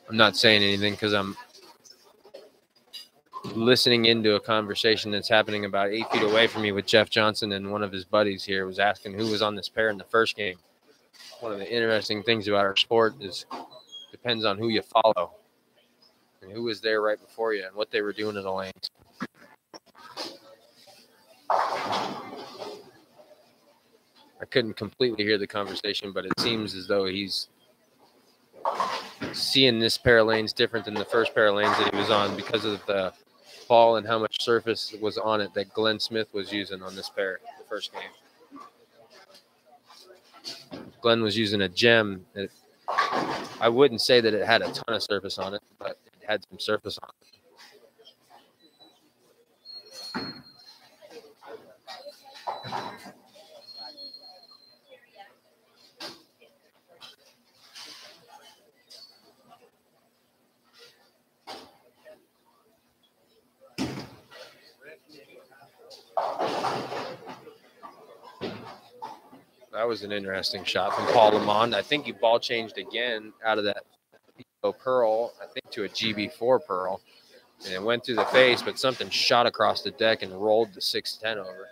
I'm not saying anything because I'm listening into a conversation that's happening about 8 feet away from me with Jeff Johnson, and one of his buddies here was asking who was on this pair in the first game. One of the interesting things about our sport is depends on who you follow. and who was there right before you and what they were doing in the lanes. I couldn't completely hear the conversation, but it seems as though he's seeing this pair of lanes different than the first pair of lanes that he was on because of the ball and how much surface was on it that Glenn Smith was using on this pair the first game. Glenn was using a gem. I wouldn't say that it had a ton of surface on it, but it had some surface on it. That was an interesting shot from Paul Lamont. I think he ball changed again out of that Pearl, I think, to a GB4 Pearl. And it went through the face, but something shot across the deck and rolled the 610 over.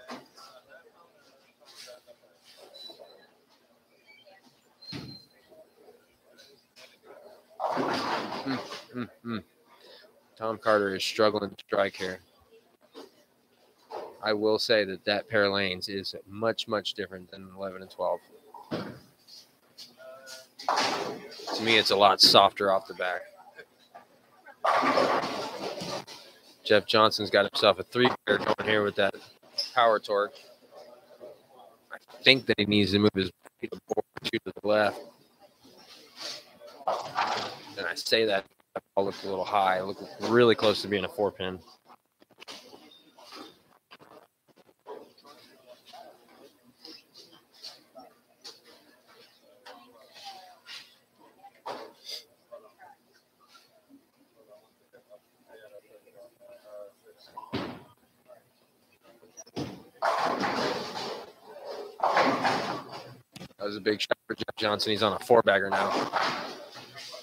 Tom Carter is struggling to strike here. I will say that that pair of lanes is much, much different than 11 and 12. To me, it's a lot softer off the back. Jeff Johnson's got himself a 3-pair going here with that power torque. I think that he needs to move his feet forward to the left. And I say that ball looked a little high. It looked really close to being a 4-pin. That was a big shot for Jeff Johnson. He's on a 4-bagger now.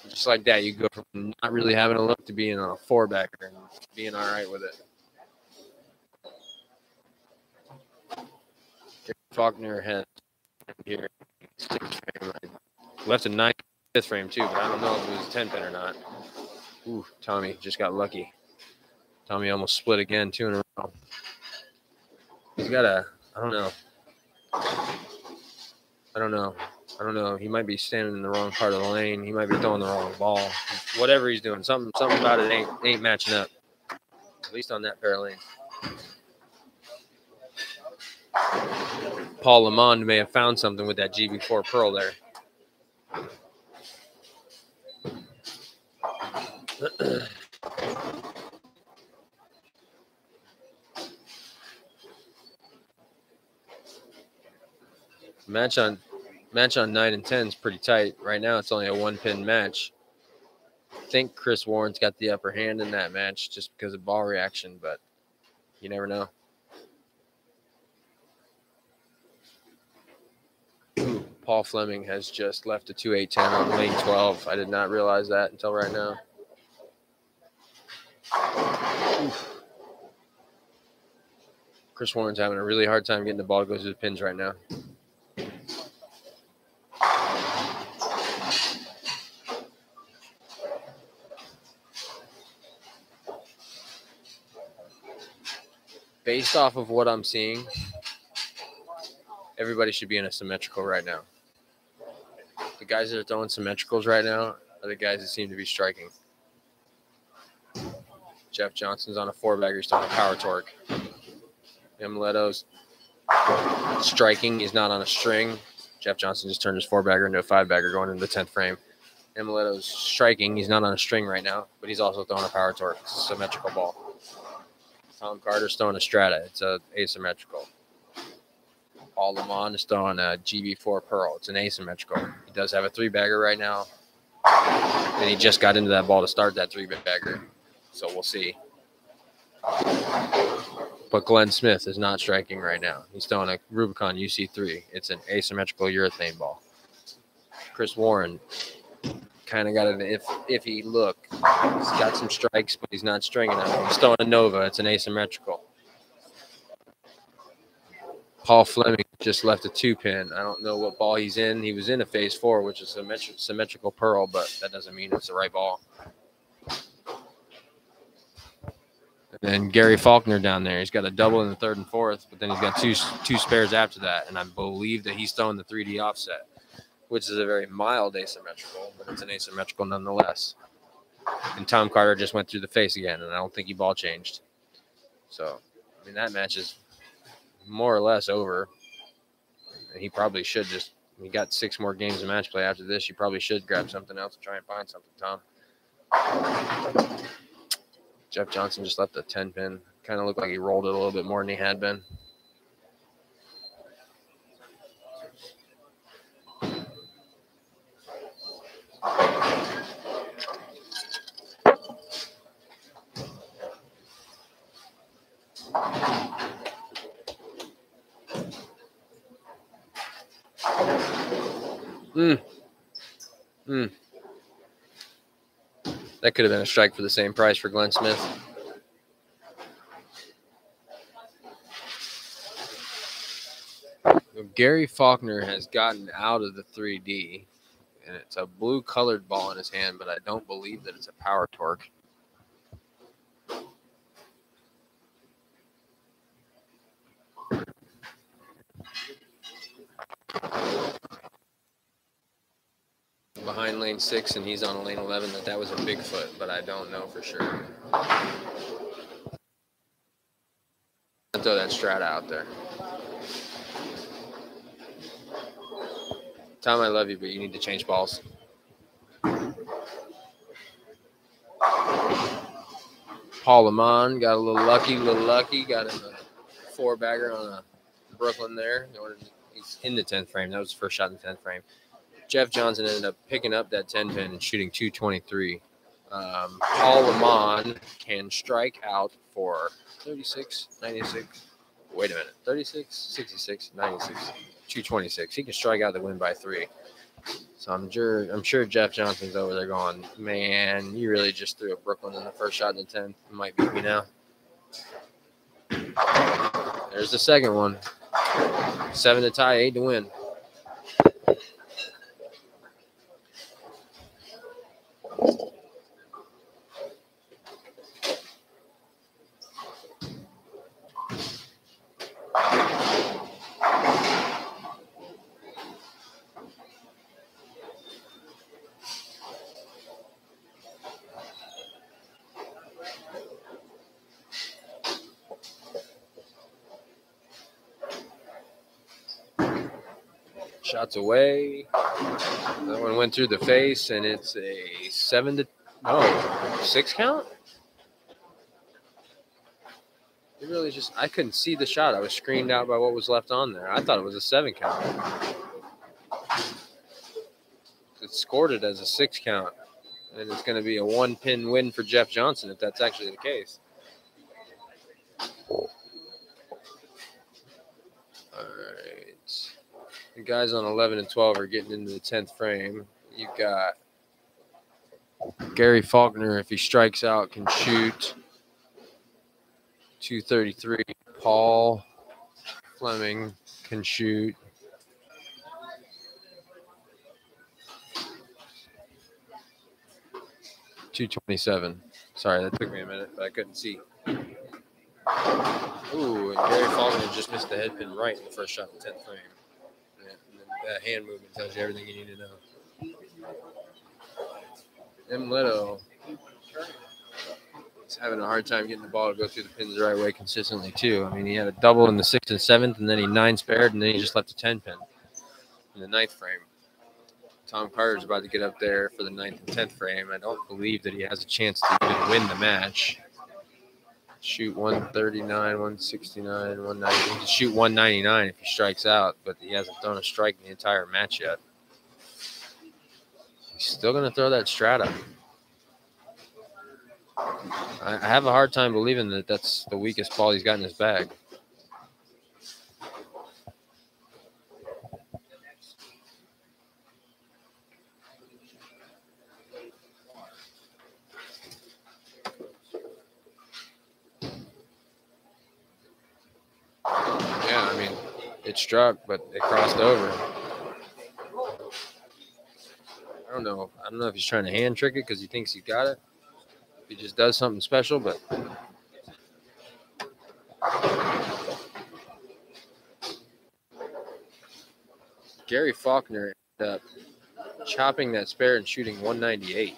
Just like that, you go from not really having a look to being on a 4-bagger and being all right with it. Faulkner has here 6 frame. I left a 9 5th frame too, but I don't know if it was a 10-pin or not. Ooh, Tommy just got lucky. Tommy almost split again, 2 in a row. He's got a, I don't know. He might be standing in the wrong part of the lane. He might be throwing the wrong ball. Whatever he's doing, something about it ain't matching up. At least on that pair of lanes. Paul Lamont may have found something with that GB4 Pearl there. Match on 9 and 10 is pretty tight. Right now, it's only a 1-pin match. I think Chris Warren's got the upper hand in that match just because of ball reaction, but you never know. Ooh, Paul Fleming has just left a 2-8-10 on lane 12. I did not realize that until right now. Oof. Chris Warren's having a really hard time getting the ball to go through the pins right now. Based off of what I'm seeing, everybody should be in a symmetrical right now. The guys that are throwing symmetricals right now are the guys that seem to be striking. Jeff Johnson's on a 4-bagger. He's throwing a power torque. Emiletto's striking. He's not on a string. Jeff Johnson just turned his 4-bagger into a 5-bagger going into the 10th frame. Emiletto's striking. He's not on a string right now, but he's also throwing a power torque. It's a symmetrical ball. Tom Carter's throwing a strata. It's a asymmetrical. Paul Lamont is throwing a GB4 Pearl. It's an asymmetrical. He does have a 3-bagger right now. And he just got into that ball to start that 3-bagger. So we'll see. But Glenn Smith is not striking right now. He's throwing a Rubicon UC3. It's an asymmetrical urethane ball. Chris Warren kind of got an iffy look. He's got some strikes, but he's not stringing them. He's throwing a Nova. It's an asymmetrical. Paul Fleming just left a 2-pin. I don't know what ball he's in. He was in a phase 4, which is a symmetrical Pearl, but that doesn't mean it's the right ball. And then Gary Faulkner down there. He's got a double in the third and fourth, but then he's got two spares after that. And I believe that he's throwing the 3D offset, which is a very mild asymmetrical, but it's an asymmetrical nonetheless. And Tom Carter just went through the face again, and I don't think he ball changed. So, I mean, that match is more or less over. And he probably should just – he got 6 more games of match play after this. You probably should grab something else and try and find something, Tom. Jeff Johnson just left a 10-pin. Kind of looked like he rolled it a little bit more than he had been. That could have been a strike for the same price for Glenn Smith. Gary Faulkner has gotten out of the 3D, and it's a blue-colored ball in his hand, but I don't believe that it's a power torque. Behind lane 6, and he's on lane 11, that was a Bigfoot, but I don't know for sure. I'll throw that Strata out there. Tom, I love you, but you need to change balls. Paul Lamont got a little lucky, got him a 4-bagger on a Brooklyn there. He's in the 10th frame. That was the first shot in the 10th frame. Jeff Johnson ended up picking up that 10-pin and shooting 223. Paul Lamont can strike out for 36, 96. Wait a minute. 36, 66, 96, 226. He can strike out the win by 3. So I'm sure Jeff Johnson's over there going, man, you really just threw a Brooklyn in the first shot in the 10th. You might beat me now. There's the second one. 7 to tie, 8 to win. Shots away. That one went through the face, and it's a 6 count? It really just, I couldn't see the shot. I was screened out by what was left on there. I thought it was a 7 count. It scored it as a 6 count, and it's going to be a 1-pin win for Jeff Johnson if that's actually the case. All right. The guys on 11 and 12 are getting into the 10th frame. You've got Gary Faulkner, if he strikes out, can shoot 233. Paul Fleming can shoot 227. Sorry, that took me a minute, but I couldn't see. Ooh, and Gary Faulkner just missed the head pin right in the first shot in the 10th frame. That hand movement tells you everything you need to know. M. Little is having a hard time getting the ball to go through the pins the right way consistently, too. I mean, he had a double in the 6th and 7th, and then he 9-spared, and then he just left a 10-pin in the 9th frame. Tom Carter's about to get up there for the 9th and 10th frame. I don't believe that he has a chance to even win the match. Shoot 139, 169, 190. He can shoot 199 if he strikes out, but he hasn't thrown a strike in the entire match yet. He's still going to throw that Strata. I have a hard time believing that that's the weakest ball he's got in his bag. Yeah, I mean, it struck, but it crossed over. I don't know if he's trying to hand trick it because he thinks he got it. If he just does something special, but Gary Faulkner ended up chopping that spare and shooting 198.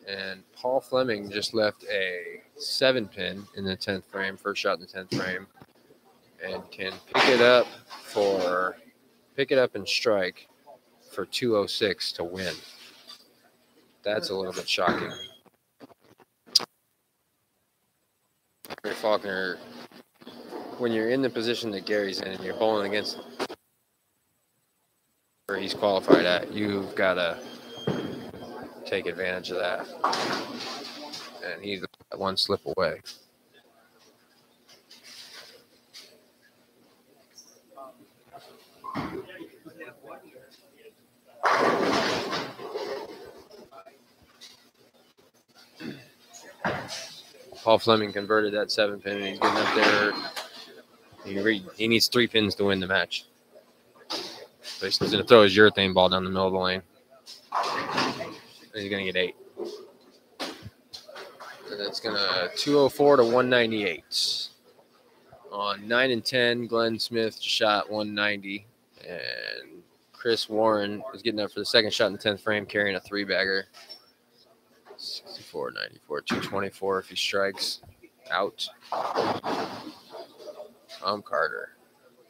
And Paul Fleming just left a 7-pin in the 10th frame, first shot in the 10th frame, and can pick it up and strike for 206 to win. That's a little bit shocking. Gary Faulkner, when you're in the position that Gary's in and you're bowling against where he's qualified at, you've got to take advantage of that. And he's one slip away. Paul Fleming converted that 7-pin, and he's getting up there. He needs 3 pins to win the match. So he's going to throw his urethane ball down the middle of the lane. And he's going to get 8. And that's going to 204 to 198. On 9 and 10, Glenn Smith shot 190. And Chris Warren is getting up for the second shot in the 10th frame, carrying a 3-bagger. 64, 94, 224 if he strikes out. Tom Carter.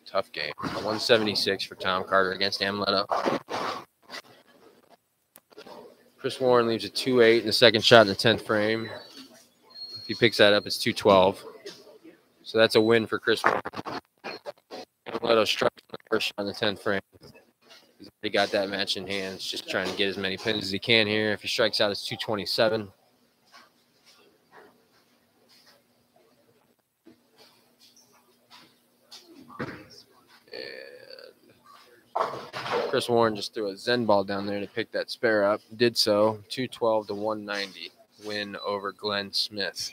Tough game. 176 for Tom Carter against Amleto. Chris Warren leaves a 2-8 in the second shot in the 10th frame. If he picks that up, it's 212. So that's a win for Chris Warren. Amleto struck the first shot in the 10th frame. He's already got that match in hand. He's just trying to get as many pins as he can here. If he strikes out, it's 227. Chris Warren just threw a Zen ball down there to pick that spare up. Did so. 212 to 190. Win over Glenn Smith.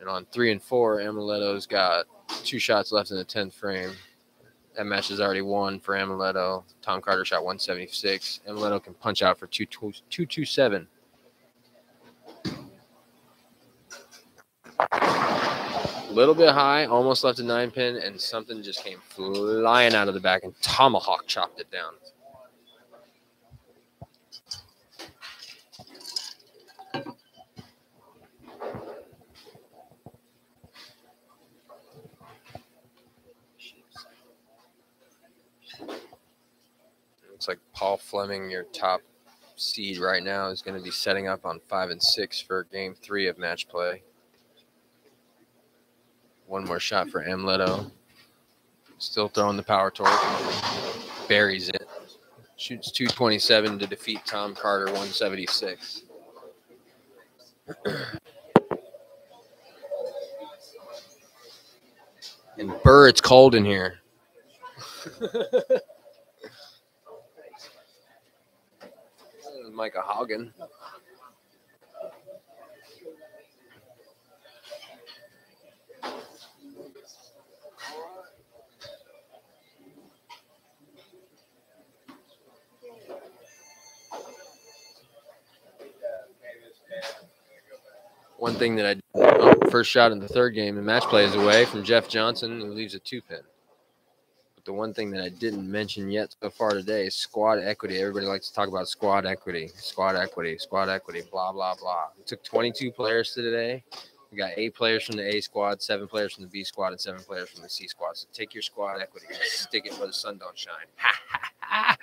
And on 3 and 4, Ameleto's got 2 shots left in the 10th frame. That match is already won for Amleto. Tom Carter shot 176. Amleto can punch out for 227. A little bit high, almost left a 9-pin, and something just came flying out of the back and tomahawk chopped it down. Looks like Paul Fleming, your top seed right now, is going to be setting up on 5 and 6 for Game 3 of match play. One more shot for Amleto. Still throwing the power torque. Buries it. Shoots 227 to defeat Tom Carter 176. And Burr, it's cold in here. Micah Hogan. One thing that I did, first shot in the third game, the match play is away from Jeff Johnson, who leaves a 2-pin. But the one thing that I didn't mention yet so far today is squad equity. Everybody likes to talk about squad equity, blah, blah, blah. We took 22 players today. We got 8 players from the A squad, 7 players from the B squad, and 7 players from the C squad. So take your squad equity and stick it where the sun don't shine. Ha, ha, ha.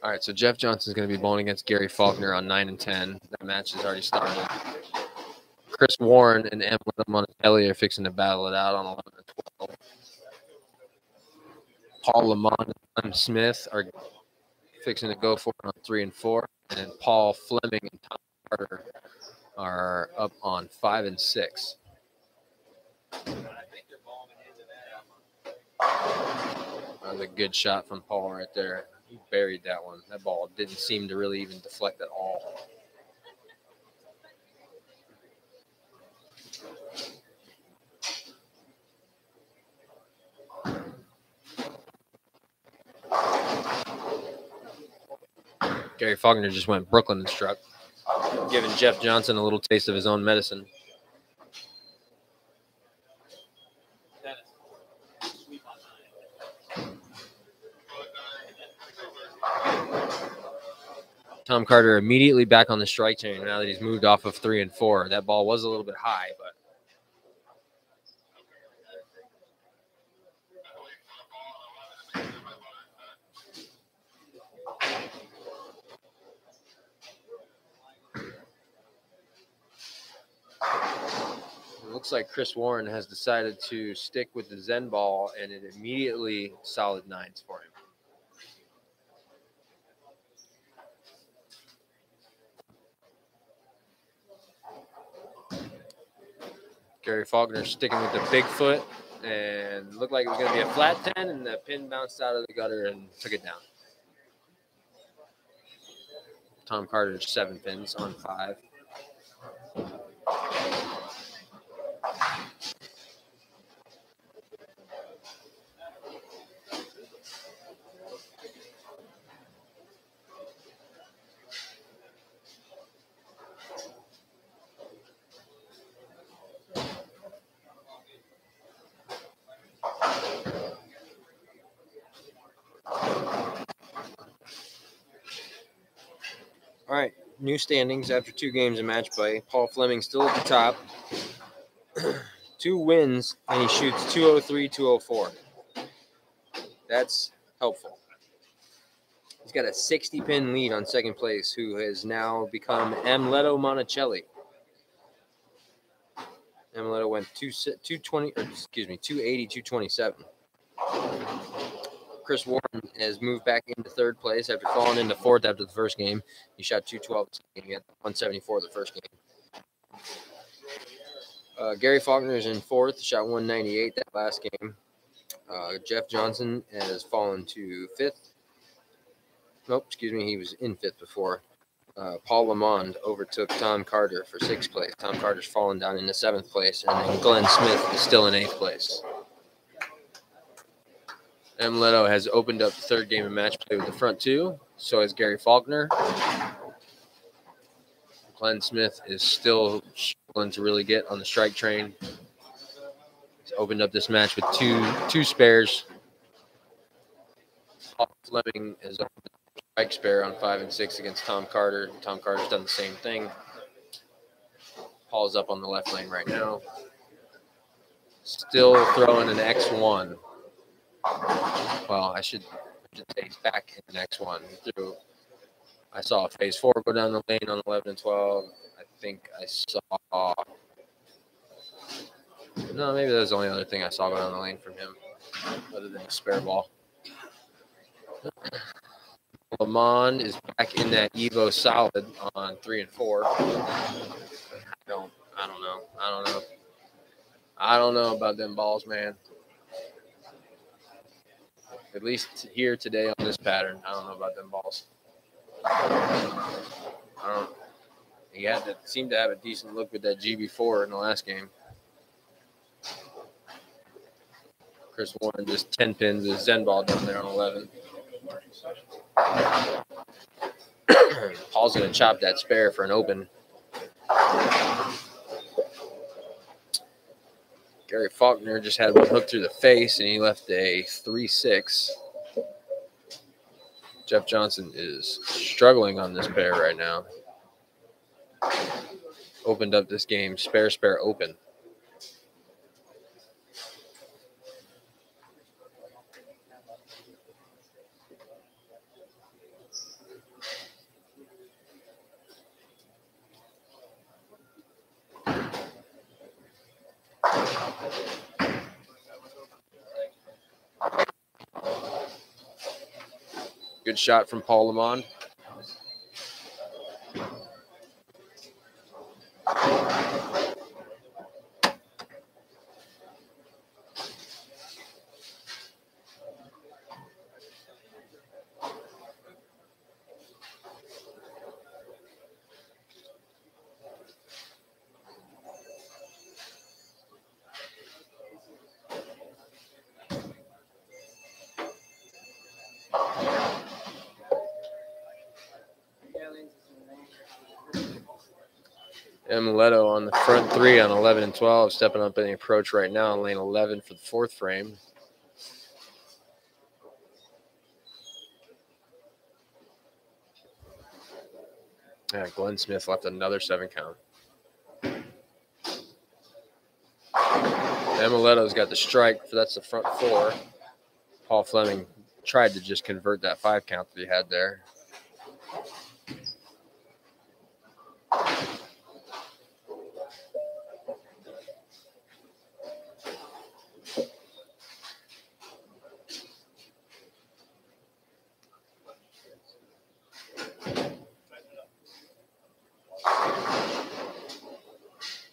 All right, so Jeff Johnson's going to be bowling against Gary Faulkner on 9 and 10. That match has already started. Chris Warren and Mcneely are fixing to battle it out on 11 and 12. Paul Lamont and Clem Smith are fixing to go for it on 3 and 4. And Paul Fleming and Tom Carter are up on 5 and 6. That was a good shot from Paul right there. He buried that one. That ball didn't seem to really even deflect at all. Gary Faulkner just went Brooklyn and struck. Giving Jeff Johnson a little taste of his own medicine. Tom Carter immediately back on the strike chain now that he's moved off of 3 and 4. That ball was a little bit high, but it looks like Chris Warren has decided to stick with the Zen ball, and it immediately solid 9s for him. Gary Faulkner sticking with the big foot, and looked like it was going to be a flat 10, and the pin bounced out of the gutter and took it down. Tom Carter's 7 pins on 5. All right, new standings after 2 games of match play. Paul Fleming still at the top. 2 wins, and he shoots 203, 204. That's helpful. He's got a 60-pin lead on second place, who has now become Amleto Monticelli. Amleto went 280, 227. Chris Warren has moved back into 3rd place after falling into 4th after the first game. He shot 212 and he had 174 the first game. Gary Faulkner is in 4th, shot 198 that last game. Jeff Johnson has fallen to 5th. Nope, excuse me, he was in 5th before. Paul Lamont overtook Tom Carter for 6th place. Tom Carter's fallen down into 7th place, and then Glenn Smith is still in 8th place. Amleto has opened up the 3rd game of match play with the front 2. So has Gary Faulkner. Glenn Smith is still struggling to really get on the strike train. He's opened up this match with two spares. Paul Fleming has opened up a strike spare on 5 and 6 against Tom Carter. Tom Carter's done the same thing. Paul's up on the left lane right now. Still throwing an X1. Well, I should say he's back in the next one. I saw phase 4 go down the lane on 11 and 12. I think I saw. No, maybe that was the only other thing I saw go down the lane from him, other than a spare ball. Lamont is back in that Evo solid on 3 and 4. I don't know. I don't know about them balls, man. At least here today on this pattern, I don't know about them balls. He seemed to have a decent look with that GB4 in the last game. Chris Warren just 10 pins his Zen ball down there on 11. Paul's going to chop that spare for an open. Gary Faulkner just had one hook through the face, and he left a 3-6. Jeff Johnson is struggling on this pair right now. Opened up this game, spare open. Good shot from Paul Lamont. Leto on the front three on 11 and 12, stepping up in the approach right now on lane 11 for the fourth frame. Yeah, Glenn Smith left another 7 count. Leto's got the strike, that's the front 4. Paul Fleming tried to just convert that 5 count that he had there.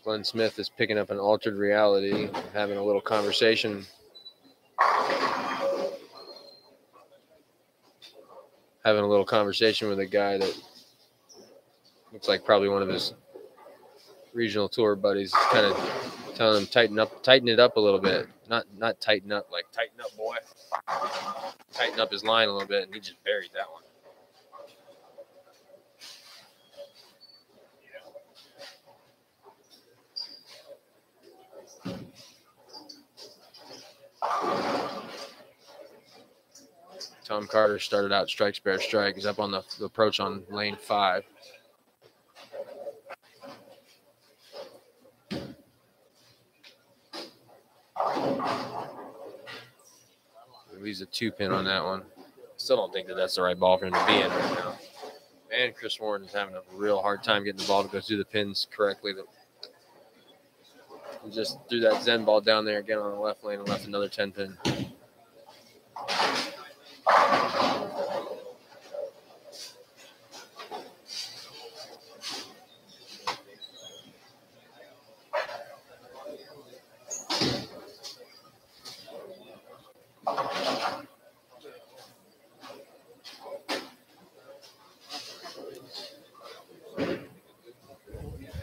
Glenn Smith is picking up an altered reality, having a little conversation. Having a little conversation with a guy that looks like probably one of his regional tour buddies, kind of telling him tighten it up a little bit. Not tighten up, like tighten up, boy. Tighten up his line a little bit, and he just buried that one. Tom Carter started out strike, spare, strike. He's up on the approach on lane 5. Leaves a 2-pin on that one. Still don't think that that's the right ball for him to be in right now. And Chris Warren is having a real hard time getting the ball to go through the pins correctly. He just threw that Zen ball down there again on the left lane and left another 10-pin.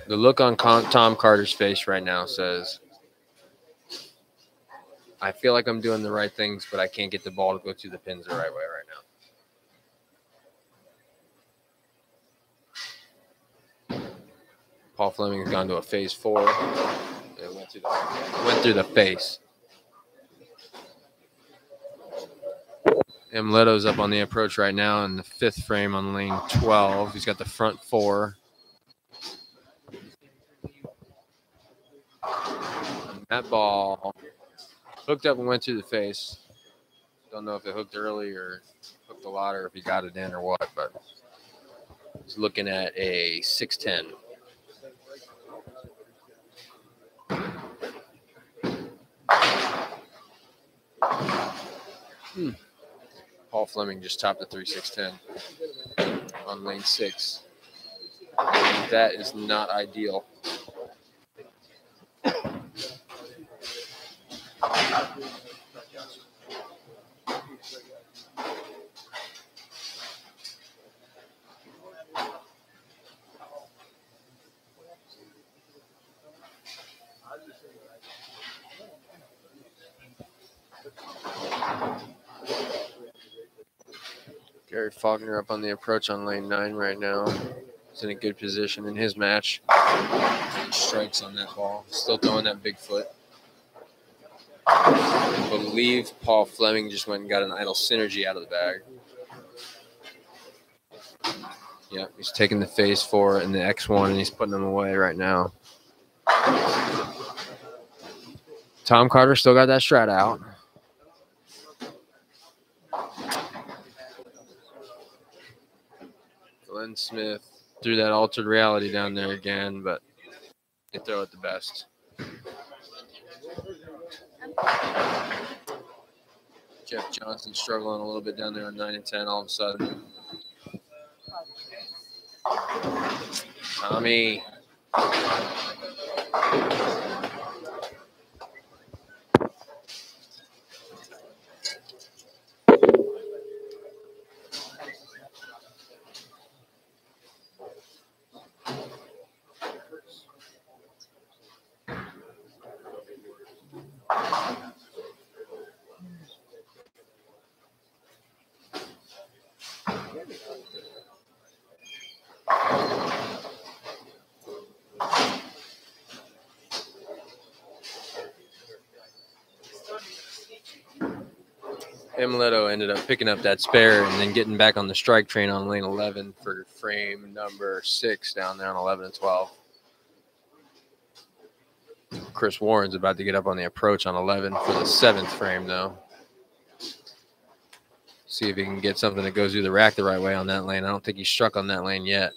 The look on Tom Carter's face right now says, I feel like I'm doing the right things, but I can't get the ball to go through the pins the right way right now. Paul Fleming has gone to a phase 4. It went through the face. Leto's up on the approach right now in the 5th frame on lane 12. He's got the front 4. That ball hooked up and went through the face. Don't know if it hooked early or hooked a lot or if he got it in or what, but he's looking at a 610. Paul Fleming just topped the 3.610 on lane 6. That is not ideal. Gary Faulkner up on the approach on lane 9 right now. He's in a good position in his match. He strikes on that ball. Still throwing that big foot. I believe Paul Fleming just went and got an idle synergy out of the bag. Yeah, he's taking the phase 4 and the X1 and he's putting them away right now. Tom Carter still got that strat out. Glenn Smith threw that altered reality down there again, but they throw it the best. Jeff Johnson struggling a little bit down there on 9 and 10 all of a sudden. Tommy. Amuleto ended up picking up that spare and then getting back on the strike train on lane 11 for frame number 6 down there on 11 and 12. Chris Warren's about to get up on the approach on 11 for the 7th frame, though. See if he can get something that goes through the rack the right way on that lane. I don't think he's struck on that lane yet.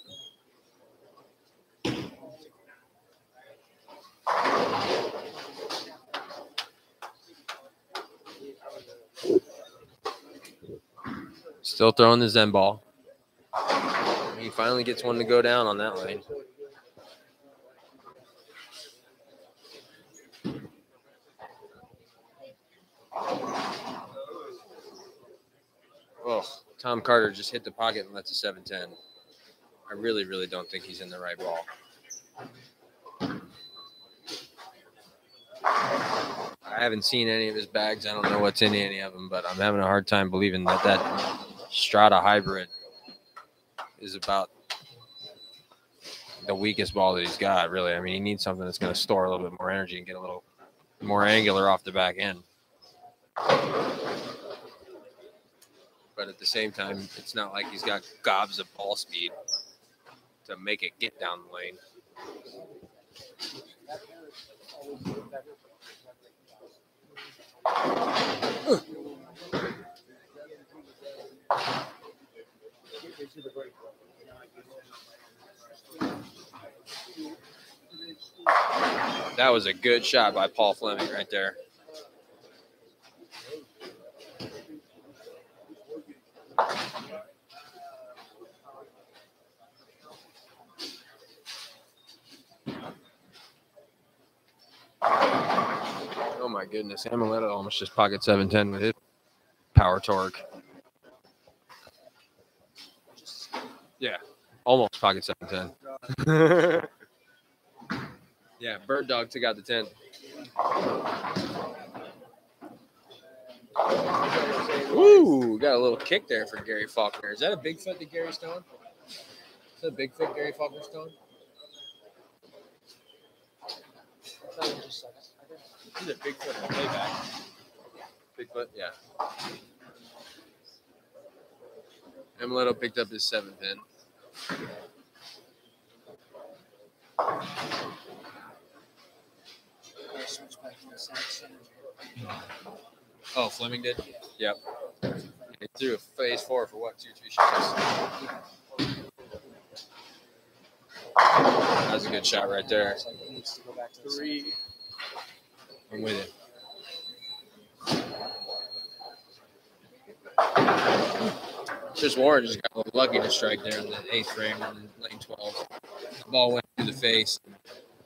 Still throwing the Zen ball. He finally gets one to go down on that lane. Oh, Tom Carter just hit the pocket and lets a 7-10. I really, really don't think he's in the right ball. I haven't seen any of his bags. I don't know what's in any of them, but I'm having a hard time believing that that Strata hybrid is about the weakest ball that he's got, really. I mean, he needs something that's going to store a little bit more energy and get a little more angular off the back end. But at the same time, it's not like he's got gobs of ball speed to make it get down the lane. That was a good shot by Paul Fleming right there. Oh my goodness, Amuleto almost just pocket 710 with his power torque. Yeah, almost pocket 710. Yeah, Bird Dog took out the 10. Ooh, got a little kick there for Gary Faulkner. Is that a Bigfoot to Gary Stone? Is that a Bigfoot Gary Faulkner Stone? He's a Bigfoot in the playback. Bigfoot, yeah. Amuleto picked up his 7-pin. Oh, Fleming did? Yep. He threw a phase 4 for what, 2-3 shots? That was a good shot right there. 3. I'm with it. Chris Warren just got a little lucky to strike there in the 8th frame in lane 12. The ball went through the face. It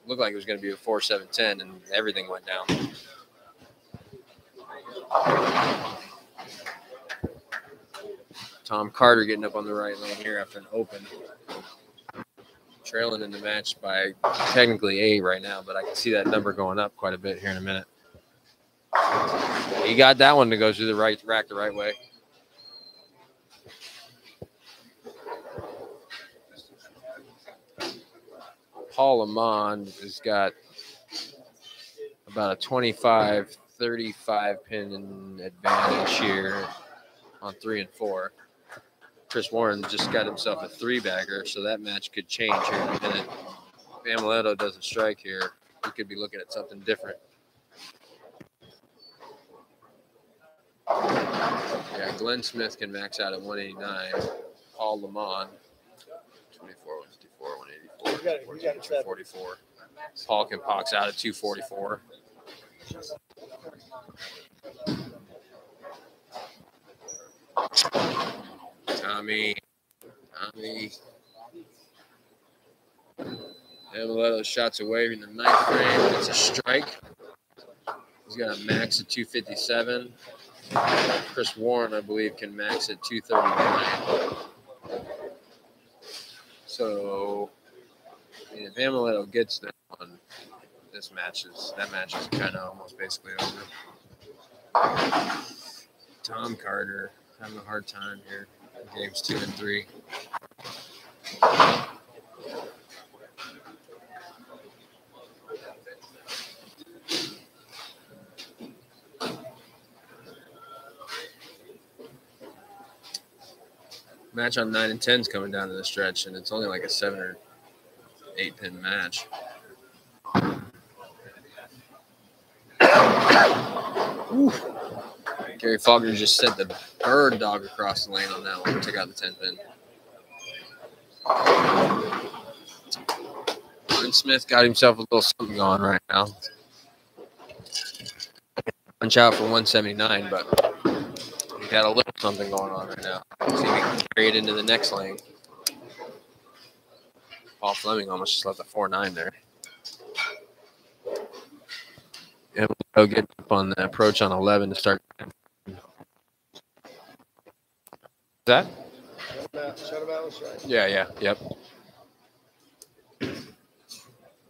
looked like it was going to be a 4-7-10, and everything went down. Tom Carter getting up on the right lane here after an open. Trailing in the match by technically 8 right now, but I can see that number going up quite a bit here in a minute. He got that one to go through the right rack the right way. Paul Lamont has got about a 25-35 pin advantage here on 3 and 4. Chris Warren just got himself a 3-bagger, so that match could change here in a minute. If Amuleto doesn't strike here, we could be looking at something different. Yeah, Glenn Smith can max out at 189. Paul Lamont, 24, 154, 184, 244. Paul can box out at 244. Tommy. Amuleto shots away in the 9th frame. It's a strike. He's got a max at 257. Chris Warren, I believe, can max at 239. So, if Amuleto gets that one, that match is kind of almost basically over. Tom Carter having a hard time here. Games 2 and 3. Match on 9 and 10 is coming down to the stretch, and it's only like a 7 or 8 pin match. Gary Faulkner just set the bird dog across the lane on that one. Took out the 10 pin. Smith got himself a little something going right now. Punch out for 179, but he got a little something going on right now. See if he can carry it into the next lane. Paul Fleming almost just left a 4.9 there. And we'll get up on the approach on 11 to start. That? Shut him out, right. Yeah, yep.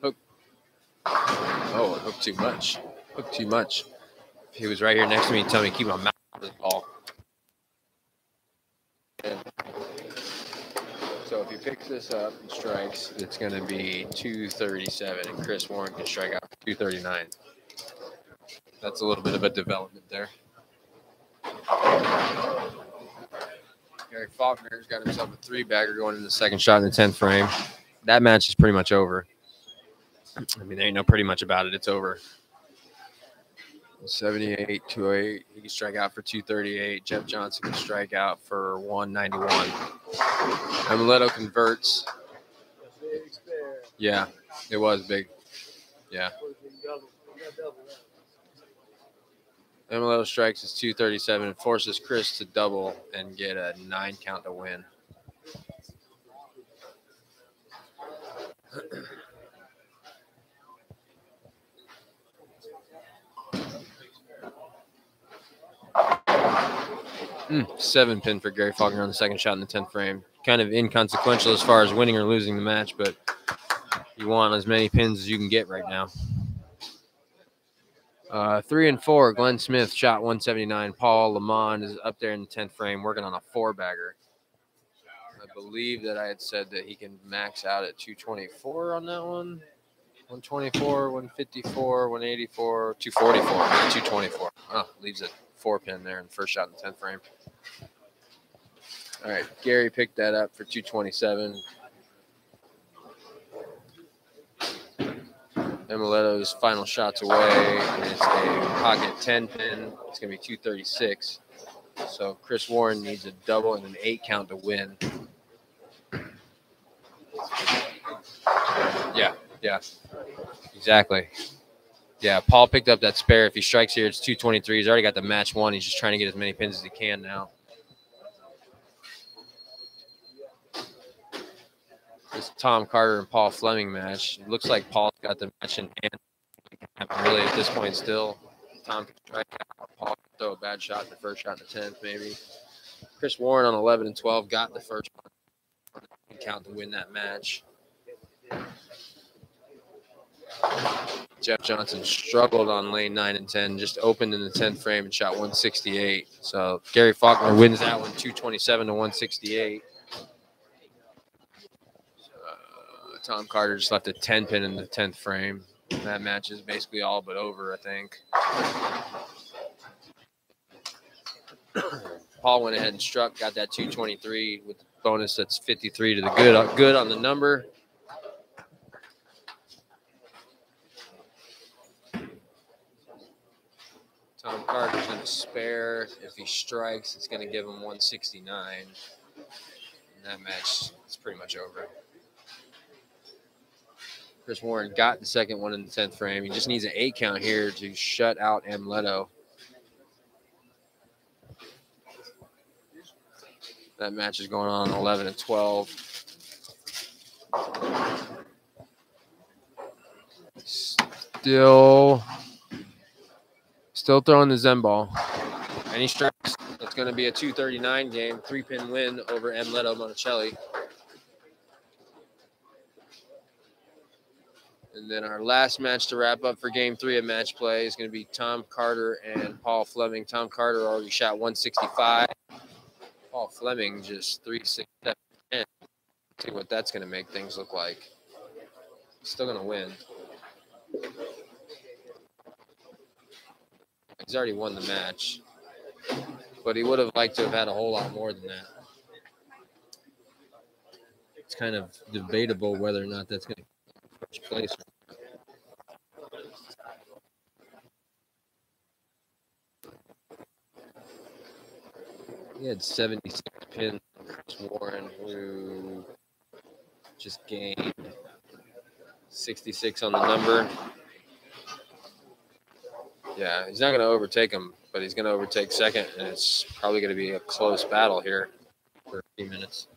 Hook. Oh, hooked too much. Hooked too much. If he was right here next to me and tell me to keep my mouth on this ball. And so if he picks this up and strikes, it's going to be 237, and Chris Warren can strike out for 239. That's a little bit of a development there. Gary Faulkner's got himself a 3-bagger going in the second shot in the 10th frame. That match is pretty much over. I mean, there ain't no pretty much about it. It's over. 78, 208. He can strike out for 238. Jeff Johnson can strike out for 191. Amuleto converts. Yeah, it was big. Yeah. Amuleto strikes is 237 and forces Chris to double and get a 9 count to win. Seven pin for Gary Faulkner on the second shot in the 10th frame. Kind of inconsequential as far as winning or losing the match, but you want as many pins as you can get right now. 3 and 4, Glenn Smith shot 179. Paul Lamont is up there in the 10th frame working on a 4-bagger. I believe that I had said that he can max out at 224 on that one. 124, 154, 184, 244, 224. Oh, leaves a 4-pin there in the first shot in the 10th frame. All right, Gary picked that up for 227. Amuleto's final shots away, and it's a pocket 10-pin. It's going to be 236. So Chris Warren needs a double and an 8 count to win. Yeah, exactly. Yeah, Paul picked up that spare. If he strikes here, it's 223. He's already got the match one. He's just trying to get as many pins as he can now. This Tom Carter and Paul Fleming match. It looks like Paul's got the match in hand. Really, at this point, still. Tom can strike out. Paul can throw a bad shot in the first shot in the 10th, maybe. Chris Warren on 11 and 12 got the first one. Count to win that match. Jeff Johnson struggled on lane 9 and 10, just opened in the 10th frame and shot 168. So Gary Faulkner wins that one 227 to 168. Tom Carter just left a 10-pin in the 10th frame. That match is basically all but over, I think. Paul went ahead and struck, got that 223 with the bonus. That's 53 to the good on the number. Tom Carter's going to spare. If he strikes, it's going to give him 169. And that match is pretty much over. Chris Warren got the second one in the 10th frame. He just needs an 8 count here to shut out Amuleto. That match is going on 11 and 12. Still throwing the Zen ball. And he strikes. It's going to be a 239 game, 3-pin win over Amuleto Mcneely. And then our last match to wrap up for game 3 of match play is going to be Tom Carter and Paul Fleming. Tom Carter already shot 165. Paul Fleming just 367. See what that's going to make things look like. He's still going to win. He's already won the match. But he would have liked to have had a whole lot more than that. it's kind of debatable whether or not that's going to first place. He had 76 pins. Chris Warren, who just gained 66 on the number. Yeah, he's not going to overtake him, but he's going to overtake second, and it's probably going to be a close battle here for a few minutes.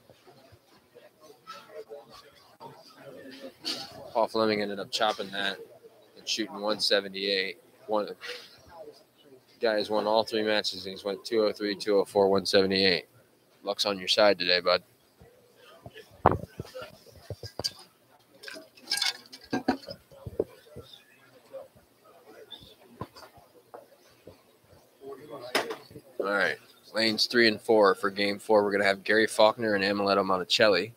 Paul Fleming ended up chopping that and shooting 178. Guys won all 3 matches, and he's went 203, 204, 178. Luck's on your side today, bud. All right, lanes 3 and 4 for game 4. We're going to have Gary Faulkner and Amuleto Monticelli.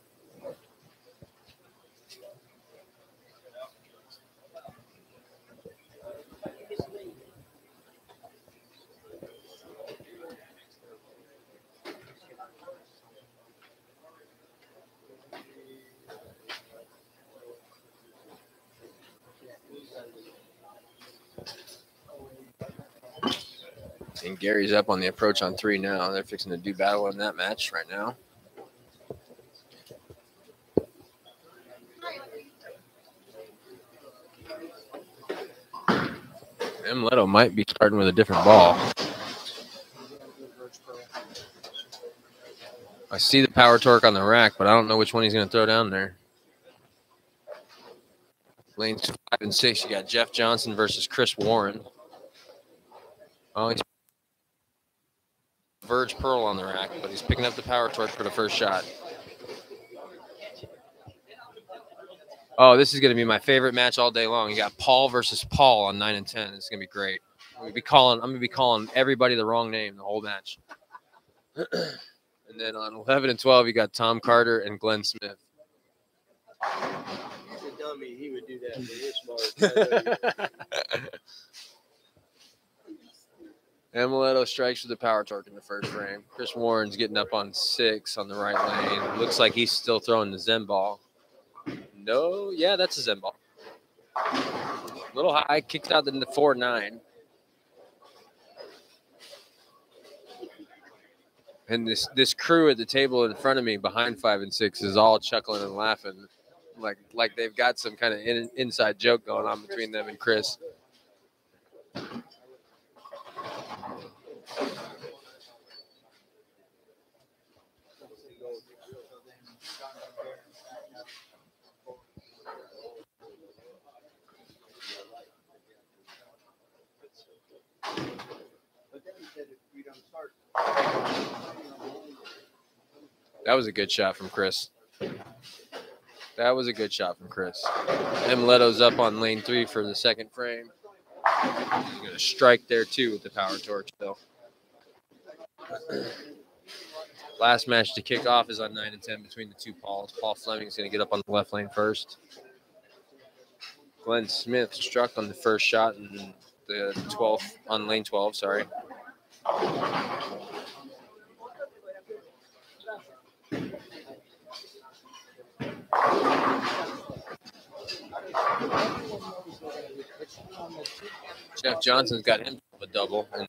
And Gary's up on the approach on 3 now. They're fixing to do battle in that match right now. Amuleto might be starting with a different ball. I see the power torque on the rack, but I don't know which one he's going to throw down there. Lanes 5 and 6, you got Jeff Johnson versus Chris Warren. Oh, he's Verge Pearl on the rack, but he's picking up the power torque for the first shot. Oh, this is going to be my favorite match all day long. You got Paul versus Paul on 9 and 10. It's going to be great. I'm going to be calling everybody the wrong name the whole match. And then on 11 and 12, you got Tom Carter and Glenn Smith. He's a dummy. He would do that, but you're smart. Amuleto strikes with the power torque in the first frame. Chris Warren's getting up on 6 on the right lane. Looks like he's still throwing the Zen ball. No, yeah, that's a Zen ball. A little high, kicks out the 4-9. And this crew at the table in front of me behind 5 and 6 is all chuckling and laughing. Like they've got some kind of inside joke going on between them and Chris. That was a good shot from Chris. Amuleto's up on lane 3 for the second frame. He's going to strike there too with the power torch though. Last match to kick off is on 9 and 10 between the two Pauls. Paul Fleming's going to get up on the left lane first. Glenn Smith struck on the first shot in the 12th on lane 12. Sorry. Jeff Johnson's got him a double in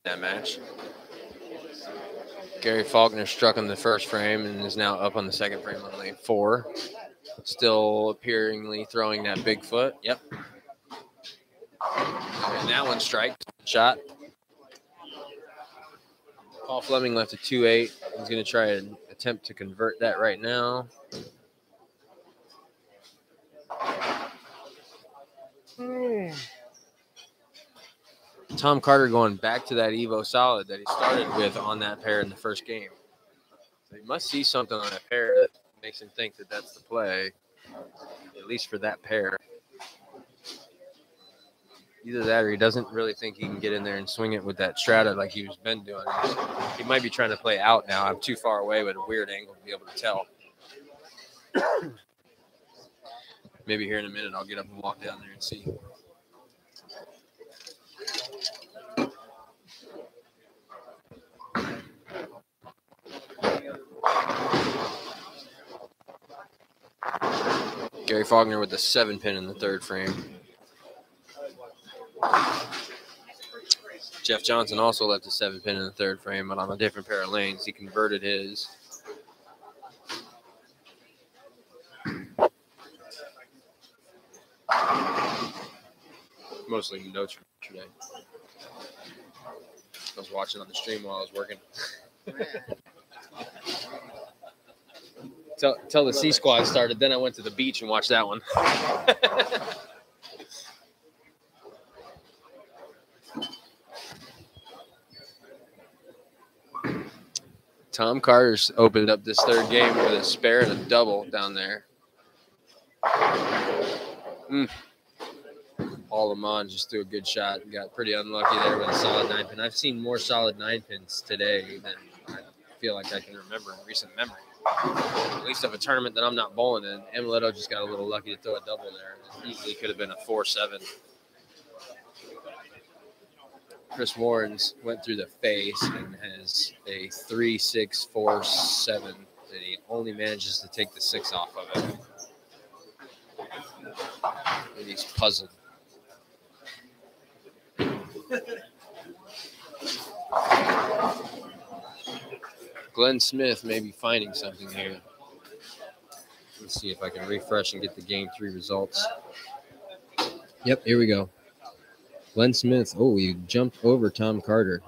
that match. Gary Faulkner struck on the first frame and is now up on the second frame on lane 4. Still appearingly throwing that big foot. Yep. And that one strikes. Shot. Paul Fleming left a 2-8. He's going to try and attempt to convert that right now. Tom Carter going back to that Evo solid that he started with on that pair in the first game. So he must see something on that pair that makes him think that that's the play, at least for that pair. Either that or he doesn't really think he can get in there and swing it with that strata like he was been doing. He might be trying to play out now. I'm too far away with a weird angle to be able to tell. Maybe here in a minute I'll get up and walk down there and see. Gary Faulkner with the 7-pin in the third frame. Jeff Johnson also left a 7-pin in the third frame, but on a different pair of lanes. He converted his. Mostly notes from yesterday. I was watching on the stream while I was working. Till the C Squad started, then I went to the beach and watched that one. Tom Carter's opened up this third game with a spare and a double down there. Paul Lamont just threw a good shot. Got pretty unlucky there with a solid 9-pin. I've seen more solid 9-pins today than I feel like I can remember in recent memory. At least of a tournament that I'm not bowling in. Amuleto just got a little lucky to throw a double there. It easily could have been a 4-7. Chris Warrens went through the face and has a 3-6-4-7 that he only manages to take the 6 off of it. And he's puzzled. Glenn Smith may be finding something here. Let's see if I can refresh and get the game 3 results. Yep, here we go. Glenn Smith, he jumped over Tom Carter.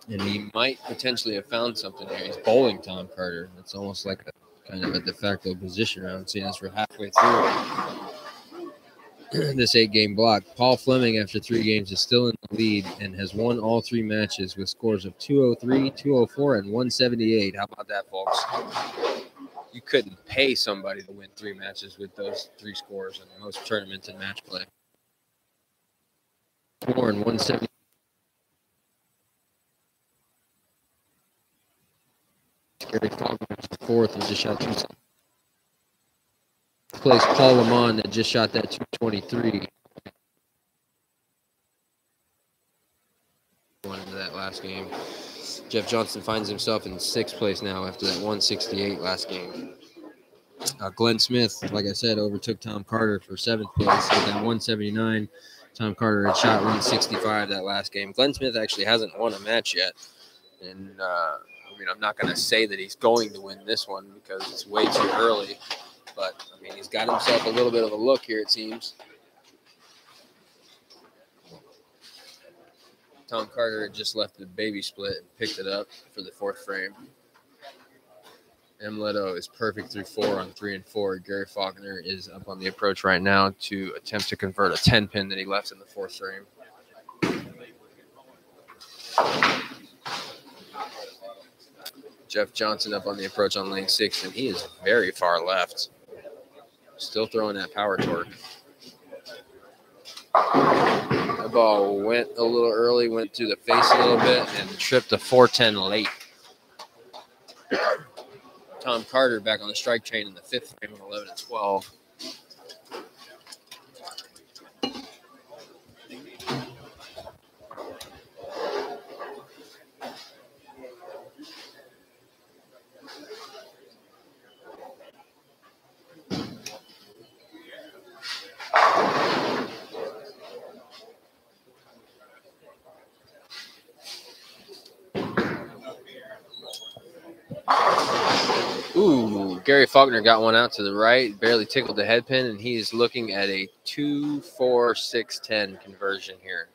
And he might potentially have found something here. He's bowling Tom Carter. It's almost like a kind of a de facto position round, seeing as we're halfway through this 8-game block. Paul Fleming, after 3 games, is still in the lead and has won all 3 matches with scores of 203, 204, and 178. How about that, folks? You couldn't pay somebody to win 3 matches with those 3 scores in most tournaments and match play. 4 and 170. Gary Faulkner was 4th and just shot 2. Place Paul Lamont that just shot that 223. Going into that last game. Jeff Johnson finds himself in 6th place now after that 168 last game. Glenn Smith, like I said, overtook Tom Carter for 7th place with that 179. Tom Carter had shot 165 that last game. Glenn Smith actually hasn't won a match yet. And, I'm not going to say that he's going to win this one because it's way too early. But, he's got himself a little bit of a look here, it seems. Tom Carter had just left the baby split and picked it up for the 4th frame. Amuleto is perfect through 4 on 3 and 4. Gary Faulkner is up on the approach right now to attempt to convert a 10-pin that he left in the 4th frame. Jeff Johnson up on the approach on lane 6, and he is very far left. Still throwing that power torque. The ball went a little early, went through the face a little bit, and tripped a 410 late. Tom Carter back on the strike train in the 5th frame of 11 and 12. Ooh, Gary Faulkner got one out to the right, barely tickled the head pin, and he is looking at a 2-4-6-10 conversion here.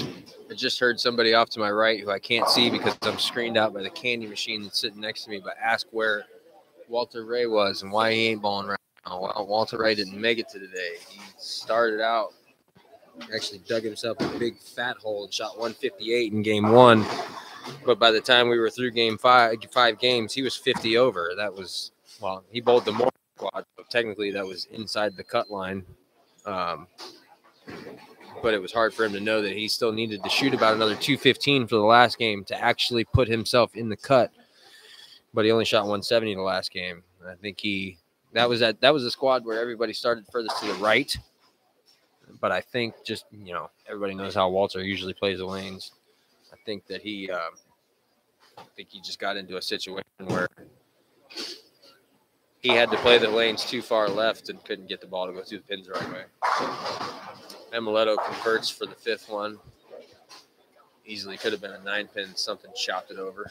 I just heard somebody off to my right who I can't see because I'm screened out by the candy machine that's sitting next to me, but ask where Walter Ray was and why he ain't balling right now. Well, Walter Ray didn't make it to today. He started out, actually dug himself a big fat hole and shot 158 in game 1. But by the time we were through game 5 games, he was 50 over. That was, well, he bowled the morning squad, so technically that was inside the cut line. But it was hard for him to know that he still needed to shoot about another 215 for the last game to actually put himself in the cut. But he only shot 170 the last game. I think that was the squad where everybody started furthest to the right. But I think just, everybody knows how Walter usually plays the lanes. I think that he just got into a situation where he had to play the lanes too far left and couldn't get the ball to go through the pins the right way. Emiletto converts for the 5th one. Easily could have been a 9-pin. Something chopped it over.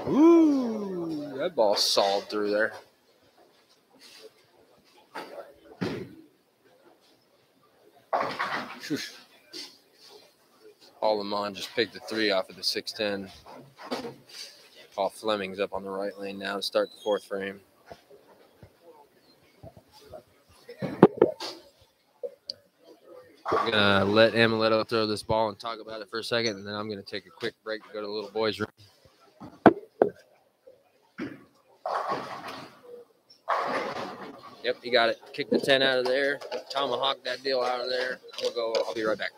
Ooh, that ball sawed through there. Paul Lamont just picked the 3 off of the 610. Paul Fleming's up on the right lane now to start the 4th frame. I'm going to let Emiletto throw this ball and talk about it for a second, and then I'm going to take a quick break to go to the little boys' room. Yep, you got it. Kick the 10 out of there. Tomahawk that deal out of there. I'll be right back.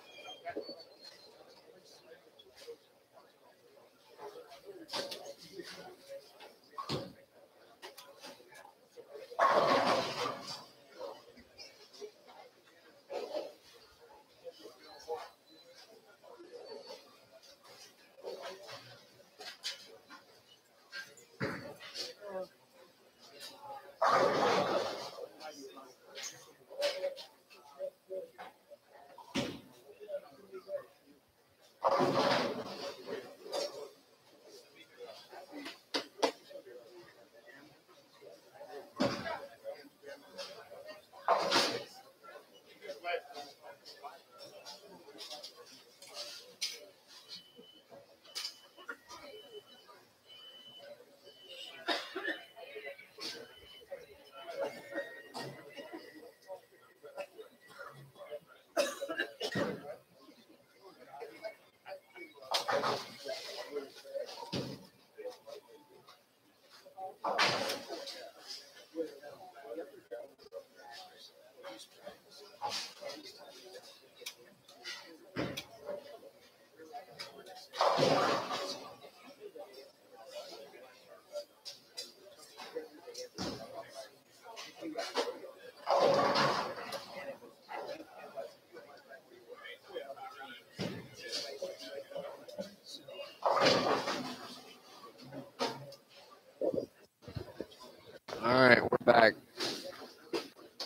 All right, we're back.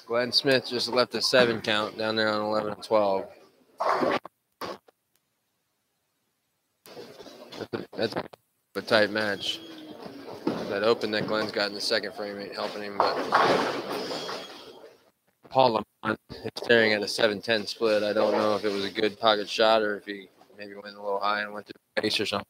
Glenn Smith just left a 7 count down there on 11 and 12. That's a tight match. That open that Glenn's got in the 2nd frame ain't helping him, but Paul Lamont is staring at a 7-10 split. I don't know if it was a good pocket shot or if he maybe went a little high and went to the base or something.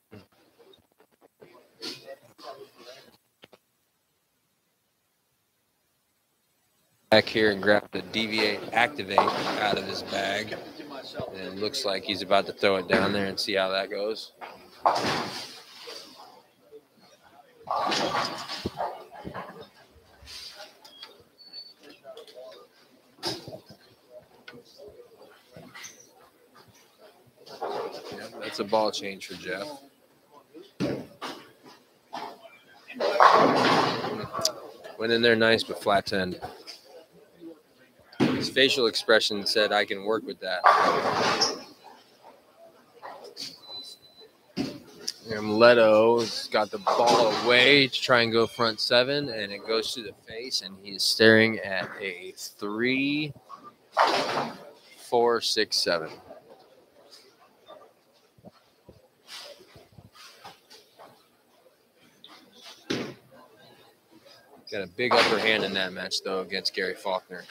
Back here and grabbed the DV8 Activate out of his bag. And it looks like he's about to throw it down there and see how that goes. Yeah, that's a ball change for Jeff. Went in there nice, but flat 10. His facial expression said, I can work with that. Emiletto's got the ball away to try and go front 7, and it goes to the face, and he's staring at a 3, 4, 6, 7. Got a big upper hand in that match, though, against Gary Faulkner.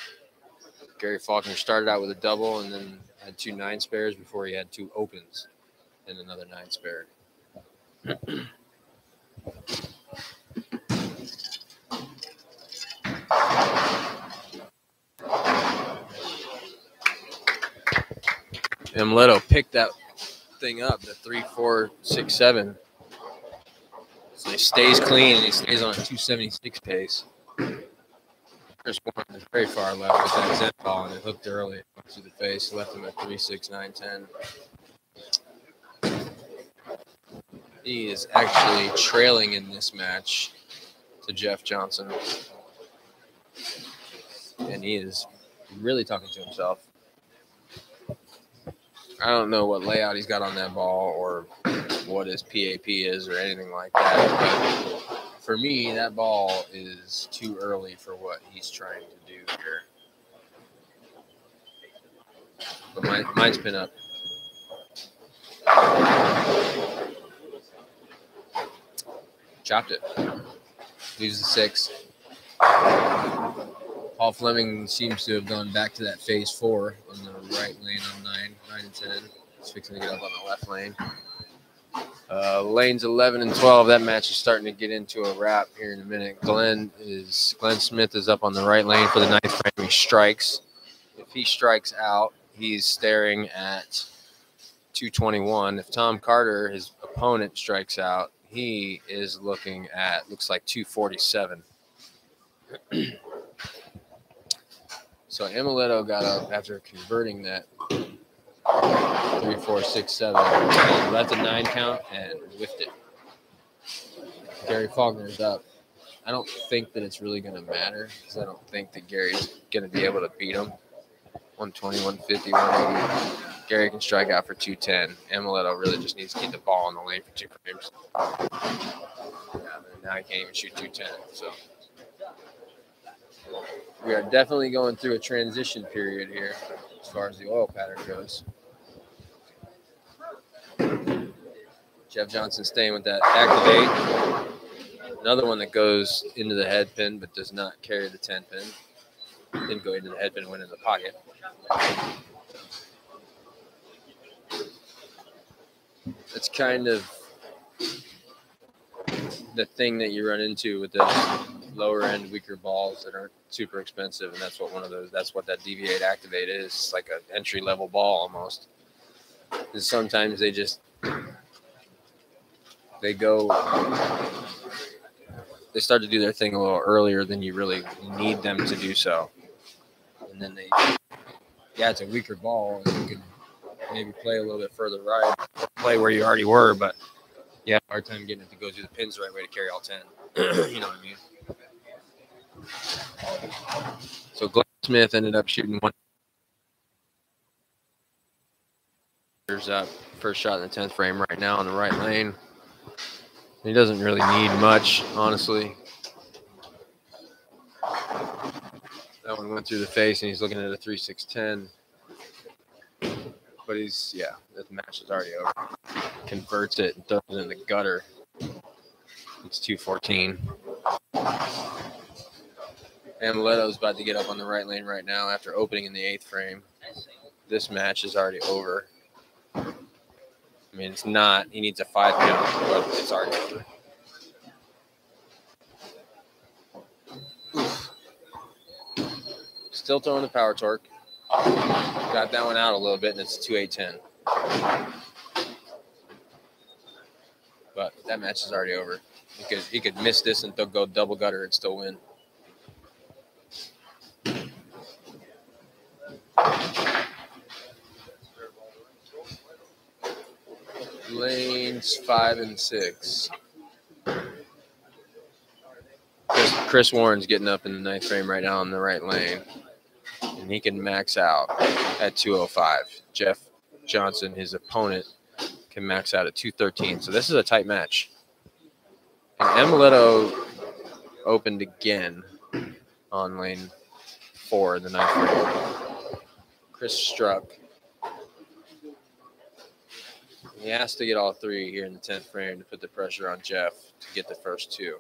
Gary Faulkner started out with a double and then had 2 9 spares before he had 2 opens and another 9 spare. Emiletto picked that thing up, the 3, 4, 6, 7. So he stays clean and he stays on a 276 pace. Chris Warren is very far left with that Zen ball, and it hooked early. It went through the face, left him at 3, 6, 9, 10. He is actually trailing in this match to Jeff Johnson. And he is really talking to himself. I don't know what layout he's got on that ball or what his PAP is or anything like that. But for me, that ball is too early for what he's trying to do here. But mine's been up. Chopped it. Leaves the 6. Paul Fleming seems to have gone back to that phase 4 on the right lane on 9 and 10. He's fixing to get up on the left lane. Lanes 11 and 12. That match is starting to get into a wrap here in a minute. Glenn Smith is up on the right lane for the 9th frame. He strikes. If he strikes out, he's staring at 221. If Tom Carter, his opponent, strikes out, he is looking at, looks like 247. So Amoletto got up after converting that 3, 4, 6, 7. Left a 9 count and whiffed it. Gary Faulkner's up. I don't think that it's really going to matter because I don't think that Gary's going to be able to beat him. 120, 150, 180. Gary can strike out for 210. Amoletto really just needs to keep the ball in the lane for 2 frames. Now he can't even shoot 210. So we are definitely going through a transition period here as far as the oil pattern goes. Jeff Johnson staying with that activate. Another one that goes into the head pin but does not carry the 10 pin. Didn't go into the head pin, went in the pocket. That's kind of the thing that you run into with those lower end, weaker balls that aren't super expensive, and that's what that DV8 activate is. It's like an entry level ball almost. And sometimes they start to do their thing a little earlier than you really need them to do so. And then it's a weaker ball, and you can maybe play a little bit further right, play where you already were, but you have a hard time getting it to go through the pins the right way to carry all 10. You know what I mean? So Glenn Smith ended up shooting 1. Up first shot in the 10th frame right now on the right lane. He doesn't really need much, honestly. That one went through the face, and he's looking at a 3-6-10. But the match is already over. Converts it and throws it in the gutter. It's 214. Amoletto's about to get up on the right lane right now after opening in the 8th frame. This match is already over. I mean, it's not. He needs a 5 count, but it's already over. Still throwing the power torque. Got that one out a little bit, and it's 2-8-10. But that match is already over. He could miss this and go double gutter and still win. Lanes 5 and 6. Chris Warren's getting up in the 9th frame right now on the right lane. And he can max out at 205. Jeff Johnson, his opponent, can max out at 213. So this is a tight match. And Amoletto opened again on lane 4 in the 9th frame. Chris struck. He has to get all 3 here in the 10th frame to put the pressure on Jeff to get the first 2.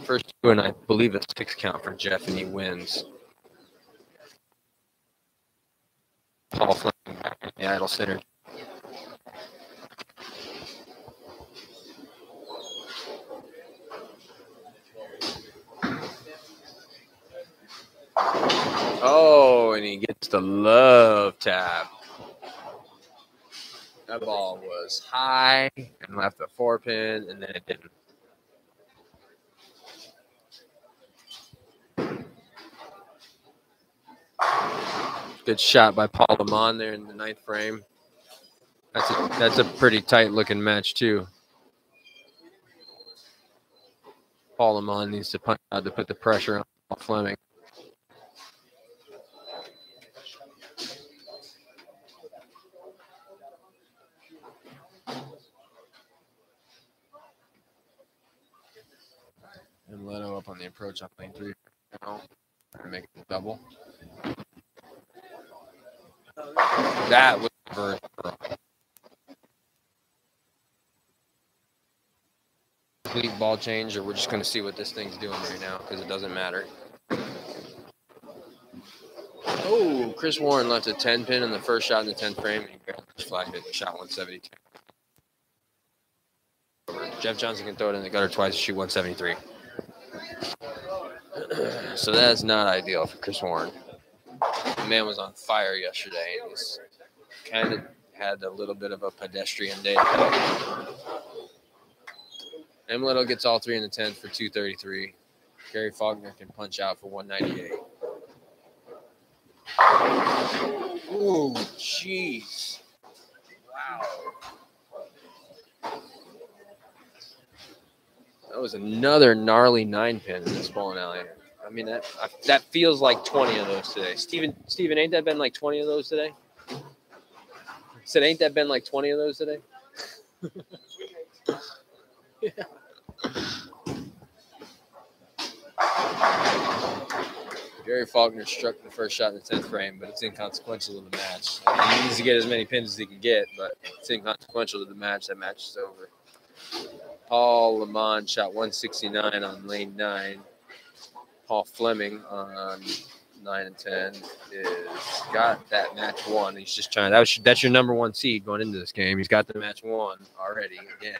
First 2, and I believe a 6 count for Jeff, and he wins. Paul Fleming back in the idle center. Oh, and he gets the love tap. That ball was high and left the 4 pin, and then it didn't. Good shot by Paul Lamont there in the 9th frame. That's a pretty tight looking match too. Paul Lamont needs to punch out to put the pressure on Fleming. And Leto up on the approach on lane 3 now. Trying to make it a double. That was reverse. Complete ball change, or we're just going to see what this thing's doing right now because it doesn't matter. Oh, Chris Warren left a 10 pin in the first shot in the 10th frame, and he barely just flagged it. Shot 172. Jeff Johnson can throw it in the gutter twice and shoot 173. So that's not ideal for Chris Warren. The man was on fire yesterday, and he's kind of had a little bit of a pedestrian day. Emleto gets all 3 in the 10th for 233. Gary Faulkner can punch out for 198. Ooh, jeez. Wow. That was another gnarly 9-pin in this bowling alley. I mean, that feels like 20 of those today. Steven, ain't that been like 20 of those today? I said, ain't that been like 20 of those today? Yeah. Gary Faulkner struck the first shot in the 10th frame, but it's inconsequential to the match. He needs to get as many pins as he can get, but it's inconsequential to the match. That match is over. Paul Lamont shot 169 on lane 9. Paul Fleming on 9 and 10 is got that match won. He's just trying. That's your number 1 seed going into this game. He's got the match won already. Again,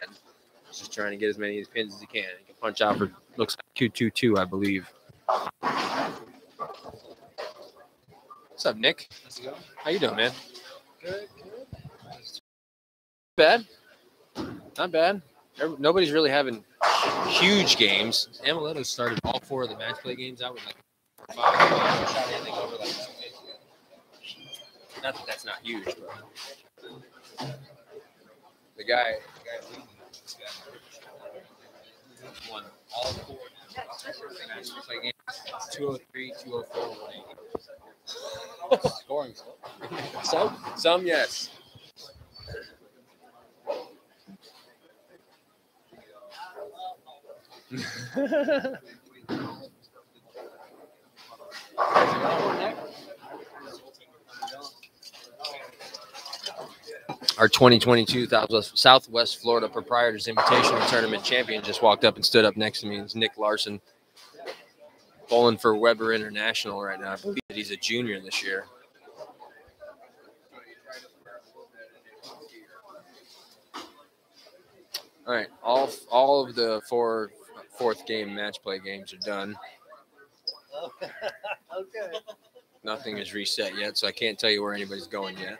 he's just trying to get as many pins as he can. He can punch out for looks like 222, I believe. What's up, Nick? How's it going? How you doing, man? Good. Bad. Not bad. Nobody's really having huge games. Amaletto started all 4 of the match play games out with like 5 shot anything over like 2 days ago. Not that that's not huge, but the guy won all 4 match play games. 203, 204, 180. Scoring. Some, yes. Our 2022 Southwest Florida Proprietors Invitational Tournament champion just walked up and stood up next to me. It's Nick Larson, bowling for Weber International right now. I believe that he's a junior this year. All right, all of the 4th game match play games are done. Okay. Nothing is reset yet, so I can't tell you where anybody's going yet.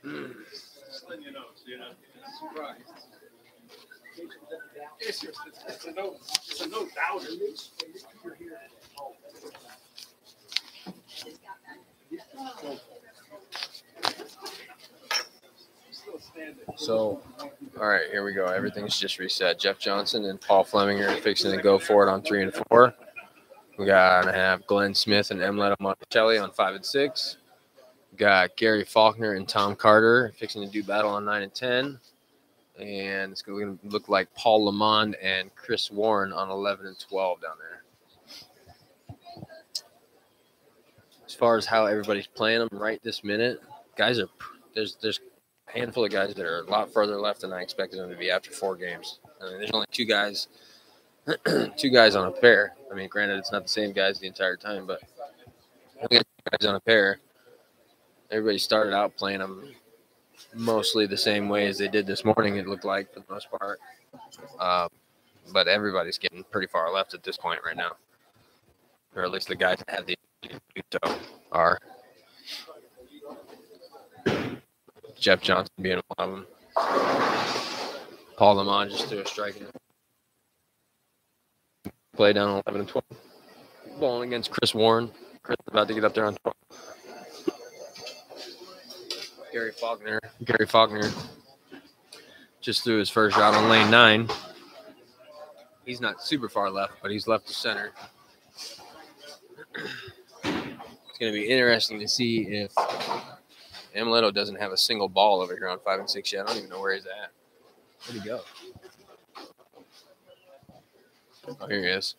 Just letting you know, so you're not surprised. It's a no doubter. So, all right, here we go. Everything's just reset. Jeff Johnson and Paul Fleming are fixing to go for it on 3 and 4. We got to have Glenn Smith and Emleto Monticelli on 5 and 6. We got Gary Faulkner and Tom Carter fixing to do battle on 9 and 10. And it's going to look like Paul Lamont and Chris Warren on 11 and 12 down there. As far as how everybody's playing them right this minute, guys are there's a handful of guys that are a lot further left than I expected them to be after 4 games. I mean, there's only 2 guys, 2 guys on a pair. I mean, granted, it's not the same guys the entire time, but only 2 guys on a pair. Everybody started out playing them mostly the same way as they did this morning, it looked like, for the most part. But everybody's getting pretty far left at this point right now. Or at least the guys that have the so are. Jeff Johnson being one of them. Paul Lamont just threw a strike in. Play down 11 and 12. Bowling against Chris Warren. Chris is about to get up there on 12. Gary Faulkner just threw his first shot on lane 9. He's not super far left, but he's left to center. It's going to be interesting to see if Amaletto doesn't have a single ball over here on 5 and 6 yet. I don't even know where he's at. Where'd he go? Oh, here he is.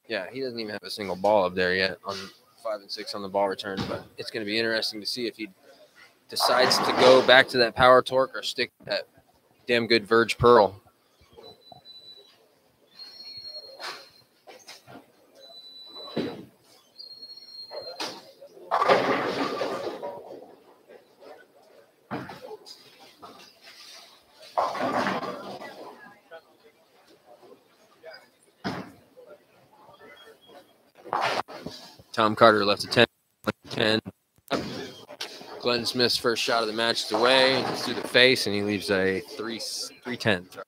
Yeah, he doesn't even have a single ball up there yet on 5 and 6 on the ball return, but it's going to be interesting to see if he decides to go back to that power torque or stick to that damn good Verge Pearl. Tom Carter left a 10. Glenn Smith's first shot of the match is away. It's through the face, and he leaves a 3-10. Sorry.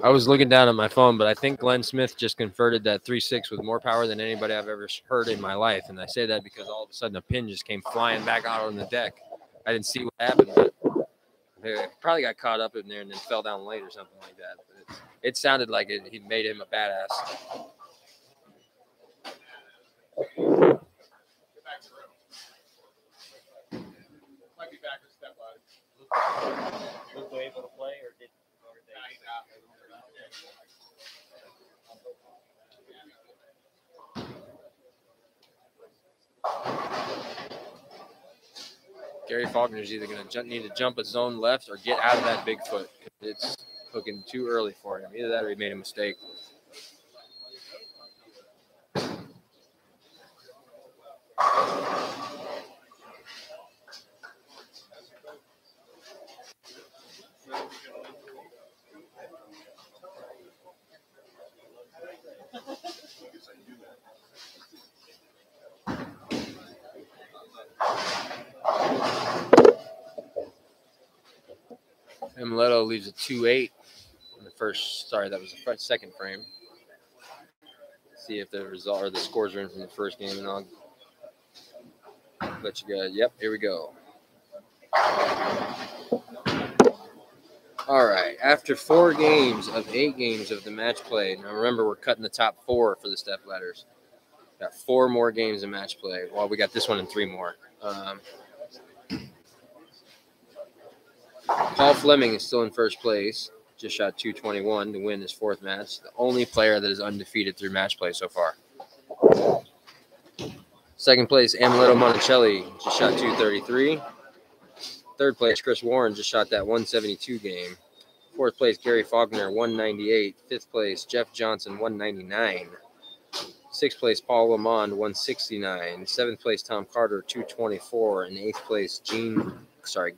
I was looking down at my phone, but I think Glenn Smith just converted that 3-6 with more power than anybody I've ever heard in my life. And I say that because all of a sudden a pin just came flying back out on the deck. I didn't see what happened, but it probably got caught up in there and then fell down late or something like that. But it sounded like he made him a badass. Might be back to Stepladder. Was they able to play or did? Gary Faulkner is either going to need to jump a zone left or get out of that big foot. It's hooking too early for him. Either that or he made a mistake. Amaletto leaves a 2-8 in the first. Sorry, that was the second frame. See if the result or the scores are in from the first game, and I'll let you guys. Yep, here we go. All right, after 4 games of 8 games of the match play. Now remember, we're cutting the top 4 for the Stepladders. Got 4 more games of match play. Well, we got this one and 3 more. Paul Fleming is still in first place. Just shot 221 to win his 4th match. The only player that is undefeated through match play so far. Second place, Amaletto Monticelli just shot 233. Third place, Chris Warren just shot that 172 game. 4th place, Gary Faulkner, 198. 5th place, Jeff Johnson, 199. 6th place, Paul Lamont, 169. 7th place, Tom Carter, 224. And 8th place,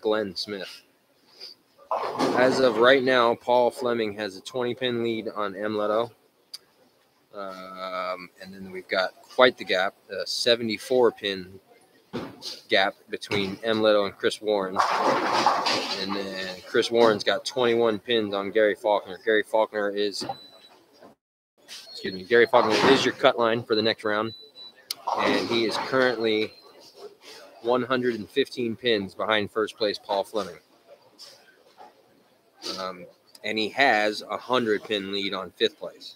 Glenn Smith. As of right now, Paul Fleming has a 20-pin lead on Amaletto. And then we've got quite the gap, a 74-pin gap between Amaletto and Chris Warren. And then Chris Warren's got 21 pins on Gary Faulkner. Gary Faulkner is your cut line for the next round. And he is currently 115 pins behind first place Paul Fleming. And he has a 100-pin lead on 5th place.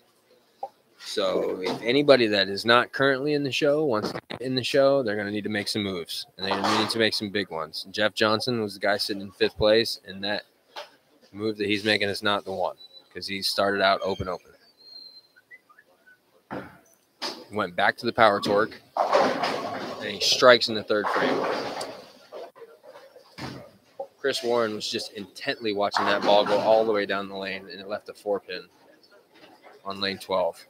So if anybody that is not currently in the show wants to get in the show, they're going to need to make some moves. And they need to make some big ones. Jeff Johnson was the guy sitting in 5th place, and that move that he's making is not the one because he started out open. He went back to the power torque, and he strikes in the 3rd frame. Chris Warren was just intently watching that ball go all the way down the lane, and it left a 4-pin on lane 12.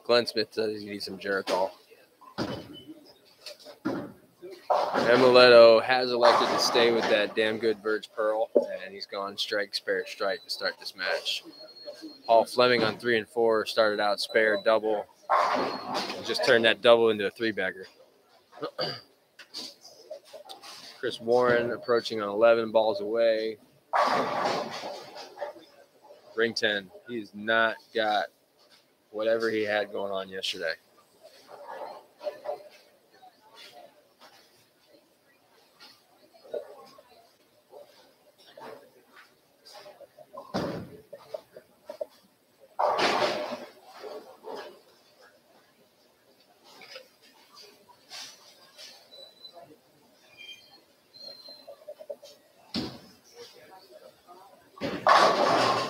Glenn Smith says he needs some Geritol. Emiletto has elected to stay with that damn good Verge Pearl, and he's gone strike, spare, strike to start this match. Paul Fleming on 3 and 4 started out spare, double, and just turned that double into a 3-bagger. Chris Warren approaching on 11 balls away. Ring 10. He's not got whatever he had going on yesterday.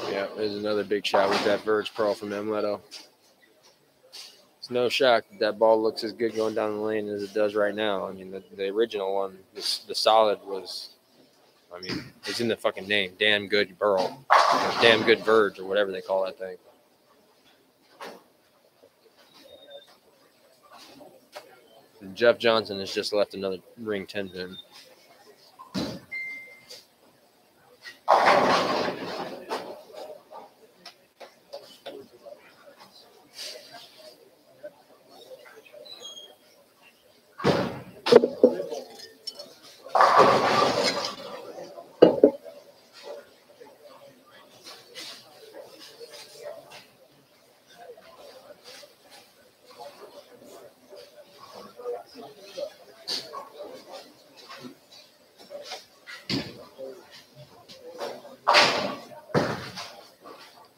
Yeah, there's another big shot with that Verge Pearl from Emiletto. It's no shock that ball looks as good going down the lane as it does right now. I mean, the original one, the solid was, I mean, it's in the fucking name. Damn good Pearl. Or damn good Verge, or whatever they call that thing. And Jeff Johnson has just left another ring 10 pin.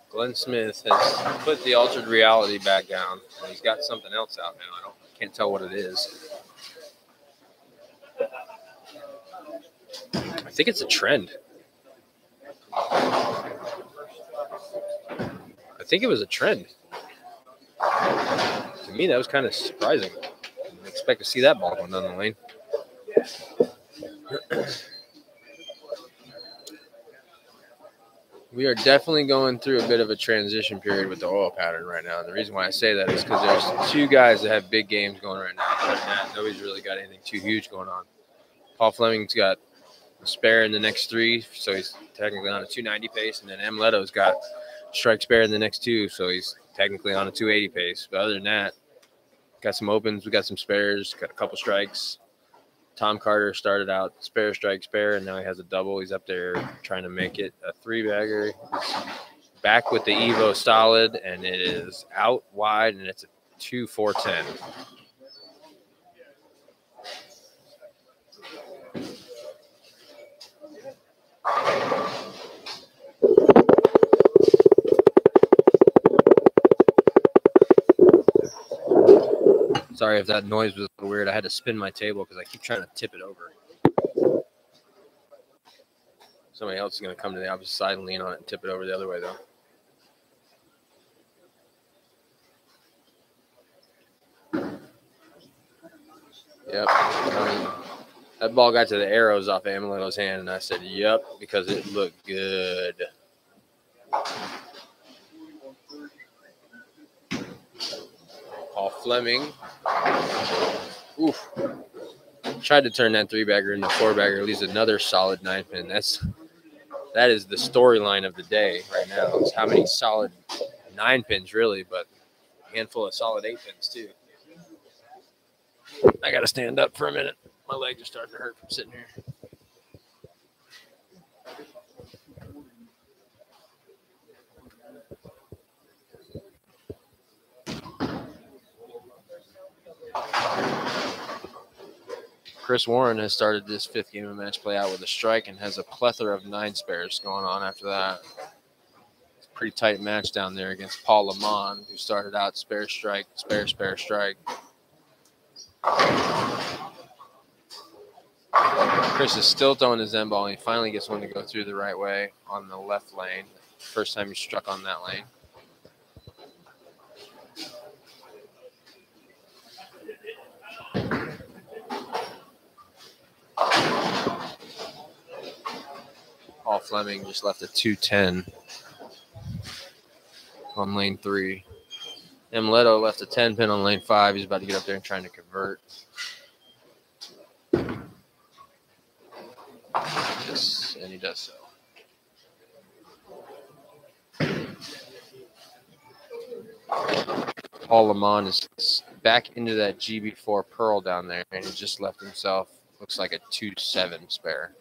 Glenn Smith has put the altered reality back down, and he's got something else out now. I can't tell what it is. I think it's a trend. I think it was a trend. To me, that was kind of surprising. I didn't expect to see that ball going down the lane. We are definitely going through a bit of a transition period with the oil pattern right now. And the reason why I say that is because there's two guys that have big games going right now. Nobody's really got anything too huge going on. Paul Fleming's got a spare in the next 3, so he's technically on a 290 pace. And then Emiletto's got strike spare in the next 2, so he's technically on a 280 pace. But other than that, got some opens, we got some spares, got a couple strikes. Tom Carter started out spare, strike, spare, and now he has a double. He's up there trying to make it a 3-bagger. He's back with the Evo solid, and it is out wide, and it's a 2-4-10. Sorry if that noise was a little weird. I had to spin my table because I keep trying to tip it over. Somebody else is going to come to the opposite side and lean on it and tip it over the other way, though. Yep. That ball got to the arrows off Emiletto's hand, and I said, yep, because it looked good. Paul Fleming. Oof. Tried to turn that 3-bagger into a 4-bagger. Leaves another solid 9-pin. That is the storyline of the day right now. It's how many solid 9-pins, really, but a handful of solid 8-pins, too. I got to stand up for a minute. My legs are starting to hurt from sitting here. Chris Warren has started this 5th game of match play out with a strike and has a plethora of 9 spares going on after that. It's a pretty tight match down there against Paul Lamont, who started out spare, strike, spare, spare, strike. Chris is still throwing his end ball, and he finally gets one to go through the right way on the left lane. First time he struck on that lane. Fleming just left a 210 on lane 3. Leto left a 10 pin on lane 5. He's about to get up there and trying to convert. Yes, and he does so. Paul Lamont is back into that GB4 Pearl down there, and he just left himself, looks like a 2-7 spare.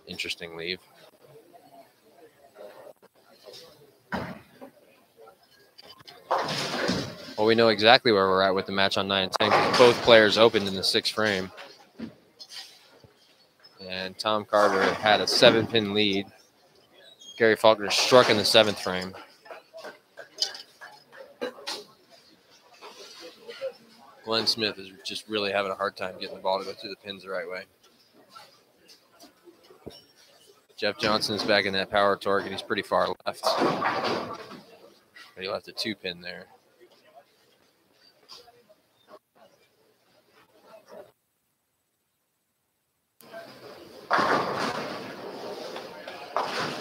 Interesting leave. Well, we know exactly where we're at with the match on 9 and 10 because both players opened in the 6th frame. And Tom Carter had a 7-pin lead. Gary Faulkner struck in the 7th frame. Glenn Smith is just really having a hard time getting the ball to go through the pins the right way. Jeff Johnson's back in that power torque, and he's pretty far left. But he left a 2-pin there.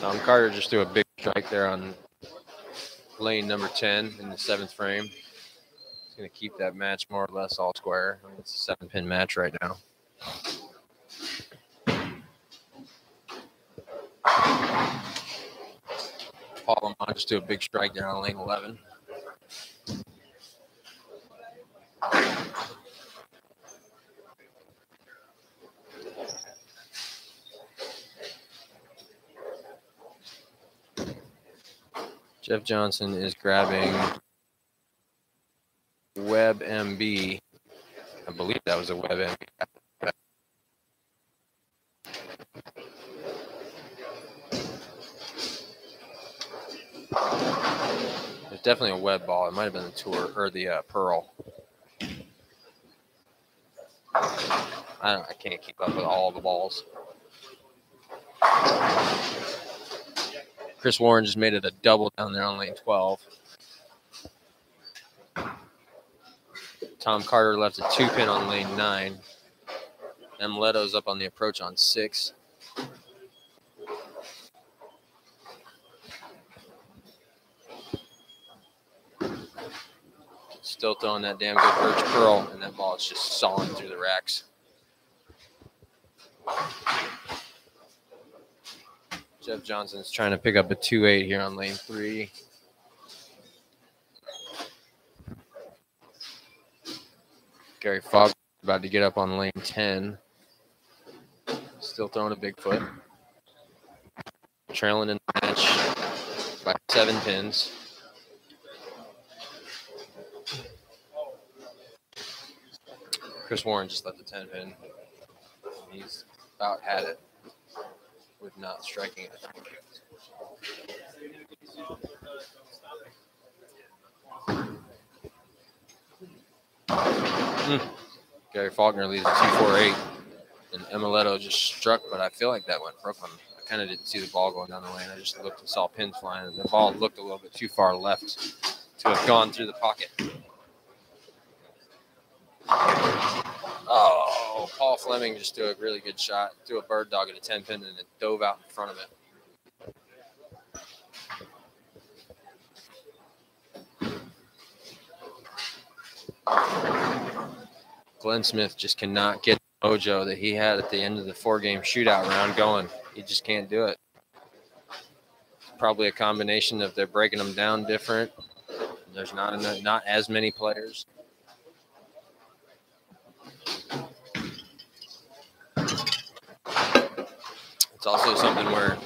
Tom Carter just threw a big strike there on lane number 10 in the 7th frame. He's going to keep that match more or less all square. I mean, it's a 7-pin match right now. Paul Lamont just threw a big strike there on lane 11. Jeff Johnson is grabbing Web MB. I believe that was a Web MB. It's definitely a Web ball. It might have been the Tour or the Pearl. I can't keep up with all the balls. Chris Warren just made it a double down there on lane 12. Tom Carter left a 2-pin on lane 9. Leto's up on the approach on 6. Still throwing that damn good Birch Pearl, and that ball is just sawing through the racks. Jeff Johnson's trying to pick up a 2-8 here on lane 3. Gary Fogg about to get up on lane 10. Still throwing a big foot. Trailing in the match by 7 pins. Chris Warren just left the 10 pin. He's about had it with not striking it. Gary Faulkner leads a 2-4-8. And Emiletto just struck, but I feel like that went Brooklyn. I kind of didn't see the ball going down the lane. I just looked and saw pins flying, and the ball looked a little bit too far left to have gone through the pocket. Oh, Paul Fleming just threw a really good shot. Threw a bird dog at a 10 pin, and it dove out in front of it. Glenn Smith just cannot get the mojo that he had at the end of the 4-game shootout round going. He just can't do it. It's probably a combination of they're breaking them down different. There's not as many players. It's also something where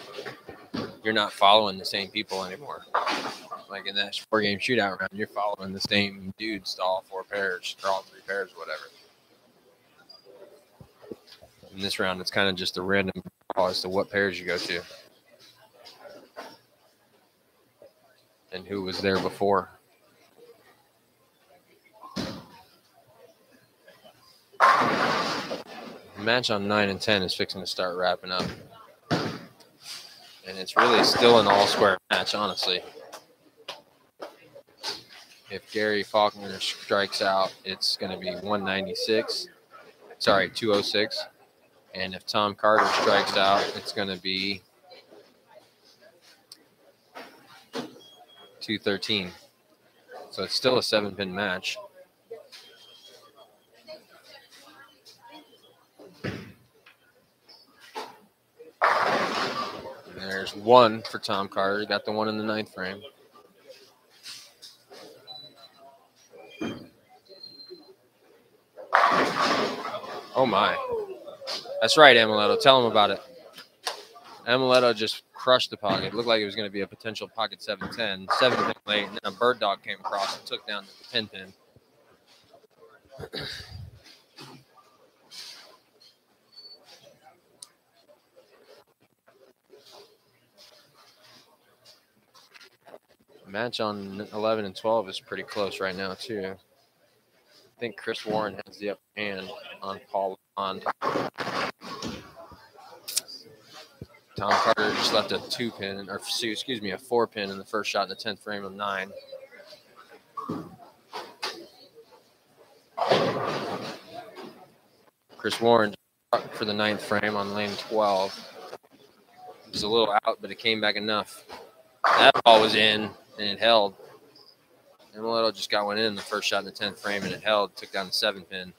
you're not following the same people anymore. Like in that 4-game shootout round, you're following the same dudes to all 4 pairs, or all 3 pairs, whatever. In this round, it's kind of just a random call as to what pairs you go to and who was there before. The match on 9 and 10 is fixing to start wrapping up. And it's really still an all-square match, honestly. If Gary Faulkner strikes out, it's going to be 196. Sorry, 206. And if Tom Carter strikes out, it's going to be 213. So it's still a 7-pin match. And there's one for Tom Carter. He got the one in the 9th frame. Oh, my. That's right, Amuleto. Tell him about it. Amuleto just crushed the pocket. It looked like it was going to be a potential pocket 7-10. 7-pin late, and then a bird dog came across and took down the 10-pin. Match on 11 and 12 is pretty close right now, too. I think Chris Warren has the upper hand on Paul Lamont. Tom Carter just left a 2-pin, or excuse me, a 4-pin in the first shot in the 10th frame of 9. Chris Warren for the 9th frame on lane 12. It was a little out, but it came back enough. That ball was in, and it held. Amuleto just got one in the first shot in the 10th frame, and it held, took down the 7-pin.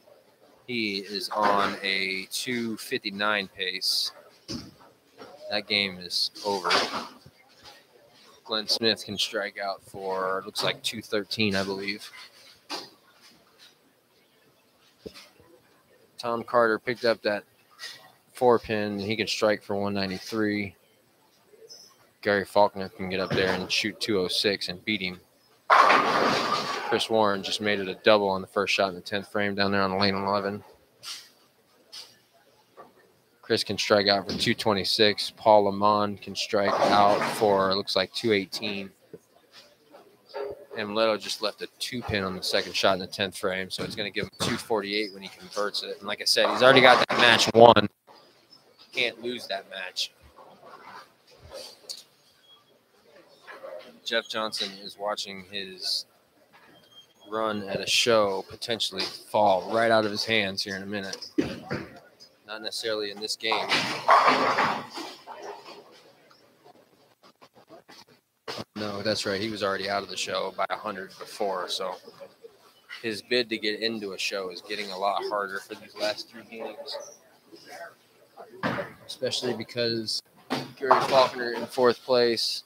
He is on a 2:59 pace. That game is over. Glenn Smith can strike out for, looks like 213, I believe. Tom Carter picked up that 4-pin. He can strike for 193. Gary Faulkner can get up there and shoot 206 and beat him. Chris Warren just made it a double on the first shot in the 10th frame down there on lane 11. Chris can strike out for 226. Paul Lamont can strike out for, looks like 218. Amuleto just left a 2-pin on the second shot in the 10th frame, so it's going to give him 248 when he converts it. And like I said, he's already got that match won. Can't lose that match. Jeff Johnson is watching his run at a show potentially fall right out of his hands here in a minute. Not necessarily in this game. No, that's right. He was already out of the show by 100 before, so his bid to get into a show is getting a lot harder for these last 3 games. Especially because Gary Faulkner in 4th place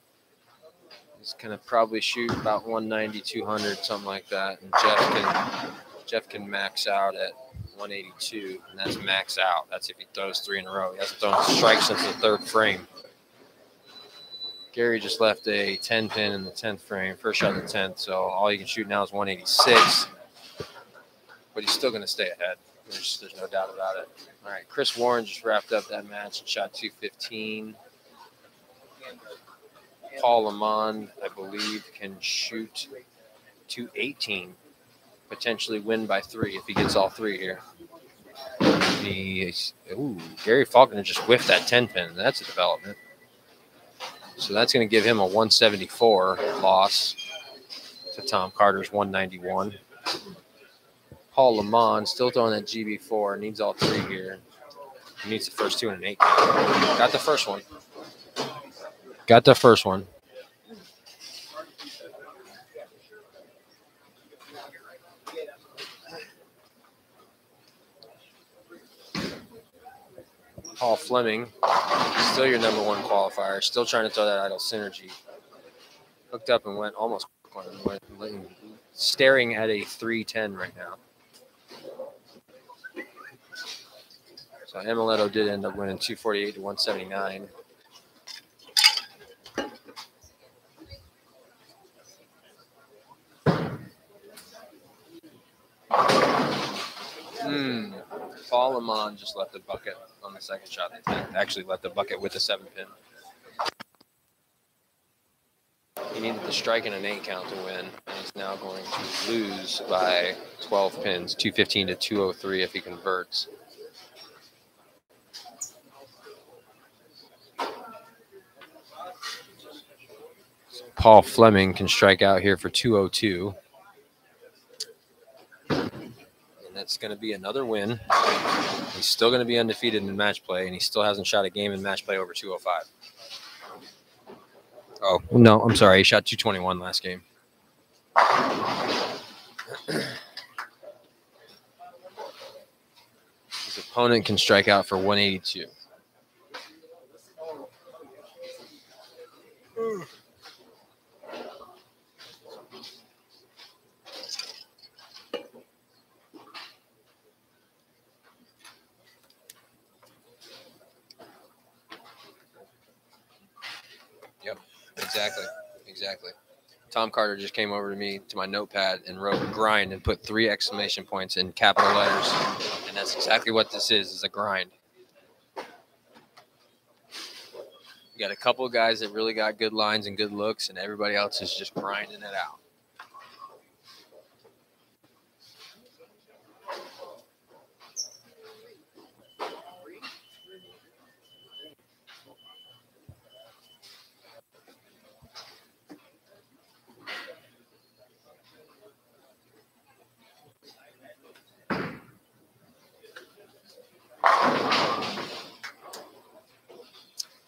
is going to probably shoot about 190, 200, something like that. And Jeff can max out at 182, and that's max out. That's if he throws 3 in a row. He hasn't thrown a strike since the 3rd frame. Gary just left a 10-pin in the 10th frame, first shot in the 10th, so all he can shoot now is 186. But he's still going to stay ahead. There's no doubt about it. All right, Chris Warren just wrapped up that match and shot 215. Paul Lamont, I believe, can shoot 218. Potentially win by 3 if he gets all 3 here. Gary Faulkner just whiffed that 10-pin. That's a development. So that's going to give him a 174 loss to Tom Carter's 191. Paul Lamont still throwing that GB4. Needs all 3 here. He needs the first 2 in an 8 count. Got the first one. Paul Fleming, still your number 1 qualifier, still trying to throw that idle synergy. Hooked up and went almost staring at a 310 right now. So Amuleto did end up winning 248 to 179. Paul Lamont just left the bucket on the second shot. Actually left the bucket with the 7-pin. He needed the strike in an 8 count to win, and he's now going to lose by 12 pins, 215 to 203 if he converts. So Paul Fleming can strike out here for 202. And That's going to be another win. He's still going to be undefeated in match play, and he still hasn't shot a game in match play over 205. Oh, no, I'm sorry. He shot 221 last game. His opponent can strike out for 182. Yep, exactly. Tom Carter just came over to me, to my notepad, and wrote grind and put 3 exclamation points in capital letters. And that's exactly what this is a grind. You got a couple of guys that really got good lines and good looks, and everybody else is just grinding it out.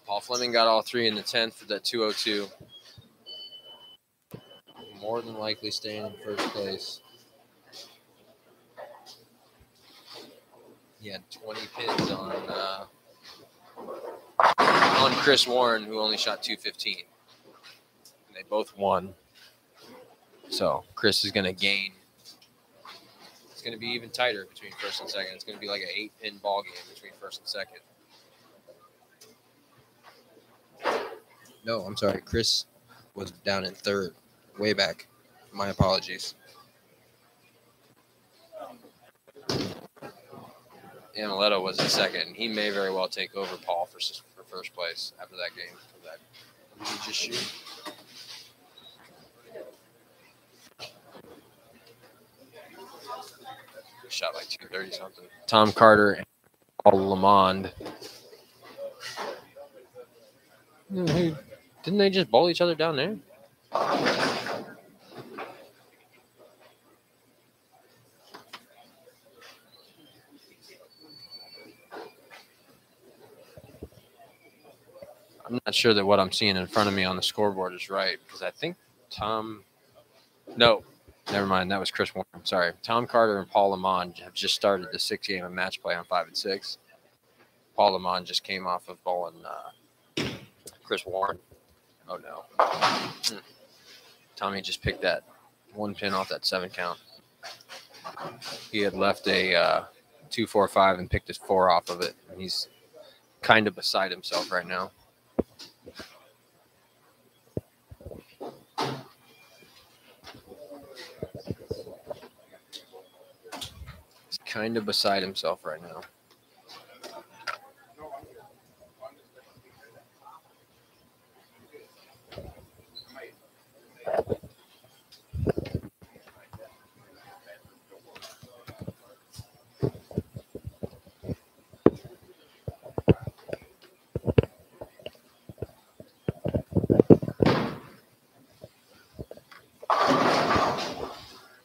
Paul Fleming got all 3 in the 10th for that 202. More than likely staying in first place. He had 20 pins on Chris Warren, who only shot 215. And they both won. So Chris is going to gain. It's going to be even tighter between first and second. It's going to be like an 8-pin ball game between first and second. No, I'm sorry. Chris was down in third, way back. My apologies. Amoletto was in second. He may very well take over Paul for first place after that game. Did he just shoot? Shot like 230 something. Tom Carter and Paul Lamont. Didn't they just bowl each other down there? I'm not sure that what I'm seeing in front of me on the scoreboard is right, because I think no, never mind. That was Chris Warren. I'm sorry. Tom Carter and Paul Lamont have just started the 6th game of match play on 5 and 6. Paul Lamont just came off of bowling Chris Warren. Oh, no. Tommy just picked that 1 pin off that 7 count. He had left a 2-4-5 and picked his 4 off of it. And he's kind of beside himself right now. He's kind of beside himself right now.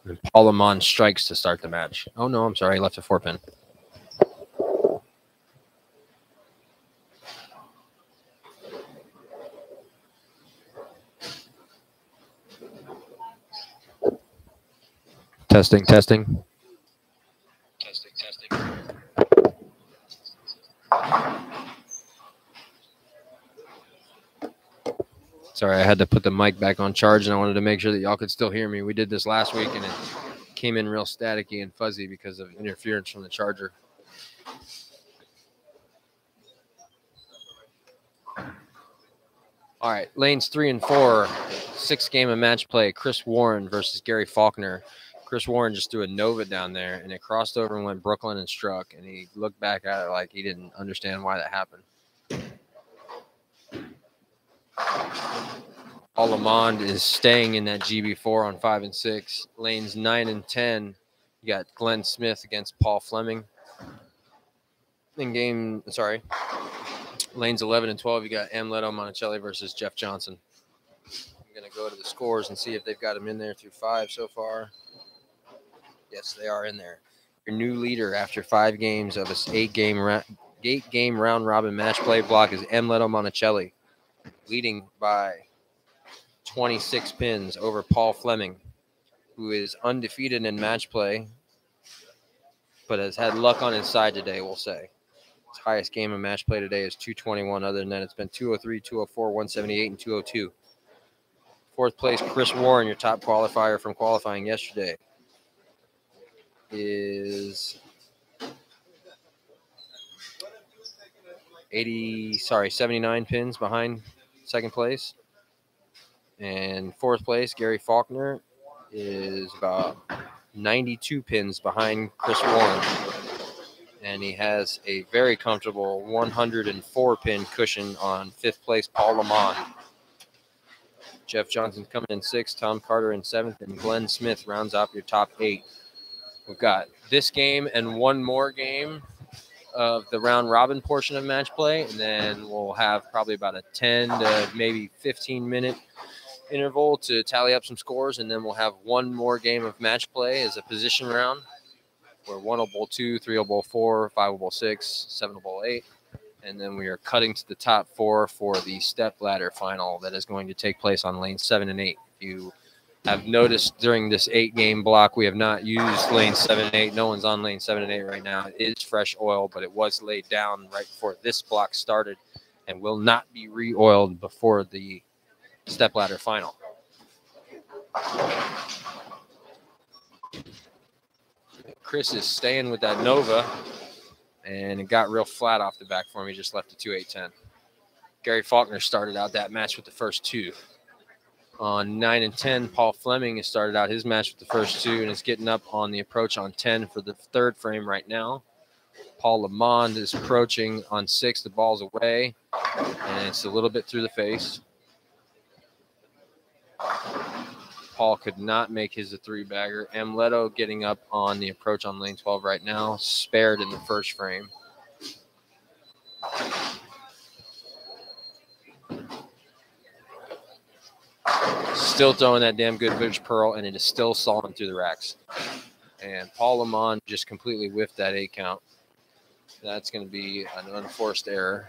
And Paul Lamont strikes to start the match. Oh, no, I'm sorry. He left a 4-pin. Testing. Sorry, I had to put the mic back on charge, and I wanted to make sure that y'all could still hear me. We did this last week, and it came in real staticky and fuzzy because of interference from the charger. All right, lanes 3 and 4, 6th game of match play. Chris Warren versus Gary Faulkner. Chris Warren just threw a Nova down there, and it crossed over and went Brooklyn and struck, and he looked back at it like he didn't understand why that happened. Paul Lamont is staying in that GB4 on 5 and 6. Lanes 9 and 10, you got Glenn Smith against Paul Fleming. Lanes 11 and 12, you got Amoletto Mcneely versus Jeff Johnson. I'm going to go to the scores and see if they've got him in there through 5 so far. Yes, they are in there. Your new leader after 5 games of a 8-game round robin match play block is Mcneely, leading by 26 pins over Paul Fleming, who is undefeated in match play, but has had luck on his side today, we'll say. His highest game of match play today is 221. Other than that, it's been 203, 204, 178, and 202. 4th place, Chris Warren, your top qualifier from qualifying yesterday, is 79 pins behind 2nd place. And 4th place, Gary Faulkner, is about 92 pins behind Chris Warren. And he has a very comfortable 104-pin cushion on 5th place, Paul Lamont. Jeff Johnson coming in 6th, Tom Carter in 7th, and Glenn Smith rounds up your top 8. We've got this game and one more game of the round robin portion of match play, and then we'll have probably about a 10 to maybe 15-minute interval to tally up some scores, and then we'll have one more game of match play as a position round, where 1 will bowl 2, 3 will bowl 4, 5 will bowl 6, 7 will bowl 8. And then we are cutting to the top 4 for the Stepladder Final that is going to take place on lanes 7 and 8. If you have noticed during this 8-game block, we have not used lanes 7 and 8. No one's on lane 7 and 8 right now. It is fresh oil, but it was laid down right before this block started and will not be re-oiled before the Stepladder Final. Chris is staying with that Nova, and it got real flat off the back for him. He just left a 2-8-10. Gary Faulkner started out that match with the first 2. On 9 and 10, Paul Fleming has started out his match with the first 2 and is getting up on the approach on 10 for the 3rd frame right now. Paul Lamont is approaching on 6. The ball's away, and it's a little bit through the face. Paul could not make his a 3-bagger. Mcneely getting up on the approach on lane 12 right now, spared in the 1st frame. Still throwing that damn good vintage pearl, and it is still sawing through the racks. And Paul Lamont just completely whiffed that 8 count. That's going to be an unforced error.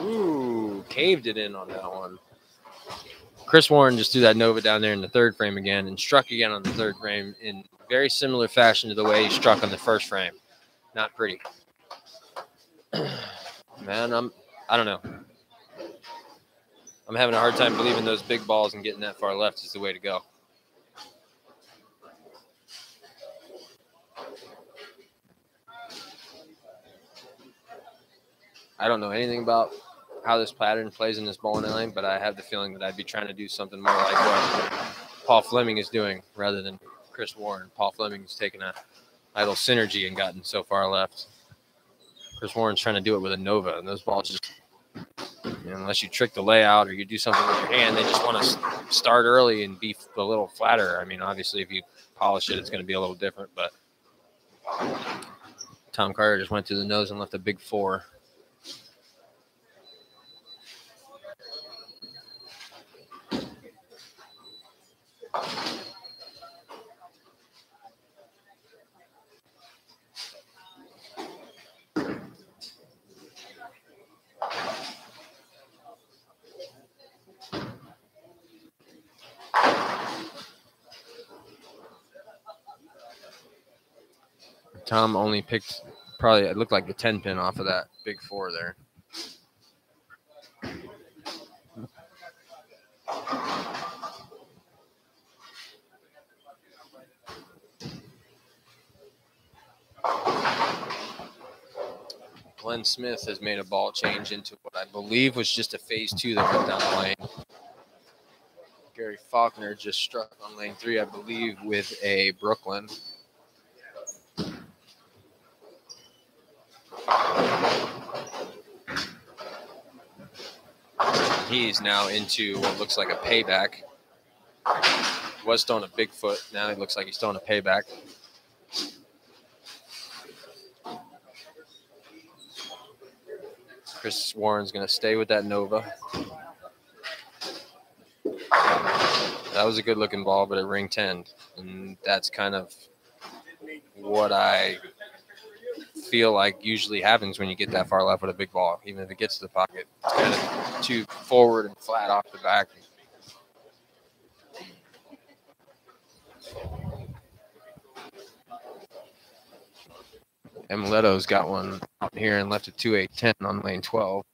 Ooh, caved it in on that one. Chris Warren just threw that Nova down there in the 3rd frame again and struck again on the 3rd frame in very similar fashion to the way he struck on the 1st frame. Not pretty. Man, I don't know. I'm having a hard time believing those big balls and getting that far left is the way to go. I don't know anything about how this pattern plays in this bowling alley, but I have the feeling that I'd be trying to do something more like what Paul Fleming is doing rather than Chris Warren. Paul Fleming's taken a idle synergy and gotten so far left. Chris Warren's trying to do it with a Nova, and those balls just, unless you trick the layout or you do something with your hand, they just want to start early and be a little flatter. I mean, obviously, if you polish it, it's going to be a little different, but Tom Carter just went through the nose and left a big 4. Tom only picked probably, it looked like the 10 pin off of that big 4 there. Glenn Smith has made a ball change into what I believe was just a phase 2 that went down the lane. Gary Faulkner just struck on lane 3, I believe, with a Brooklyn. He's now into what looks like a payback. He was throwing a Bigfoot. Now he looks like he's throwing a payback. Chris Warren's going to stay with that Nova. That was a good-looking ball, but it ring 10. And that's kind of what I feel like usually happens when you get that far left with a big ball. Even if it gets to the pocket, it's kind of too forward and flat off the back. Emileto's got one out here and left a 2-8-10 on lane 12.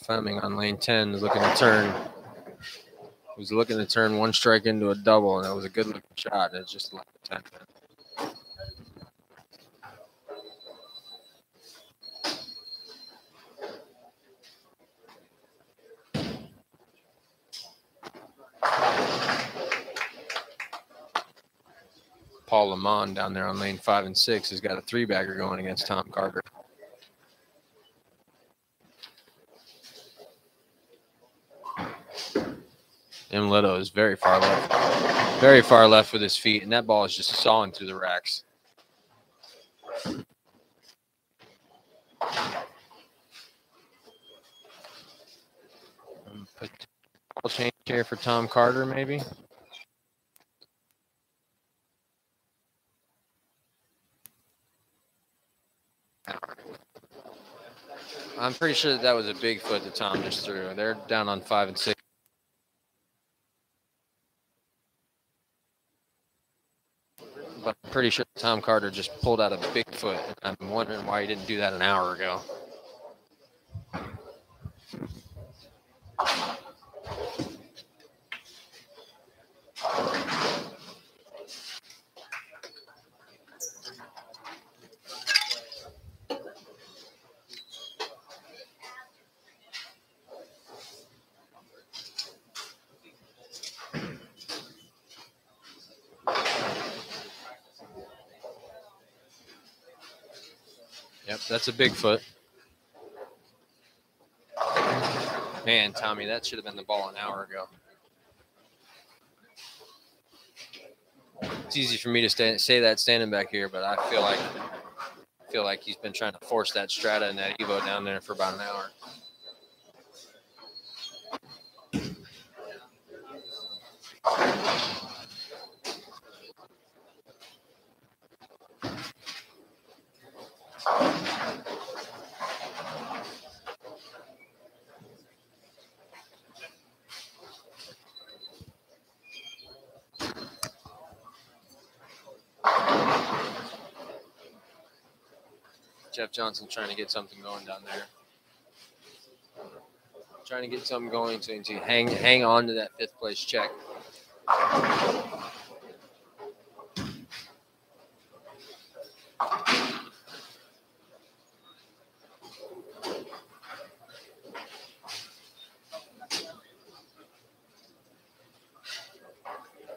Fleming on lane 10 is looking to turn. He was looking to turn one strike into a double, and that was a good looking shot. It's just like a 10. Paul Lamont down there on lane 5 and 6 has got a 3-bagger going against Tom Carter. Emleto is very far left with his feet, and that ball is just sawing through the racks. Put ball change here for Tom Carter, maybe. I'm pretty sure that was a Bigfoot that Tom just threw. They're down on 5 and 6. But I'm pretty sure Tom Carter just pulled out a Bigfoot. I'm wondering why he didn't do that an hour ago. Yep, that's a Bigfoot. Man, Tommy, that should have been the ball an hour ago. It's easy for me to say that standing back here, but I feel like he's been trying to force that Strata and that Evo down there for about an hour. Jeff Johnson trying to get something going down there. Trying to get something going to hang on to that 5th place check.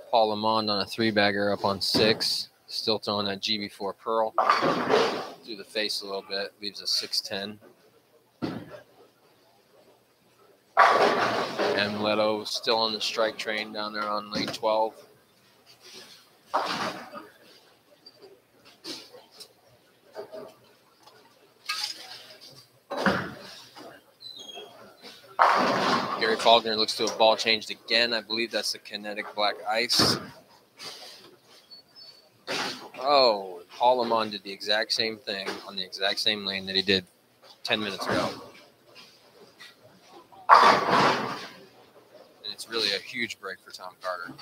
Paul Lamont on a 3-bagger up on 6. Still throwing that GB4 Pearl through the face a little bit. Leaves a 6-10. And Leto still on the strike train down there on lane 12. Gary Faulkner looks to have ball changed again. I believe that's the Kinetic Black Ice. Oh, Paul Lamont did the exact same thing on the exact same lane that he did 10 minutes ago. And it's really a huge break for Tom Carter.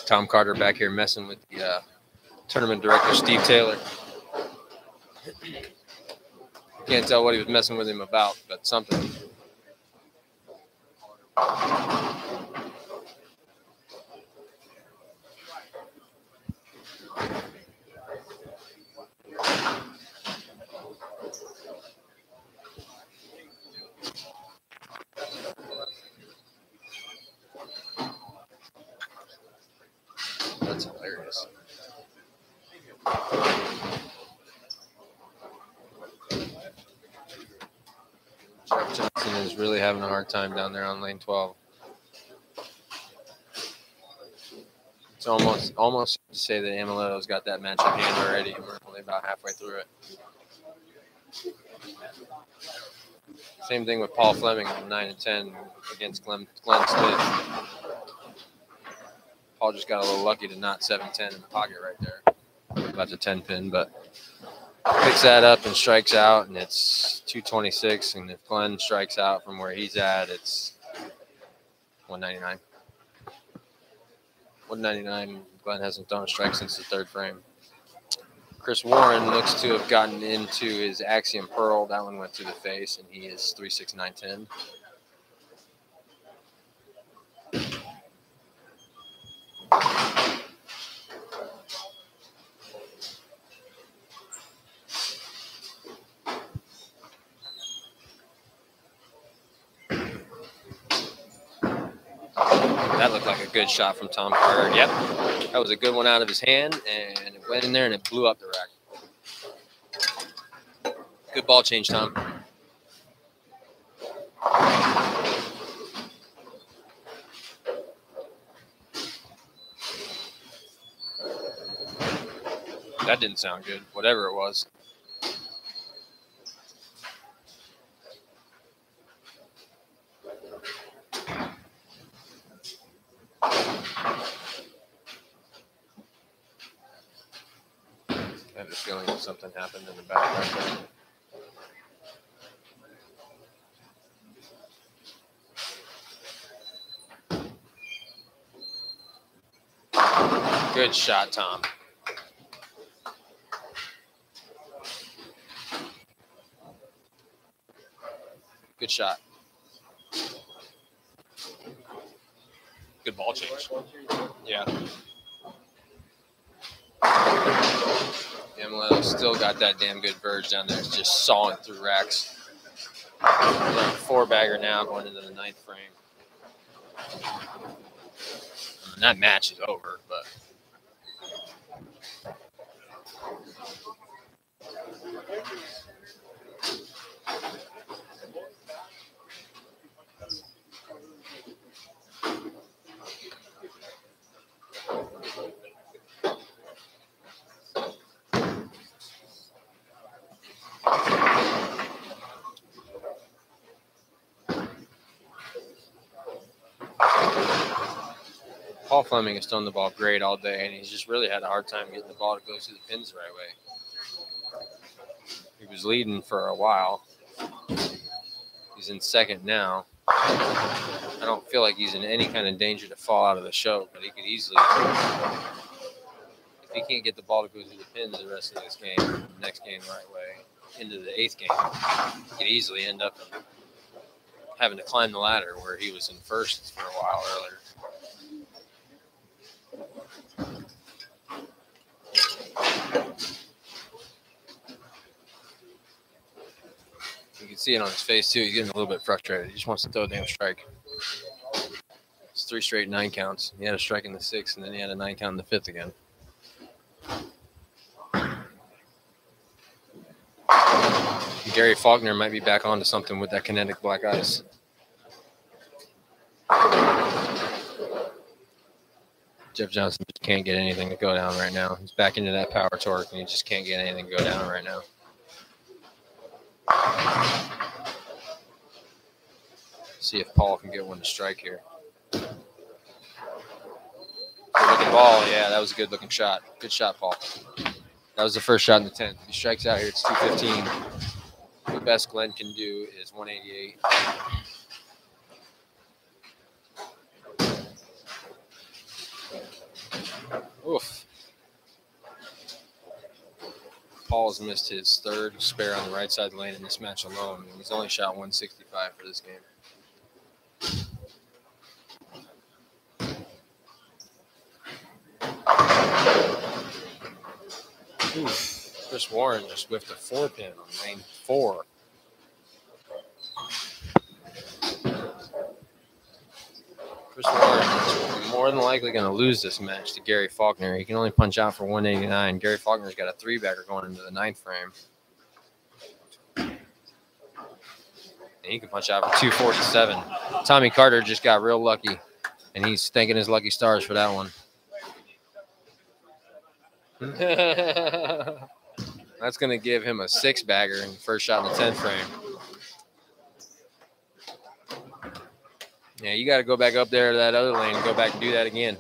Tom Carter back here messing with the Tournament director Steve Taylor. Can't tell what he was messing with him about, but something. That's hilarious. Jeff Johnson is really having a hard time down there on lane 12. It's almost to say that Amaletto's got that match in hand already, and we're only about halfway through it. Same thing with Paul Fleming on 9 and 10 against Glenn Smith. Paul just got a little lucky to not 7-10 in the pocket right there. About to 10 pin, but picks that up and strikes out, and it's 226. And if Glenn strikes out from where he's at, it's 199. 199. Glenn hasn't thrown a strike since the third frame. Chris Warren looks to have gotten into his Axiom Pearl. That one went through the face, and he is 36910. That looked like a good shot from Tom Carter. Yep, that was a good one out of his hand, and it went in there and it blew up the rack. Good ball change, Tom. That didn't sound good, whatever it was. I have a feeling that something happened in the back right there. Good shot, Tom. Good shot. Good ball change. Yeah. Amaletto still got that damn good verge down there. It's just sawing through racks. Four bagger now going into the ninth frame. And that match is over, but Paul Fleming has thrown the ball great all day, and he's just really had a hard time getting the ball to go through the pins the right way. He was leading for a while. He's in second now. I don't feel like he's in any kind of danger to fall out of the show, but he could easily, if he can't get the ball to go through the pins the rest of this game, the next game the right way, into the eighth game, he could easily end up having to climb the ladder where he was in first for a while earlier. You can see it on his face, too. He's getting a little bit frustrated. He just wants to throw a damn strike. It's 3 straight 9 counts. He had a strike in the 6th, and then he had a 9 count in the 5th again. Gary Faulkner might be back onto something with that kinetic black ice. Jeff Johnson just can't get anything to go down right now. He's back into that power torque, and he just can't get anything to go down right now. See if Paul can get one to strike here. Good looking ball. Yeah, that was a good looking shot. Good shot, Paul. That was the first shot in the 10th. If he strikes out here, it's 215. The best Glenn can do is 188. Oof. Paul's missed his third spare on the right side of the lane in this match alone. He's only shot 165 for this game. Oof. Chris Warren just whiffed a 4-pin on lane 4. Chris Warren is more than likely going to lose this match to Gary Faulkner. He can only punch out for 189. Gary Faulkner's got a 3-bagger going into the 9th frame. And he can punch out for 247. Tommy Carter just got real lucky, and he's thanking his lucky stars for that one. That's going to give him a 6-bagger in the first shot in the 10th frame. Yeah, you got to go back up there to that other lane and go back and do that again.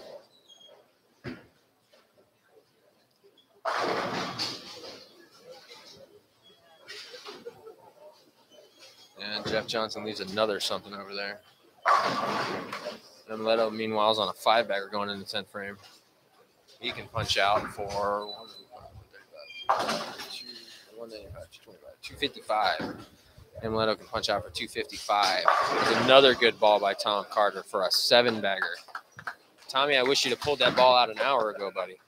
And Jeff Johnson leaves another something over there. And Leto, meanwhile, is on a 5-bagger going in the 10th frame. He can punch out for 255. And Leto can punch out for 255. There's another good ball by Tom Carter for a 7-bagger. Tommy, I wish you'd have pulled that ball out an hour ago, buddy.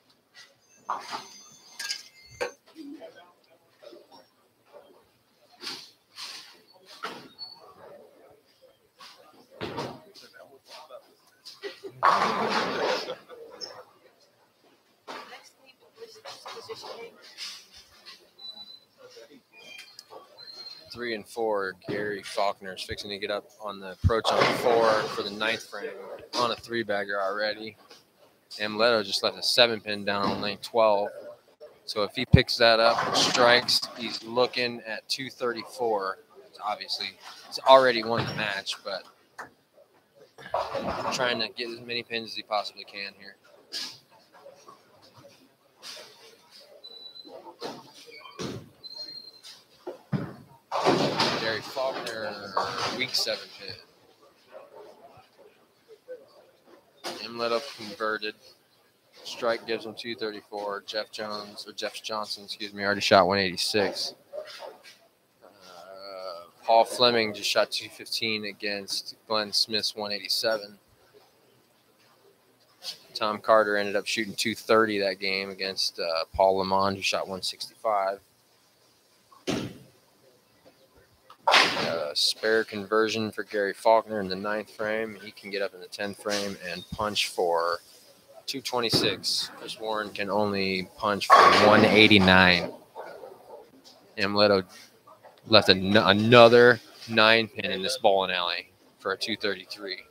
Three and 4, Gary Faulkner is fixing to get up on the approach on 4 for the 9th frame on a 3-bagger already. And Leto just left a 7-pin down on lane 12. So if he picks that up and strikes, he's looking at 234. Obviously, he's already won the match, but trying to get as many pins as he possibly can here. Gary Faulkner, weak 7 pin. Leto converted. Strike gives him 234. Jeff Johnson, already shot 186. Paul Fleming just shot 215 against Glenn Smith's 187. Tom Carter ended up shooting 230 that game against Paul Lamont, who shot 165. Spare conversion for Gary Faulkner in the 9th frame. He can get up in the 10th frame and punch for 226. Chris Warren can only punch for 189. And Leto left another 9-pin in this bowling alley for a 233.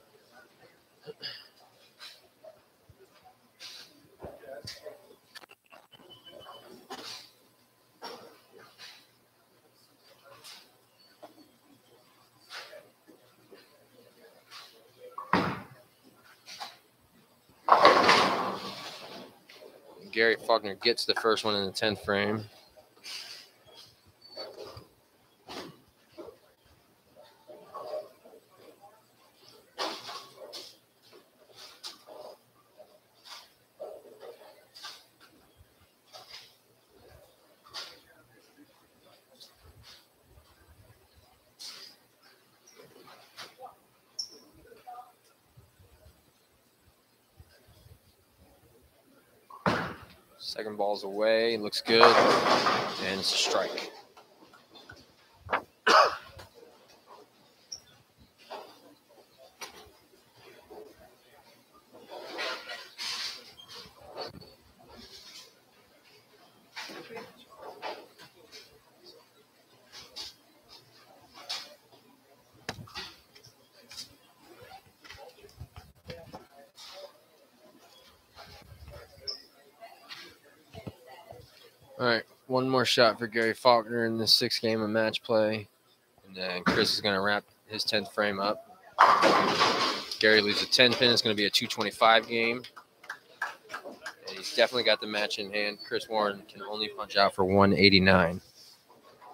Gary Faulkner gets the first one in the 10th frame. Second ball's away, looks good, and it's a strike. All right, one more shot for Gary Faulkner in this 6th game of match play. And then Chris is going to wrap his 10th frame up. Gary leaves a 10-pin. It's going to be a 225 game. And he's definitely got the match in hand. Chris Warren can only punch out for 189.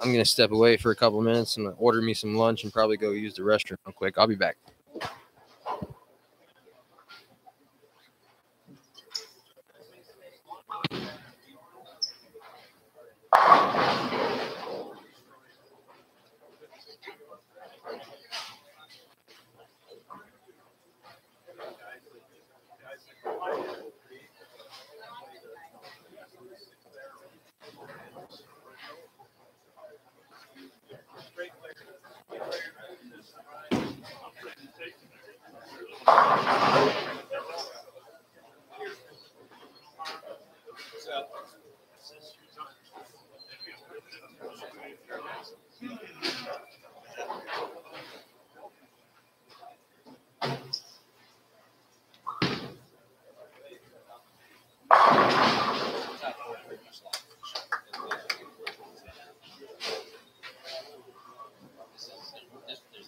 I'm going to step away for a couple minutes and order me some lunch and probably go use the restroom real quick. I'll be back.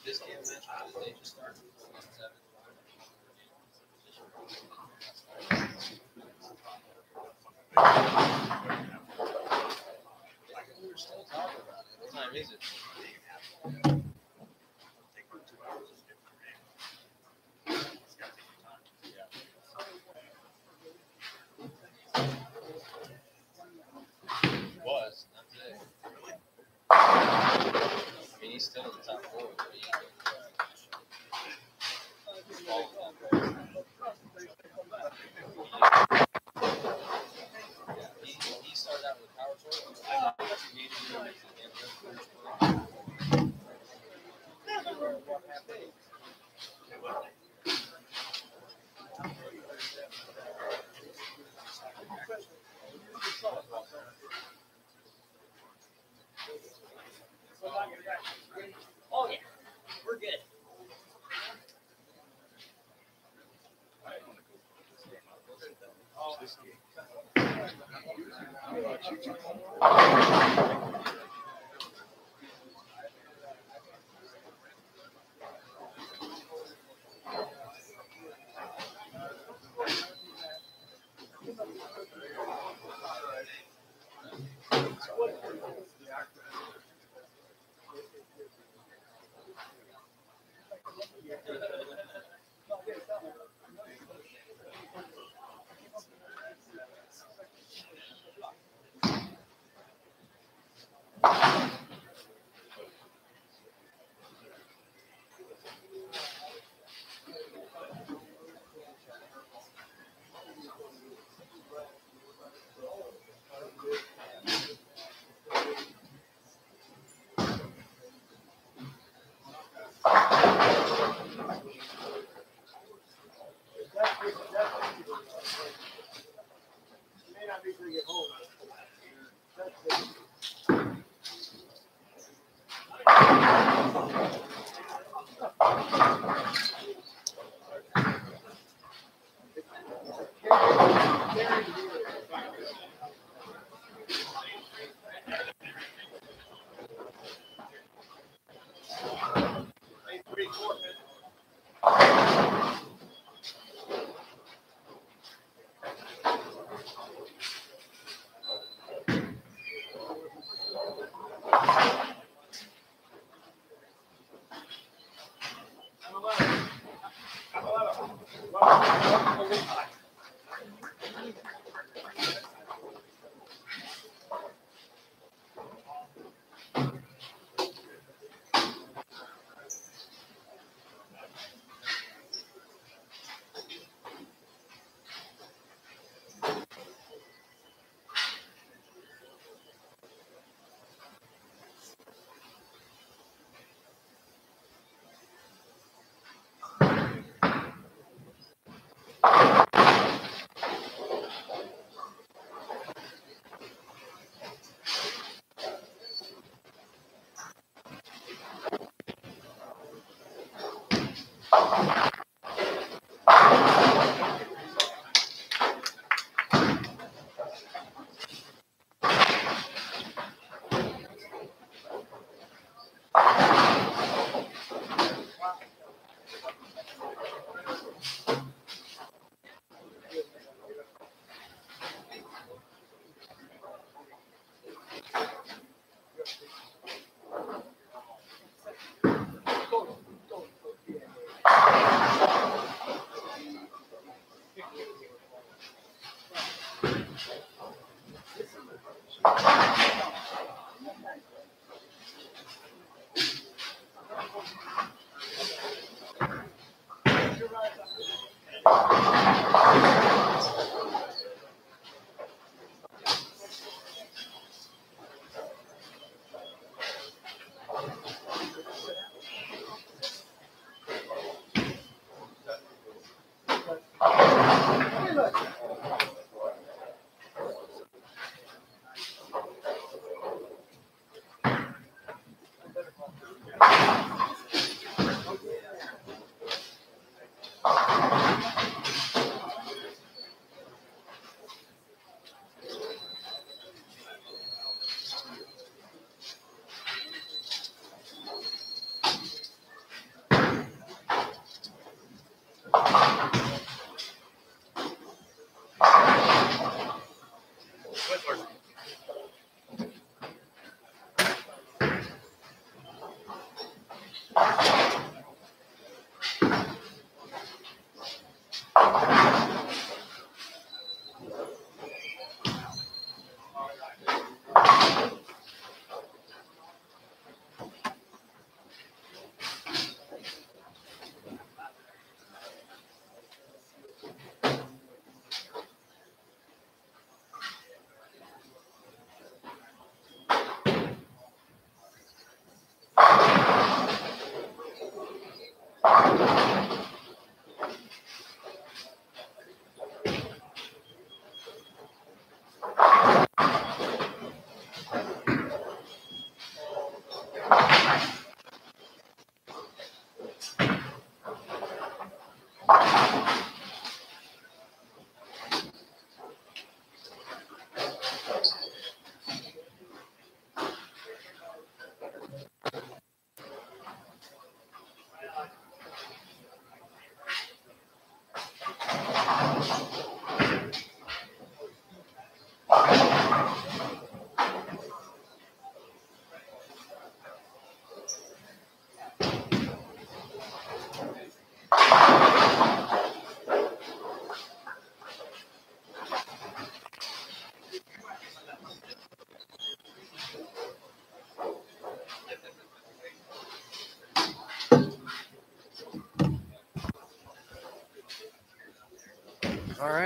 This game match, they just started. We're still talking about it. What time is it? Was, not today. I mean, he's still in the top four. But he started out with power tour. Oh yeah, we're good.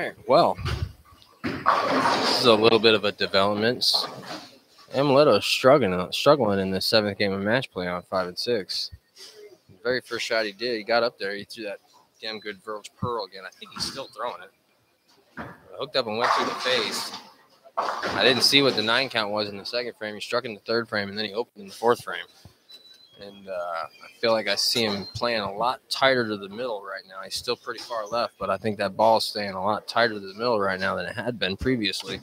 right. Well, this is a little bit of a development. Amuletto's struggling in the 7th game of match play on 5 and 6. The very first shot he did, he got up there. He threw that damn good Verge Pearl again. I think he's still throwing it. Hooked up and went through the face. I didn't see what the 9 count was in the 2nd frame. He struck in the 3rd frame, and then he opened in the 4th frame. And I feel like I see him playing a lot tighter to the middle right now. He's still pretty far left, but I think that ball's staying a lot tighter to the middle right now than it had been previously.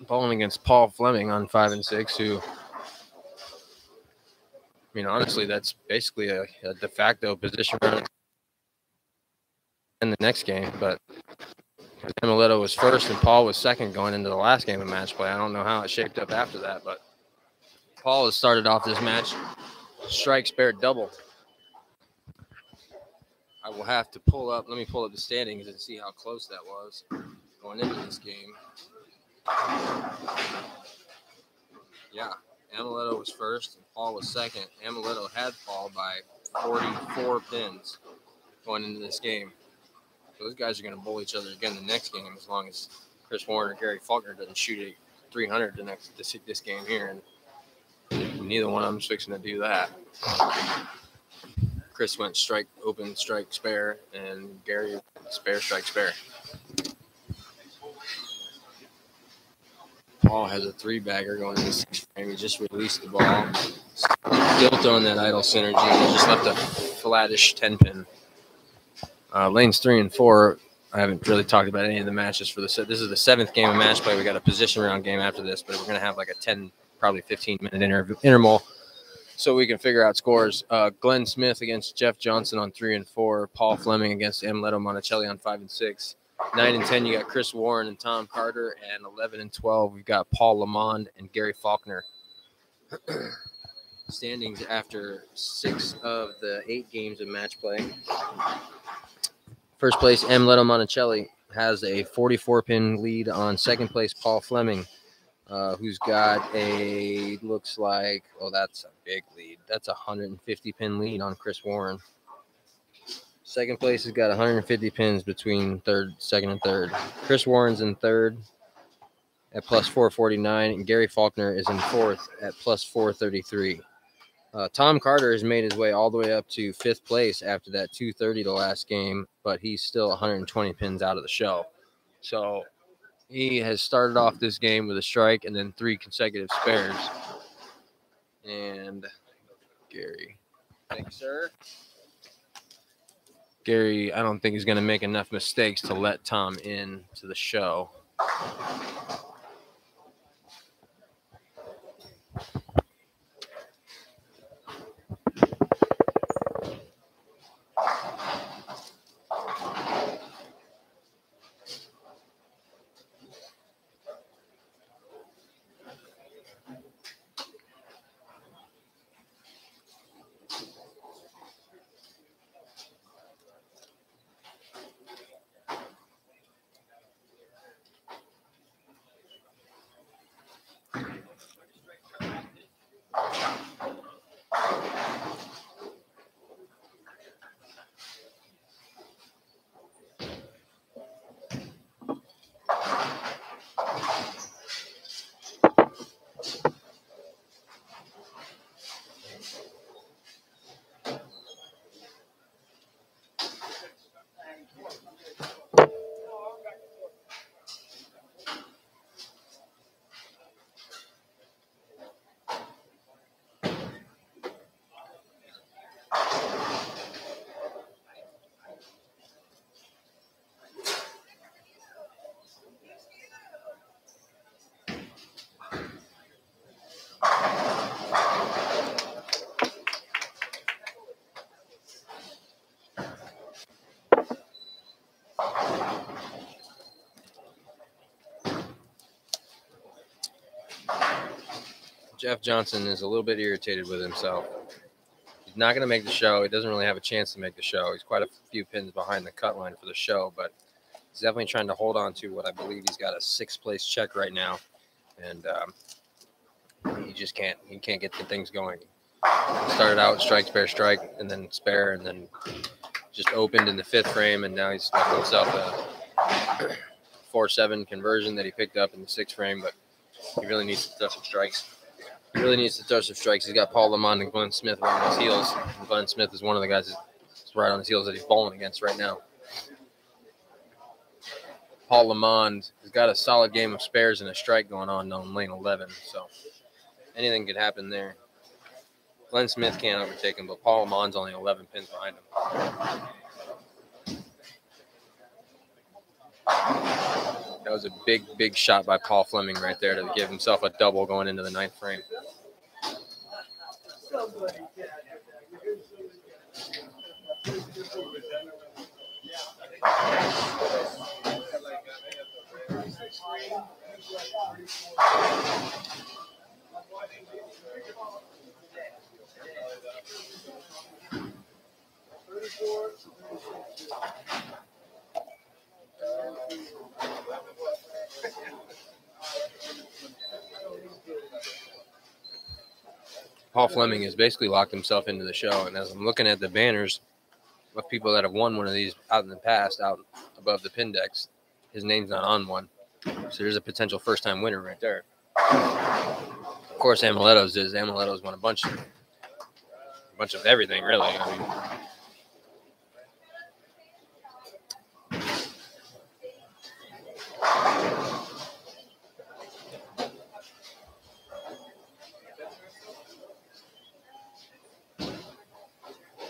Balling against Paul Fleming on 5 and 6, who, I mean, honestly, that's basically a de facto position runner in the next game. But Amuletto was first and Paul was second going into the last game of match play. I don't know how it shaped up after that, but Paul has started off this match strike spare double. I will have to let me pull up the standings and see how close that was going into this game. Yeah, Amuletto was first and Paul was second. Amuletto had Paul by 44 pins going into this game. So those guys are going to bowl each other again the next game as long as Chris Warren or Gary Faulkner doesn't shoot a 300 this game here. And neither one of them's fixing to do that. Chris went strike, open, strike, spare, and Gary spare, strike, spare. Paul has a 3-bagger going in the 6th frame. He just released the ball. Built on that idle synergy. He just left a flattish 10-pin. Lanes 3 and 4, I haven't really talked about any of the matches for this. This is the 7th game of match play. We got a position round game after this, but we're going to have like a 10, probably 15-minute interval so we can figure out scores. Glenn Smith against Jeff Johnson on 3 and 4. Paul Fleming against Amuletto Monticelli on 5 and 6. 9 and 10, you got Chris Warren and Tom Carter. And 11 and 12, we've got Paul Lamont and Gary Faulkner. Standings after 6 of the 8 games of match play. First place, Amuletto Monticelli has a 44-pin lead on 2nd place, Paul Fleming, who's got looks like, that's a big lead. That's a 150-pin lead on Chris Warren. 2nd place has got 150 pins between 2nd and 3rd. Chris Warren's in 3rd at plus 449, and Gary Faulkner is in 4th at plus 433. Tom Carter has made his way all the way up to 5th place after that 230 to last game, but he's still 120 pins out of the show. So he has started off this game with a strike and then 3 consecutive spares. And Gary, thank you, sir. Gary, I don't think he's going to make enough mistakes to let Tom in to the show. Jeff Johnson is a little bit irritated with himself. He's not going to make the show. He doesn't really have a chance to make the show. He's quite a few pins behind the cut line for the show, but he's definitely trying to hold on to what I believe he's got a 6th place check right now. And he just can't. He can't get the things going. He started out strike, spare, strike, and then spare, and then just opened in the 5th frame, and now he's left himself a 4-7 conversion that he picked up in the 6th frame, but he really needs to throw some strikes. He's got Paul Lamont and Glenn Smith right on his heels. And Glenn Smith is one of the guys that's right on his heels that he's bowling against right now. Paul Lamont has got a solid game of spares and a strike going on lane 11, so anything could happen there. Glenn Smith can't overtake him, but Paul Lamont's only 11 pins behind him. That was a big shot by Paul Fleming right there to give himself a double going into the 9th frame. Paul Fleming has basically locked himself into the show, and as I'm looking at the banners of people that have won one of these out in the past, out above the pin decks, his name's not on one. So there's a potential first-time winner right there. Of course, Amaletto's is. Amaletto's won a bunch of everything, really.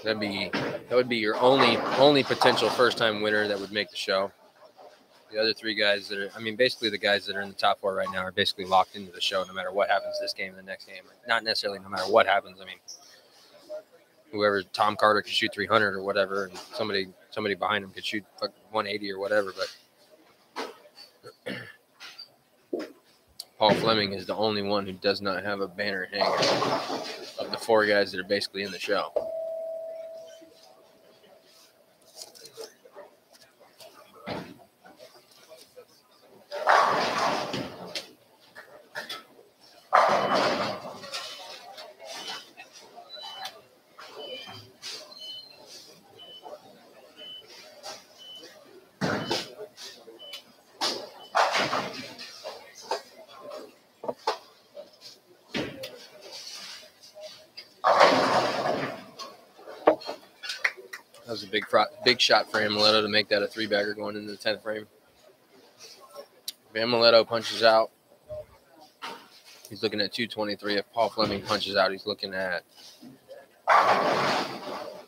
I mean, that would be your only potential first-time winner that would make the show. The other 3 guys that are, I mean, basically the guys that are in the top 4 right now are basically locked into the show no matter what happens this game and the next game. Not necessarily no matter what happens. I mean, whoever, Tom Carter could shoot 300 or whatever, and somebody behind him could shoot 180 or whatever. But Paul Fleming is the only one who does not have a banner hanger of the 4 guys that are basically in the show. That was a big shot for Amaletto to make that a 3-bagger going into the 10th frame. If Amaletto punches out, he's looking at 223. If Paul Fleming punches out, he's looking at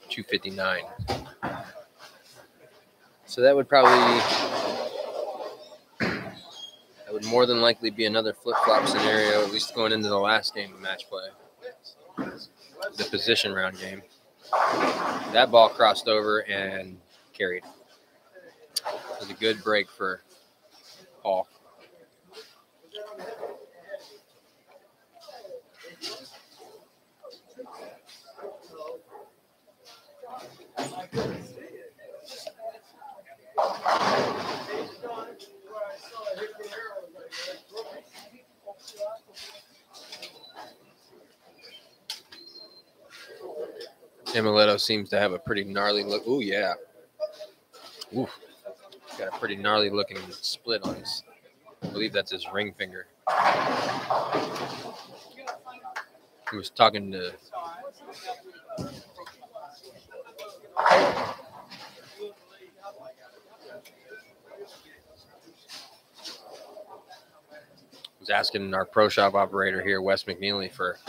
259. So that would more than likely be another flip-flop scenario, at least going into the last game of match play. The position round game. That ball crossed over and carried. It was a good break for Paul. Amaletto seems to have a pretty gnarly look. Ooh, yeah. Ooh. Got a pretty gnarly looking split on his, I believe that's his ring finger. He was talking to asking our pro shop operator here, Wes Mcneely, for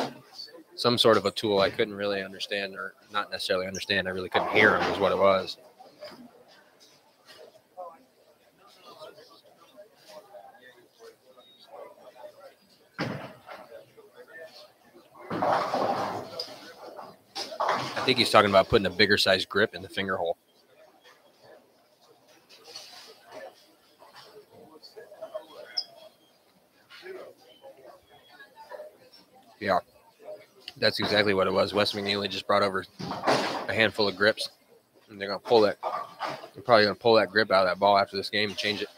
some sort of a tool. I couldn't really understand, or not necessarily understand. I really couldn't hear him is what it was. I think he's talking about putting a bigger size grip in the finger hole. Yeah, that's exactly what it was. Wes McNeely just brought over a handful of grips, and they're going to pull that. They're probably going to pull that grip out of that ball after this game and change it.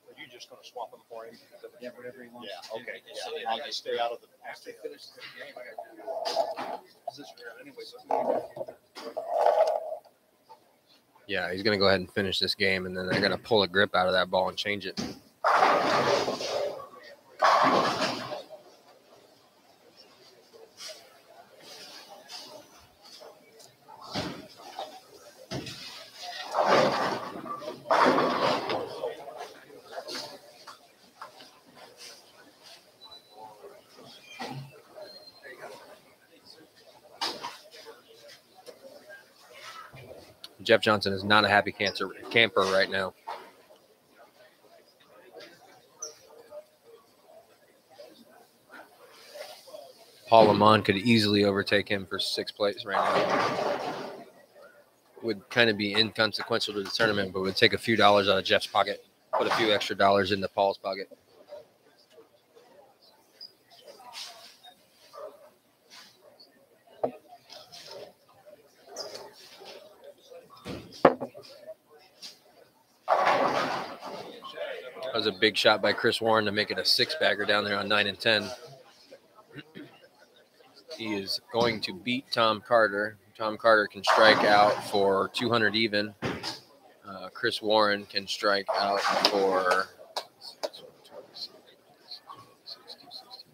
Are you just going to swap them for him? Yeah, whatever he wants. Yeah, okay. Yeah, I'll just stay out of the. After he finishes the game, I got position anyway. Yeah, he's going to go ahead and finish this game, and then they're going to pull a grip out of that ball and change it. Jeff Johnson is not a happy camper right now. Paul Lamont could easily overtake him for 6th place right now. Would kind of be inconsequential to the tournament, but would take a few dollars out of Jeff's pocket, put a few extra dollars into Paul's pocket. That was a big shot by Chris Warren to make it a 6-bagger down there on 9 and 10. He is going to beat Tom Carter. Tom Carter can strike out for 200 even. Chris Warren can strike out for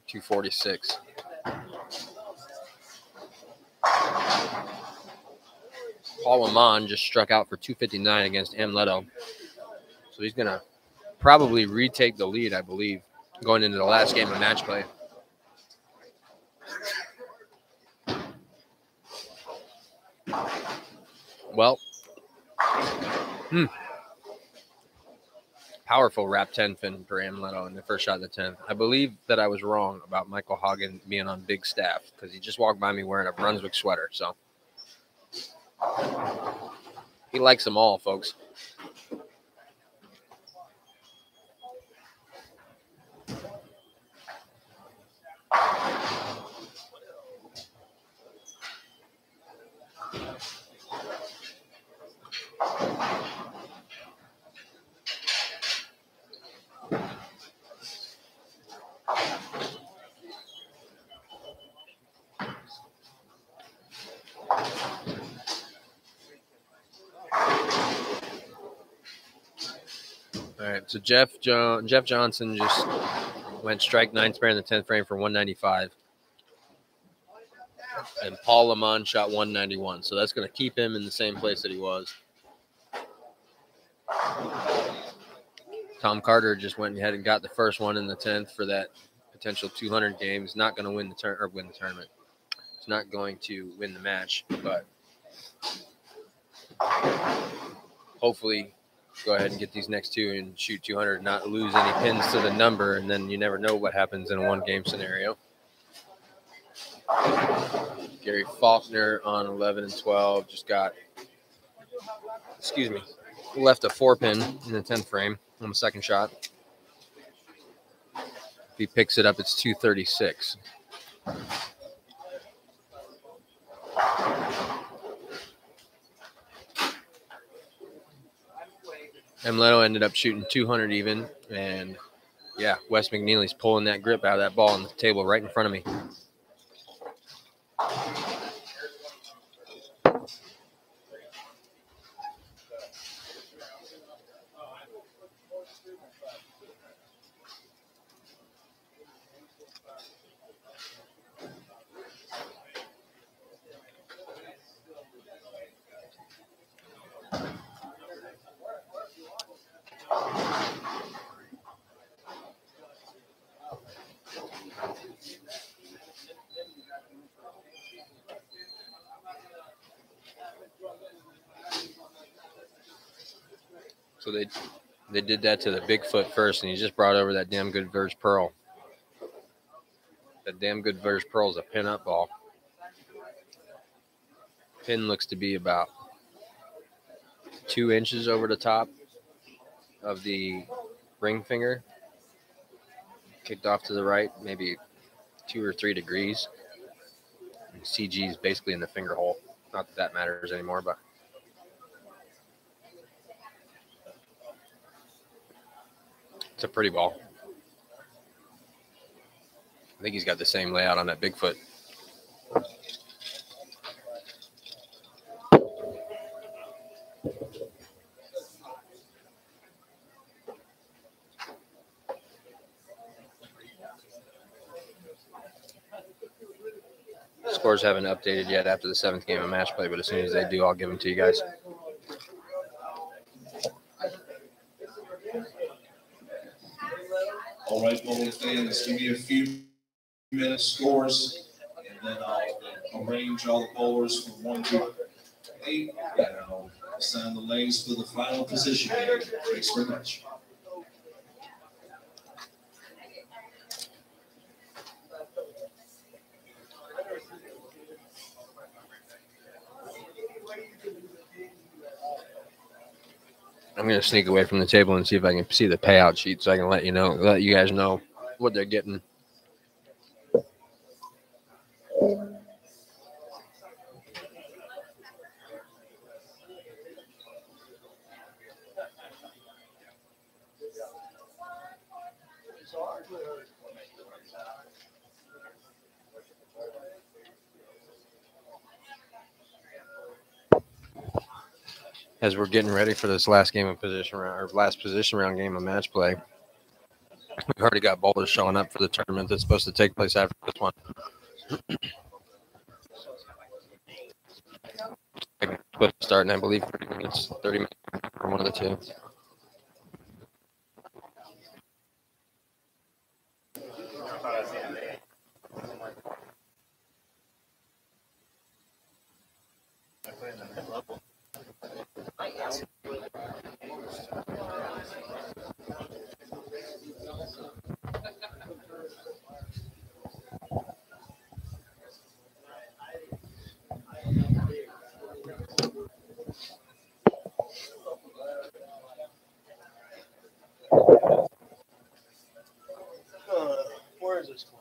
246. Paul Lamont just struck out for 259 against Amleto. So he's going to probably retake the lead, I believe, going into the last game of match play. Well, powerful wrap 10 fin for Amleto in the first shot of the 10th. I believe that I was wrong about Michael Hogan being on big staff because he just walked by me wearing a Brunswick sweater. So he likes them all, folks. All right, so Jeff Johnson just went strike 9 spare in the 10th frame for 195. And Paul Lamont shot 191. So that's going to keep him in the same place that he was. Tom Carter just went ahead and got the first one in the 10th for that potential 200 game. He's not going to win the tournament. He's not going to win the match, but hopefully go ahead and get these next two and shoot 200, not lose any pins to the number, and then you never know what happens in a one-game scenario. Gary Faulkner on 11 and 12 just got, left a 4-pin in the 10th frame on the second shot. If he picks it up, it's 236. Amleto ended up shooting 200 even, and yeah, Wes McNeely's pulling that grip out of that ball on the table right in front of me. So they did that to the Bigfoot first, and he just brought over that damn good Verge Pearl. That damn good Verge Pearl is a pin-up ball. Pin looks to be about 2 inches over the top of the ring finger. Kicked off to the right, maybe 2 or 3 degrees. And CG is basically in the finger hole. Not that that matters anymore, but It's a pretty ball. I think he's got the same layout on that Bigfoot. Scores haven't updated yet after the 7th game of match play, but as soon as they do, I'll give them to you guys. All right, bowling fans, give me a few minutes scores, and then I'll arrange all the bowlers from 1 to 8, and I'll assign the lanes for the final position. Thanks very much. I'm going to sneak away from the table and see if I can see the payout sheet so I can let you guys know what they're getting. As we're getting ready for this last game of position round, or last position round game of match play, we've already got bowlers showing up for the tournament that's supposed to take place after this one. Supposed to start in, I believe, 30 minutes for one of the two. Where is this class?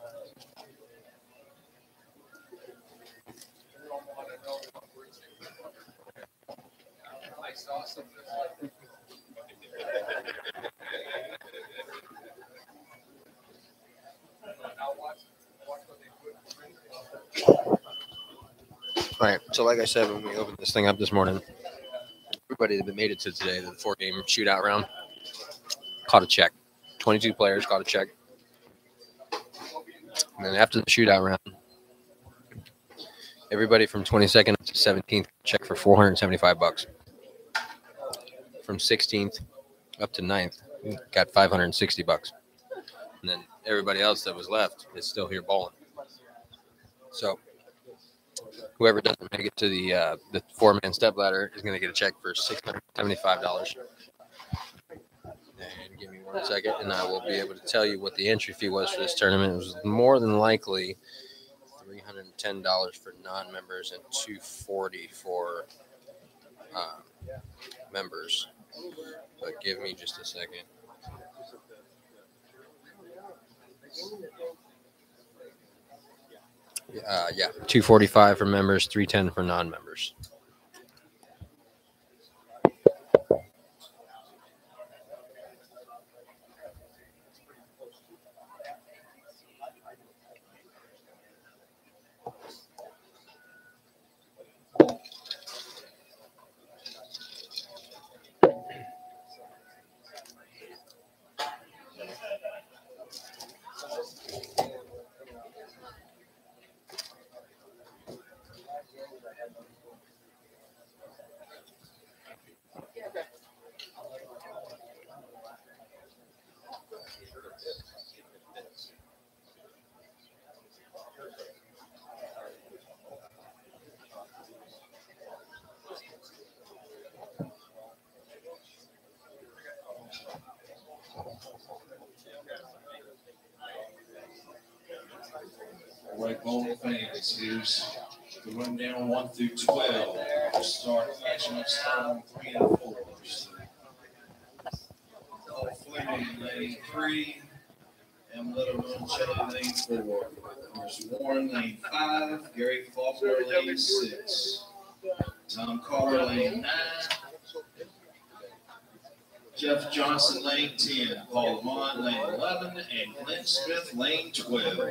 All right, so like I said, when we opened this thing up this morning, everybody that made it to today, the 4-game shootout round, caught a check. 22 players caught a check. And then after the shootout round, everybody from 22nd up to 17th checked for $475. From 16th up to 9th, got $560. And then everybody else that was left is still here bowling. So whoever doesn't make it to the 4-man step ladder is going to get a check for $675. And give me 1 second, and I will be able to tell you what the entry fee was for this tournament. It was more than likely $310 for non-members and $240 for members. But give me just a second. Yeah, $245 for members, $310 for non-members. All right, bowling fans, here's the rundown 1 through 12. We'll start catching up strong 3 and 4. Fleming, lane 3. And Little Cheney, lane 4. There's Warren, lane 5. Gary Faulkner, lane 6. Tom Carter, lane 9. Jeff Johnson, lane 10. Paul Lamont, lane 11. And Glenn Smith, lane 12.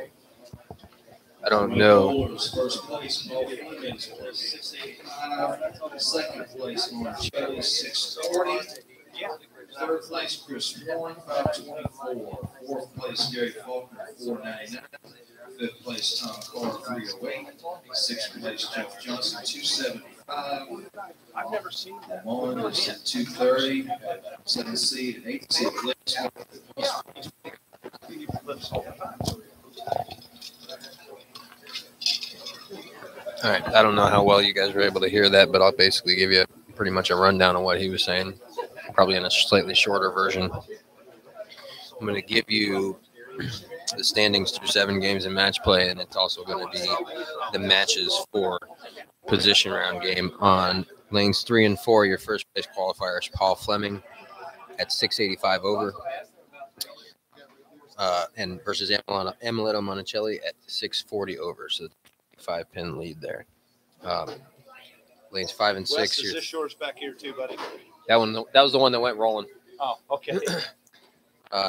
I don't know. First place, Paul Fleming, 685. Second place, Mcneely, 640. Third place, Chris Warren, 524. Fourth place, Gary Faulkner, 499. Fifth place, Tom Carr, 308. Sixth place, Jeff Johnson, 275. I've never seen that. Lamont is at 230. Seventh seed and eighth seed. All right. I don't know how well you guys were able to hear that, but I'll basically give you pretty much a rundown of what he was saying, probably in a slightly shorter version. I'm going to give you the standings through 7 games in match play, and it's also going to be the matches for position round game on lanes 3 and 4. Your first place qualifiers, Paul Fleming at 685 over, and versus Amuleto Monticelli at 640 over. So 5-pin lead there. Lanes 5 and 6. Wes, is this yours back here too, buddy? That was the one that went rolling. Oh, okay.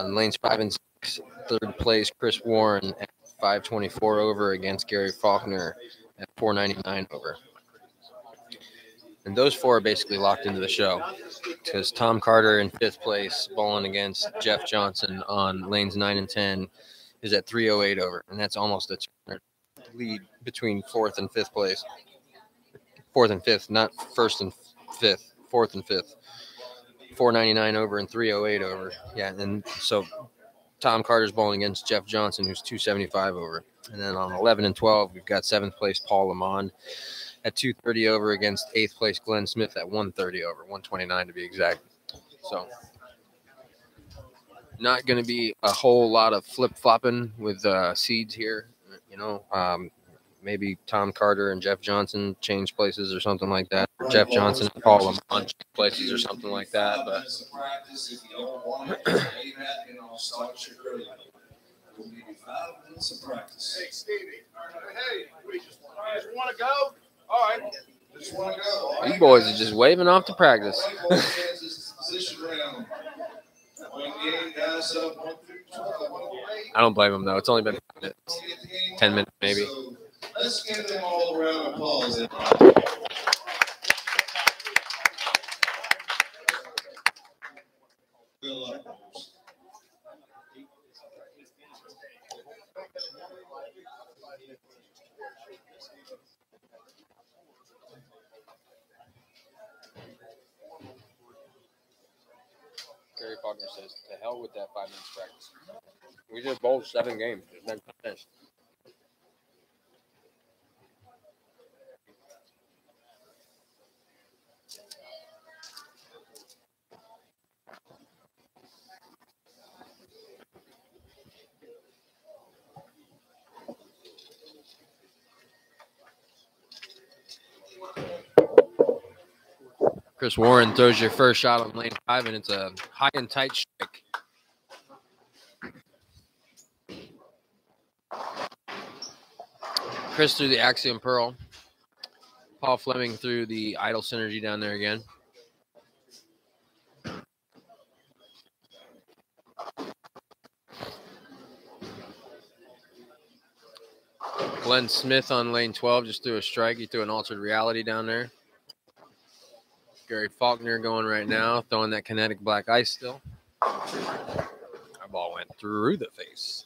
Lanes 5 and 6. Third place, Chris Warren at 524 over against Gary Faulkner at 499 over. And those 4 are basically locked into the show because Tom Carter in 5th place, bowling against Jeff Johnson on lanes 9 and 10, is at 308 over. And that's almost a lead between 4th and 5th place. 4th and 5th, not 1st and 5th, 4th and 5th. 499 over and 308 over. Yeah, and so Tom Carter's bowling against Jeff Johnson, who's 275 over. And then on 11 and 12, we've got 7th place Paul Lamont at 230 over against 8th place Glenn Smith at 130 over, 129 to be exact. So not going to be a whole lot of flip-flopping with seeds here. You know, maybe Tom Carter and Jeff Johnson change places or something like that. Or Jeff Johnson and Paul Lamont change places or something like that. But Hey, Stevie. Hey, we just want to go? All right. Just want to go. you boys are just waving off to practice. I don't blame them, though. It's only been 5 minutes, 10 minutes maybe. Let's give them all a round of applause. Good luck. Gary Faulkner says, to hell with that 5 minutes practice. We just bowled 7 games. It's been finished. Chris Warren throws your first shot on lane 5, and it's a high and tight strike. Chris threw the Axiom Pearl. Paul Fleming threw the Idle Synergy down there again. Glenn Smith on lane 12 just threw a strike. He threw an Altered Reality down there. Gary Faulkner going right now, throwing that Kinetic Black Ice still. Our ball went through the face.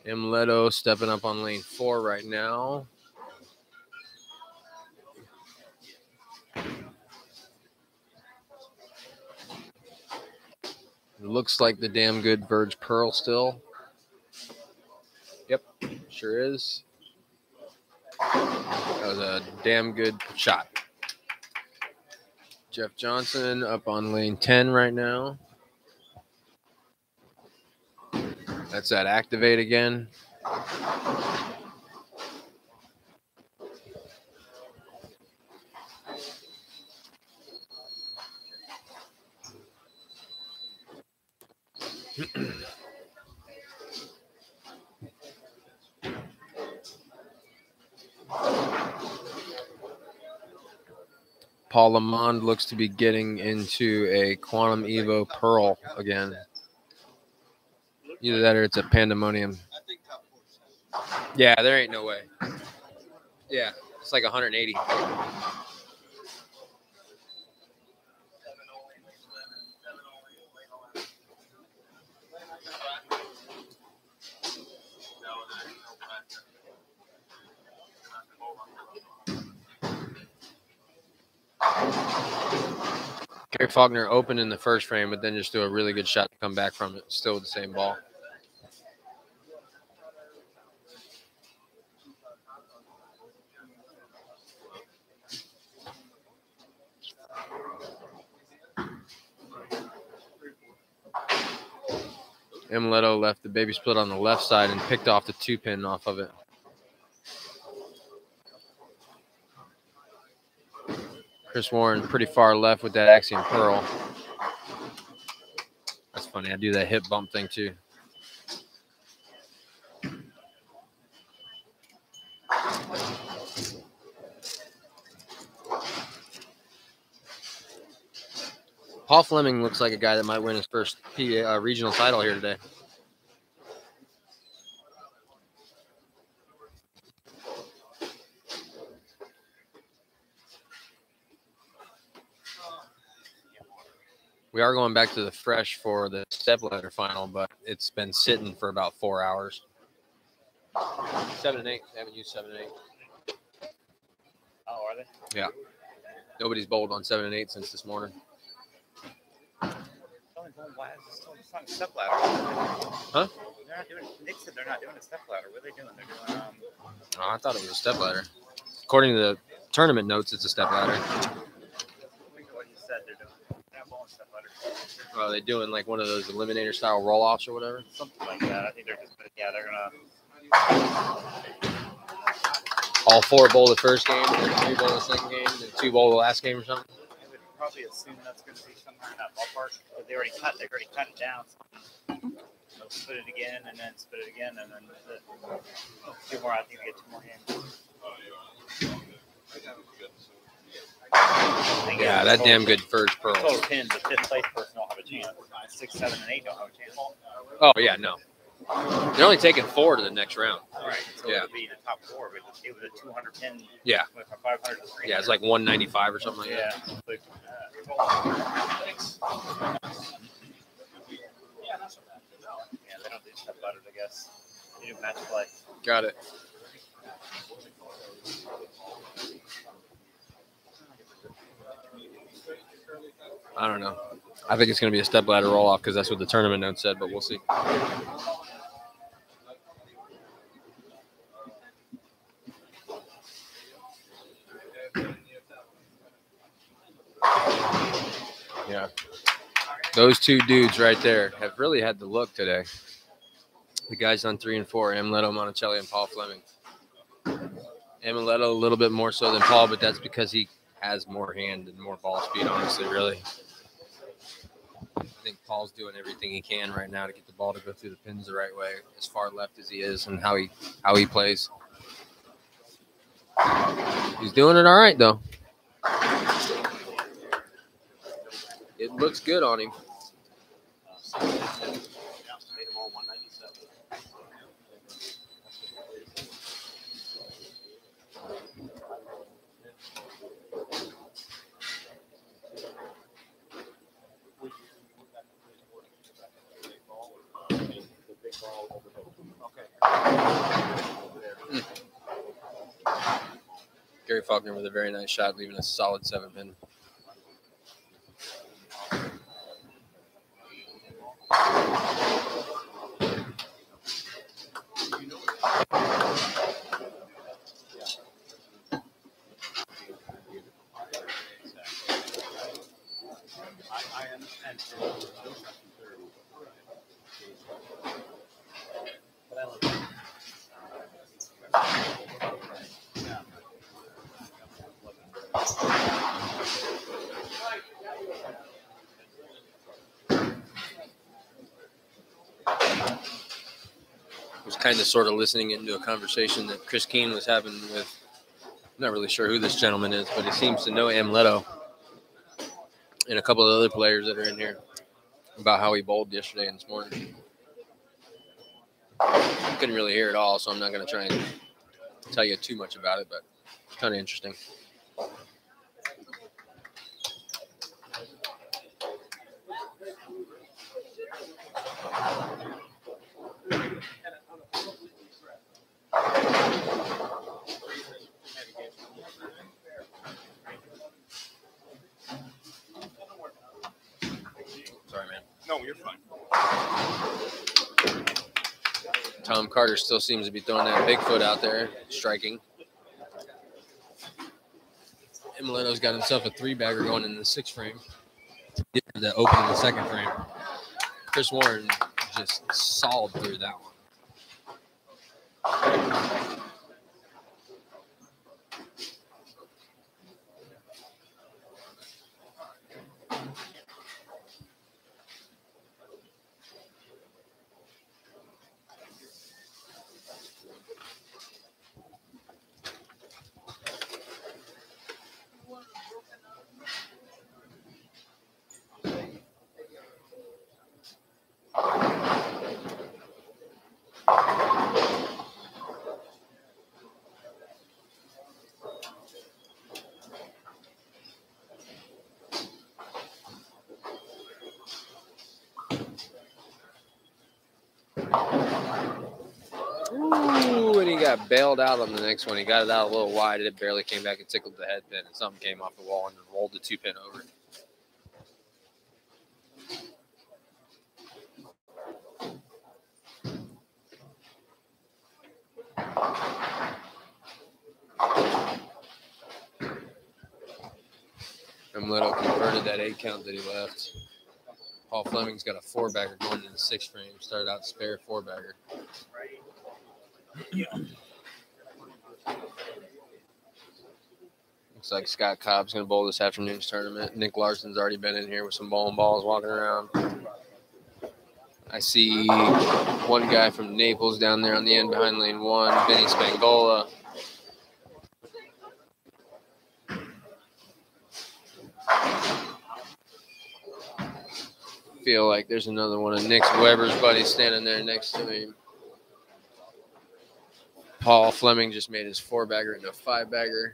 Leto stepping up on lane 4 right now. It looks like the damn good Verge Pearl still. Yep, sure is. That was a damn good shot. Jeff Johnson up on lane 10 right now. That's that activate again. Paul Lamont looks to be getting into a Quantum Evo Pearl again. Either that or it's a Pandemonium. Yeah, there ain't no way. Yeah, it's like 180. Gary Faulkner opened in the first frame, but then just threw a really good shot to come back from it. Still with the same ball. Leto left the baby split on the left side and picked off the 2-pin off of it. Chris Warren pretty far left with that Axiom Pearl. That's funny. I do that hip bump thing too. Paul Fleming looks like a guy that might win his first PBA regional title here today. We are going back to the fresh for the Stepladder Final, but it's been sitting for about 4 hours. 7 and 8. They haven't used 7 and 8. Oh, are they? Yeah. Nobody's bowled on 7 and 8 since this morning. Why is this still a stepladder? Huh? They're not doing. Nick said they're not doing a stepladder. What are they doing? They're doing. Oh, I thought it was a stepladder. According to the tournament notes, it's a stepladder. What he said they're doing. They're not bowling stepladder. Are they doing like one of those eliminator style roll offs or whatever? Something like that. I think they're just. Yeah, they're gonna. All 4 bowl the first game, and then 3 bowl the second game, and then 2 bowl the last game or something. I would probably assume that's going to be somewhere in that ballpark because they already cut it down. They'll split it again, and then split it again, and then 2 more. I think we get 2 more hands. Yeah, that damn good first pearl. Total pins, the 5th place person don't have a chance. 6, 7, and 8 don't have a chance. Oh yeah, no. They're only taking 4 to the next round. Right. So Yeah. it would be the top 4, but it was a 200 pin. Yeah. With a 500 to 300. Yeah, it's like 195 or something like that. Yeah. But, yeah, they don't do step ladders, I guess. They do match play. Got it. I don't know. I think it's going to be a stepladder roll off because that's what the tournament note said, but we'll see. Yeah. Those 2 dudes right there have really had the look today. The guys on 3 and 4, Leto, Monticelli, and Paul Fleming. Leto a little bit more so than Paul, but that's because he has more hand and more ball speed, honestly, really. I think Paul's doing everything he can right now to get the ball to go through the pins the right way, as far left as he is, and how he plays. He's doing it all right, though. It looks good on him. Gary Faulkner with a very nice shot, leaving a solid 7-pin. Was kind of sort of listening into a conversation that Chris Keene was having with, I'm not really sure who this gentleman is, but he seems to know Leto. and a couple of other players that are in here about how he bowled yesterday and this morning. Couldn't really hear it all, so I'm not going to try and tell you too much about it, but kind of interesting. Sorry, man. No, you're fine. Tom Carter still seems to be throwing that Bigfoot out there, striking. Emileto's got himself a 3-bagger going in the 6th frame. That opened in the 2nd frame. Chris Warren just sawed through that one. Ooh, and he got bailed out on the next one. He got it out a little wide. It barely came back and tickled the head pin, and something came off the wall and rolled the 2-pin over. Mcneely converted that 8 count that he left. Paul Fleming's got a 4-bagger going in the 6th frame. Started out spare 4-bagger. Looks like Scott Cobb's going to bowl this afternoon's tournament. Nick Larson's already been in here with some bowling balls walking around. I see one guy from Naples down there on the end behind lane 1, Vinny Spangola. Feel like there's another one of Nick Weber's buddies standing there next to him. Paul Fleming just made his 4-bagger into a 5-bagger.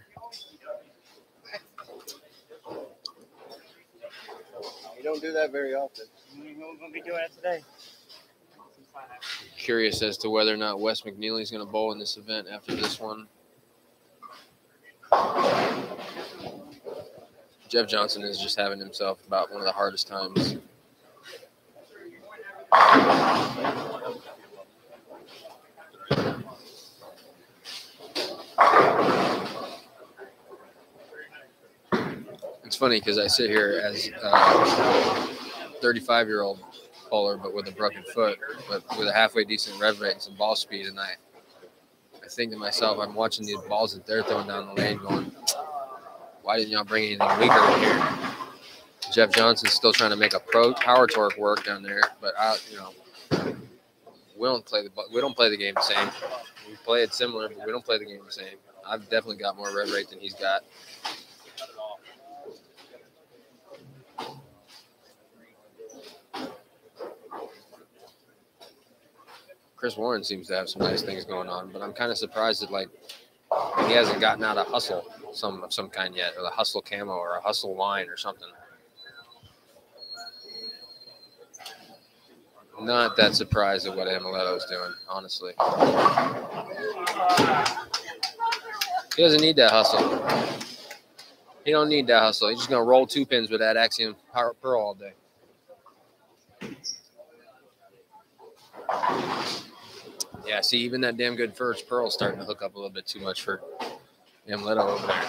You don't do that very often. We're going to be doing it today. Curious as to whether or not Wes McNeely is going to bowl in this event after this one. Jeff Johnson is just having himself about one of the hardest times. It's funny because I sit here as a 35-year-old bowler, but with a broken foot, but with a halfway decent rev rate and some ball speed, and I think to myself, I'm watching these balls that they're throwing down the lane going, why didn't y'all bring anything weaker in here? Jeff Johnson's still trying to make a power torque work down there, but we don't play the game the same. We play it similar, but we don't play the game the same. I've definitely got more rev rate than he's got. Chris Warren seems to have some nice things going on, but I'm kind of surprised that he hasn't gotten out a hustle of some kind yet, or the hustle camo or a hustle line or something. Not that surprised at what Emileto's doing, honestly. He doesn't need that hustle. He don't need that hustle. He's just going to roll 2 pins with that Axiom Power Pearl all day. Yeah, see, even that damn good first Pearl starting to hook up a little bit too much for Emileto over there.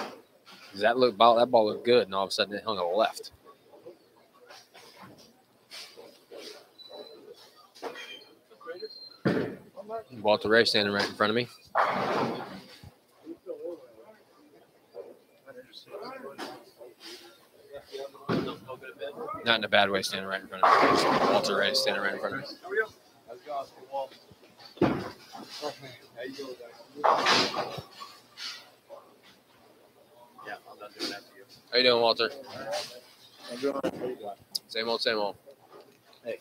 That ball looked good, and all of a sudden it hung to the left. Walter Ray standing right in front of me. Not in a bad way, standing right in front of me. Just Walter Ray standing right in front of me. Yeah, I'm not doing that to you. How you doing, Walter? Same old, same old. Hey.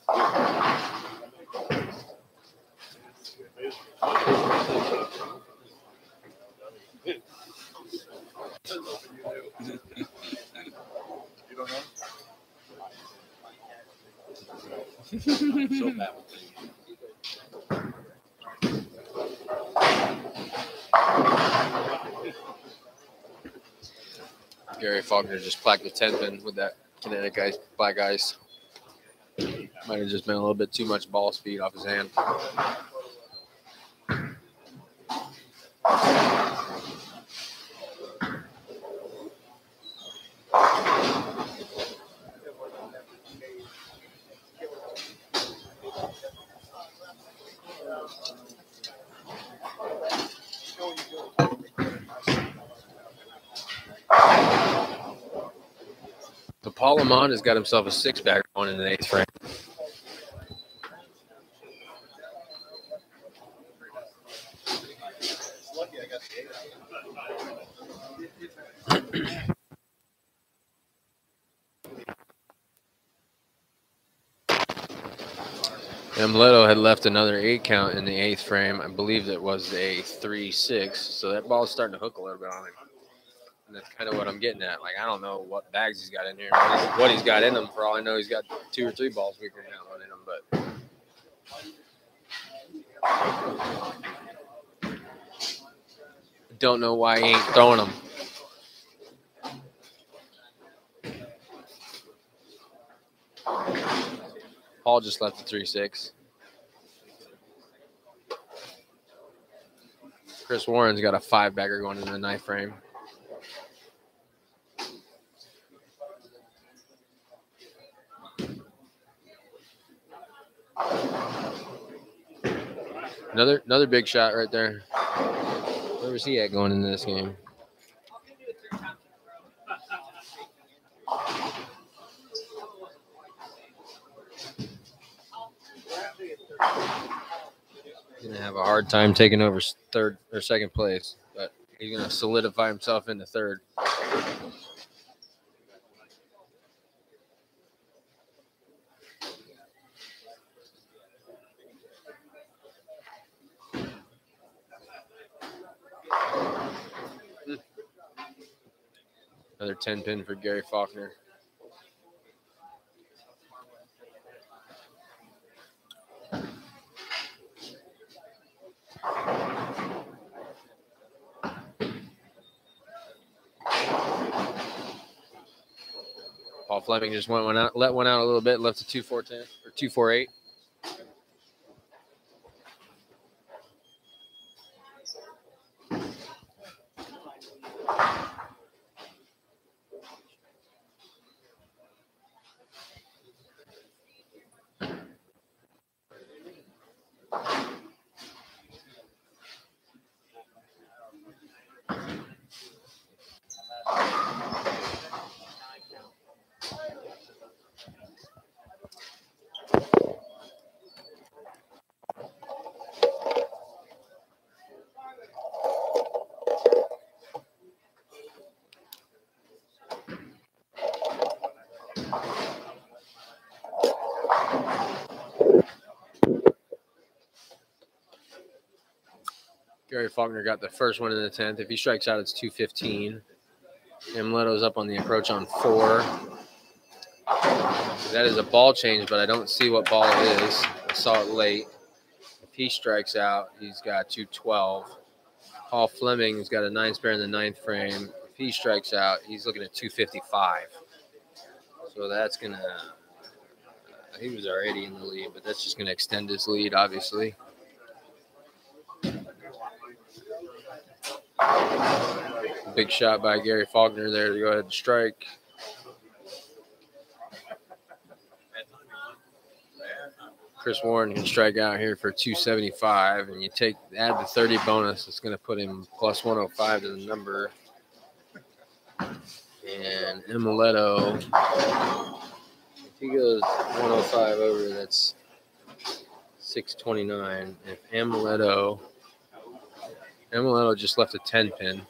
You don't know? So bad. Gary Faulkner just plaqued the 10 pin with that kinetic ice, black ice. Might have just been a little bit too much ball speed off his hand. So Paul Lamont has got himself a 6-bagger going in the 8th frame. Lucky I got the 8. Amleto had left another 8 count in the 8th frame. I believe it was a 3-6. So that ball is starting to hook a little bit on him. And that's kind of what I'm getting at. Like, I don't know what bags he's got in here, what he's got in them. For all I know, he's got 2 or 3 balls weaker now in him. But don't know why he ain't throwing them. Paul just left the 3-6. Chris Warren's got a 5-bagger going in the 9th frame. Another big shot right there. Where was he at going into this game? He's gonna have a hard time taking over 3rd or 2nd place, but he's gonna solidify himself into 3rd. Another 10 pin for Gary Faulkner. Paul Fleming just let one out a little bit, left a 2-4-10 or 2-4-8. Gary Faulkner got the first one in the 10th. If he strikes out, it's 2-15. Amleto's up on the approach on 4. That is a ball change, but I don't see what ball it is. I saw it late. If he strikes out, he's got 2-12. Paul Fleming's got a 9 spare in the 9th frame. If he strikes out, he's looking at 255. So that's going to he was already in the lead, but that's just going to extend his lead, obviously. Big shot by Gary Faulkner there to go ahead and strike. Chris Warren can strike out here for 275, and you add the 30 bonus, it's going to put him plus 105 to the number. And Amleto, if he goes 105 over, that's 629. If Amleto just left a 10 pin.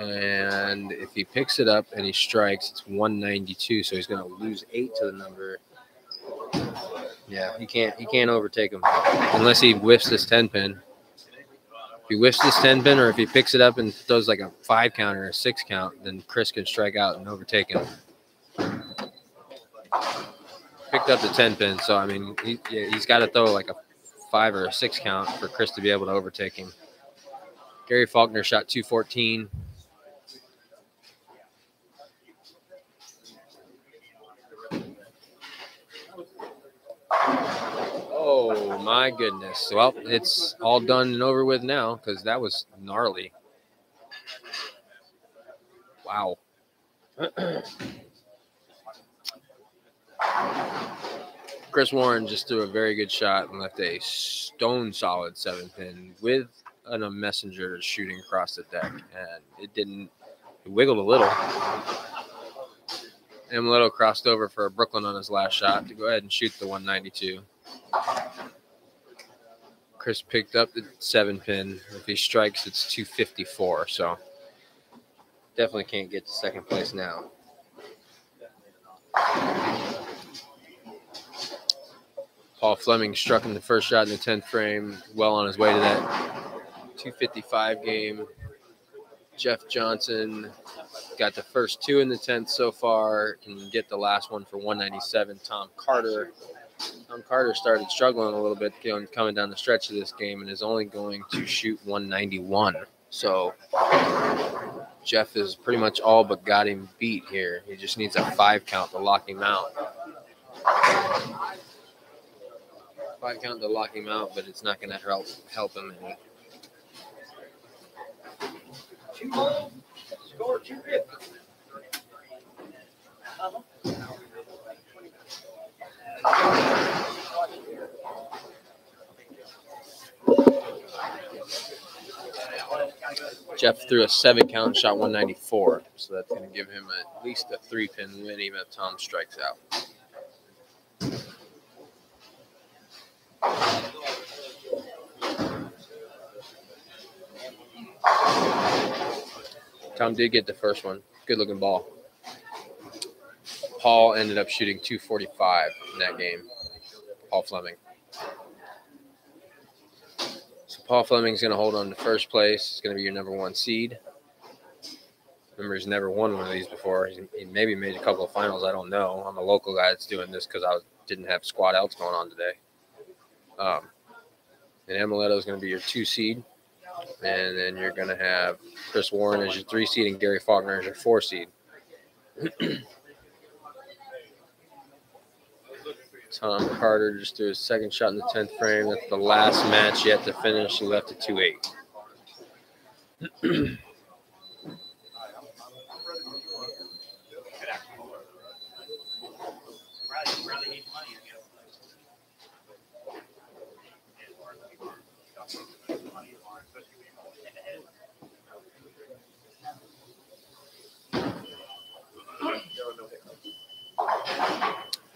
And if he picks it up and he strikes, it's 192. So he's going to lose 8 to the number. Yeah, he can't overtake him unless he whiffs this 10-pin. If he whiffs this 10-pin, or if he picks it up and does like a 5 count or a 6 count, then Chris can strike out and overtake him. Picked up the 10-pin, so I mean, he's got to throw like a 5 or a 6 count for Chris to be able to overtake him. Gary Faulkner shot 214. Oh my goodness. Well, it's all done and over with now because that was gnarly. Wow. Chris Warren just threw a very good shot and left a stone solid 7-pin with a messenger shooting across the deck, and it wiggled a little. And Amuleto crossed over for a Brooklyn on his last shot to go ahead and shoot the 192. Chris picked up the 7-pin. If he strikes, it's 254. So definitely can't get to second place now. Paul Fleming struck in the first shot in the 10th frame, well on his way to that 255 game. Jeff Johnson got the first 2 in the 10th so far, can get the last one for 197. Tom Carter started struggling a little bit coming down the stretch of this game and is only going to shoot 191. So Jeff is pretty much all but got him beat here. He just needs a 5 count to lock him out. 5 count to lock him out, but it's not going to help him any. Score 250. Jeff threw a 7 count and shot 194, so that's going to give him at least a 3-pin win even if Tom strikes out. Tom did get the first one. Good looking ball. Paul ended up shooting 245 in that game. Paul Fleming. So Paul Fleming's going to hold on to first place. He's going to be your number 1 seed. Remember, he's never won one of these before. He maybe made a couple of finals. I don't know. I'm a local guy that's doing this because I didn't have squad else going on today. And Amuleto is going to be your 2 seed. And then you're going to have Chris Warren as your 3 seed and Gary Faulkner as your 4 seed. Tom Carter just threw his second shot in the 10th frame. That's the last match yet to finish. He left at 2-8.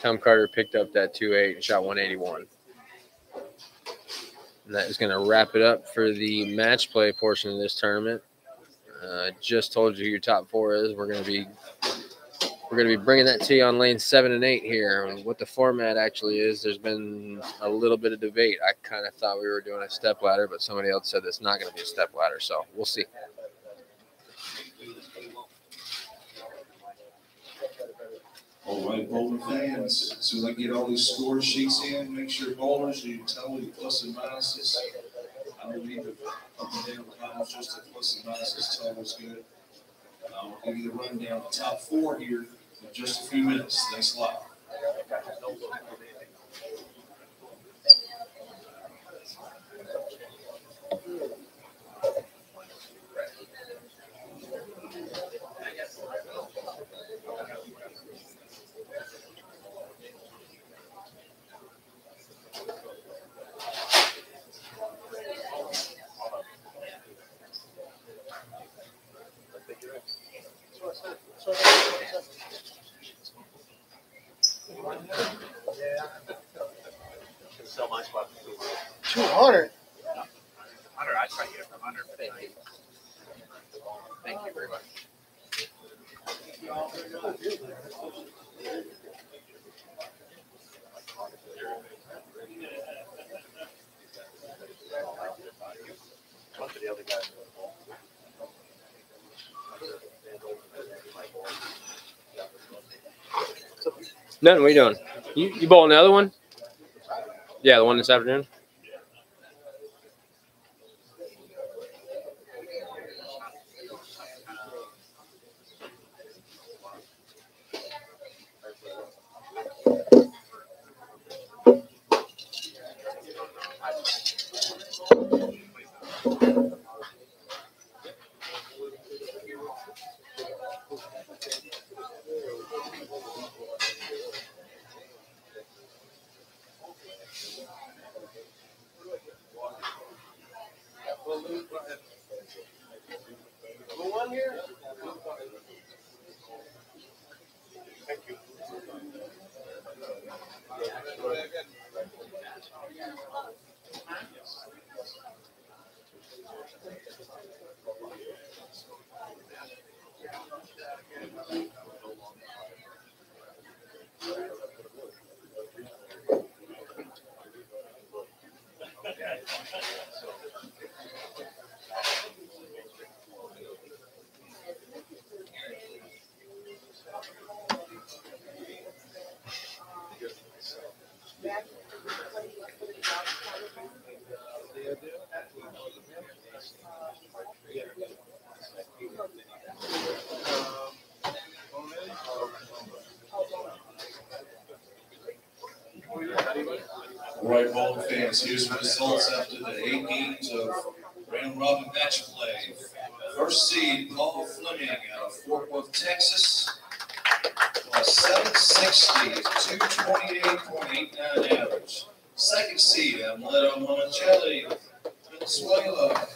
Tom Carter picked up that 2-8 and shot 181. And that is going to wrap it up for the match play portion of this tournament. Just told you who your top 4 is. We're going to be bringing that to you on lanes 7 and 8 here. And what the format actually is, there's been a little bit of debate. I kind of thought we were doing a step ladder, but somebody else said it's not going to be a step ladder. So we'll see. All right, bowling fans, as soon as I get all these score sheets in, make sure bowlers, you tell me plus and minuses. I don't need the up and down columns, just the plus and minuses total is good. I'll give you the rundown, the top 4 here in just a few minutes. Thanks a lot. Sell my spot for 200. 100. I try to get it for 100. Thank you very much. Bunch of the other guys. Nothing. What are you doing? You bowling the other one? Yeah, the one this afternoon. All right, bowling fans, here's the results after the 8 games of round robin match play. First seed, Fleming out of Fort Worth, Texas, plus 760, 228.89 average. Second seed, Mcneely, Venezuela,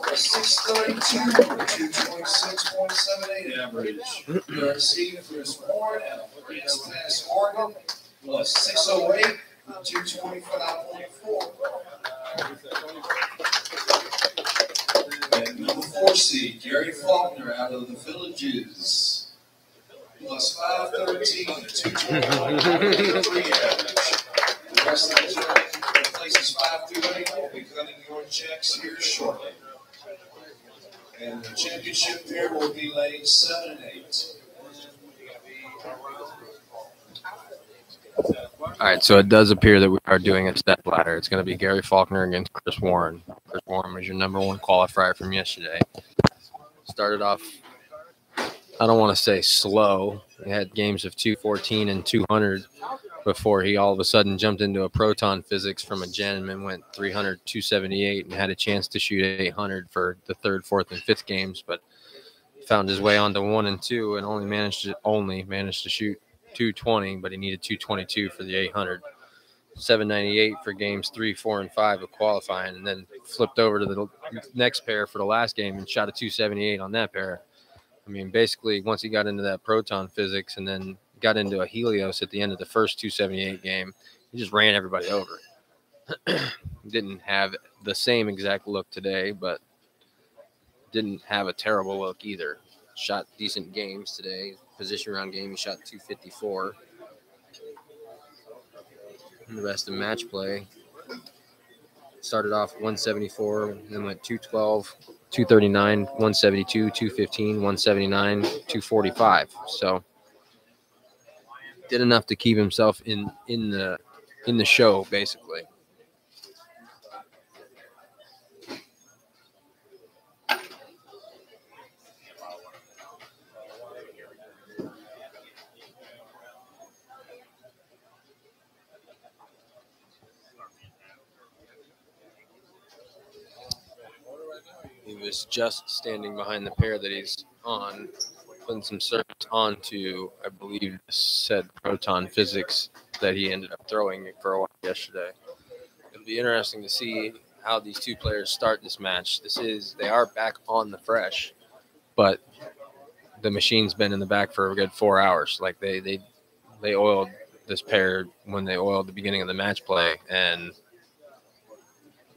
plus 632, 226.78 average. Third seed, Chris Warren out of Grants Pass, Oregon, plus 608, 225.4. And number 4 seed, Gary Faulkner out of the Villages, plus 513, 221.83 average. The rest of the places 5 through 8 will be cutting your checks here shortly. And the championship pair will be laying 7 and 8. All right, so it does appear that we are doing a step ladder. It's going to be Gary Faulkner against Chris Warren. Chris Warren was your number 1 qualifier from yesterday. Started off, I don't want to say slow. He had games of 214 and 200 before he all of a sudden jumped into a proton physics from a gen and went 300, 278 and had a chance to shoot 800 for the 3rd, 4th, and 5th games, but found his way onto 1 and 2 and only managed to shoot 220, but he needed 222 for the 800. 798 for games 3, 4, and 5 of qualifying, and then flipped over to the next pair for the last game and shot a 278 on that pair. I mean, basically, once he got into that proton physics and then got into a Helios at the end of the first 278 game, he just ran everybody over. Didn't have the same exact look today, but didn't have a terrible look either. Shot decent games today. Position round game, he shot 254. And the rest of match play started off 174, then went 212, 239, 172, 215, 179, 245. So did enough to keep himself in the show, basically. He was just standing behind the pair that he's on, putting some service onto, I believe, said proton physics that he ended up throwing for a while yesterday. It'll be interesting to see how these two players start this match. They are back on the fresh, but the machine's been in the back for a good 4 hours. Like they oiled this pair when they oiled the beginning of the match play, and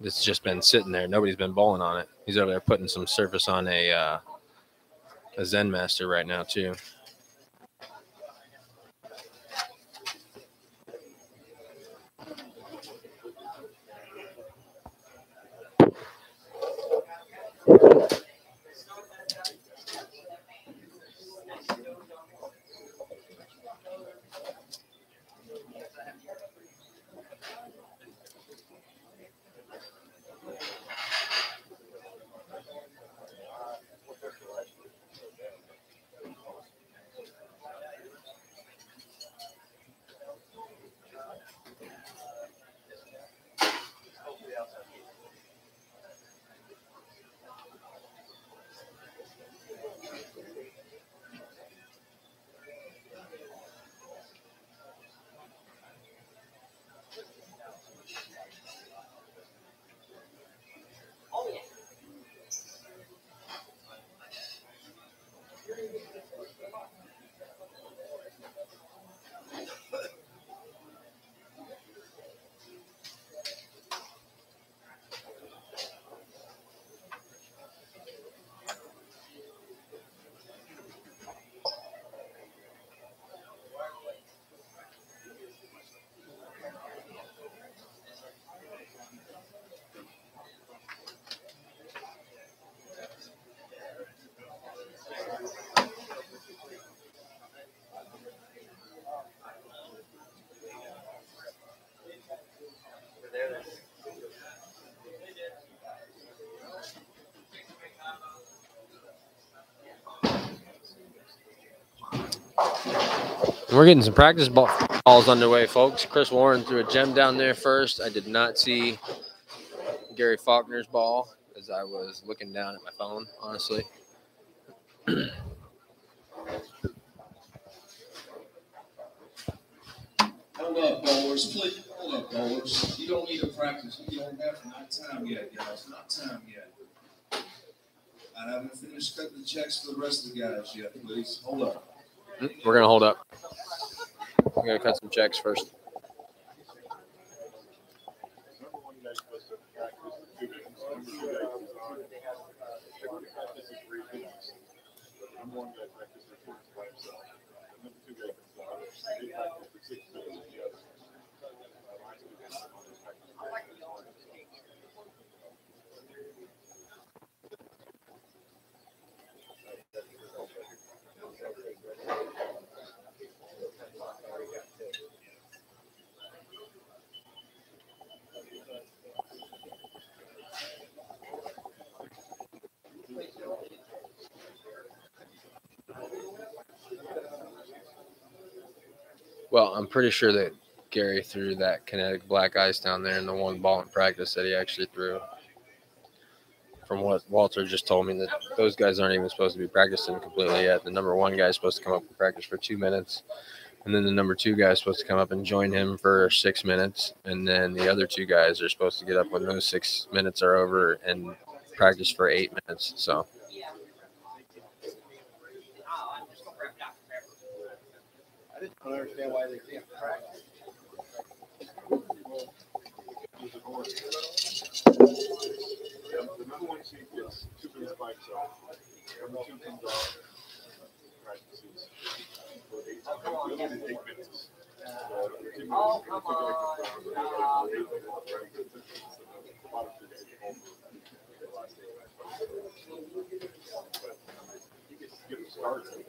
it's just been sitting there. Nobody's been bowling on it. He's over there putting some surface on a Zen Master right now too. We're getting some practice balls underway, folks. Chris Warren threw a gem down there first. I did not see Gary Faulkner's ball as I was looking down at my phone, honestly. Hold up, bowlers. Please, hold up, bowlers. You don't need to practice. You don't have not time yet, guys. Not time yet. I haven't finished cutting the checks for the rest of the guys yet, please. Hold up. We're going to hold up. We're going to cut some checks first. Well, I'm pretty sure that Gary threw that kinetic black ice down there in the one ball in practice that he actually threw. From what Walter just told me, that those guys aren't even supposed to be practicing completely yet. The number one guy is supposed to come up and practice for 2 minutes. And then the number two guy is supposed to come up and join him for 6 minutes. And then the other two guys are supposed to get up when those 6 minutes are over and practice for 8 minutes. So. I don't understand why they can't practice. The number one seed gets 2 minutes by itself. Number two comes off, practices for 8 minutes. Oh, come on. Get them started.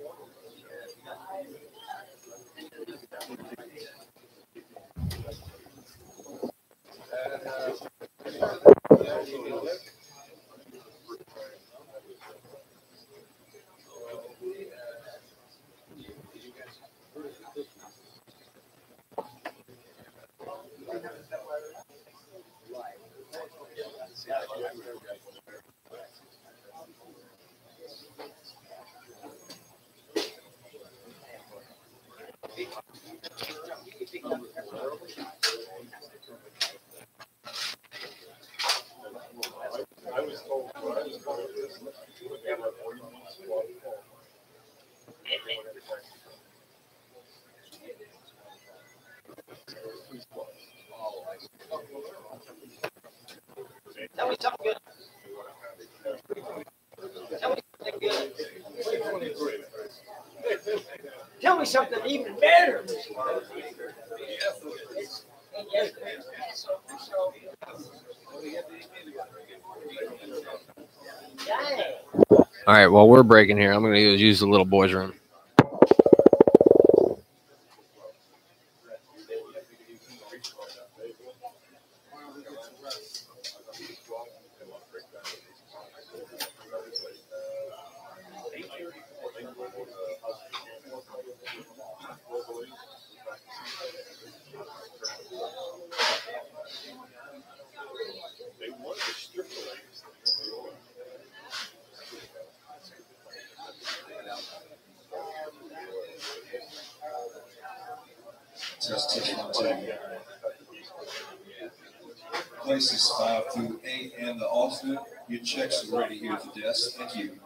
I was told something even better. All right, well, we're breaking here. I'm going to use the little boys' room. Test 1, 2. Places 5 through 8 and the alternate. Your checks are ready here at the desk. Thank you.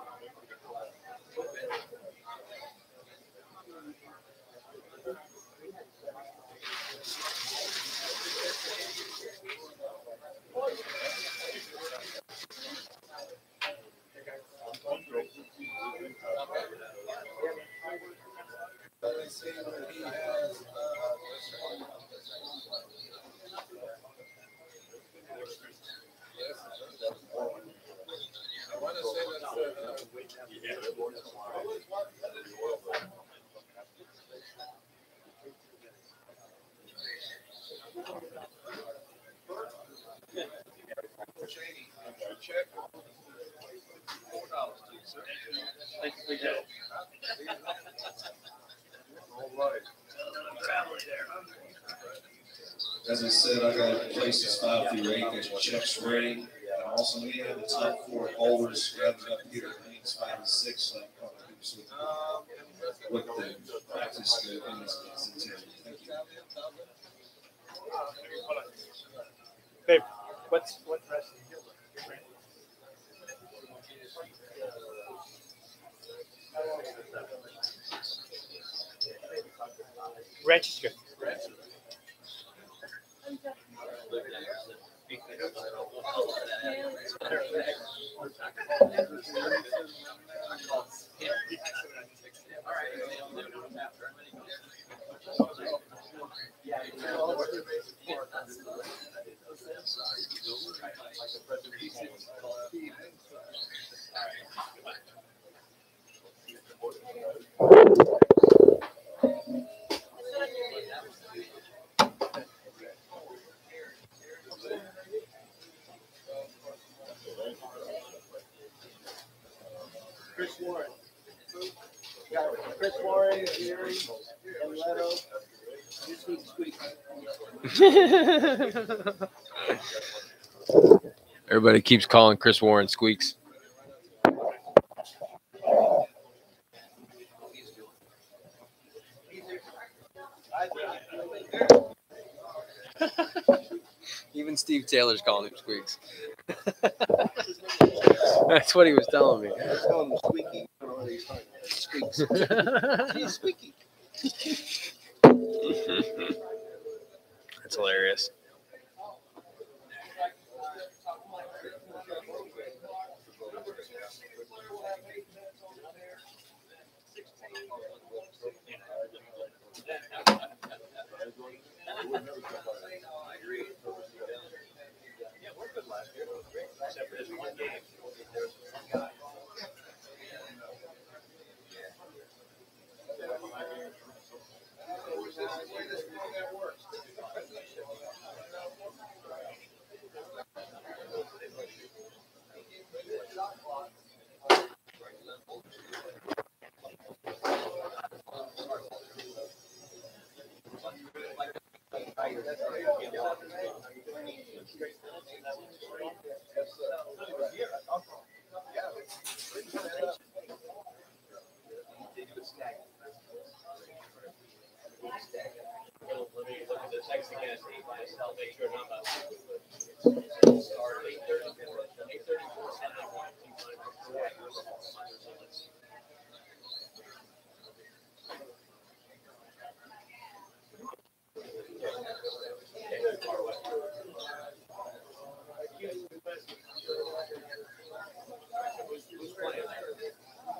As I said, I got places 5 through 8. Got your checks ready. And also, we have the top 4 holders gathered up here. Lanes 5 and 6. So I'm with the practice is intended. Thank you. Babe, what rest? Register. Chris Warren. Chris Warren, Jerry, and Leto. Just need squeak. Everybody keeps calling Chris Warren Squeaks. Even Steve Taylor's calling him Squeaks. That's what he was telling me. I was calling him Squeaky. I don't know what he's talking about. Squeaks. He's squeaky. That's hilarious.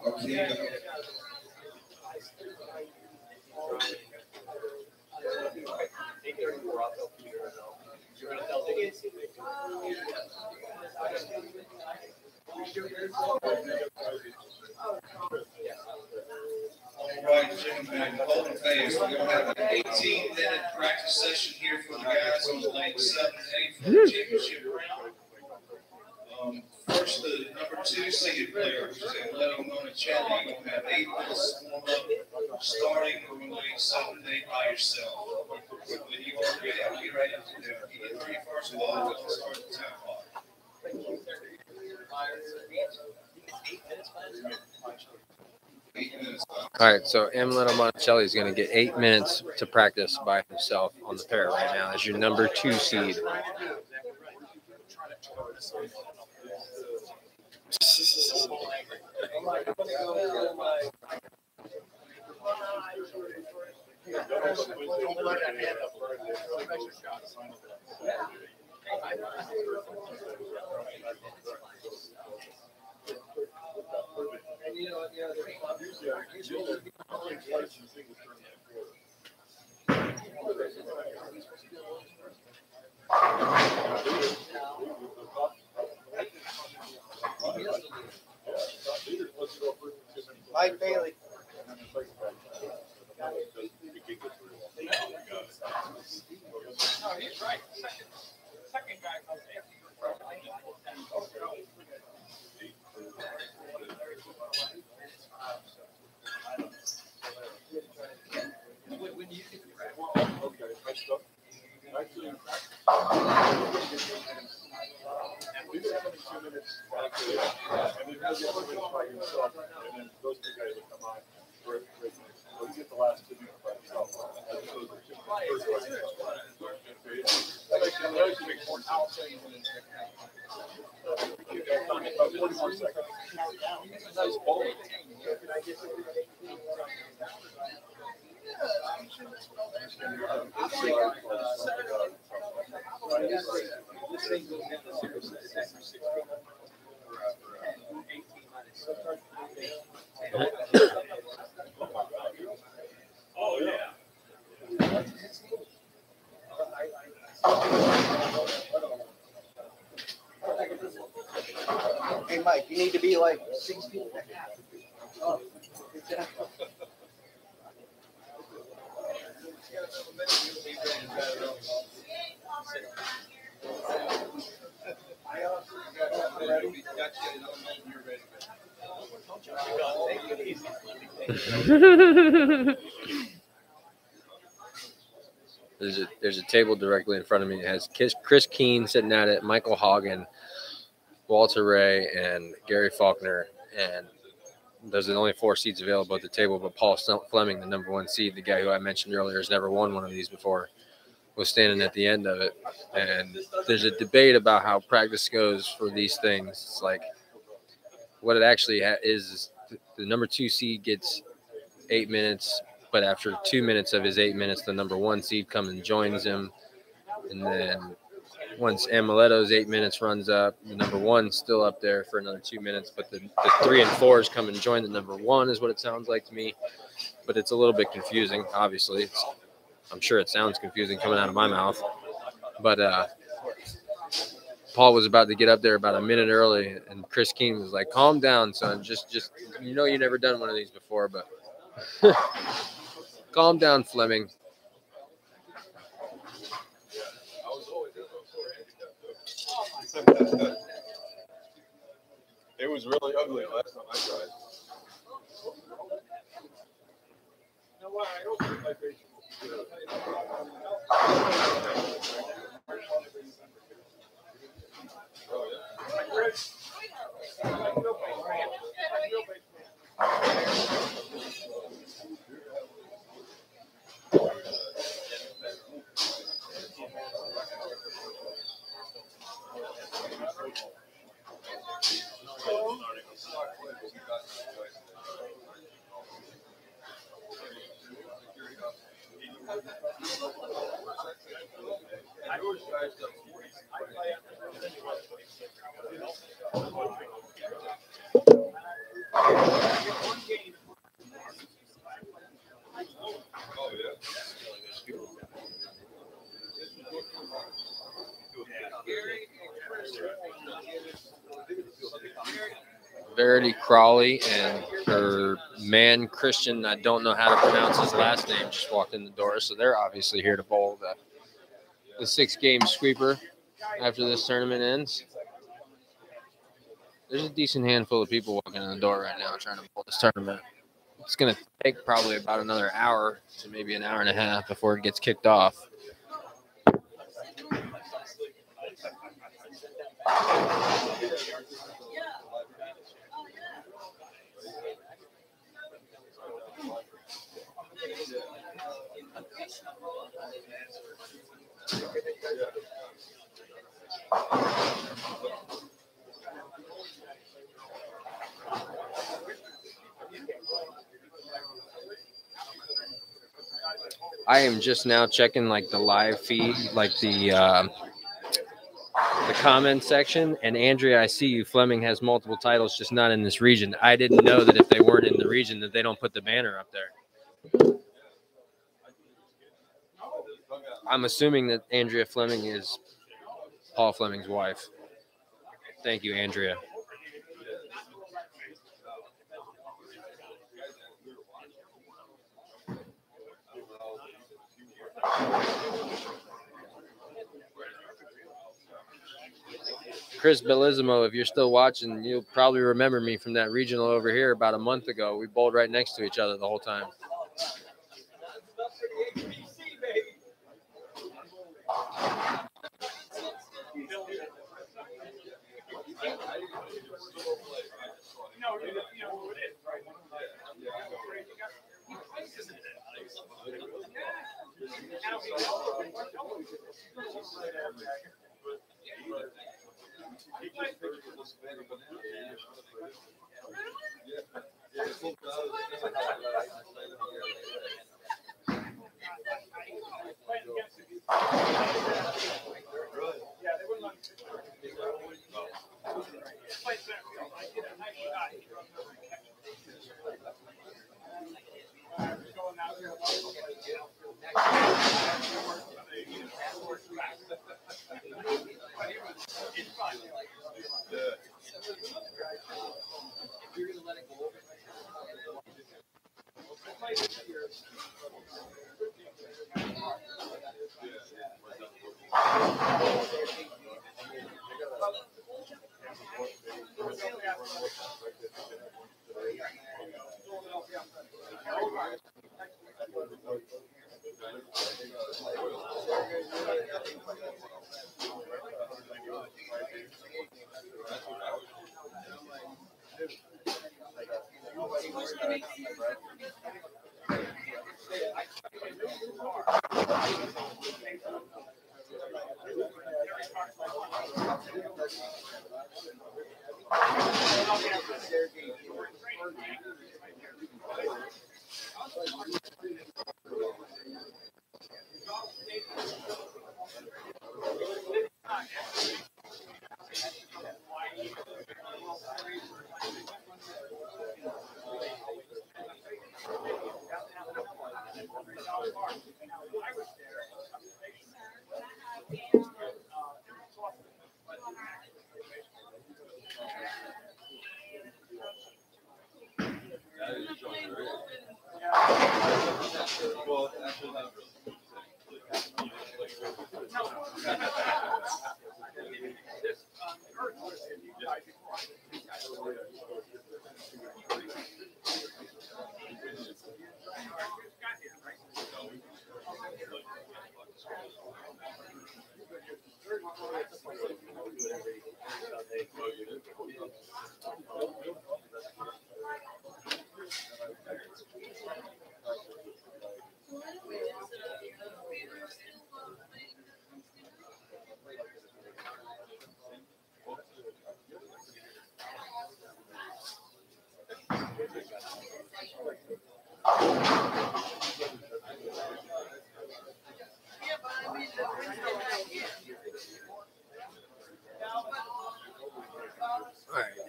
Okay. All right, gentlemen, hold it fast. We're going to have an 18-minute practice session here for the guys on the lane 7-8 for the championship round. First, the number 2 seeded player, which is Untitled Chapter, will have 8 minutes warm up, starting on lane 7-8 by yourself. When you are ready, I'll be ready to do it. You get 3 first ball, we'll start the time clock. All right, so Emilio Monticelli is going to get 8 minutes to practice by himself on the pair right now as your number 2 seed. Mike Bailey. No, he's right. Second guy goes Actually, at least 72 minutes back there, and then has the other minutes by himself, and then those 2 guys will come on. So you get the last 2 minutes by himself. As opposed to just the first one. That actually makes more sense. About 40 more seconds. Nice ball. Oh, yeah. Hey, Mike, you need to be like 6 feet. Oh, exactly. There's a table directly in front of me. It has Chris Keene sitting at it, Michael Hogan, Walter Ray, and Gary Faulkner. And those are the only 4 seats available at the table. But Paul Fleming, the number 1 seed, the guy who I mentioned earlier, has never won one of these before, was standing at the end of it. And there's a debate about how practice goes for these things. It's like what it actually is the number 2 seed gets 8 minutes, but after 2 minutes of his 8 minutes, the number 1 seed comes and joins him. And then once Amileto's 8 minutes runs up, the number 1's still up there for another 2 minutes, but the 3 and 4s come and join the number 1 is what it sounds like to me. But it's a little bit confusing, obviously. I'm sure it sounds confusing coming out of my mouth. But Paul was about to get up there about a minute early, and Chris Keene was like, calm down, son. Just you know you've never done one of these before, but calm down, Fleming. It was really ugly last time I tried. You know what? I don't think my face was good. Oh, yeah. Verity Crawley and her man, Christian, I don't know how to pronounce his last name, just walked in the door. So they're obviously here to bowl the 6-game sweeper after this tournament ends. There's a decent handful of people walking in the door right now trying to bowl this tournament. It's going to take probably about another hour to maybe an hour and a half before it gets kicked off. I am just now checking like the live feed, like the comment section. And Andrea, I see you. Fleming has multiple titles, just not in this region. I didn't know that if they weren't in the region that they don't put the banner up there. I'm assuming that Andrea Fleming is Paul Fleming's wife. Thank you, Andrea. Chris Bellissimo, if you're still watching, you'll probably remember me from that regional over here about a month ago. We bowled right next to each other the whole time.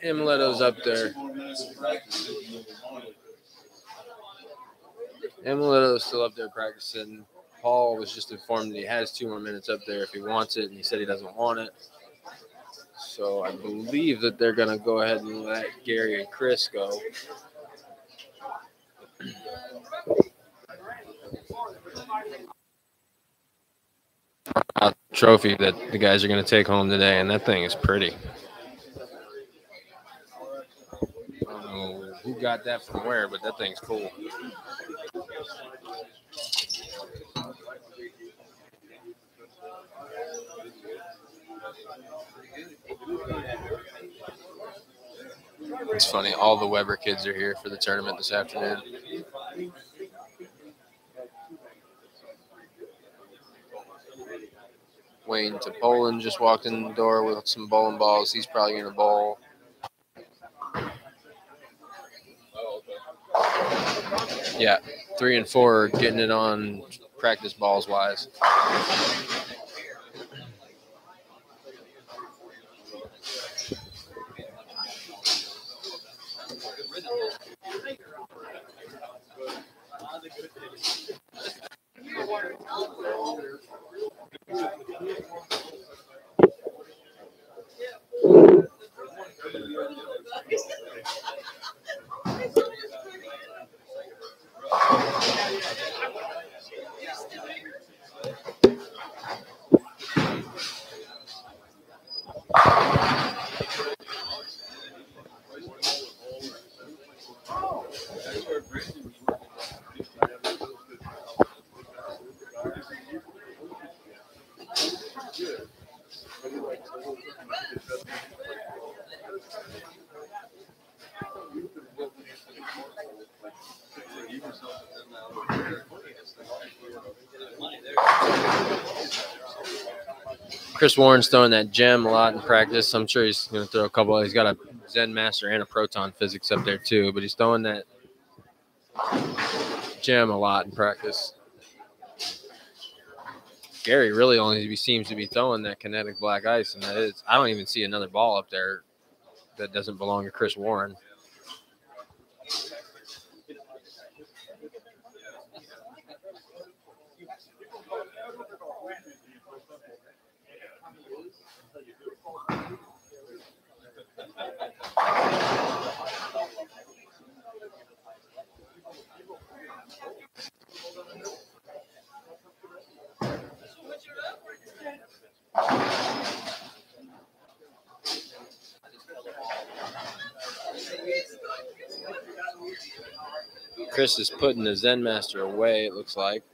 Amuletto's up there. Amuletto's still up there practicing. Paul was just informed that he has 2 more minutes up there if he wants it, and he said he doesn't want it. So I believe that they're going to go ahead and let Gary and Chris go. Trophy that the guys are going to take home today, and that thing is pretty. I don't know who got that from where, but that thing's cool. It's funny, all the Weber kids are here for the tournament this afternoon. Wayne to Poland just walked in the door with some bowling balls. He's probably going to bowl. Yeah, 3 and 4 are getting it on practice balls wise. Chris Warren's throwing that gem a lot in practice. I'm sure he's going to throw a couple. He's got a Zen Master and a Proton Physics up there too, but he's throwing that gem a lot in practice. Gary really only seems to be throwing that kinetic black ice, and that is, I don't even see another ball up there that doesn't belong to Chris Warren. Chris is putting the Zen Master away, it looks like.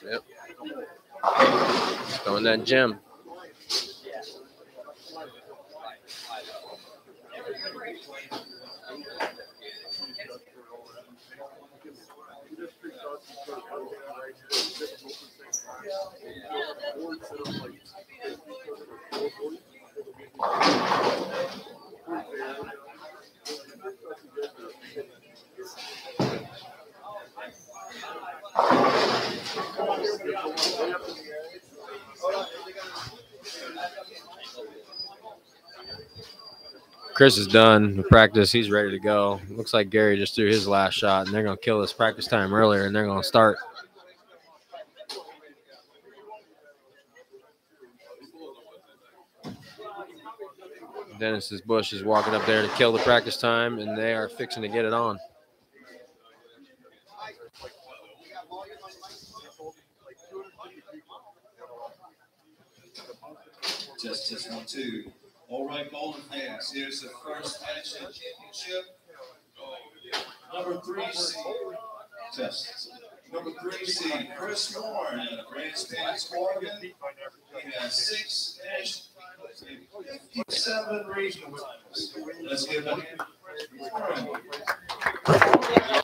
Yep. Throwing that gem. Chris is done with practice. He's ready to go. Looks like Gary just threw his last shot, and they're going to kill this practice time earlier, and they're going to start. Dennis's Bush is walking up there to kill the practice time, and they are fixing to get it on. Just 1, 2. All right, bowling fans, here's the first national championship. Number 3 seed, test. Number 3 seed, Chris Warren out of Grand Spanish, Oregon. He has 6 national, 57 regional titles. Let's give him a hand.